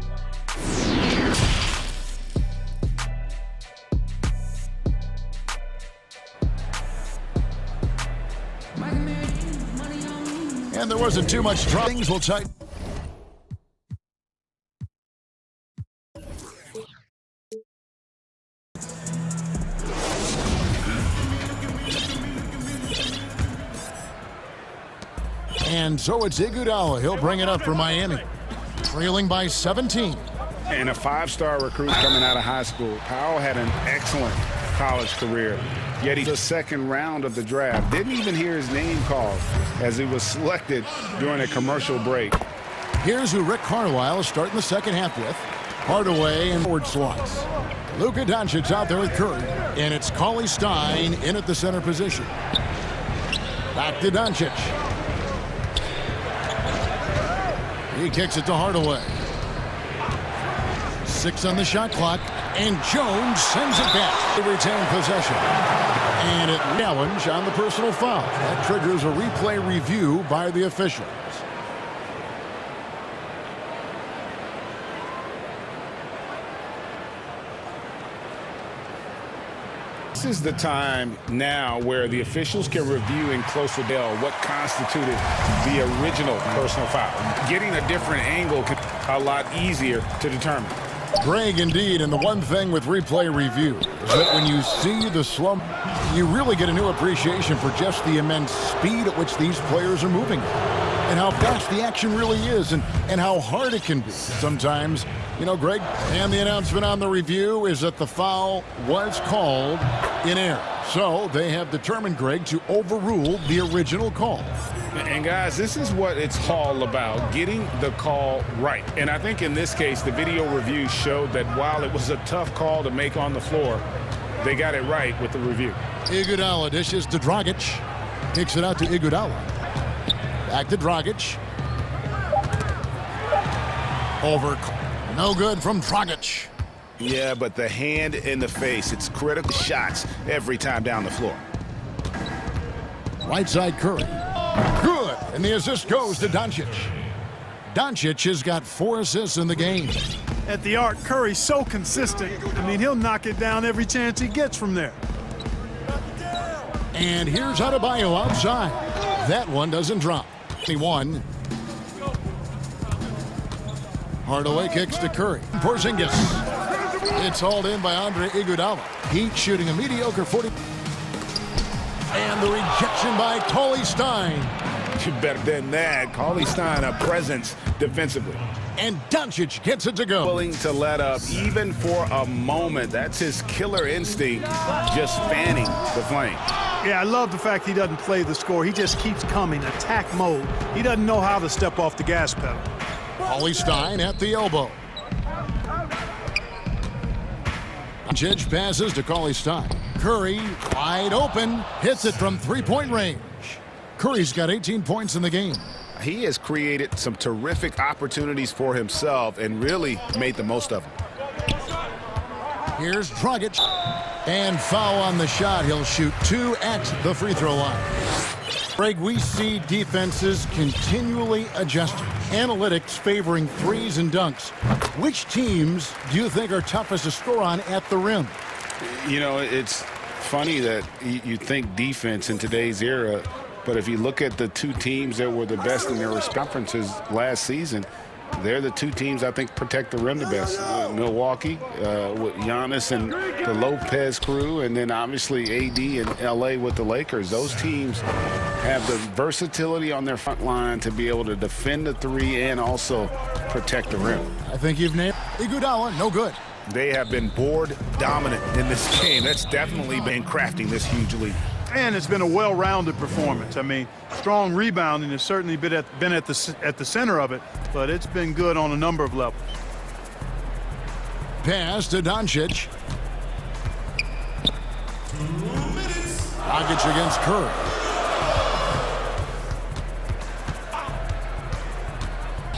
And there wasn't too much trouble. Things will tighten. And so it's Iguodala. He'll bring it up for Miami. Trailing by 17. And a five-star recruit coming out of high school. Powell had an excellent college career, yet he's the second round of the draft. Didn't even hear his name called as he was selected during a commercial break. Here's who Rick Carlisle is starting the second half with. Hardaway and forward slots. Luka Doncic's out there with Curry. And it's Cauley Stein in at the center position. Back to Doncic. He kicks it to Hardaway. 6 on the shot clock, and Jones sends it back to retain possession. And it challenge on the personal foul. That triggers a replay review by the officials. This is the time now where the officials can review in closer detail what constituted the original personal foul. Getting a different angle can be a lot easier to determine. Greg, indeed, and the one thing with replay review is that when you see the slump, you really get a new appreciation for just the immense speed at which these players are moving and how fast the action really is and how hard it can be sometimes. You know, Greg, and the announcement on the review is that the foul was called in error. So they have determined, Greg, to overrule the original call. And guys, this is what it's all about, getting the call right. And I think in this case, the video review showed that while it was a tough call to make on the floor, they got it right with the review. Iguodala dishes to Dragic. Kicks it out to Iguodala. Back to Dragic. Over. No good from Dragic. Yeah, but the hand in the face, it's critical shots every time down the floor. Right side Curry. Good. And the assist goes to Doncic. Doncic has got 4 assists in the game. At the arc, Curry's so consistent. I mean, he'll knock it down every chance he gets from there. And here's Adebayo outside. That one doesn't drop. 21. Hardaway kicks to Curry. Porzingis. It's hauled in by Andre Iguodala. Heat shooting a mediocre 40. And the rejection by Cauley Stein. Better than that. Cauley Stein, a presence defensively. And Doncic gets it to go. Willing to let up even for a moment. That's his killer instinct, just fanning the flame. Yeah, I love the fact he doesn't play the score. He just keeps coming, attack mode. He doesn't know how to step off the gas pedal. Stein at the elbow. Doncic passes to Stein. Curry wide open, hits it from three-point range. Curry's got 18 points in the game. He has created some terrific opportunities for himself and really made the most of them. Here's Dragic. And foul on the shot. He'll shoot 2 at the free throw line. Greg, we see defenses continually adjusting. Analytics favoring threes and dunks. Which teams do you think are toughest to score on at the rim? You know, it's funny that you think defense in today's era, but if you look at the two teams that were the best in their conferences last season, they're the two teams I think protect the rim the best. Milwaukee with Giannis and the Lopez crew, and then obviously AD and LA with the Lakers. Those teams have the versatility on their front line to be able to defend the three and also protect the rim. I think you've named Iguodala, no good. They have been board dominant in this game. That's definitely been crafting this huge lead. And it's been a well-rounded performance. I mean, strong rebounding has certainly been at the center of it, but it's been good on a number of levels. Pass to Doncic. Dragic against Curry.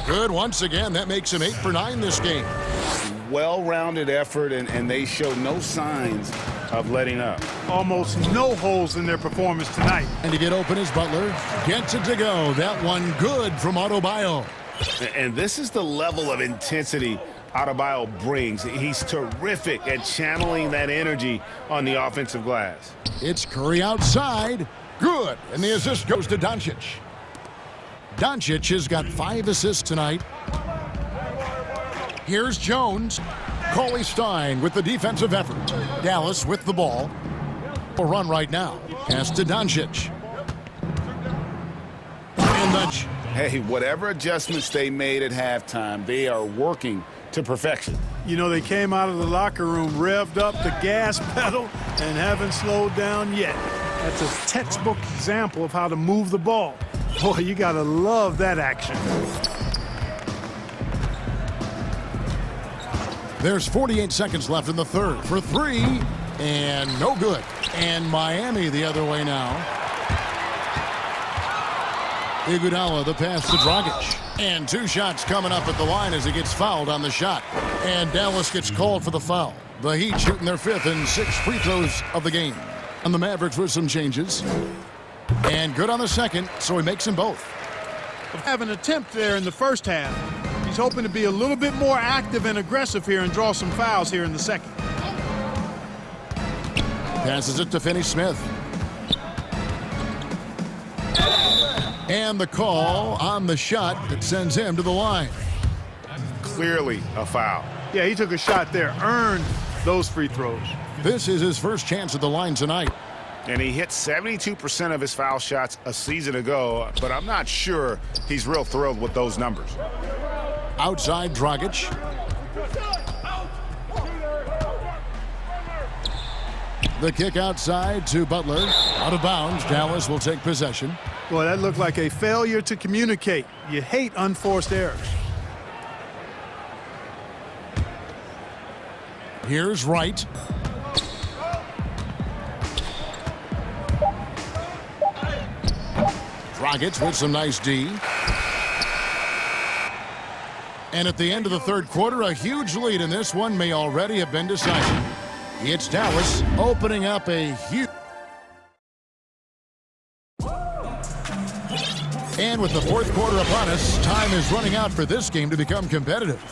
Good once again. That makes him 8 for 9 this game. Well-rounded effort, and they show no signs of letting up. Almost no holes in their performance tonight. And to get open is Butler. Gets it to go. That one good from Adebayo. And this is the level of intensity Adebayo brings. He's terrific at channeling that energy on the offensive glass. It's Curry outside. Good. And the assist goes to Doncic. Doncic has got 5 assists tonight. Here's Jones. Stein with the defensive effort. Dallas with the ball. A run right now. Pass to Doncic. And Doncic. Hey, whatever adjustments they made at halftime, they are working to perfection. You know, they came out of the locker room, revved up the gas pedal, and haven't slowed down yet. That's a textbook example of how to move the ball. Boy, you got to love that action. There's 48 seconds left in the third for 3, and no good. And Miami the other way now. Iguodala, the pass to Dragic. And 2 shots coming up at the line as he gets fouled on the shot. And Dallas gets called for the foul. The Heat shooting their 5th and 6th free throws of the game. And the Mavericks with some changes. And good on the second, so he makes them both. Have an attempt there in the first half. He's hoping to be a little bit more active and aggressive here and draw some fouls here in the second. Passes it to Finney-Smith. And the call on the shot that sends him to the line. Clearly a foul. Yeah, he took a shot there, earned those free throws. This is his first chance at the line tonight. And he hit 72% of his foul shots a season ago, but I'm not sure he's real thrilled with those numbers. Outside Dragic. The kick outside to Butler. Out of bounds. Dallas will take possession. Boy, that looked like a failure to communicate. You hate unforced errors. Here's Wright. Dragic with some nice D. And at the end of the third quarter, a huge lead in this one may already have been decided. It's Dallas opening up a huge... And with the fourth quarter upon us, time is running out for this game to become competitive.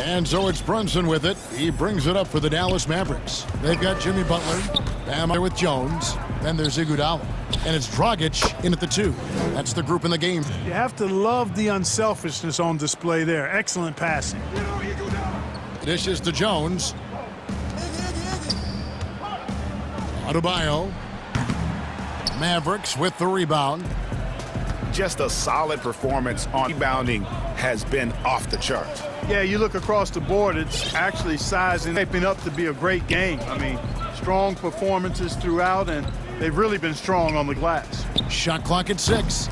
And so it's Brunson with it. He brings it up for the Dallas Mavericks. They've got Jimmy Butler, Bam with Jones. Then there's Iguodala. And it's Dragic in at the 2. That's the group in the game. You have to love the unselfishness on display there. Excellent passing. Dishes to Jones. Adebayo. Mavericks with the rebound. just a solid performance on rebounding has been off the charts. Yeah, you look across the board, it's actually sizing, shaping up to be a great game. I mean, strong performances throughout, and they've really been strong on the glass. Shot clock at 6.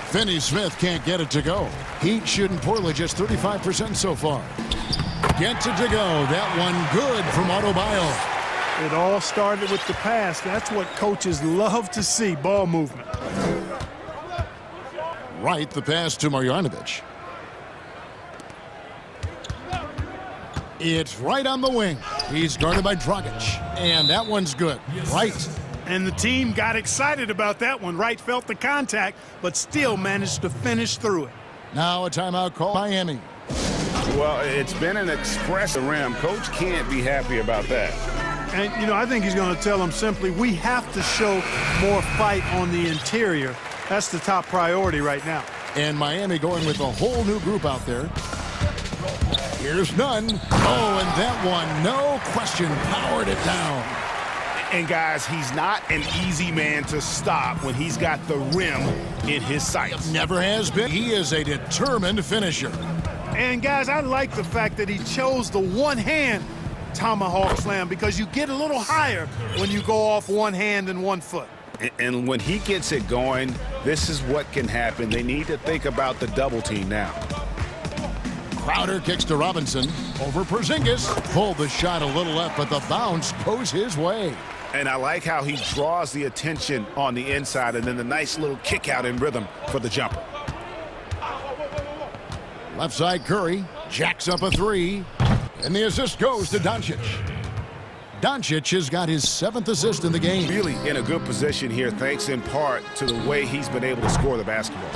Finney Smith can't get it to go. Heat shooting poorly, just 35% so far. Gets it to go. That one good from Autobio. It all started with the pass. That's what coaches love to see, ball movement. Right, the pass to Marjanovic. It's right on the wing. He's guarded by Dragic, and that one's good. Right. And the team got excited about that one. Wright felt the contact, but still managed to finish through it. Now a timeout call, Miami. Well, it's been an express rim. Coach can't be happy about that. And, you know, I think he's going to tell them simply, we have to show more fight on the interior. That's the top priority right now. And Miami going with a whole new group out there. Here's none. Oh, and that one, no question, powered it down. And, guys, he's not an easy man to stop when he's got the rim in his sights. Never has been. He is a determined finisher. And, guys, I like the fact that he chose the one-hand tomahawk slam because you get a little higher when you go off one hand and 1 foot. And when he gets it going, this is what can happen. They need to think about the double team now. Crowder kicks to Robinson. Over Porzingis. Pulled the shot a little left, but the bounce goes his way. And I like how he draws the attention on the inside and then the nice little kick out in rhythm for the jumper. Left side Curry jacks up a 3. And the assist goes to Doncic. Doncic has got his 7th assist in the game. Really in a good position here, thanks in part to the way he's been able to score the basketball.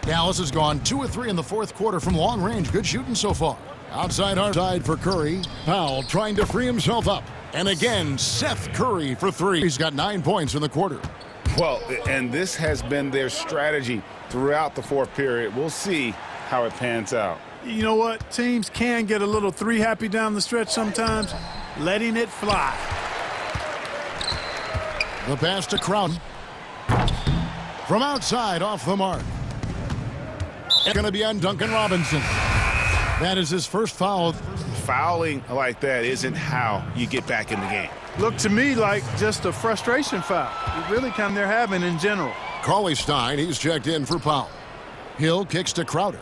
Dallas has gone 2 of 3 in the 4th quarter from long range. Good shooting so far. Outside hard side for Curry. Powell trying to free himself up. And again, Seth Curry for 3. He's got 9 points in the quarter. Well, and this has been their strategy throughout the 4th period. We'll see how it pans out. You know what? Teams can get a little 3 happy down the stretch sometimes. Letting it fly. The pass to Crowder. From outside, off the mark. It's going to be on Duncan Robinson. That is his first foul. Fouling like that isn't how you get back in the game. Looked to me like just a frustration foul. It really kind of they're having in general. Cauley-Stein, he's checked in for Powell. Hill kicks to Crowder.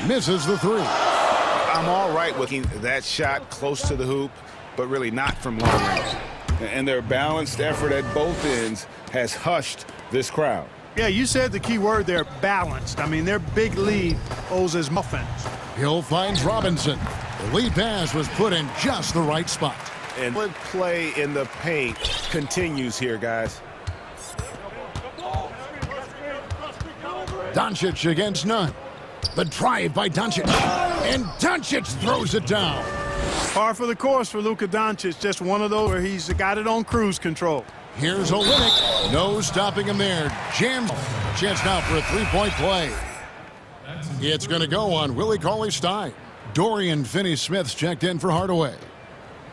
Misses the 3. I'm all right with that shot close to the hoop, but really not from long range. And their balanced effort at both ends has hushed this crowd. Yeah, you said the key word there, balanced. I mean, their big lead owes as muffins. Hill finds Robinson. The lead pass was put in just the right spot. And good play in the paint continues here, guys. Doncic against none. The drive by Doncic. And Doncic throws it down. Par for the course for Luka Doncic. Just one of those where he's got it on cruise control. Here's Olynyk. No stopping him there. Jams. Chance now for a 3-point play. It's going to go on Willie Cauley-Stein. Dorian Finney-Smith's checked in for Hardaway.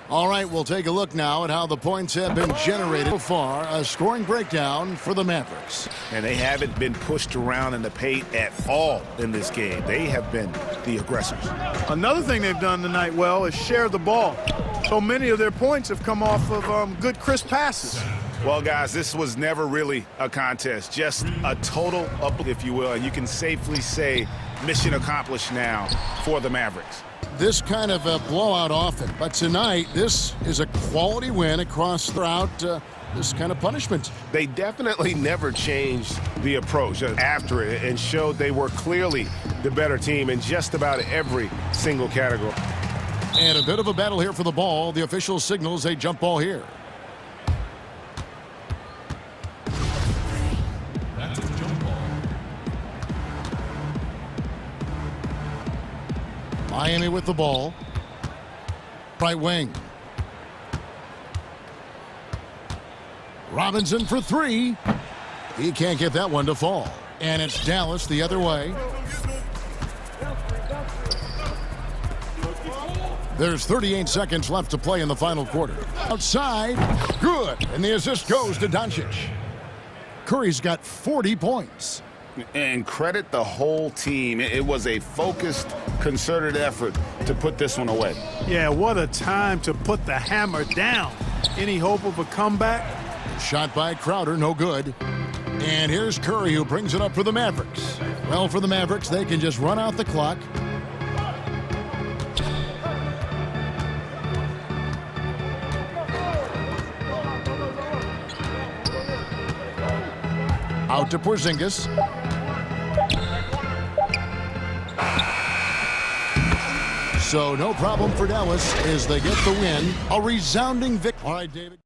All right, we'll take a look now at how the points have been generated so far. A scoring breakdown for the Mavericks. And they haven't been pushed around in the paint at all in this game. They have been the aggressors. Another thing they've done tonight well is share the ball. So many of their points have come off of good, crisp passes. Well, guys, this was never really a contest, just a total up, if you will. And you can safely say mission accomplished now for the Mavericks. This kind of a blowout often, but tonight this is a quality win across throughout this kind of punishment. They definitely never changed the approach after it and showed they were clearly the better team in just about every single category. And a bit of a battle here for the ball. The official signals a jump ball here. That's a jump ball. Miami with the ball. Right wing. Robinson for 3. He can't get that one to fall. And it's Dallas the other way. There's 38 seconds left to play in the final quarter. Outside, good. And the assist goes to Doncic. Curry's got 40 points. And credit the whole team. It was a focused, concerted effort to put this one away. Yeah, what a time to put the hammer down. Any hope of a comeback? Shot by Crowder, no good. And here's Curry, who brings it up for the Mavericks. Well, for the Mavericks, they can just run out the clock. Out to Porzingis. So no problem for Dallas as they get the win. A resounding victory. All right, David.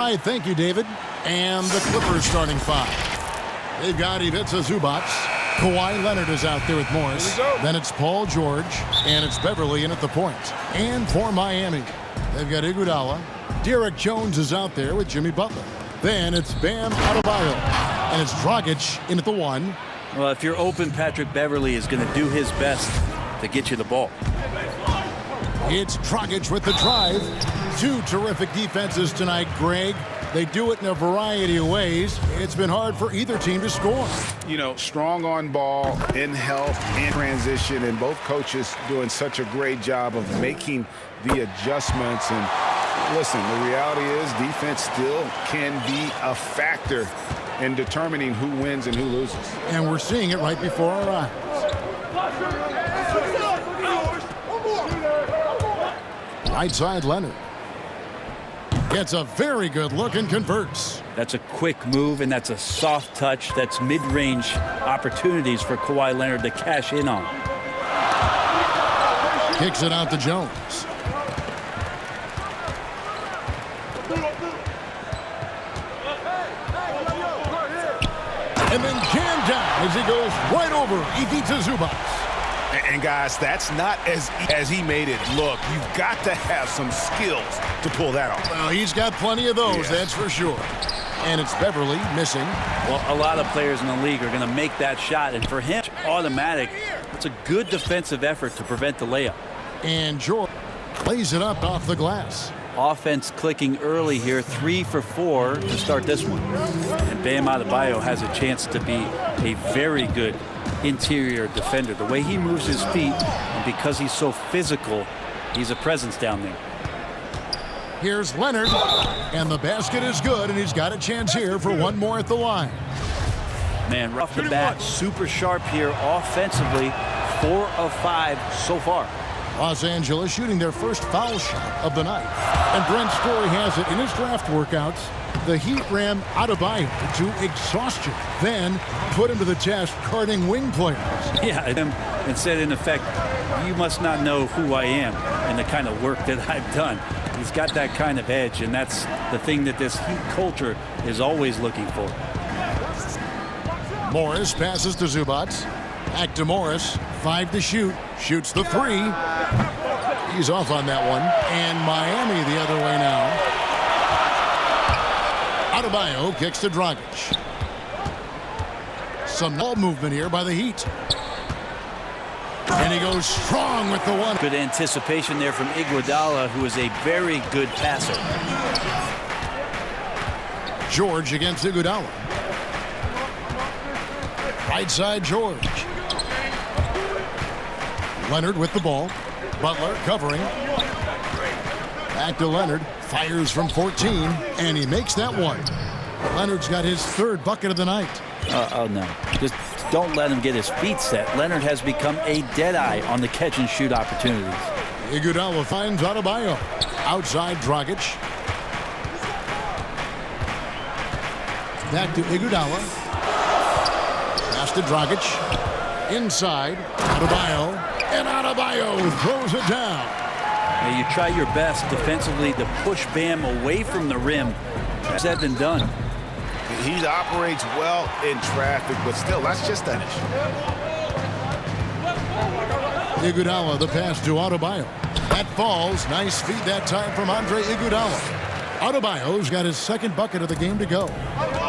right, thank you, David. And the Clippers starting five. They've got Ivica Zubac. Kawhi Leonard is out there with Morris. Then it's Paul George, and it's Beverly in at the point. And for Miami, they've got Iguodala. Derek Jones is out there with Jimmy Butler. Then it's Bam Adebayo, and it's Dragic in at the one. Well, if you're open, Patrick Beverly is going to do his best to get you the ball. It's Dragic with the drive. Two terrific defenses tonight, Greg. They do it in a variety of ways. It's been hard for either team to score. You know, strong on ball, in help, in transition, and both coaches doing such a great job of making the adjustments. And listen, the reality is defense still can be a factor in determining who wins and who loses. And we're seeing it right before our eyes. Right side, Leonard. Gets a very good look and converts. That's a quick move, and that's a soft touch. That's mid-range opportunities for Kawhi Leonard to cash in on. Kicks it out to Jones. And then jammed down as he goes right over Ivica Zubac. And guys, that's not as he made it look. You've got to have some skills to pull that off. Well, he's got plenty of those, that's for sure. And it's Beverly missing. Well, a lot of players in the league are going to make that shot, and for him, automatic. It's a good defensive effort to prevent the layup. And George lays it up off the glass. Offense clicking early here, 3 for 4 to start this one. And Bam Adebayo has a chance to be a very good interior defender. The way he moves his feet, and because he's so physical, he's a presence down there. Here's Leonard, and the basket is good, and he's got a chance here for one more at the line. Man, right off the bat, super sharp here offensively, 4 of 5 so far. Los Angeles shooting their first foul shot of the night. And Brent Story has it in his draft workouts. The Heat ran Adebayo to exhaustion, then put him to the test carding wing players. Yeah, and said in effect, you must not know who I am and the kind of work that I've done. He's got that kind of edge, and that's the thing that this Heat culture is always looking for. Morris passes to Zubac. Back to Morris. 5 to shoot. Shoots the 3. He's off on that one. And Miami the other way now. Adebayo kicks to Dragic. Some ball movement here by the Heat. And he goes strong with the one. Good anticipation there from Iguodala, who is a very good passer. George against Iguodala. Right side, George. Leonard with the ball. Butler covering. Back to Leonard. Fires from 14, and he makes that one. Leonard's got his 3rd bucket of the night. Oh, no. Just don't let him get his feet set. Leonard has become a deadeye on the catch-and-shoot opportunities. Iguodala finds Adebayo. Outside, Dragic. Back to Iguodala. Pass to Dragic. Inside, Adebayo. And Adebayo throws it down. Now you try your best defensively to push Bam away from the rim. Said and done. He operates well in traffic, but still, that's just an issue. Iguodala, the pass to Adebayo. That falls. Nice feed that time from Andre Iguodala. Adebayo's got his 2nd bucket of the game to go.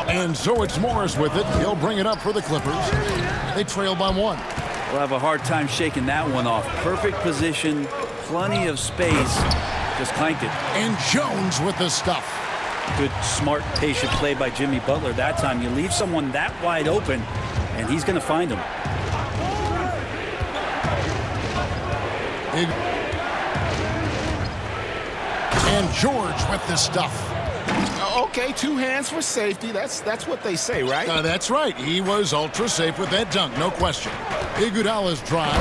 And so it's Morris with it. He'll bring it up for the Clippers. They trail by 1. We'll have a hard time shaking that one off. Perfect position, plenty of space. Just clanked it. And Jones with the stuff. Good, smart, patient play by Jimmy Butler that time. You leave someone that wide open, and he's going to find him. And George with the stuff. Okay, 2 hands for safety. That's what they say, right? That's right. He was ultra safe with that dunk, no question. Iguodala's drive,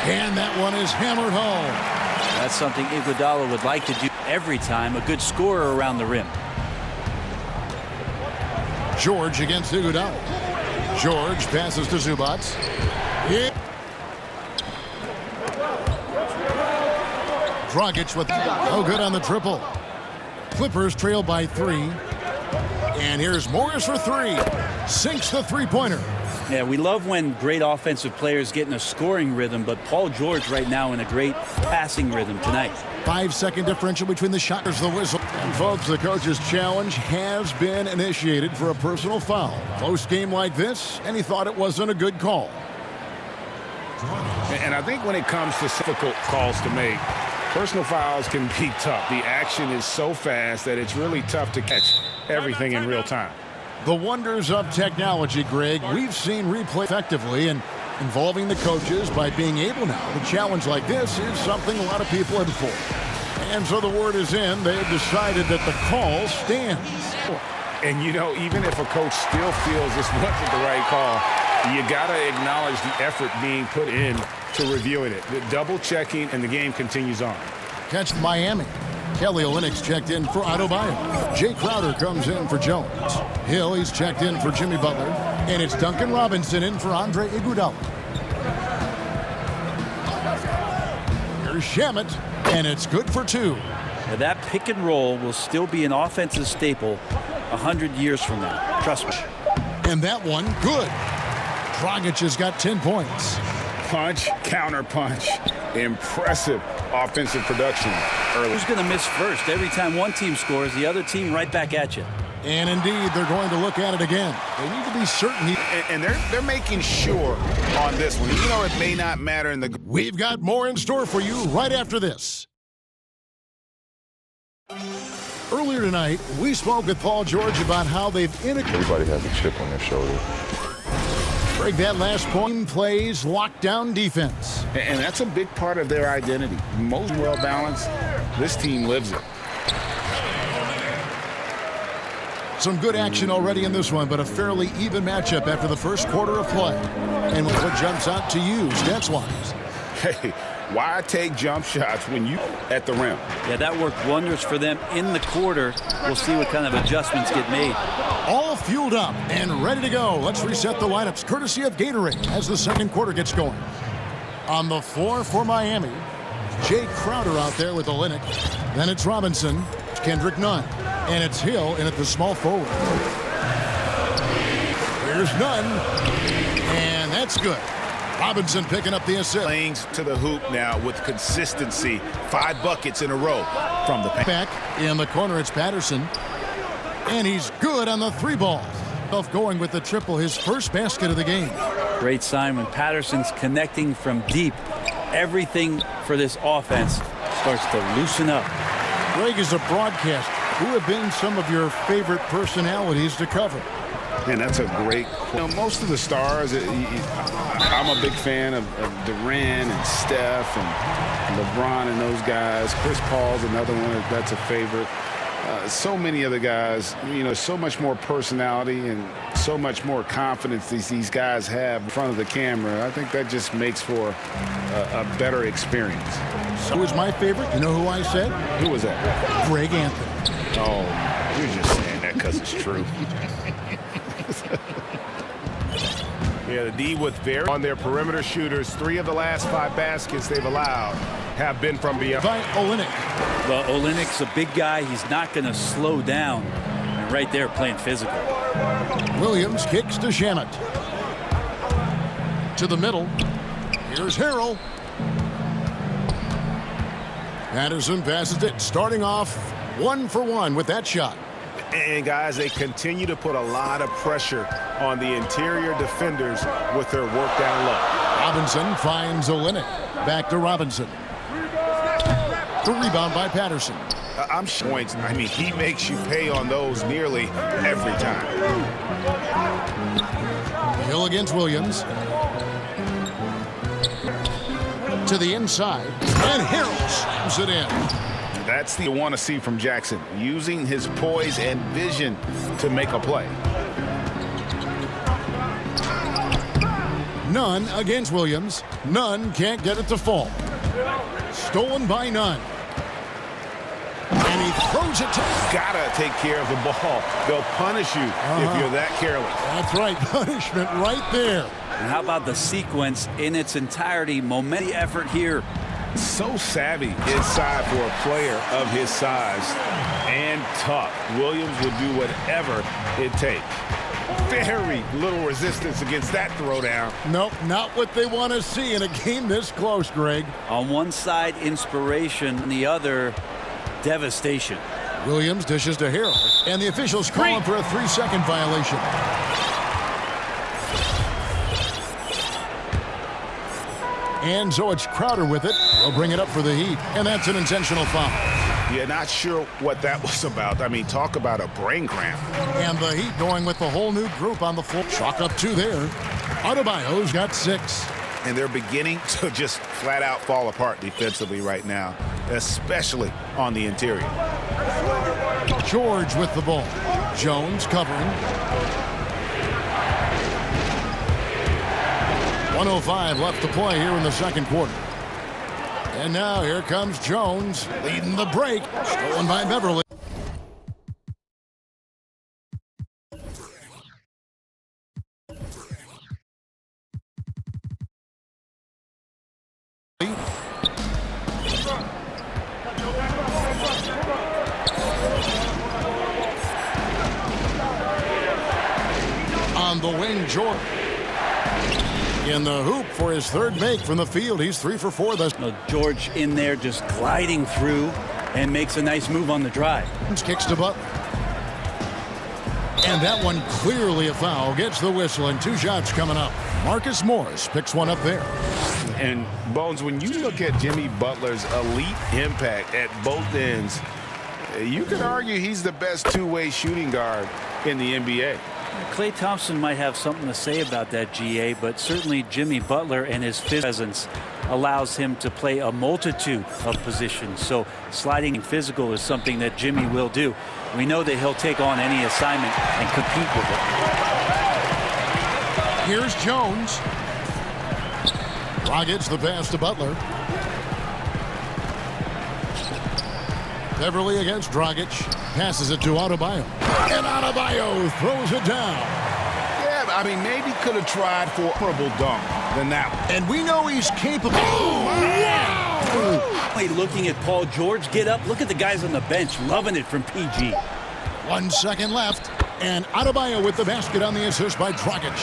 and that one is hammered home. That's something Iguodala would like to do every time. A good scorer around the rim. George against Iguodala. George passes to Zubac. Yeah. Dragic with no good on the triple. Clippers trail by 3. And here's Morris for three. Sinks the three-pointer. Yeah, we love when great offensive players get in a scoring rhythm, but Paul George right now in a great passing rhythm tonight. 5-second differential between the shot. There's the whistle. And folks, the coach's challenge has been initiated for a personal foul. Close game like this, and he thought it wasn't a good call. And I think when it comes to difficult calls to make, personal fouls can be tough. The action is so fast that it's really tough to catch everything in real time. The wonders of technology, Greg. We've seen replay effectively, and involving the coaches by being able now to challenge like this is something a lot of people have for. And so the word is in. They have decided that the call stands. And, you know, even if a coach still feels this wasn't the right call, you got to acknowledge the effort being put in to reviewing it. The double checking, and the game continues on. Catch Miami. Kelly Olynyk's checked in for Adebayo. Jay Crowder comes in for Jones. Hill, he's checked in for Jimmy Butler. And it's Duncan Robinson in for Andre Iguodala. Here's Shamet, and it's good for two. Now that pick and roll will still be an offensive staple 100 years from now. Trust me. And that one, good. Dragic has got 10 points. Punch, counter punch. Impressive offensive production early. Who's going to miss first? Every time one team scores, the other team right back at you. And indeed, they're going to look at it again. They need to be certain. And they're making sure on this one. You know, it may not matter in the... We've got more in store for you right after this. Earlier tonight, we spoke with Paul George about how they've integrated. Everybody has a chip on their shoulder. Break that last point. Plays lockdown defense. And that's a big part of their identity. Most well-balanced. This team lives it. Some good action already in this one, but a fairly even matchup after the first quarter of play. And what jumps out to you, stats-wise? Hey, why take jump shots when you at the rim? Yeah, that worked wonders for them in the quarter. We'll see what kind of adjustments get made. All fueled up and ready to go. Let's reset the lineups, courtesy of Gatorade, as the second quarter gets going. On the floor for Miami, Jay Crowder out there with Olynyk. Then it's Robinson, Kendrick Nunn, and it's Hill in at the small forward. Here's Nunn, and that's good. Robinson picking up the assist. Playing to the hoop now with consistency. 5 buckets in a row from the paint. Back in the corner, it's Patterson. And he's good on the three ball. Going with the triple, his first basket of the game. Great sign when Patterson's connecting from deep. Everything for this offense starts to loosen up. Greg, is a broadcaster. Who have been some of your favorite personalities to cover? And that's a great question. You know, most of the stars, I'm a big fan of Durant and Steph and LeBron and those guys. Chris Paul's another one that's a favorite. So many other guys, you know, so much more personality and so much more confidence these guys have in front of the camera. I think that just makes for a better experience. So is my favorite. You know who I said? Who was that? Greg Anthony. Oh, you're just saying that because it's true. Yeah, the D with very on their perimeter shooters. 3 of the last 5 baskets they've allowed have been from beyond. By Olynyk. Well, Olynyk's a big guy. He's not going to slow down. And right there playing physical. Williams kicks to Shamet. To the middle. Here's Harrell. Patterson passes it, starting off 1 for 1 with that shot. And, guys, they continue to put a lot of pressure on the interior defenders with their work down low. Robinson finds Olynyk. Back to Robinson. The rebound by Patterson. I'm points. I mean, he makes you pay on those nearly every time. Hill against Williams. To the inside. And Harrell slams it in. That's the you want to see from Jackson, using his poise and vision to make a play. Nunn against Williams. Nunn can't get it to fall. Stolen by Nunn. And he throws it to... Gotta take care of the ball. They'll punish you if you're that careless. That's right. Punishment right there. And how about the sequence in its entirety? Momentum effort here. So savvy inside for a player of his size. and tough. Williams will do whatever it takes. Very little resistance against that throwdown. Nope, not what they want to see in a game this close, Greg. On one side, inspiration, on the other, devastation. Williams dishes to Harold, and the officials call him for a 3-second violation. And so it's Crowder with it. They'll bring it up for the Heat, and that's an intentional foul. Yeah, not sure what that was about. I mean, talk about a brain cramp. And the Heat going with the whole new group on the floor. Chalk up 2 there. Adebayo's got 6. And they're beginning to just flat out fall apart defensively right now, especially on the interior. George with the ball. Jones covering. 1:05 left to play here in the second quarter. And now here comes Jones leading the break. Stolen by Beverly. On the wing, George. In the hoop for his third make from the field. He's 3 for 4 thus. George in there just gliding through and makes a nice move on the drive. Kicks to Butler. And that one clearly a foul. Gets the whistle and 2 shots coming up. Marcus Morris picks one up there. And Bones, when you look at Jimmy Butler's elite impact at both ends, you could argue he's the best two-way shooting guard in the NBA. Klay Thompson might have something to say about that, GA, but certainly Jimmy Butler and his presence allows him to play a multitude of positions. So sliding physical is something that Jimmy will do. We know that he'll take on any assignment and compete with it. Here's Jones. Rockets the pass to Butler. Beverly against Dragic. Passes it to Adebayo. And Adebayo throws it down. Yeah, I mean, maybe could have tried for a horrible dunk than that one. And we know he's capable. Wow! Looking at Paul George get up. Look at the guys on the bench loving it from PG. 1 second left. And Adebayo with the basket on the assist by Dragic.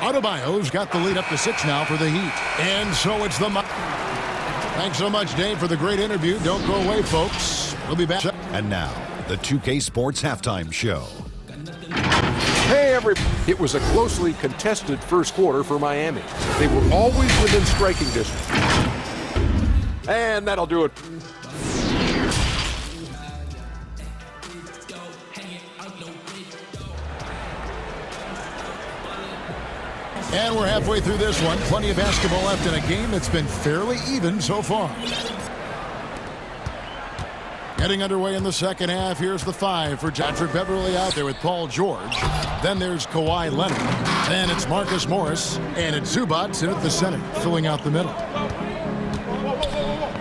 Adebayo's got the lead up to 6 now for the Heat. And so it's the... Thanks so much, Dave, for the great interview. Don't go away, folks. We'll be back. And now, the 2K Sports Halftime Show. Hey, everybody. It was a closely contested first quarter for Miami. They were always within striking distance. And that'll do it. And we're halfway through this one. Plenty of basketball left in a game that's been fairly even so far. Getting underway in the second half. Here's the 5 for Patrick Beverly out there with Paul George. Then there's Kawhi Leonard. Then it's Marcus Morris. And it's Zubac in at the center, filling out the middle.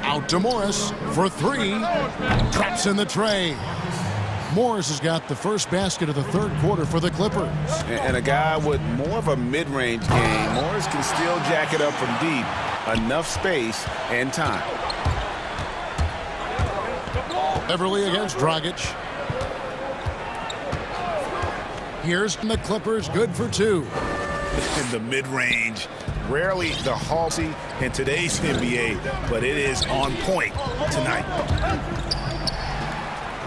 Out to Morris for 3. Traps in the tray. Morris has got the first basket of the third quarter for the Clippers. And a guy with more of a mid-range game. Morris can still jack it up from deep. Enough space and time. Beverly against Dragic. Here's the Clippers, good for 2. In the mid-range, rarely the halsey in today's NBA, but it is on point tonight.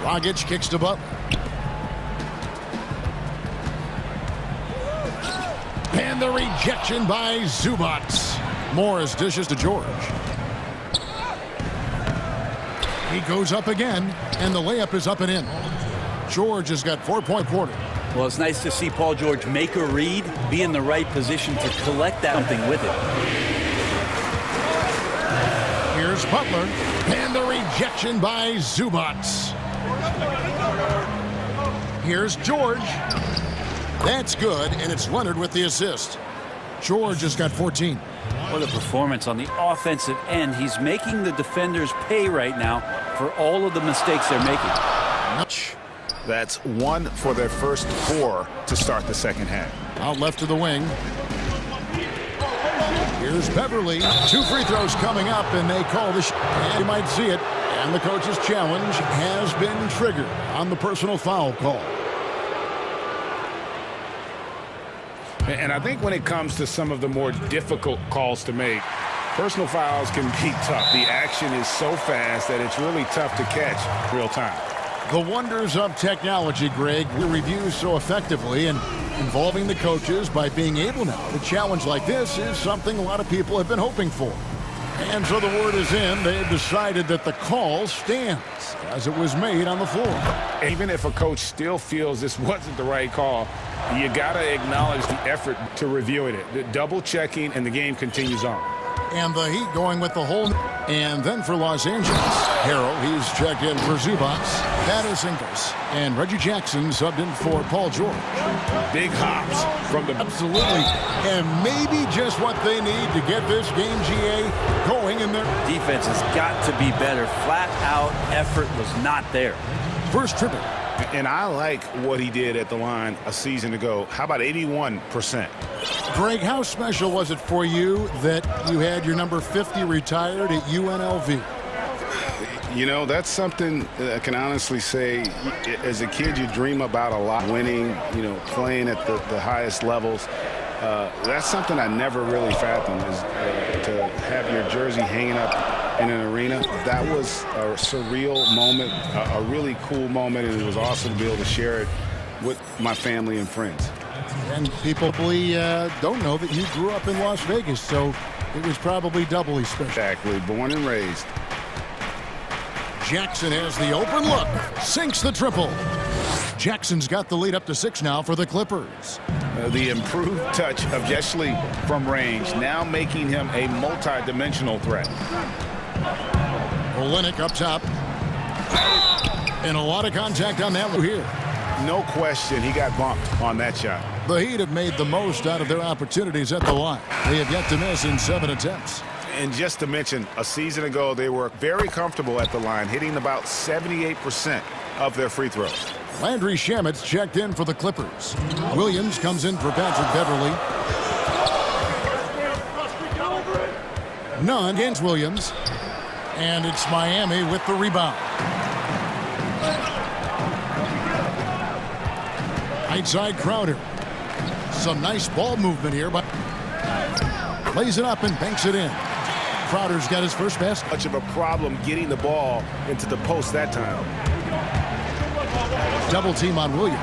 Dragic kicks to Butler. And the rejection by Zubac. Morris dishes to George. He goes up again, and the layup is up and in. George has got 4-point quarter. Well, it's nice to see Paul George make a read, be in the right position to collect that something with it. Here's Butler, and the rejection by Zubac. Here's George. That's good, and it's Leonard with the assist. George has got 14. What a performance on the offensive end. He's making the defenders pay right now for all of the mistakes they're making. That's 1 for their first 4 to start the second half. Out left to the wing. Here's Beverly. 2 free throws coming up, and they call the shot. You might see it And the coach's challenge has been triggered on the personal foul call. And I think when it comes to some of the more difficult calls to make, personal fouls can be tough. The action is so fast that it's really tough to catch real time. The wonders of technology, Greg, we review so effectively, and involving the coaches by being able now to challenge like this is something a lot of people have been hoping for. And so the word is in. They've decided that the call stands as it was made on the floor. Even if a coach still feels this wasn't the right call, you got to acknowledge the effort to reviewing it. The double checking, and the game continues on. And the Heat going with the whole. And then for Los Angeles, Harrell, he's checked in for Zubac, Patterson, and Reggie Jackson subbed in for Paul George. Big hops from the. Absolutely. And maybe just what they need to get this game, GA, going in their. Defense has got to be better. Flat out effort was not there. First triple. And I like what he did at the line a season ago. How about 81%? Greg, how special was it for you that you had your number 50 retired at UNLV? You know, that's something I can honestly say. As a kid, you dream about a lot, winning, you know, playing at the highest levels. That's something I never really fathomed, is to have your jersey hanging up in an arena. That was a surreal moment, a really cool moment, and it was awesome to be able to share it with my family and friends. And people probably don't know that you grew up in Las Vegas, so it was probably doubly special. Exactly, born and raised. Jackson has the open look, sinks the triple. Jackson's got the lead up to 6 now for the Clippers. The improved touch of Jeshley from range, now making him a multi-dimensional threat. Olenek up top. And a lot of contact on that one here. No question, he got bumped on that shot. The Heat have made the most out of their opportunities at the line. They have yet to miss in 7 attempts. And just to mention, a season ago, they were very comfortable at the line, hitting about 78% of their free throws. Landry Shamet's checked in for the Clippers. Williams comes in for Patrick Beverly. Nunn against Williams. And it's Miami with the rebound. Right side, Crowder. Some nice ball movement here, but lays it up and banks it in. Crowder's got his first basket. Much of a problem getting the ball into the post that time. Double team on Williams.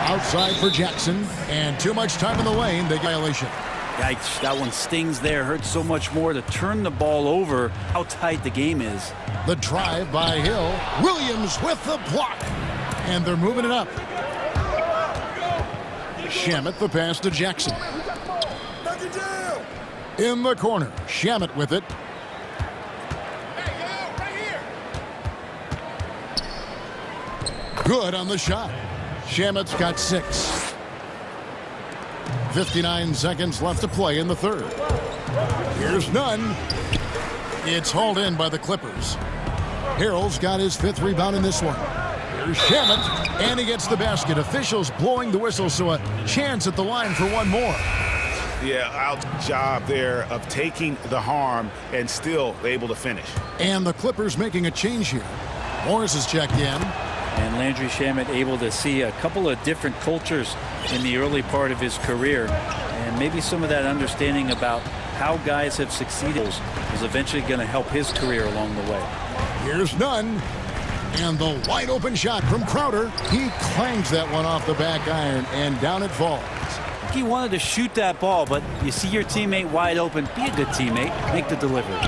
Outside for Jackson. And too much time in the lane. Big violation. Yikes, that one stings there. Hurts so much more to turn the ball over. How tight the game is. The drive by Hill. Williams with the block. And they're moving it up. Shamet the pass to Jackson. In the corner. Shamet with it. Good on the shot. Shamet's got 6. 59 seconds left to play in the third. Here's Nunn. It's hauled in by the Clippers. Harrell's got his 5th rebound in this one. Here's Shamet, and he gets the basket. Officials blowing the whistle, so a chance at the line for one more. Yeah, out job there of taking the harm and still able to finish. And the Clippers making a change here. Morris is checked in. And Landry Shamet able to see a couple of different cultures in the early part of his career. And maybe some of that understanding about how guys have succeeded is eventually going to help his career along the way. Here's Nunn. And the wide open shot from Crowder. He clangs that one off the back iron, and down it falls. He wanted to shoot that ball, but you see your teammate wide open. Be a good teammate. Make the delivery.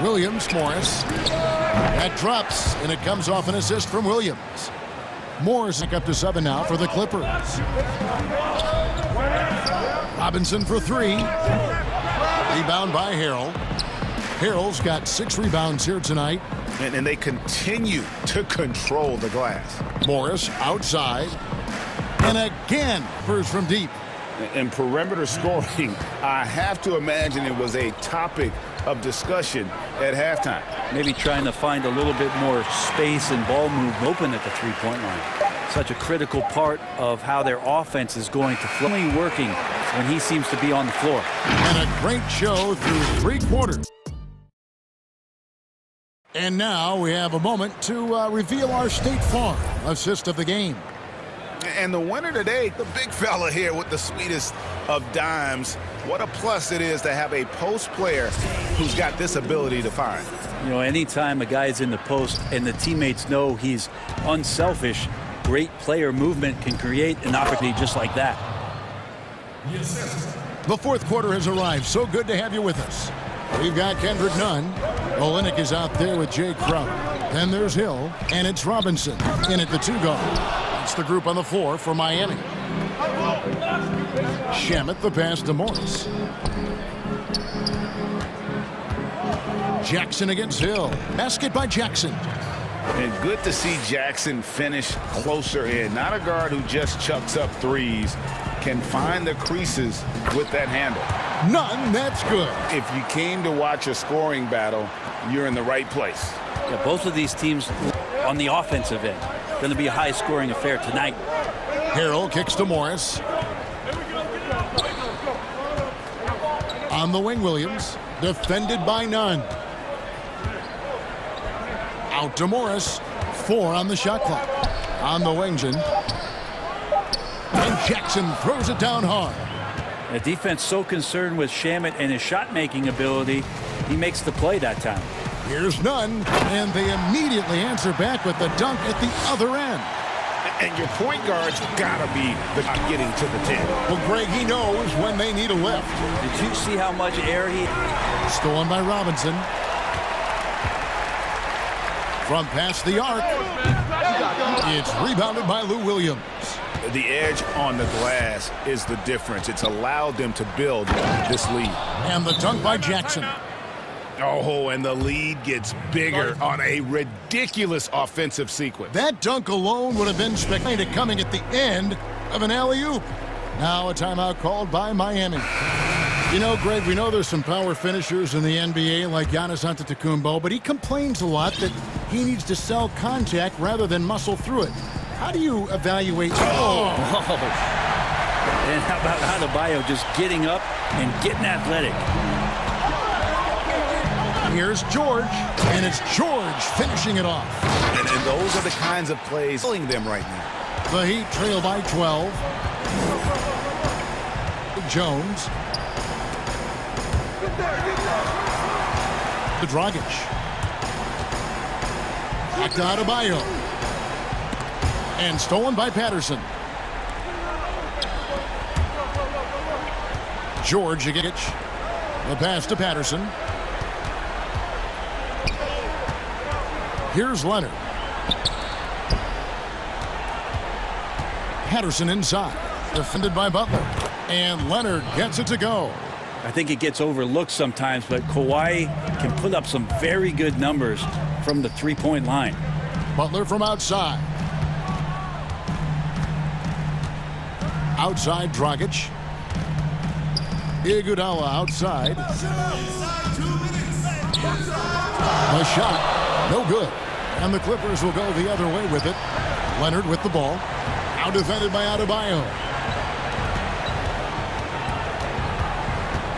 Williams, Morris. That drops, and it comes off an assist from Williams. Morris up to 7 now for the Clippers. Robinson for 3. Rebound by Harrell. Harrell's got 6 rebounds here tonight. And they continue to control the glass. Morris outside. And again, first from deep. And perimeter scoring, I have to imagine it was a topic of discussion at halftime. Maybe trying to find a little bit more space and ball movement open at the three-point line. Such a critical part of how their offense is going to flow. Only working when he seems to be on the floor. And a great show through 3 quarters. And now we have a moment to reveal our State Farm assist of the game. And the winner today, the big fella here with the sweetest of dimes. What a plus it is to have a post player who's got this ability to find. You know, anytime a guy's in the post and the teammates know he's unselfish, great player movement can create an opportunity just like that. The fourth quarter has arrived. So good to have you with us. We've got Kendrick Nunn. Olenek is out there with Jay Crowder. Then there's Hill, and it's Robinson in at the 2 guard. It's the group on the floor for Miami. Shamet the pass to Morris. Jackson against Hill. Basket by Jackson. And good to see Jackson finish closer in. Not a guard who just chucks up threes. Can find the creases with that handle. None, that's good. If you came to watch a scoring battle, you're in the right place. Yeah, both of these teams on the offensive end. Going to be a high-scoring affair tonight. Harrell kicks to Morris. On the wing, Williams. Defended by Nunn. Out to Morris. 4 on the shot clock. On the wing, and Jackson throws it down hard. The defense so concerned with Shamet and his shot-making ability, he makes the play that time. Here's Nunn, and they immediately answer back with the dunk at the other end. And your point guard's gotta be the getting to the 10. Well, Greg, he knows when they need a lift. Did you see how much air he... Stolen by Robinson. From past the arc. It's rebounded by Lou Williams. The edge on the glass is the difference. It's allowed them to build this lead. And the dunk by Jackson. Oh, and the lead gets bigger on a ridiculous offensive sequence. That dunk alone would have been spectacular, coming at the end of an alley-oop. Now a timeout called by Miami. You know, Greg, we know there's some power finishers in the NBA like Giannis Antetokounmpo, but he complains a lot that he needs to sell contact rather than muscle through it. How do you evaluate... Oh! And how about Adebayo just getting up and getting athletic? Here's George, and it's George finishing it off. And those are the kinds of plays killing them right now. The Heat trail by 12. Jones. To Dragic. Back to Adebayo. And stolen by Patterson. George again. The pass to Patterson. Here's Leonard. Patterson inside. Defended by Butler. And Leonard gets it to go. I think it gets overlooked sometimes, but Kawhi can put up some very good numbers from the three-point line. Butler from outside. Outside, Dragic. Iguodala outside. The shot, no good. And the Clippers will go the other way with it. Leonard with the ball. Out defended by Adebayo.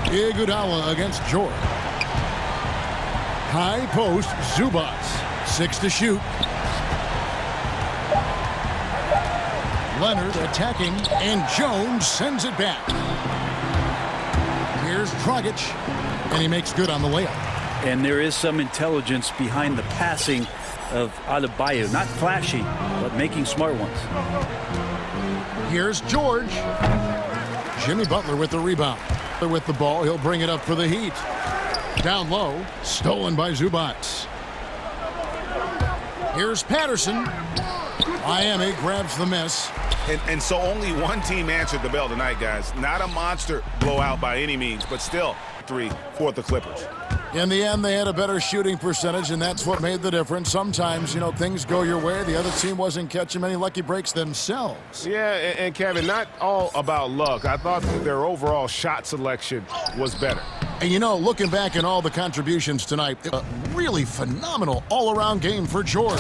Iguodala against George. High post, Zubats. 6 to shoot. Leonard attacking, and Jones sends it back. Here's Dragic, and he makes good on the layup. And there is some intelligence behind the passing of Adebayo. Not flashy, but making smart ones. Here's George. Jimmy Butler with the rebound. With the ball, he'll bring it up for the Heat. Down low, stolen by Zubats. Here's Patterson. Miami grabs the miss. And so only one team answered the bell tonight, guys. Not a monster blowout by any means, but still 3 for the Clippers. In the end, they had a better shooting percentage, and that's what made the difference. Sometimes, you know, things go your way. The other team wasn't catching many lucky breaks themselves. Yeah, and Kevin, not all about luck. I thought that their overall shot selection was better. And, you know, looking back at all the contributions tonight, it was a really phenomenal all-around game for George.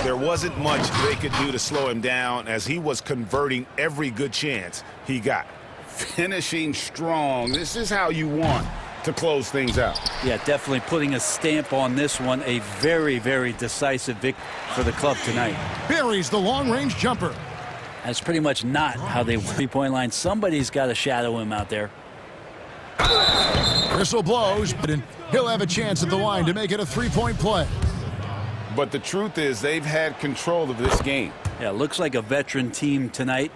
There wasn't much they could do to slow him down as he was converting every good chance he got. Finishing strong. This is how you want to to close things out. Yeah, definitely putting a stamp on this one. A very, very decisive victory for the club tonight. Buries the long-range jumper. That's pretty much not how they win. Three-point line. Somebody's got to shadow him out there. Whistle blows, but he'll have a chance at the line to make it a three-point play. But the truth is they've had control of this game. Yeah, looks like a veteran team tonight,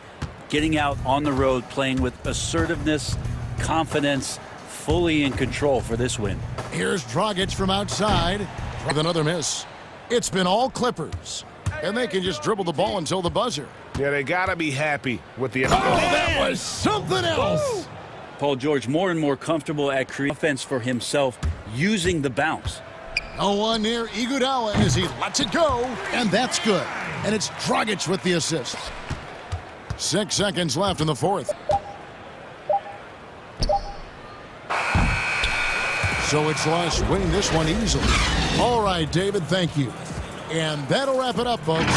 getting out on the road, playing with assertiveness, confidence, fully in control for this win. Here's Dragic from outside with another miss. It's been all Clippers, and they can just dribble the ball until the buzzer. Yeah, they got to be happy with the... Oh, that was something else! Paul George more and more comfortable at creating offense for himself, using the bounce. No one near Iguodala as he lets it go, and that's good. And it's Dragic with the assist. 6 seconds left in the fourth. So it's Russ winning this one easily. All right, David, thank you. And that'll wrap it up, folks.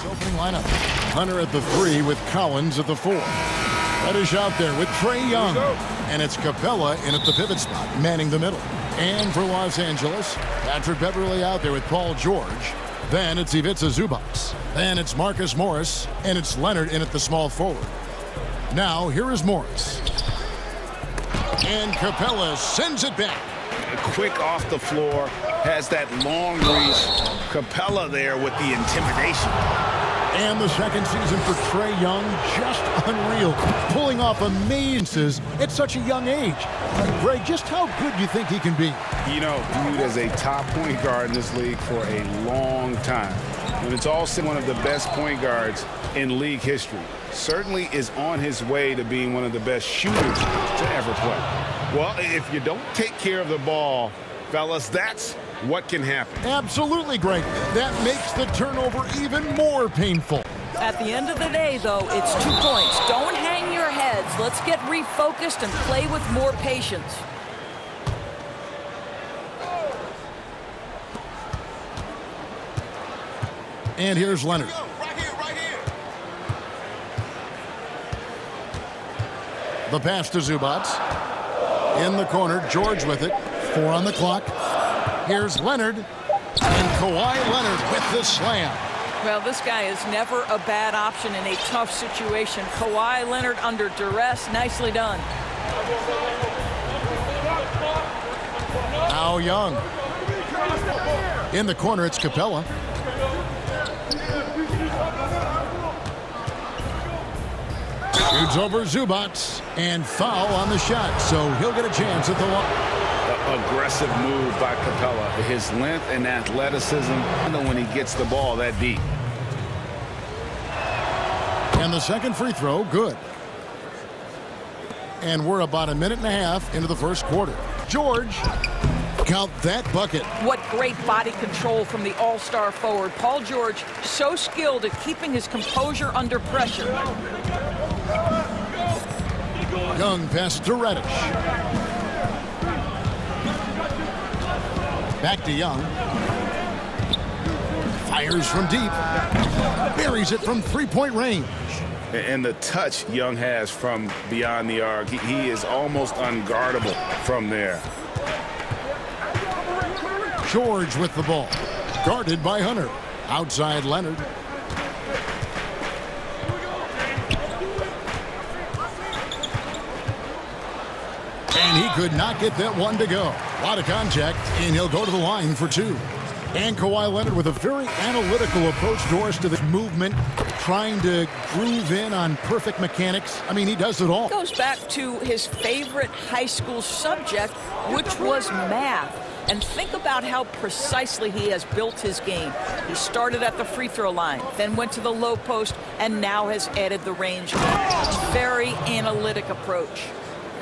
Opening lineup. Hunter at the 3 with Collins at the 4. Reddish out there with Trae Young. And it's Capella in at the pivot spot, manning the middle. And for Los Angeles, Patrick Beverly out there with Paul George. Then it's Ivica Zubac. Then it's Marcus Morris. And it's Leonard in at the small forward. Now, here is Morris. And Capella sends it back. Quick off the floor, has that long reach. Capella there with the intimidation. And the second season for Trae Young, just unreal. Pulling off amazes at such a young age. Greg, just how good do you think he can be? You know, viewed as a top point guard in this league for a long time. And it's also one of the best point guards in league history. Certainly is on his way to being one of the best shooters to ever play. Well, if you don't take care of the ball, fellas, that's what can happen. Absolutely, Greg. That makes the turnover even more painful. At the end of the day, though, it's 2 points. Don't hang your heads. Let's get refocused and play with more patience. And here's Leonard. The pass to Zubac. In the corner, George with it. 4 on the clock. Here's Leonard. And Kawhi Leonard with the slam. Well, this guy is never a bad option in a tough situation. Kawhi Leonard under duress. Nicely done. Now Young. In the corner, it's Capella. Shoots over Zubats and foul on the shot, so he'll get a chance at the line. Aggressive move by Capella. His length and athleticism when he gets the ball that deep. And the second free throw, good. And we're about a minute and a half into the first quarter. George, count that bucket. What great body control from the all-star forward. Paul George, so skilled at keeping his composure under pressure. Young pass to Reddish. Back to Young. Fires from deep. Buries it from three-point range. And the touch Young has from beyond the arc, he is almost unguardable from there. George with the ball. Guarded by Hunter. Outside Leonard. And he could not get that one to go. A lot of contact, and he'll go to the line for two. And Kawhi Leonard with a very analytical approach, Doris, to this movement, trying to groove in on perfect mechanics. I mean, he does it all. Goes back to his favorite high school subject, which was math. And think about how precisely he has built his game. He started at the free throw line, then went to the low post, and now has added the range. Very analytic approach.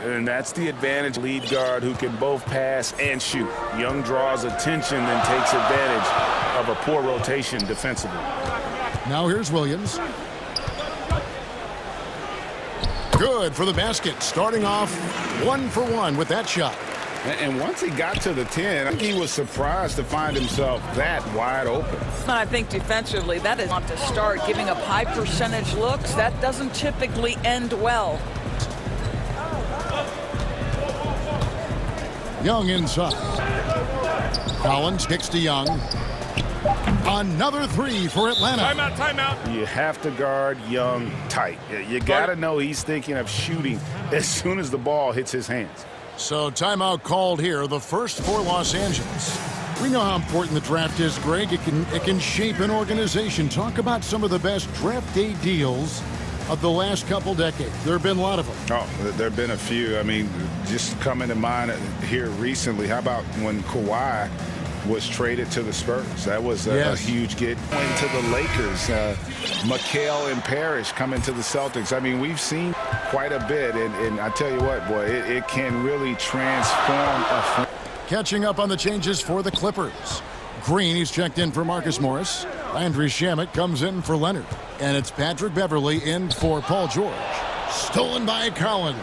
And that's the advantage lead guard who can both pass and shoot. Young draws attention and takes advantage of a poor rotation defensively. Now here's Williams. Good for the basket. Starting off 1 for 1 with that shot. And once he got to the 10, I think he was surprised to find himself that wide open. I think defensively, that is not to start giving up high percentage looks. That doesn't typically end well. Young inside. Collins kicks to Young. Another three for Atlanta. Timeout. You have to guard Young tight. You got to know he's thinking of shooting as soon as the ball hits his hands. So timeout called here, the first for Los Angeles. We know how important the draft is, Greg. It can shape an organization. Talk about some of the best draft day deals of the last couple decades. There have been a lot of them. Oh, there have been a few. I mean, just coming to mind here recently, how about when Kawhi was traded to the Spurs? That was a huge get. Went to the Lakers. McHale and Parrish coming to the Celtics. I mean, we've seen quite a bit, and I tell you what, boy, it can really transform a... Catching up on the changes for the Clippers. Green, he's checked in for Marcus Morris. Landry Shamet comes in for Leonard. And it's Patrick Beverley in for Paul George. Stolen by Collins.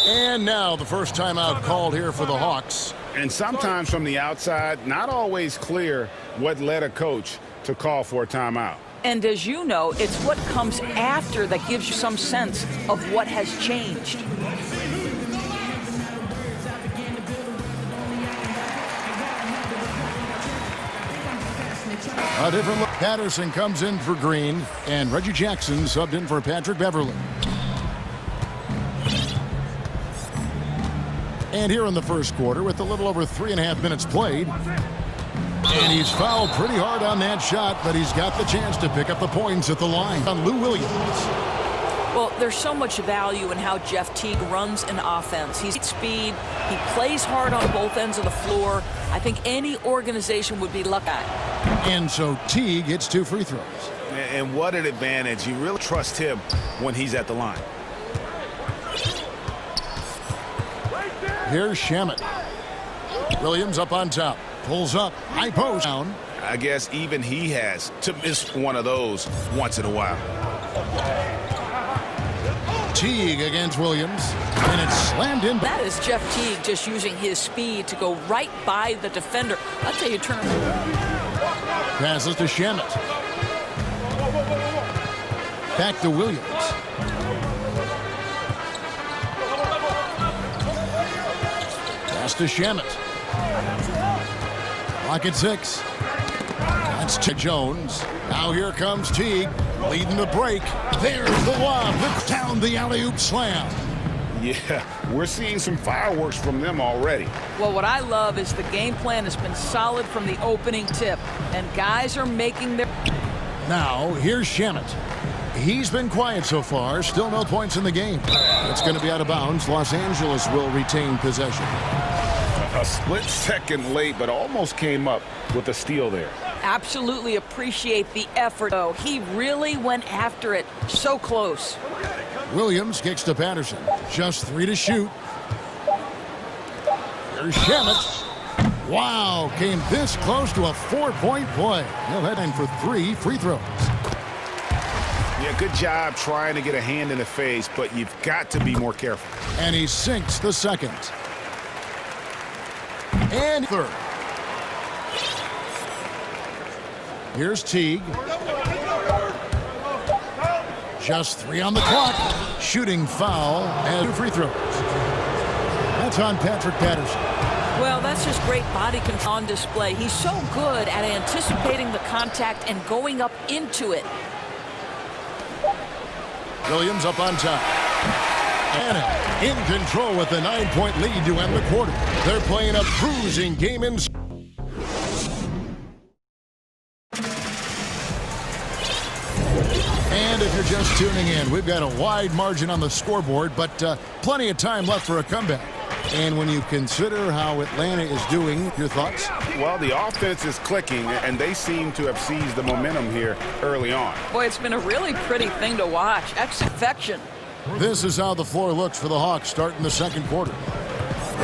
And now the first timeout called here for the Hawks. And sometimes from the outside, not always clear what led a coach to call for a timeout. And as you know, it's what comes after that gives you some sense of what has changed. A different look. Patterson comes in for Green, and Reggie Jackson subbed in for Patrick Beverley. And here in the first quarter, with a little over 3.5 minutes played, and he's fouled pretty hard on that shot, but he's got the chance to pick up the points at the line on Lou Williams. Well, there's so much value in how Jeff Teague runs an offense. He's speed. He plays hard on both ends of the floor. I think any organization would be lucky. And so Teague hits 2 free throws. And what an advantage. You really trust him when he's at the line. Here's Shamet. Williams up on top. Pulls up. High post down. I guess even he has to miss one of those once in a while. Teague against Williams, and it's slammed in. That is Jeff Teague just using his speed to go right by the defender. I'll tell you, turn. Passes to Shamet. Back to Williams. Pass to Shamet. Clock at 6. That's to Jones. Now here comes Teague, leading the break. There's the lob. Looks down the alley-oop slam. Yeah, we're seeing some fireworks from them already. Well, what I love is the game plan has been solid from the opening tip, and guys are making their... Now, here's Shamet. He's been quiet so far. Still no points in the game. It's going to be out of bounds. Los Angeles will retain possession. A split second late, but almost came up with a steal there. Absolutely appreciate the effort, though. He really went after it. So close. Williams kicks to Patterson. Just 3 to shoot. Here's Shamet. Wow, came this close to a 4-point play. He'll head in for 3 free throws. Yeah, good job trying to get a hand in the face, but you've got to be more careful. And he sinks the second. And third. Here's Teague. Just 3 on the clock. Shooting foul and 2 free throws. That's on Patrick Patterson. Well, that's just great body control on display. He's so good at anticipating the contact and going up into it. Williams up on top. Anna in control with a 9-point lead to end the quarter. They're playing a cruising game in. And if you're just tuning in, we've got a wide margin on the scoreboard, but plenty of time left for a comeback. And when you consider how Atlanta is doing, your thoughts? Well, the offense is clicking, and they seem to have seized the momentum here early on. Boy, it's been a really pretty thing to watch. Perfection. This is how the floor looks for the Hawks starting the second quarter.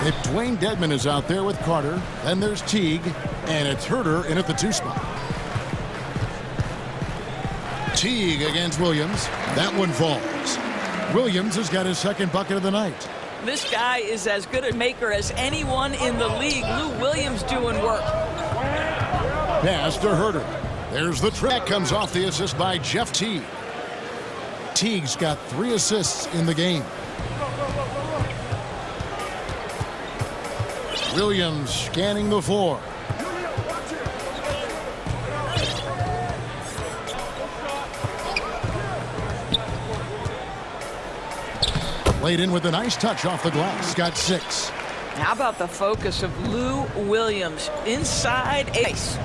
If Dwayne Dedman is out there with Carter, then there's Teague, and it's Herter in at the 2 spot. Teague against Williams. That one falls. Williams has got his second bucket of the night. This guy is as good a maker as anyone in the league. Lou Williams doing work. Pass to Herter. There's the track. Comes off the assist by Jeff Teague. Teague's got 3 assists in the game. Williams scanning the floor. Laid in with a nice touch off the glass. Got 6. How about the focus of Lou Williams inside ace?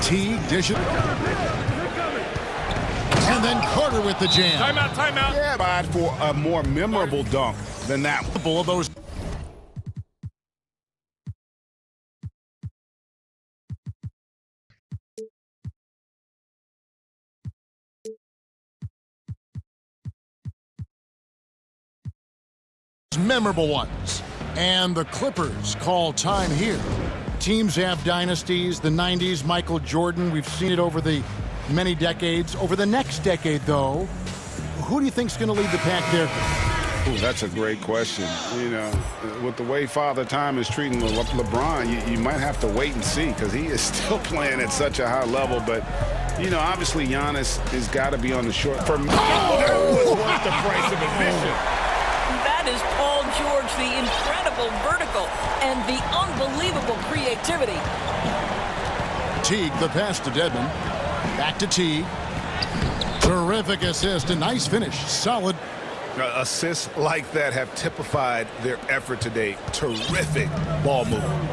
Teague dishes. And then Carter with the jam. Timeout, timeout. Yeah, but for a more memorable dunk than that one. Couple of those. Memorable ones. And the Clippers call time here. Teams have dynasties. The 90s, Michael Jordan. We've seen it over the many decades. Over the next decade, though, who do you think is going to lead the pack there? Ooh, that's a great question. You know, with the way Father Time is treating LeBron, you might have to wait and see because he is still playing at such a high level. But, you know, obviously Giannis has got to be on the short. For me, that was worth the price of admission. That is Paul George, the incredible vertical and the unbelievable creativity. Teague, the pass to Dedman. Back to Teague. Terrific assist, a nice finish, solid. Assists like that have typified their effort today. Terrific ball movement.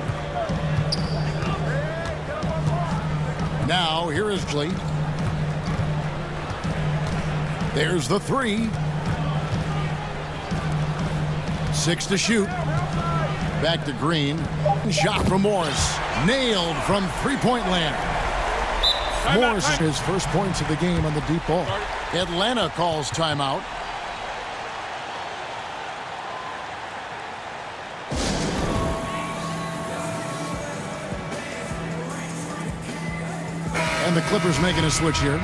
Now, here is Lee. There's the 3. 6 to shoot. Back to Green. Shot from Morris. Nailed from 3-point land. Morris is his first points of the game on the deep ball. Atlanta calls timeout. And the Clippers making a switch here.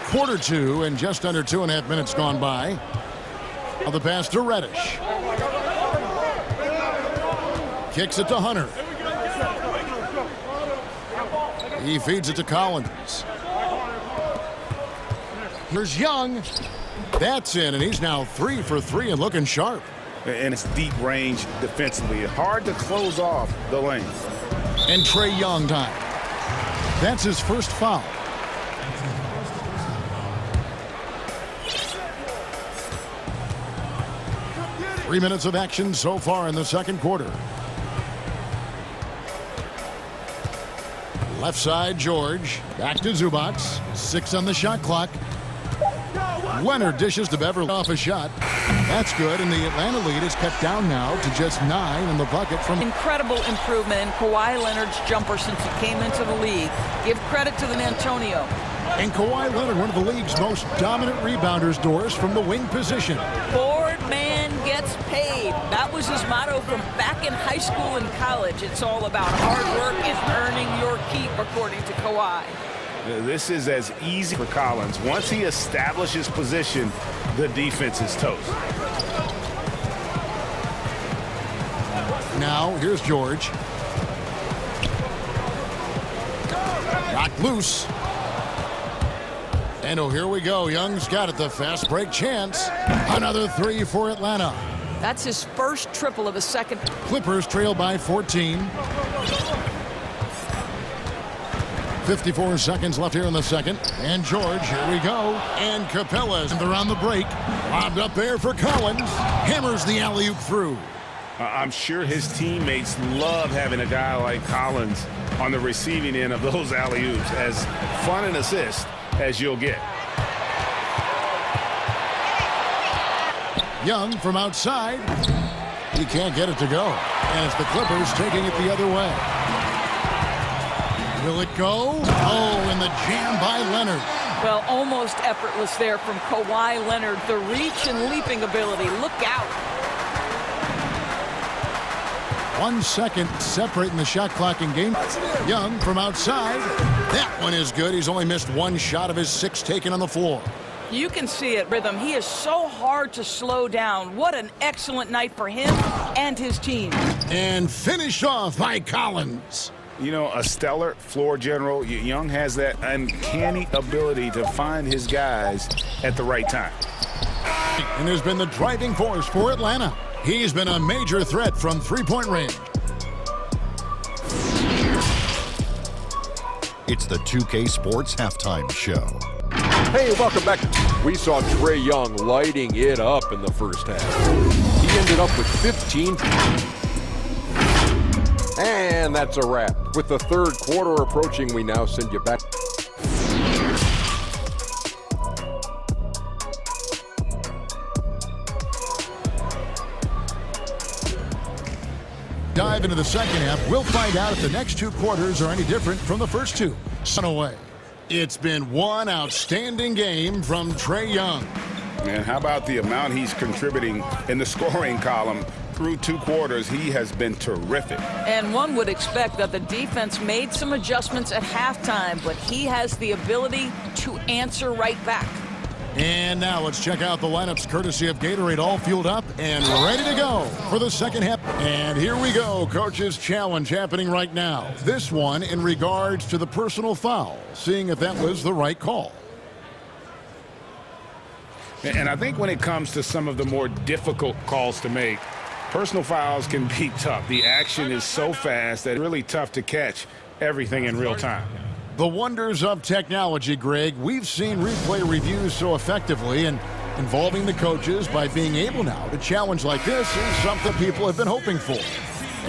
Quarter 2 and just under 2.5 minutes gone by. Now the pass to Reddish. Kicks it to Hunter. He feeds it to Collins. Here's Young. That's in, and he's now 3 for 3 and looking sharp. And it's deep range defensively. Hard to close off the lane. And Trae Young time. That's his first foul. Three minutes of action so far in the second quarter. Left side, George. Back to Zubac. 6 on the shot clock. Leonard dishes to Beverly off a shot. That's good, and the Atlanta lead is cut down now to just 9 in the bucket from... Incredible improvement in Kawhi Leonard's jumper since he came into the league. Give credit to the Antonio. And Kawhi Leonard, one of the league's most dominant rebounders, Doris, from the wing position. Board man gets paid. That was his motto from back in high school and college. It's all about hard work and earning your keep, according to Kawhi. This is as easy for Collins. Once he establishes position, the defense is toast. Now, here's George. Knocked loose. And oh, here we go. Young's got it. The fast break chance. Another 3 for Atlanta. That's his first triple of the second. Clippers trail by 14. 54 seconds left here in the second. And George, here we go. And Capella's around the break. Lobbed up there for Collins. Hammers the alley-oop through. I'm sure his teammates love having a guy like Collins on the receiving end of those alley-oops. As fun an assist as you'll get. Young from outside. He can't get it to go. And it's the Clippers taking it the other way. Will it go? Oh, and the jam by Leonard. Well, almost effortless there from Kawhi Leonard. The reach and leaping ability. Look out. 1 second separating the shot clock in game. Young from outside. That one is good. He's only missed 1 shot of his 6 taken on the floor. You can see it, Rhythm. He is so hard to slow down. What an excellent night for him and his team. And finished off by Collins. You know, a stellar floor general. Young has that uncanny ability to find his guys at the right time. And has been the driving force for Atlanta. He's been a major threat from three-point range. It's the 2K Sports Halftime Show. Hey, welcome back. We saw Trae Young lighting it up in the first half. He ended up with 15. And that's a wrap. With the third quarter approaching, we now send you back. Dive into the second half. We'll find out if the next 2 quarters are any different from the first 2. Sun away. It's been one outstanding game from Trae Young. And how about the amount he's contributing in the scoring column? Through 2 quarters, he has been terrific. And one would expect that the defense made some adjustments at halftime, but he has the ability to answer right back. And now let's check out the lineups courtesy of Gatorade, all fueled up and ready to go for the second half. And here we go, Coach's Challenge happening right now. This one in regards to the personal foul, seeing if that was the right call. And I think when it comes to some of the more difficult calls to make, personal fouls can be tough. The action is so fast that it's really tough to catch everything in real time. The wonders of technology, Greg. We've seen replay reviews so effectively, and involving the coaches by being able now to challenge like this is something people have been hoping for.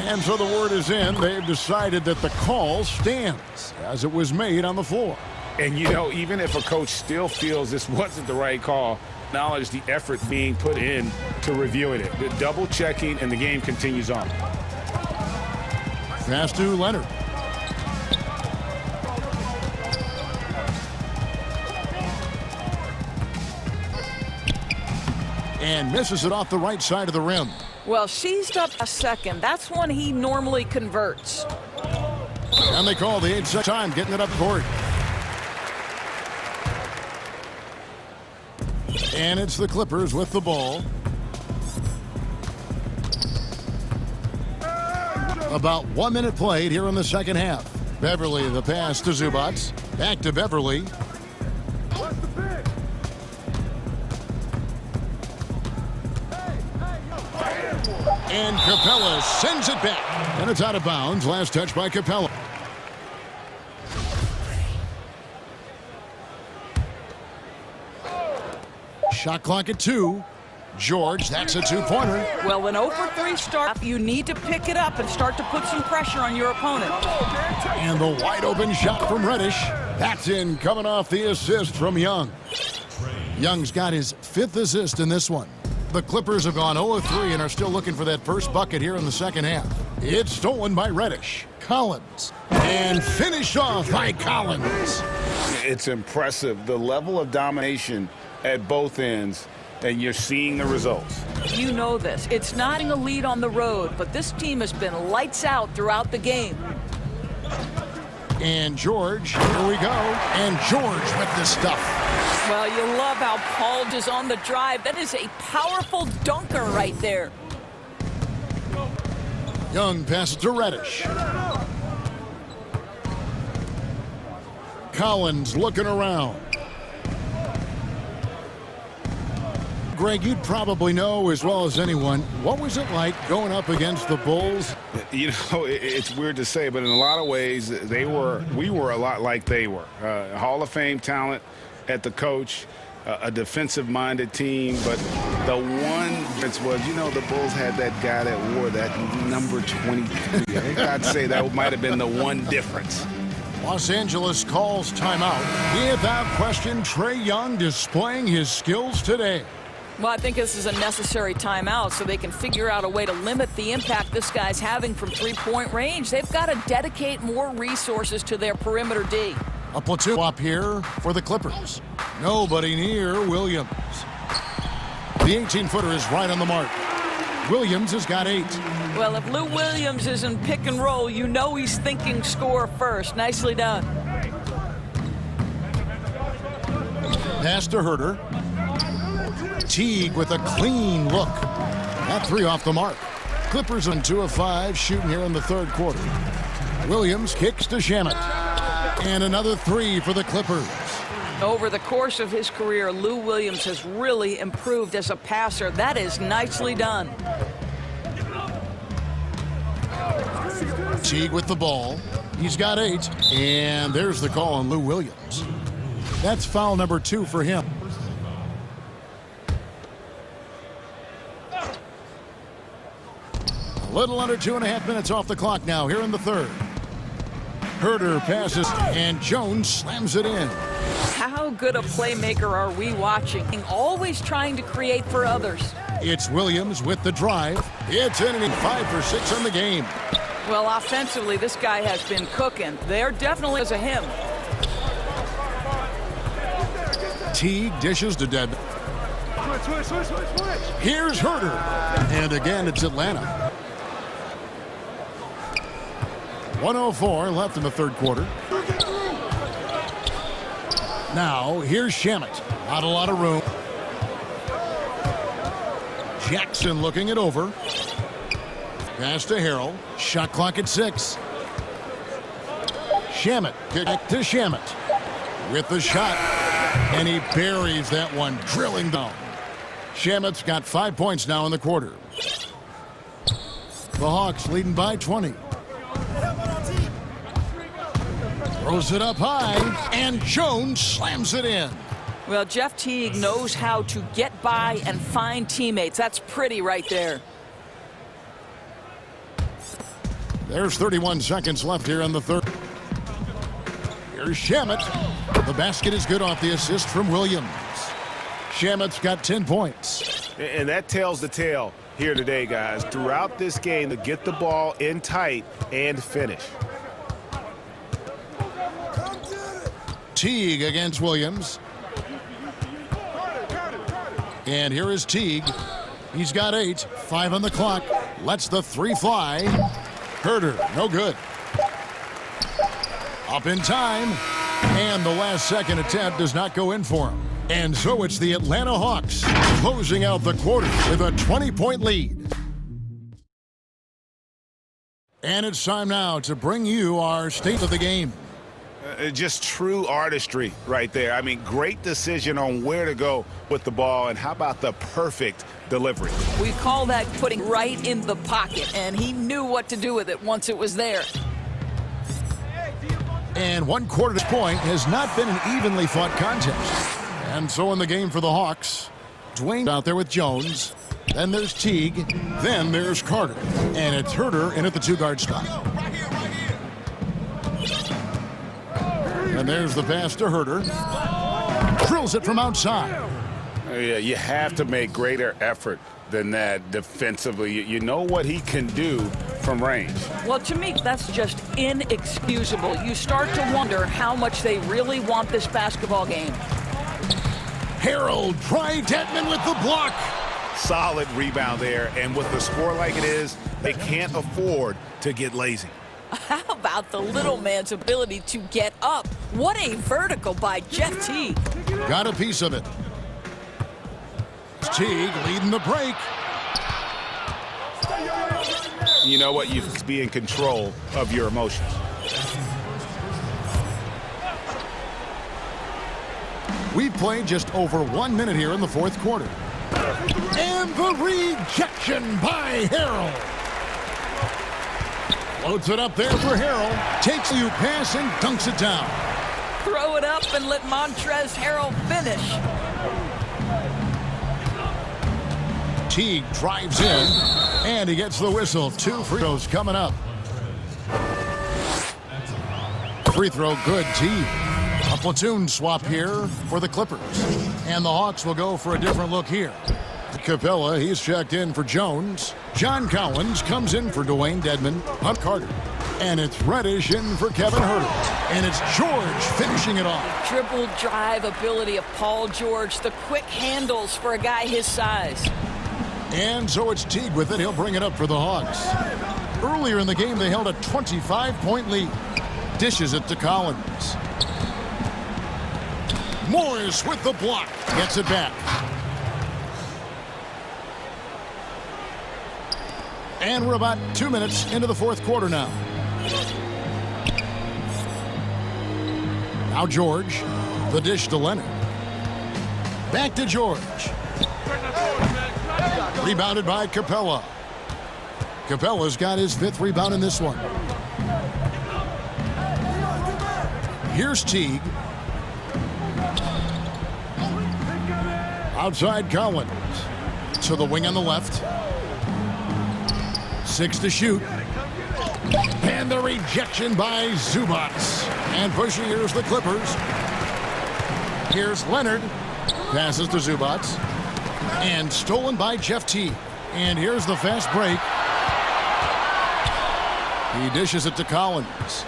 And so the word is in. They've decided that the call stands as it was made on the floor. And, you know, even if a coach still feels this wasn't the right call, acknowledge the effort being put in to reviewing it. The double checking, and the game continues on. Pass to Leonard. And misses it off the right side of the rim. Well, seized up a second. That's when he normally converts. And they call the 8th time getting it up court. And it's the Clippers with the ball. About 1 minute played here in the second half. Beverly, the pass to Zubac. Back to Beverly. And Capella sends it back. And it's out of bounds. Last touch by Capella. Shot clock at 2. George, that's a two-pointer. Well, an 0-for-3 start, you need to pick it up and start to put some pressure on your opponent. And the wide-open shot from Reddish. That's in, coming off the assist from Young. Young's got his 5th assist in this one. The Clippers have gone 0-3 and are still looking for that first bucket here in the second half. It's stolen by Reddish. Collins. And finished off by Collins. It's impressive, the level of domination at both ends, and you're seeing the results. You know this. It's not a lead on the road, but this team has been lights out throughout the game. And George, here we go. And George with the stuff. Well, you love how Paul is on the drive. That is a powerful dunker right there. Young passes to Reddish. Collins looking around. Greg, you'd probably know as well as anyone, what was it like going up against the Bulls? You know, it's weird to say, but in a lot of ways, we were a lot like they were. Hall of Fame talent at the coach, a defensive-minded team, but the one difference was, you know, the Bulls had that guy that wore that number 23. I think I'd say that might have been the one difference. Los Angeles calls timeout. Without question, Trae Young displaying his skills today. Well, I think this is a necessary timeout so they can figure out a way to limit the impact this guy's having from three-point range. They've got to dedicate more resources to their perimeter D. A platoon up here for the Clippers. Nobody near Williams. The 18-footer is right on the mark. Williams has got 8. Well, if Lou Williams is in pick and roll, you know he's thinking score first. Nicely done. Pass to Herter. Teague with a clean look. That 3 off the mark. Clippers on 2 of 5 shooting here in the third quarter. Williams kicks to Shamet. And another 3 for the Clippers. Over the course of his career, Lou Williams has really improved as a passer. That is nicely done. Teague with the ball. He's got 8. And there's the call on Lou Williams. That's foul number 2 for him. A little under 2.5 minutes off the clock now here in the third. Herter passes, and Jones slams it in. How good a playmaker are we watching? Always trying to create for others. It's Williams with the drive. It's in, and 5 for 6 on the game. Well, offensively, this guy has been cooking. There definitely is a him. Teague dishes to Dead. Here's Herter. And again, it's Atlanta. 1:04 left in the third quarter. Now, here's Shamet. Not a lot of room. Jackson looking it over. Pass to Harrell. Shot clock at 6. Shamet. Back to Shamet. With the shot. And he buries that one, drilling down. Shamet's got 5 points now in the quarter. The Hawks leading by 20. Throws it up high, and Jones slams it in. Well, Jeff Teague knows how to get by and find teammates. That's pretty right there. There's 31 seconds left here in the third. Here's Shamet. The basket is good off the assist from Williams. Shamet's got 10 points. And that tells the tale here today, guys. Throughout this game, to get the ball in tight and finish. Teague against Williams. And here is Teague. He's got 8. 5 on the clock. Lets the 3 fly. Herter, no good. Up in time. And the last second attempt does not go in for him. And so it's the Atlanta Hawks closing out the quarter with a 20-point lead. And it's time now to bring you our state of the game. Just true artistry right there. I mean, great decision on where to go with the ball, and how about the perfect delivery? We call that putting right in the pocket, and he knew what to do with it once it was there. And 1 quarter to this point has not been an evenly fought contest. And so in the game for the Hawks, Dwayne out there with Jones. Then there's Teague. Then there's Carter. And it's Herter in at the 2-guard spot. And there's the pass to Herter. Drills it from outside. Yeah, you have to make greater effort than that defensively. You know what he can do from range. Well, to me, that's just inexcusable. You start to wonder how much they really want this basketball game. Harold tried Detman with the block. Solid rebound there, and with the score like it is, they can't afford to get lazy. How about the little man's ability to get up? What a vertical by Jeff Teague. Got a piece of it. Teague leading the break. You know what? You be in control of your emotions. We've played just over 1 minute here in the fourth quarter. And the rejection by Harold. Loads it up there for Harold. Takes you pass and dunks it down. Throw it up and let Montrezl Harrell finish. Teague drives in, and he gets the whistle. 2 free throws coming up. Free throw good, Teague. A platoon swap here for the Clippers. And the Hawks will go for a different look here. Capella, he's checked in for Jones. John Collins comes in for Dwayne Dedmon. Hunt Carter. And it's Reddish in for Kevin Herter. And it's George finishing it off. Dribble drive ability of Paul George. The quick handles for a guy his size. And so it's Teague with it. He'll bring it up for the Hawks. Earlier in the game, they held a 25-point lead. Dishes it to Collins. Morris with the block. Gets it back. And we're about 2 minutes into the fourth quarter now. Now George. The dish to Leonard. Back to George. Rebounded by Capella. Capella's got his 5th rebound in this one. Here's Teague. Outside Collins. To the wing on the left. 6 to shoot. And the rejection by Zubac. And pushing, here's the Clippers. Here's Leonard. Passes to Zubac. And stolen by Jeff Teague. And here's the fast break. He dishes it to Collins.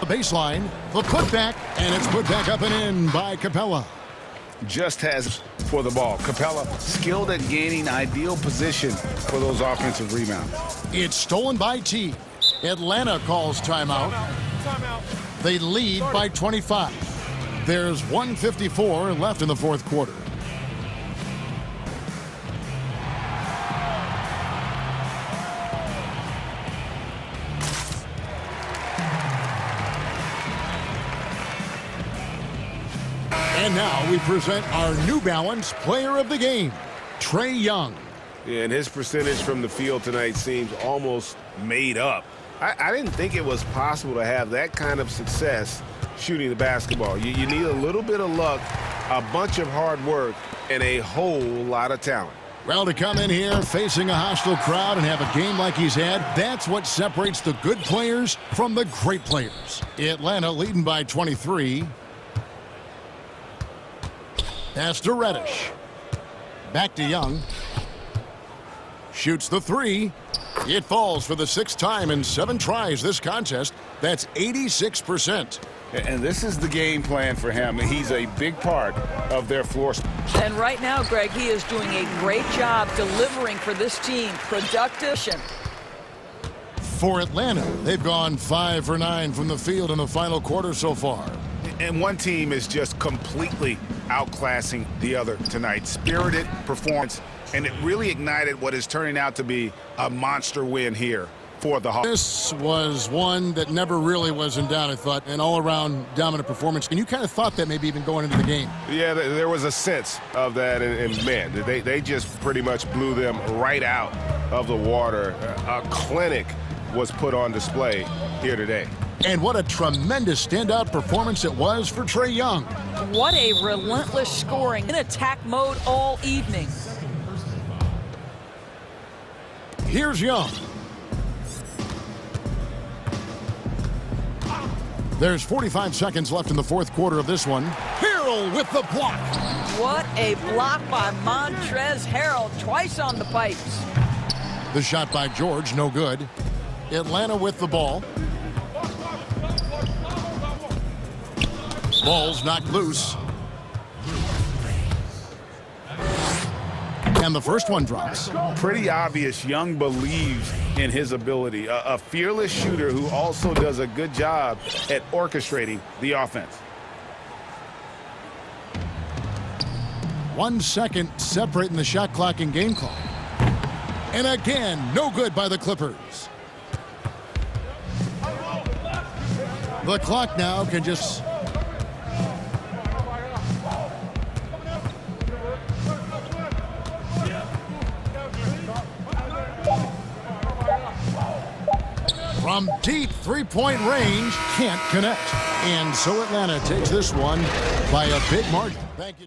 The baseline, the putback, and it's put back up and in by Capella. Just has for the ball. Capella skilled at gaining ideal position for those offensive rebounds. It's stolen by Teague. Atlanta calls timeout. They lead by 25. There's 1:54 left in the fourth quarter. And now we present our New Balance Player of the Game, Trae Young. Yeah, and his percentage from the field tonight seems almost made up. I didn't think it was possible to have that kind of success shooting the basketball. You need a little bit of luck, a bunch of hard work, and a whole lot of talent. Well, to come in here facing a hostile crowd and have a game like he's had, that's what separates the good players from the great players. Atlanta leading by 23. Pass to Reddish. Back to Young. Shoots the 3. It falls for the 6th time in 7 tries this contest. That's 86%. And this is the game plan for him. He's a big part of their floor. And right now, Greg, he is doing a great job delivering for this team. Productive. For Atlanta, they've gone 5 for 9 from the field in the final quarter so far. And one team is just completely outclassing the other tonight. Spirited performance, and it really ignited what is turning out to be a monster win here for the Hawks. This was one that never really was in doubt, I thought, an all-around dominant performance. And you kind of thought that maybe even going into the game. Yeah, there was a sense of that, and man, they just pretty much blew them right out of the water. A clinic was put on display here today. And what a tremendous standout performance it was for Trae Young. What a relentless scoring in attack mode all evening. Here's Young. There's 45 seconds left in the fourth quarter of this one. Harrell with the block. What a block by Montrezl Harrell, twice on the pipes. The shot by George, no good. Atlanta with the ball. Ball's knocked loose. And the first one drops. Pretty obvious Young believes in his ability. A fearless shooter who also does a good job at orchestrating the offense. 1 second separating the shot clock and game clock. And again, no good by the Clippers. The clock now can just... From deep three-point range, can't connect. And so Atlanta takes this one by a big margin. Thank you.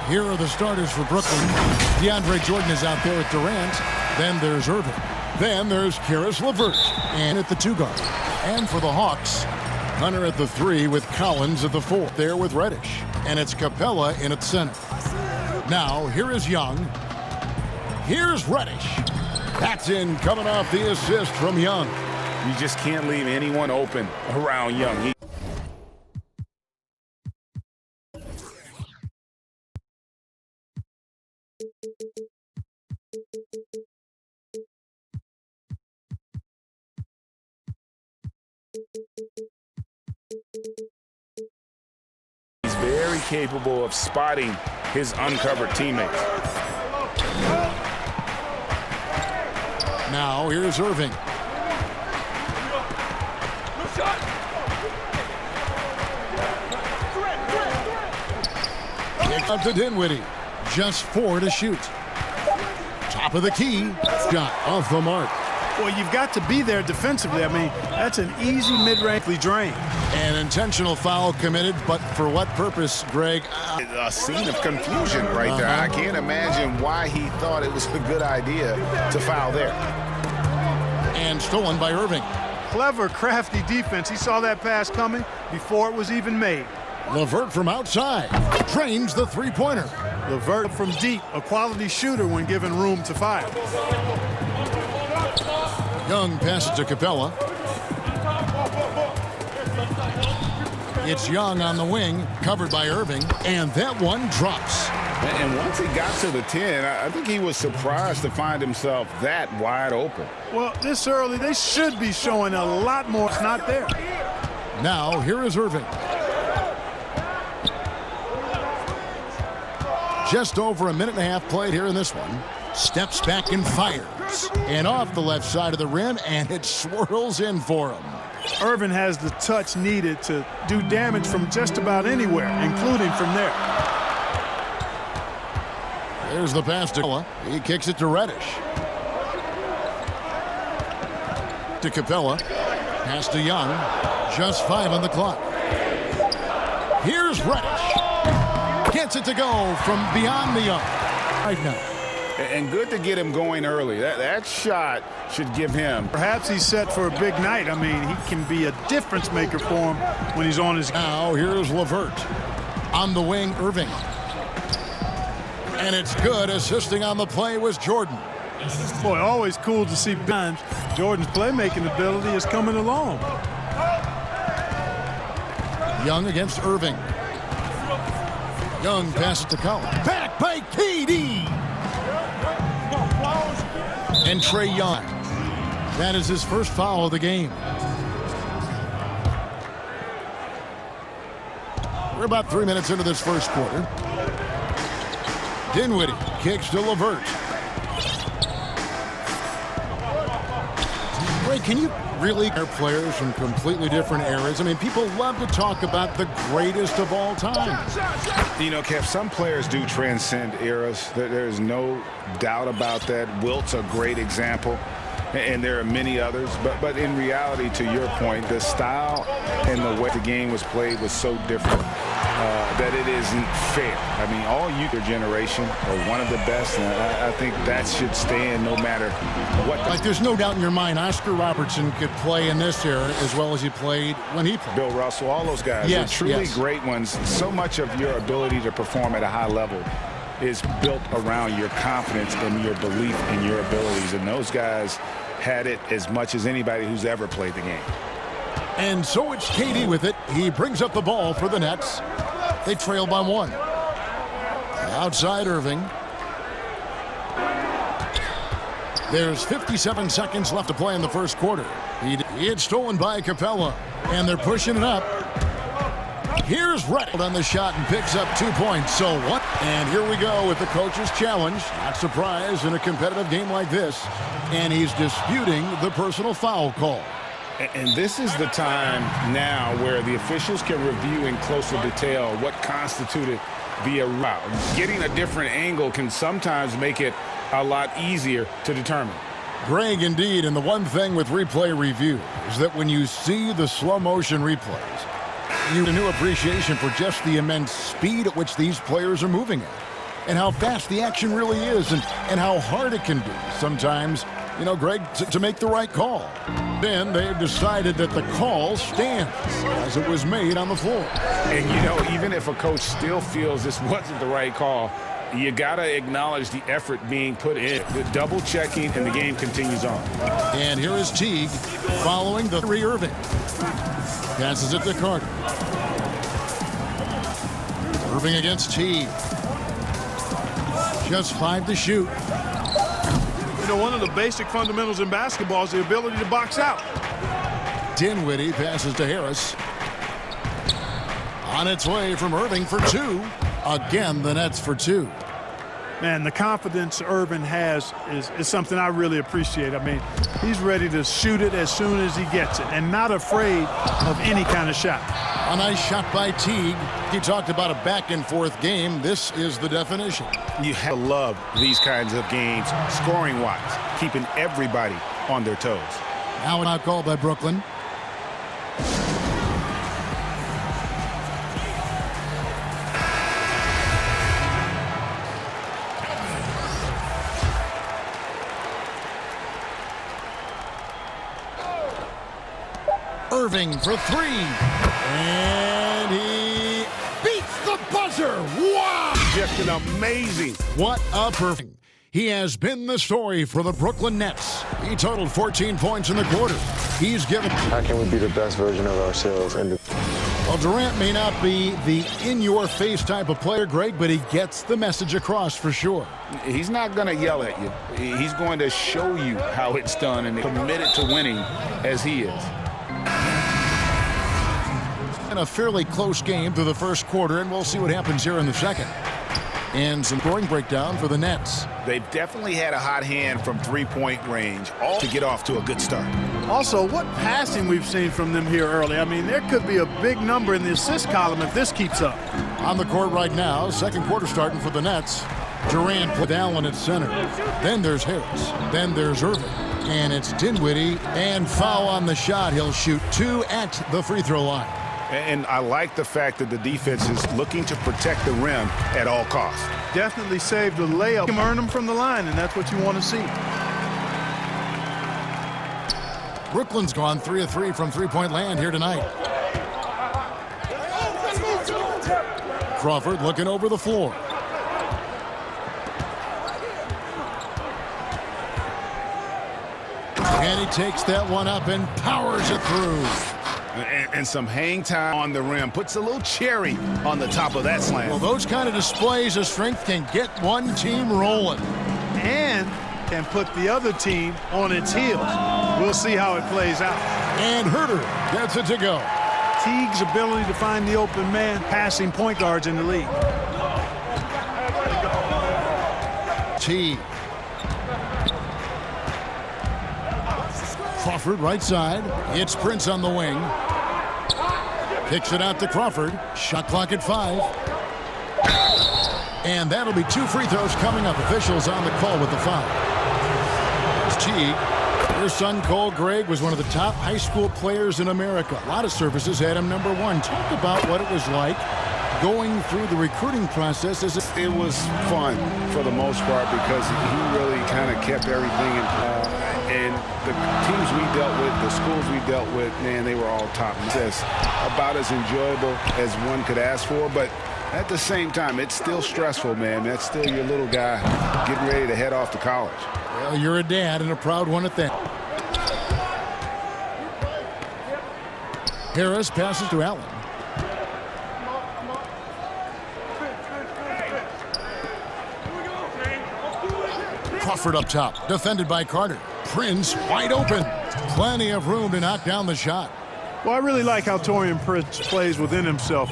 Here are the starters for Brooklyn. DeAndre Jordan is out there with Durant. Then there's Irving. Then there's Karis LeVert. And at the 2 guard. And for the Hawks, Hunter at the 3 with Collins at the 4. There with Reddish. And it's Capella in at center. Now, here is Young. Here's Reddish. That's in, coming off the assist from Young. You just can't leave anyone open around Young. He's very capable of spotting his uncovered teammates. Now here's Irving. Kick up to Dinwiddie. Just 4 to shoot. Top of the key. Shot off the mark. Well, you've got to be there defensively. I mean, that's an easy mid-range drain. An intentional foul committed, but for what purpose, Greg? A scene of confusion right there. I can't imagine why he thought it was a good idea to foul there. And stolen by Irving. Clever, crafty defense. He saw that pass coming before it was even made. LeVert from outside drains the three-pointer. LeVert from deep, a quality shooter when given room to fire. Young passes to Capella. It's Young on the wing, covered by Irving, and that one drops. And once he got to the 10, I think he was surprised to find himself that wide open. Well, this early, they should be showing a lot more. It's not there. Now, here is Irving. Just over a minute and a half played here in this one. Steps back and fires. And off the left side of the rim, and it swirls in for him. Irving has the touch needed to do damage from just about anywhere, including from there. There's the pass to Capella. He kicks it to Reddish. To Capella. Pass to Young. Just 5 on the clock. Here's Reddish. Gets it to go from beyond the arc. Right now. And good to get him going early. That shot should give him. Perhaps he's set for a big night. I mean, he can be a difference maker for him when he's on his. Now here's LeVert. On the wing, Irving. And it's good. Assisting on the play was Jordan. Boy, always cool to see times Jordan's playmaking ability is coming along. Young against Irving. Young passes to Collins. Back by KD. And Trey Young. That is his first foul of the game. We're about 3 minutes into this first quarter. Dinwiddie kicks to LeVert. Ray, can you really compare players from completely different eras? I mean, people love to talk about the greatest of all time. You know, Kev, some players do transcend eras. There's no doubt about that. Wilt's a great example, and there are many others. But in reality, to your point, the style and the way the game was played was so different that it isn't fair. I mean, all your generation are one of the best, and I think that should stand no matter what. Like, there's no doubt in your mind Oscar Robertson could play in this era as well as he played when he played. Bill Russell, all those guys are truly great ones. So much of your ability to perform at a high level is built around your confidence and your belief in your abilities, and those guys had it as much as anybody who's ever played the game. And so it's KD with it. He brings up the ball for the Nets. They trail by 1. Outside Irving. There's 57 seconds left to play in the first quarter. It's stolen by Capella, and they're pushing it up. Here's Reddish on the shot and picks up 2 points. So what? And here we go with the coach's challenge. Not surprised in a competitive game like this. And he's disputing the personal foul call. And this is the time now where the officials can review in closer detail what constituted the foul. Getting a different angle can sometimes make it a lot easier to determine. Greg, indeed, and the one thing with replay review is that when you see the slow motion replays, you get a new appreciation for just the immense speed at which these players are moving at, and how fast the action really is, and how hard it can be sometimes, you know, Greg, to make the right call. Then they've decided that the call stands as it was made on the floor. And, you know, even if a coach still feels this wasn't the right call, You got to acknowledge the effort being put in. The double checking, and the game continues on. And here is Teague following the three. Irving passes it to Carter. Irving against Teague. Just 5 to shoot. You know, one of the basic fundamentals in basketball is the ability to box out. Dinwiddie passes to Harris. On its way from Irving for 2. Again, the Nets for 2. Man, the confidence Irving has is something I really appreciate. I mean, he's ready to shoot it as soon as he gets it and not afraid of any kind of shot. A nice shot by Teague. He talked about a back-and-forth game. This is the definition. You have to love these kinds of games, scoring-wise, keeping everybody on their toes. Now an out call by Brooklyn. Irving for 3. And he beats the buzzer. Wow! Just an amazing. What a perfect. He has been the story for the Brooklyn Nets. He totaled 14 points in the quarter. He's given. How can we be the best version of ourselves? Well, Durant may not be the in-your-face type of player, Greg, but he gets the message across for sure. He's not going to yell at you. He's going to show you how it's done and committed to winning as he is. In a fairly close game through the first quarter, and we'll see what happens here in the second. And some scoring breakdown for the Nets. They've definitely had a hot hand from three-point range, all to get off to a good start. Also, what passing we've seen from them here early. I mean, there could be a big number in the assist column if this keeps up. On the court right now, second quarter starting for the Nets. Durant with Allen at center. Then there's Harris. Then there's Irving. And it's Dinwiddie. And foul on the shot. He'll shoot 2 at the free throw line. And I like the fact that the defense is looking to protect the rim at all costs. Definitely saved the layup. You can earn them from the line, and that's what you want to see. Brooklyn's gone 3 of 3 from three-point land here tonight. Crawford looking over the floor. And he takes that one up and powers it through. And some hang time on the rim. Puts a little cherry on the top of that slam. Well, those kind of displays of strength can get one team rolling. And can put the other team on its heels. We'll see how it plays out. And Herter gets it to go. Teague's ability to find the open man, passing point guards in the league. Teague. Crawford right side. It's Prince on the wing. Kicks it out to Crawford. Shot clock at 5. And that'll be 2 free throws coming up. Officials on the call with the foul. It's Teague. Your son Cole Gregg was one of the top high school players in America. A lot of services had him number 1. Talk about what it was like going through the recruiting process. It was fun for the most part because he really kind of kept everything in and the teams we dealt with, the schools we dealt with, man, they were all top. It's about as enjoyable as one could ask for, but at the same time, it's still stressful, man. That's still your little guy getting ready to head off to college. Well, you're a dad and a proud one at that. Harris passes to Allen. Crawford up top, defended by Carter. Prince wide open. Plenty of room to knock down the shot. Well, I really like how Taurean Prince plays within himself.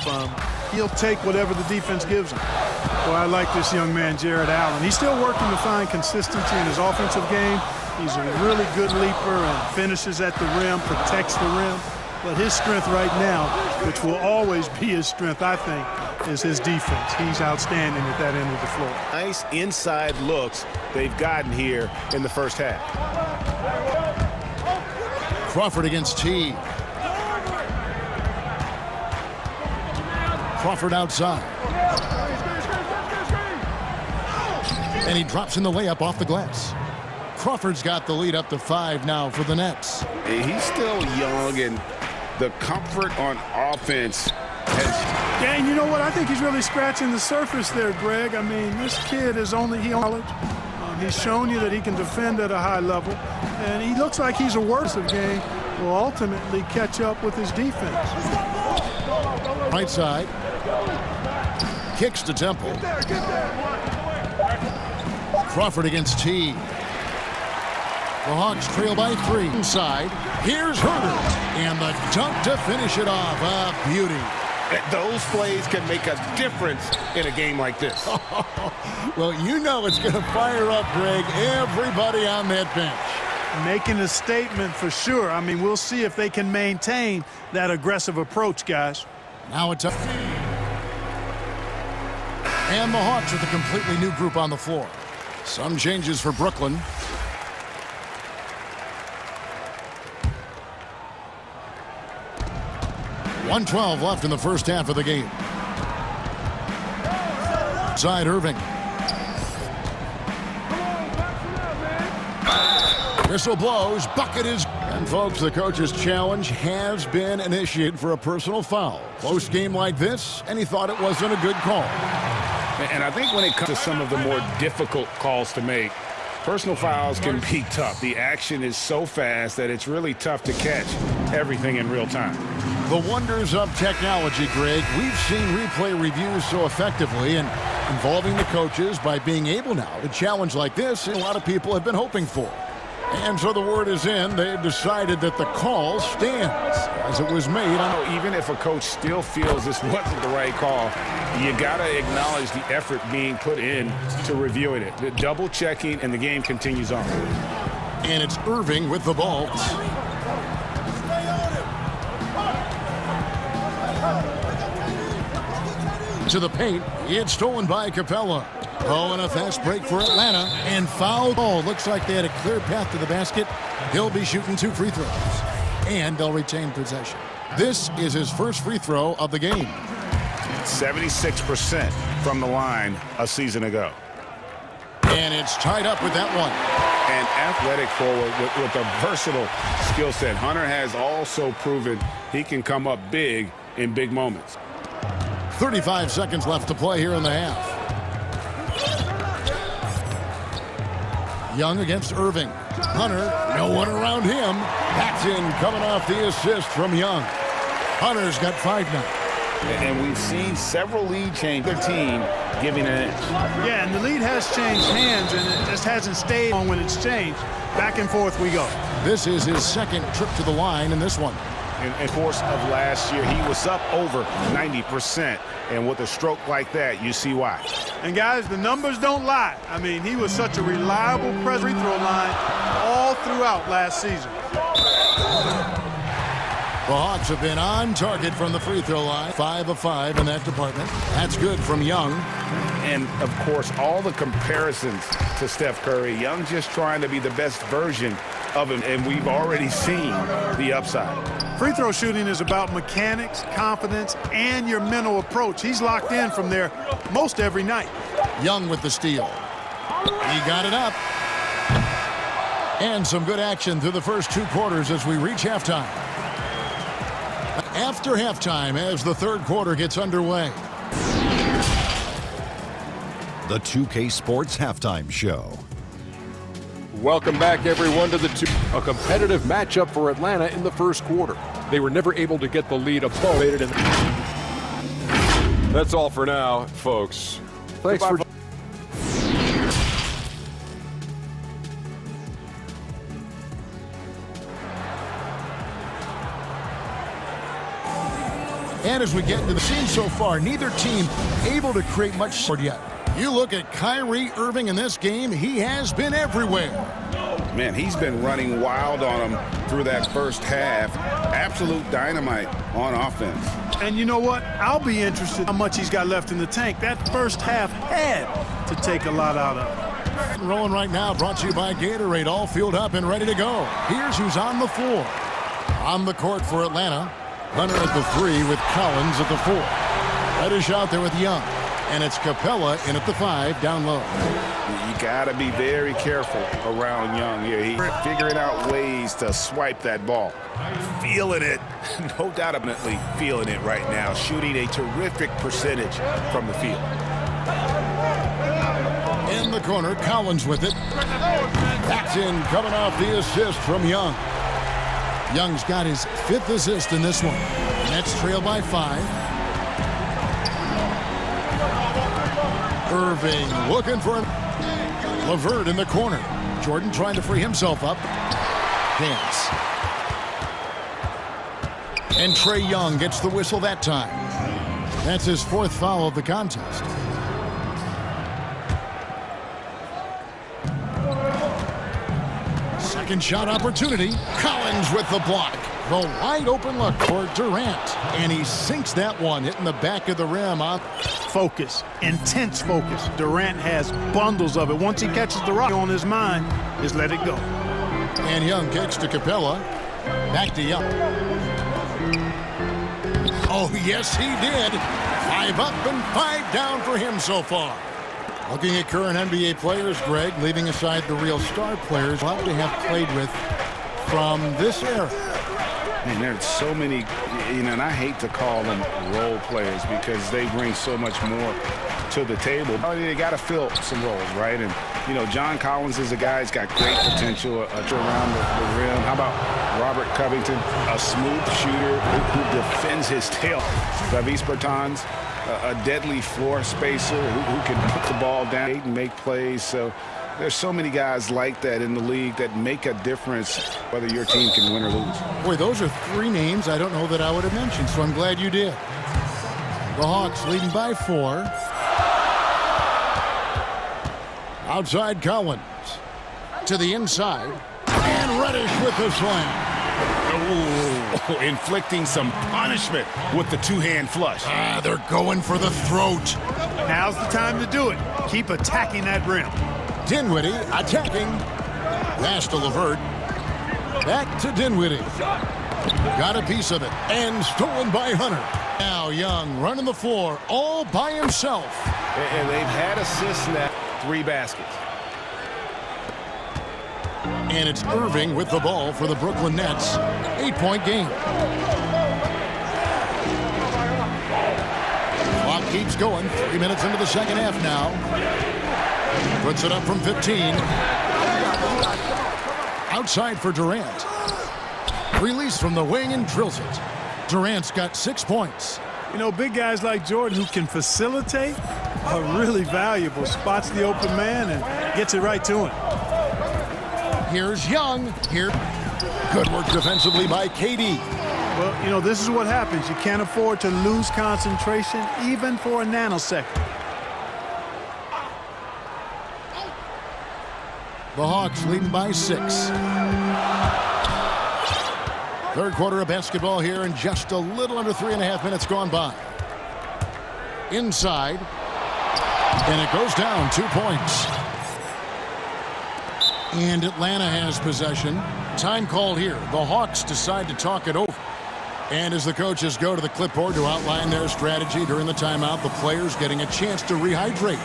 He'll take whatever the defense gives him. Well, I like this young man, Jared Allen. He's still working to find consistency in his offensive game. He's a really good leaper and finishes at the rim, protects the rim. But his strength right now, which will always be his strength, I think, is his defense. He's outstanding at that end of the floor. Nice inside looks they've gotten here in the first half. Crawford against Teague. Crawford outside. And he drops in the layup off the glass. Crawford's got the lead up to 5 now for the Nets. He's still young, and the comfort on offense has Yeah, and you know what? I think he's really scratching the surface there, Greg. I mean, this kid is only college. He's shown you that he can defend at a high level, and he looks like he's a worse of game. Will ultimately catch up with his defense. Right side. Kicks to Temple. Crawford against T. The Hawks trail by 3. Inside. Here's Herder. And the dunk to finish it off. A beauty. Those plays can make a difference in a game like this. Well, you know it's going to fire up, Greg, everybody on that bench. Making a statement for sure. I mean, we'll see if they can maintain that aggressive approach, guys. Now it's up. And the Hawks with a completely new group on the floor. Some changes for Brooklyn. .112 left in the first half of the game. Side Irving. Whistle blows. Bucket is. And folks, the coach's challenge has been initiated for a personal foul. Close game like this, and he thought it wasn't a good call. And I think when it comes to some of the more difficult calls to make, personal fouls can be tough. The action is so fast that it's really tough to catch everything in real time. The wonders of technology, Greg. We've seen replay reviews so effectively and involving the coaches by being able now to challenge like this, a lot of people have been hoping for. And so the word is in. They've decided that the call stands as it was made. Even if a coach still feels this wasn't the right call, you got to acknowledge the effort being put in to reviewing it. The double checking, and the game continues on. And it's Irving with the ball. To the paint. It's stolen by Capella. Oh, and a fast break for Atlanta. And foul ball. Looks like they had a clear path to the basket. He'll be shooting 2 free throws. And they'll retain possession. This is his first free throw of the game. 76% from the line a season ago. And it's tied up with that one. An athletic forward with a versatile skill set. Hunter has also proven he can come up big in big moments. 35 seconds left to play here in the half. Young against Irving. Hunter, no one around him. That's in, coming off the assist from Young. Hunter's got 5 now. And we've seen several lead change their team giving an edge. Yeah, and the lead has changed hands, and it just hasn't stayed on when it's changed. Back and forth we go. This is his second trip to the line in this one. In the course of last year, he was up over 90%. And with a stroke like that, you see why. And guys, the numbers don't lie. I mean, he was such a reliable free throw line all throughout last season. The Hawks have been on target from the free throw line. 5 of 5 in that department. That's good from Young. And, of course, all the comparisons to Steph Curry. Young just trying to be the best version of him, and we've already seen the upside. Free throw shooting is about mechanics, confidence, and your mental approach. He's locked in from there most every night. Young with the steal. He got it up. And some good action through the first 2 quarters as we reach halftime. After halftime, as the third quarter gets underway. The 2K Sports Halftime Show. Welcome back, everyone, to a competitive matchup for Atlanta in the first quarter. They were never able to get the lead above it. That's all for now, folks. Thanks for... And as we get into the scene so far, neither team able to create much yet. You look at Kyrie Irving in this game, he has been everywhere. Man, he's been running wild on him through that first half. Absolute dynamite on offense. And you know what? I'll be interested how much he's got left in the tank. That first half had to take a lot out of it. Rolling right now, brought to you by Gatorade, all fueled up and ready to go. Here's who's on the floor. On the court for Atlanta, Hunter at the 3 with Collins at the 4. Reddish out there with Young. And it's Capella in at the 5, down low. You got to be very careful around Young here. He's figuring out ways to swipe that ball. Feeling it, no doubt definitely feeling it right now. Shooting a terrific percentage from the field. In the corner, Collins with it. That's in, coming off the assist from Young. Young's got his 5th assist in this one. Nets trail by 5. Irving looking for him. LeVert in the corner. Jordan trying to free himself up. Dance. And Trae Young gets the whistle that time. That's his 4th foul of the contest. Second shot opportunity. Collins with the block. The wide open look for Durant. And he sinks that one, hitting the back of the rim. Focus, intense focus. Durant has bundles of it. Once he catches the rock on his mind, just let it go. And Young kicks to Capella. Back to Young. Oh, yes, he did. 5 up and 5 down for him so far. Looking at current NBA players, Greg, leaving aside the real star players, allowed to have played with from this era. And there's so many, and I hate to call them role players because they bring so much more to the table. They got to fill some roles, right? And, John Collins is a guy who's got great potential around the rim. How about Robert Covington, a smooth shooter who defends his tail? Davis Bertans, a deadly floor spacer who can put the ball down and make plays. So there's so many guys like that in the league that make a difference whether your team can win or lose. Boy, those are 3 names I don't know that I would have mentioned, so I'm glad you did. The Hawks leading by 4. Outside Collins. To the inside. And Reddish with the slam. Ooh, inflicting some punishment with the 2-hand flush. They're going for the throat. Now's the time to do it. Keep attacking that rim. Dinwiddie attacking. Pass to LeVert. Back to Dinwiddie. Got a piece of it. And stolen by Hunter. Now Young running the floor all by himself. And they've had assists now. 3 baskets. And it's Irving with the ball for the Brooklyn Nets. 8-point game. Clock keeps going. 3 minutes into the second half now. Puts it up from 15. Outside for Durant. Release from the wing and drills it. Durant's got 6 points. Big guys like Jordan who can facilitate are really valuable. Spots the open man and gets it right to him. Here's Young. Here. Good work defensively by KD. Well, this is what happens. You can't afford to lose concentration even for a nanosecond. The Hawks leading by 6. Third quarter of basketball here, and just a little under 3.5 minutes gone by. Inside. And it goes down 2 points. And Atlanta has possession. Time called here. The Hawks decide to talk it over. And as the coaches go to the clipboard to outline their strategy during the timeout, the players getting a chance to rehydrate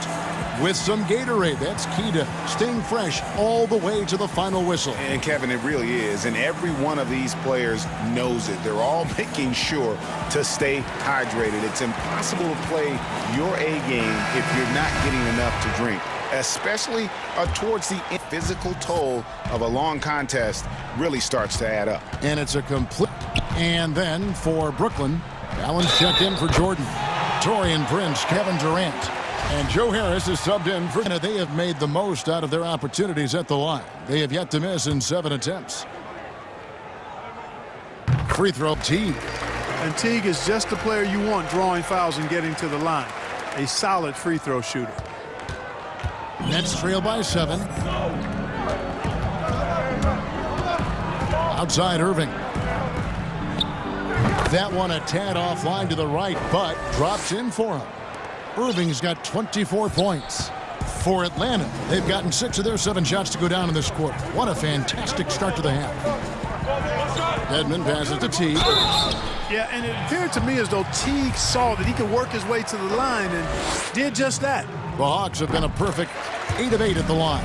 with some Gatorade. That's key to staying fresh all the way to the final whistle. And Kevin, it really is. And every one of these players knows it. They're all making sure to stay hydrated. It's impossible to play your A game if you're not getting enough to drink, especially towards the physical toll of a long contest really starts to add up. And it's a complete. And then for Brooklyn, Allen's checked in for Jordan. Taurean Prince, Kevin Durant. And Joe Harris is subbed in for. They have made the most out of their opportunities at the line. They have yet to miss in 7 attempts. Free throw, Teague. And Teague is just the player you want drawing fouls and getting to the line. A solid free throw shooter. Nets trail by 7. Outside Irving. That one a tad offline to the right, but drops in for him. Irving's got 24 points. For Atlanta, they've gotten 6 of their 7 shots to go down in this quarter. What a fantastic start to the half. Edmond passes to Teague. Yeah, and it appeared to me as though Teague saw that he could work his way to the line and did just that. The Hawks have been a perfect 8 of 8 at the line.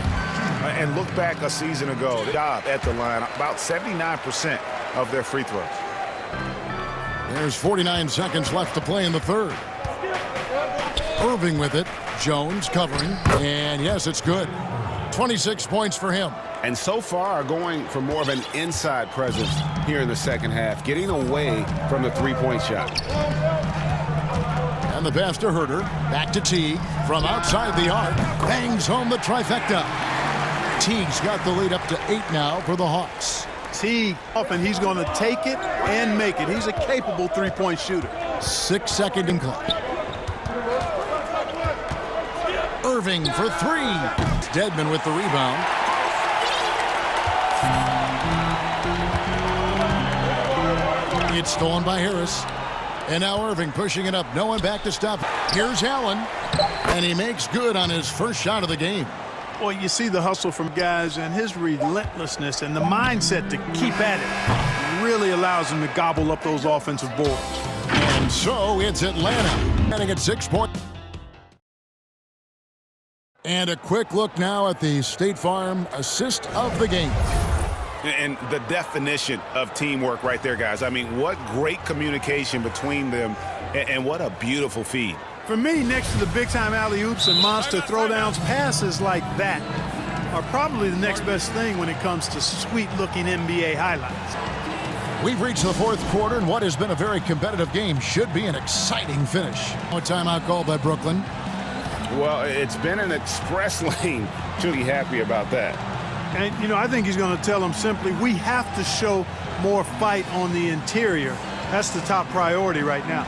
And look back a season ago, the job at the line, about 79% of their free throws. There's 49 seconds left to play in the third. Irving with it. Jones covering. And yes, it's good. 26 points for him. And so far going for more of an inside presence here in the second half, getting away from the three-point shot. And the pass to Herter. Back to Teague. From outside the arc. Bangs home the trifecta. Teague's got the lead up to 8 now for the Hawks. Teague up, and he's going to take it and make it. He's a capable three-point shooter. 6-second in clock. Irving for 3. Dedmon with the rebound. It's stolen by Harris. And now Irving pushing it up. No one back to stop. Here's Allen. And he makes good on his first shot of the game. Well, you see the hustle from guys, and his relentlessness and the mindset to keep at it really allows him to gobble up those offensive boards. And so it's Atlanta getting at 6 points. And a quick look now at the State Farm assist of the game. And the definition of teamwork right there, guys. I mean, what great communication between them, and what a beautiful feed. For me, next to the big-time alley-oops and monster throwdowns, passes like that are probably the next best thing when it comes to sweet-looking NBA highlights. We've reached the fourth quarter, and what has been a very competitive game should be an exciting finish. One timeout called by Brooklyn. Well, it's been an express lane. Should be happy about that. And, you know, I think he's going to tell them simply, we have to show more fight on the interior. That's the top priority right now.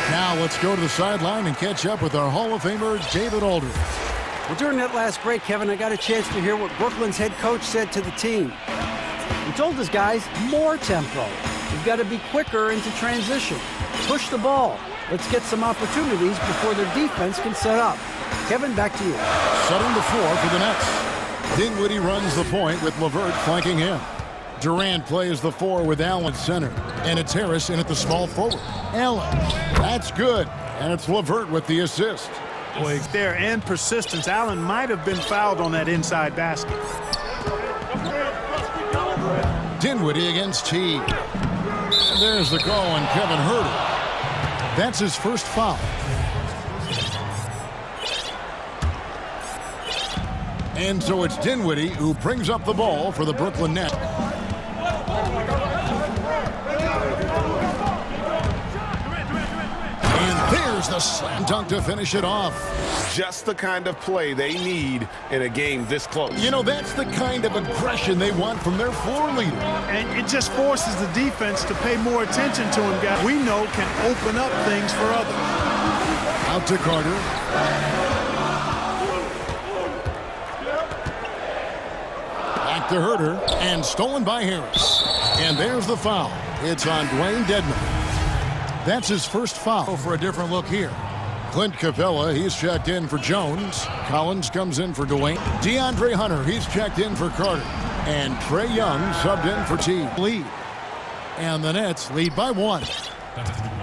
Now let's go to the sideline and catch up with our Hall of Famer, David Aldridge. Well, during that last break, Kevin, I got a chance to hear what Brooklyn's head coach said to the team. He told his guys, more tempo. You've got to be quicker into transition. Push the ball. Let's get some opportunities before their defense can set up. Kevin, back to you. Setting the floor for the Nets. Dinwiddie runs the point with LeVert flanking him. Durant plays the 4 with Allen center. And it's Harris in at the small forward. Allen. That's good. And it's LeVert with the assist. Boy, there and persistence. Allen might have been fouled on that inside basket. Dinwiddie against Teague. And there's the call on Kevin Herter. That's his first foul. And so it's Dinwiddie who brings up the ball for the Brooklyn Nets. And there's the slam dunk to finish it off. Just the kind of play they need in a game this close. You know, that's the kind of aggression they want from their floor leader. And it just forces the defense to pay more attention to him, guys. We know can open up things for others. Out to Carter. Back to Herter, and stolen by Harris. And there's the foul. It's on Dwayne Dedmon. That's his first foul. For a different look here. Clint Capella, he's checked in for Jones. Collins comes in for Dwayne. DeAndre Hunter, he's checked in for Carter. And Trae Young subbed in for T. Lead. And the Nets lead by 1.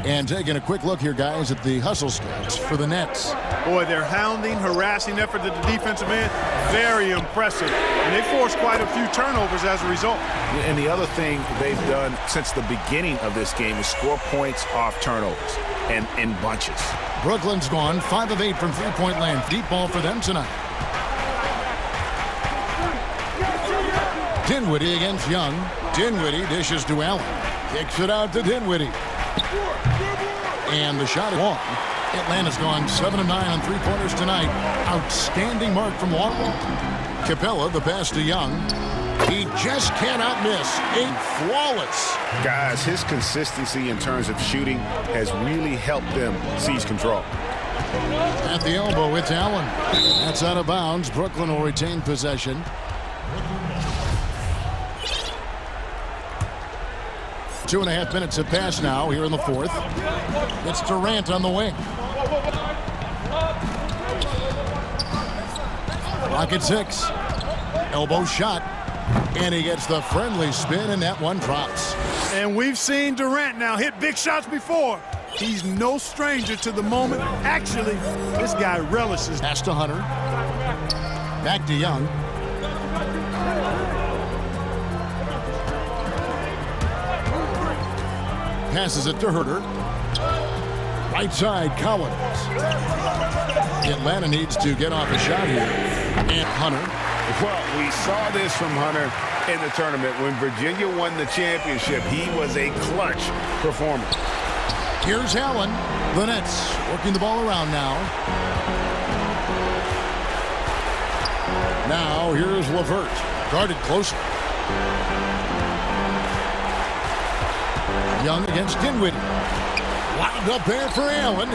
And taking a quick look here, guys, at the hustle stats for the Nets. Boy, their hounding, harassing effort at the defensive end, very impressive. And they forced quite a few turnovers as a result. And the other thing they've done since the beginning of this game is score points off turnovers and in bunches. Brooklyn's gone 5 of 8 from three-point land. Deep ball for them tonight. Dinwiddie against Young. Dinwiddie dishes to Allen. Kicks it out to Dinwiddie. And the shot is long. Atlanta's gone 7 of 9 on three-pointers tonight. Outstanding mark from Long. Capella, the pass to Young. He just cannot miss. Flawless. Guys, his consistency in terms of shooting has really helped them seize control. At the elbow, it's Allen. That's out of bounds. Brooklyn will retain possession. 2.5 minutes have passed now here in the fourth. It's Durant on the wing. Clock at 6. Elbow shot. And he gets the friendly spin, and that one drops. And we've seen Durant now hit big shots before. He's no stranger to the moment. Actually, this guy relishes. Pass to Hunter. Back to Young. Passes it to Herter. Right side, Collins. Atlanta needs to get off a shot here. And Hunter. Well, we saw this from Hunter in the tournament. When Virginia won the championship, he was a clutch performer. Here's Allen. The Nets working the ball around now. Now here's Levert. Guarded closer. Young against Dinwiddie. Lined up there for Allen.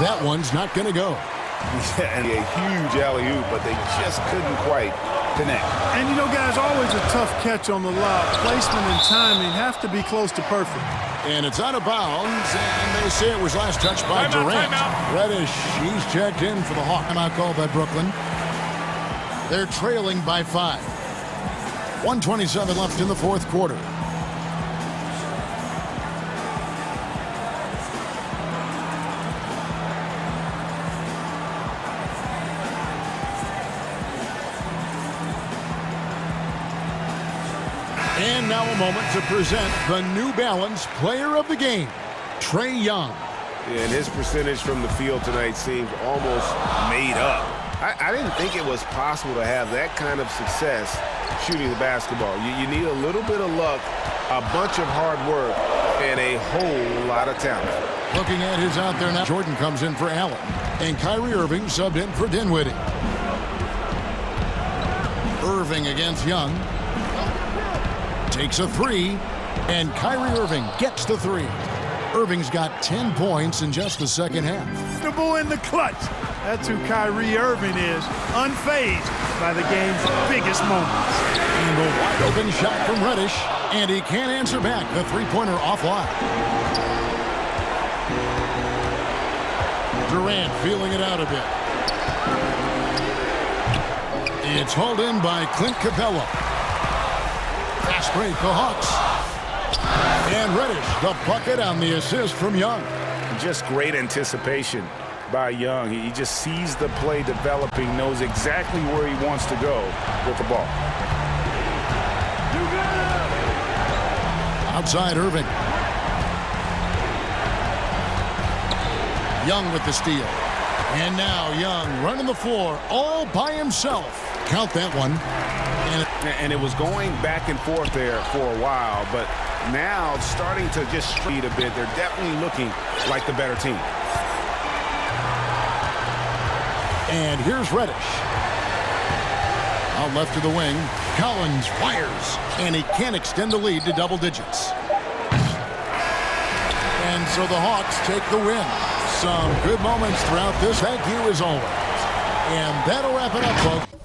That one's not going to go. Yeah, and a huge alley-oop, but they just couldn't quite connect. And, you know, guys, always a tough catch on the lob. Placement and timing have to be close to perfect. And it's out of bounds, and they say it was last touched by Durant. Reddish, he's checked in for the Hawks. Timeout called by Brooklyn. They're trailing by 5. 1:27 left in the fourth quarter. And now a moment to present the New Balance Player of the Game, Trae Young. And his percentage from the field tonight seems almost made up. I didn't think it was possible to have that kind of success shooting the basketball. You need a little bit of luck, a bunch of hard work, and a whole lot of talent. Looking at his out there now, Jordan comes in for Allen. And Kyrie Irving subbed in for Dinwiddie. Irving against Young. Takes a three, and Kyrie Irving gets the three. Irving's got 10 points in just the second half. In the clutch. That's who Kyrie Irving is, unfazed by the game's biggest moments. And a wide open shot from Reddish, and he can't answer back. The three-pointer offline. Durant feeling it out a bit. It's hauled in by Clint Capella. Fast break, the Hawks. And Reddish, the bucket on the assist from Young. Just great anticipation by Young. He just sees the play developing, knows exactly where he wants to go with the ball. Outside Irving. Young with the steal. And now Young running the floor all by himself. Count that one. And it was going back and forth there for a while, but now starting to just street a bit. They're definitely looking like the better team. And here's Reddish. Out left to the wing. Collins fires, and he can't extend the lead to double digits. And so the Hawks take the win. Some good moments throughout this. Thank you as always. And that'll wrap it up, folks.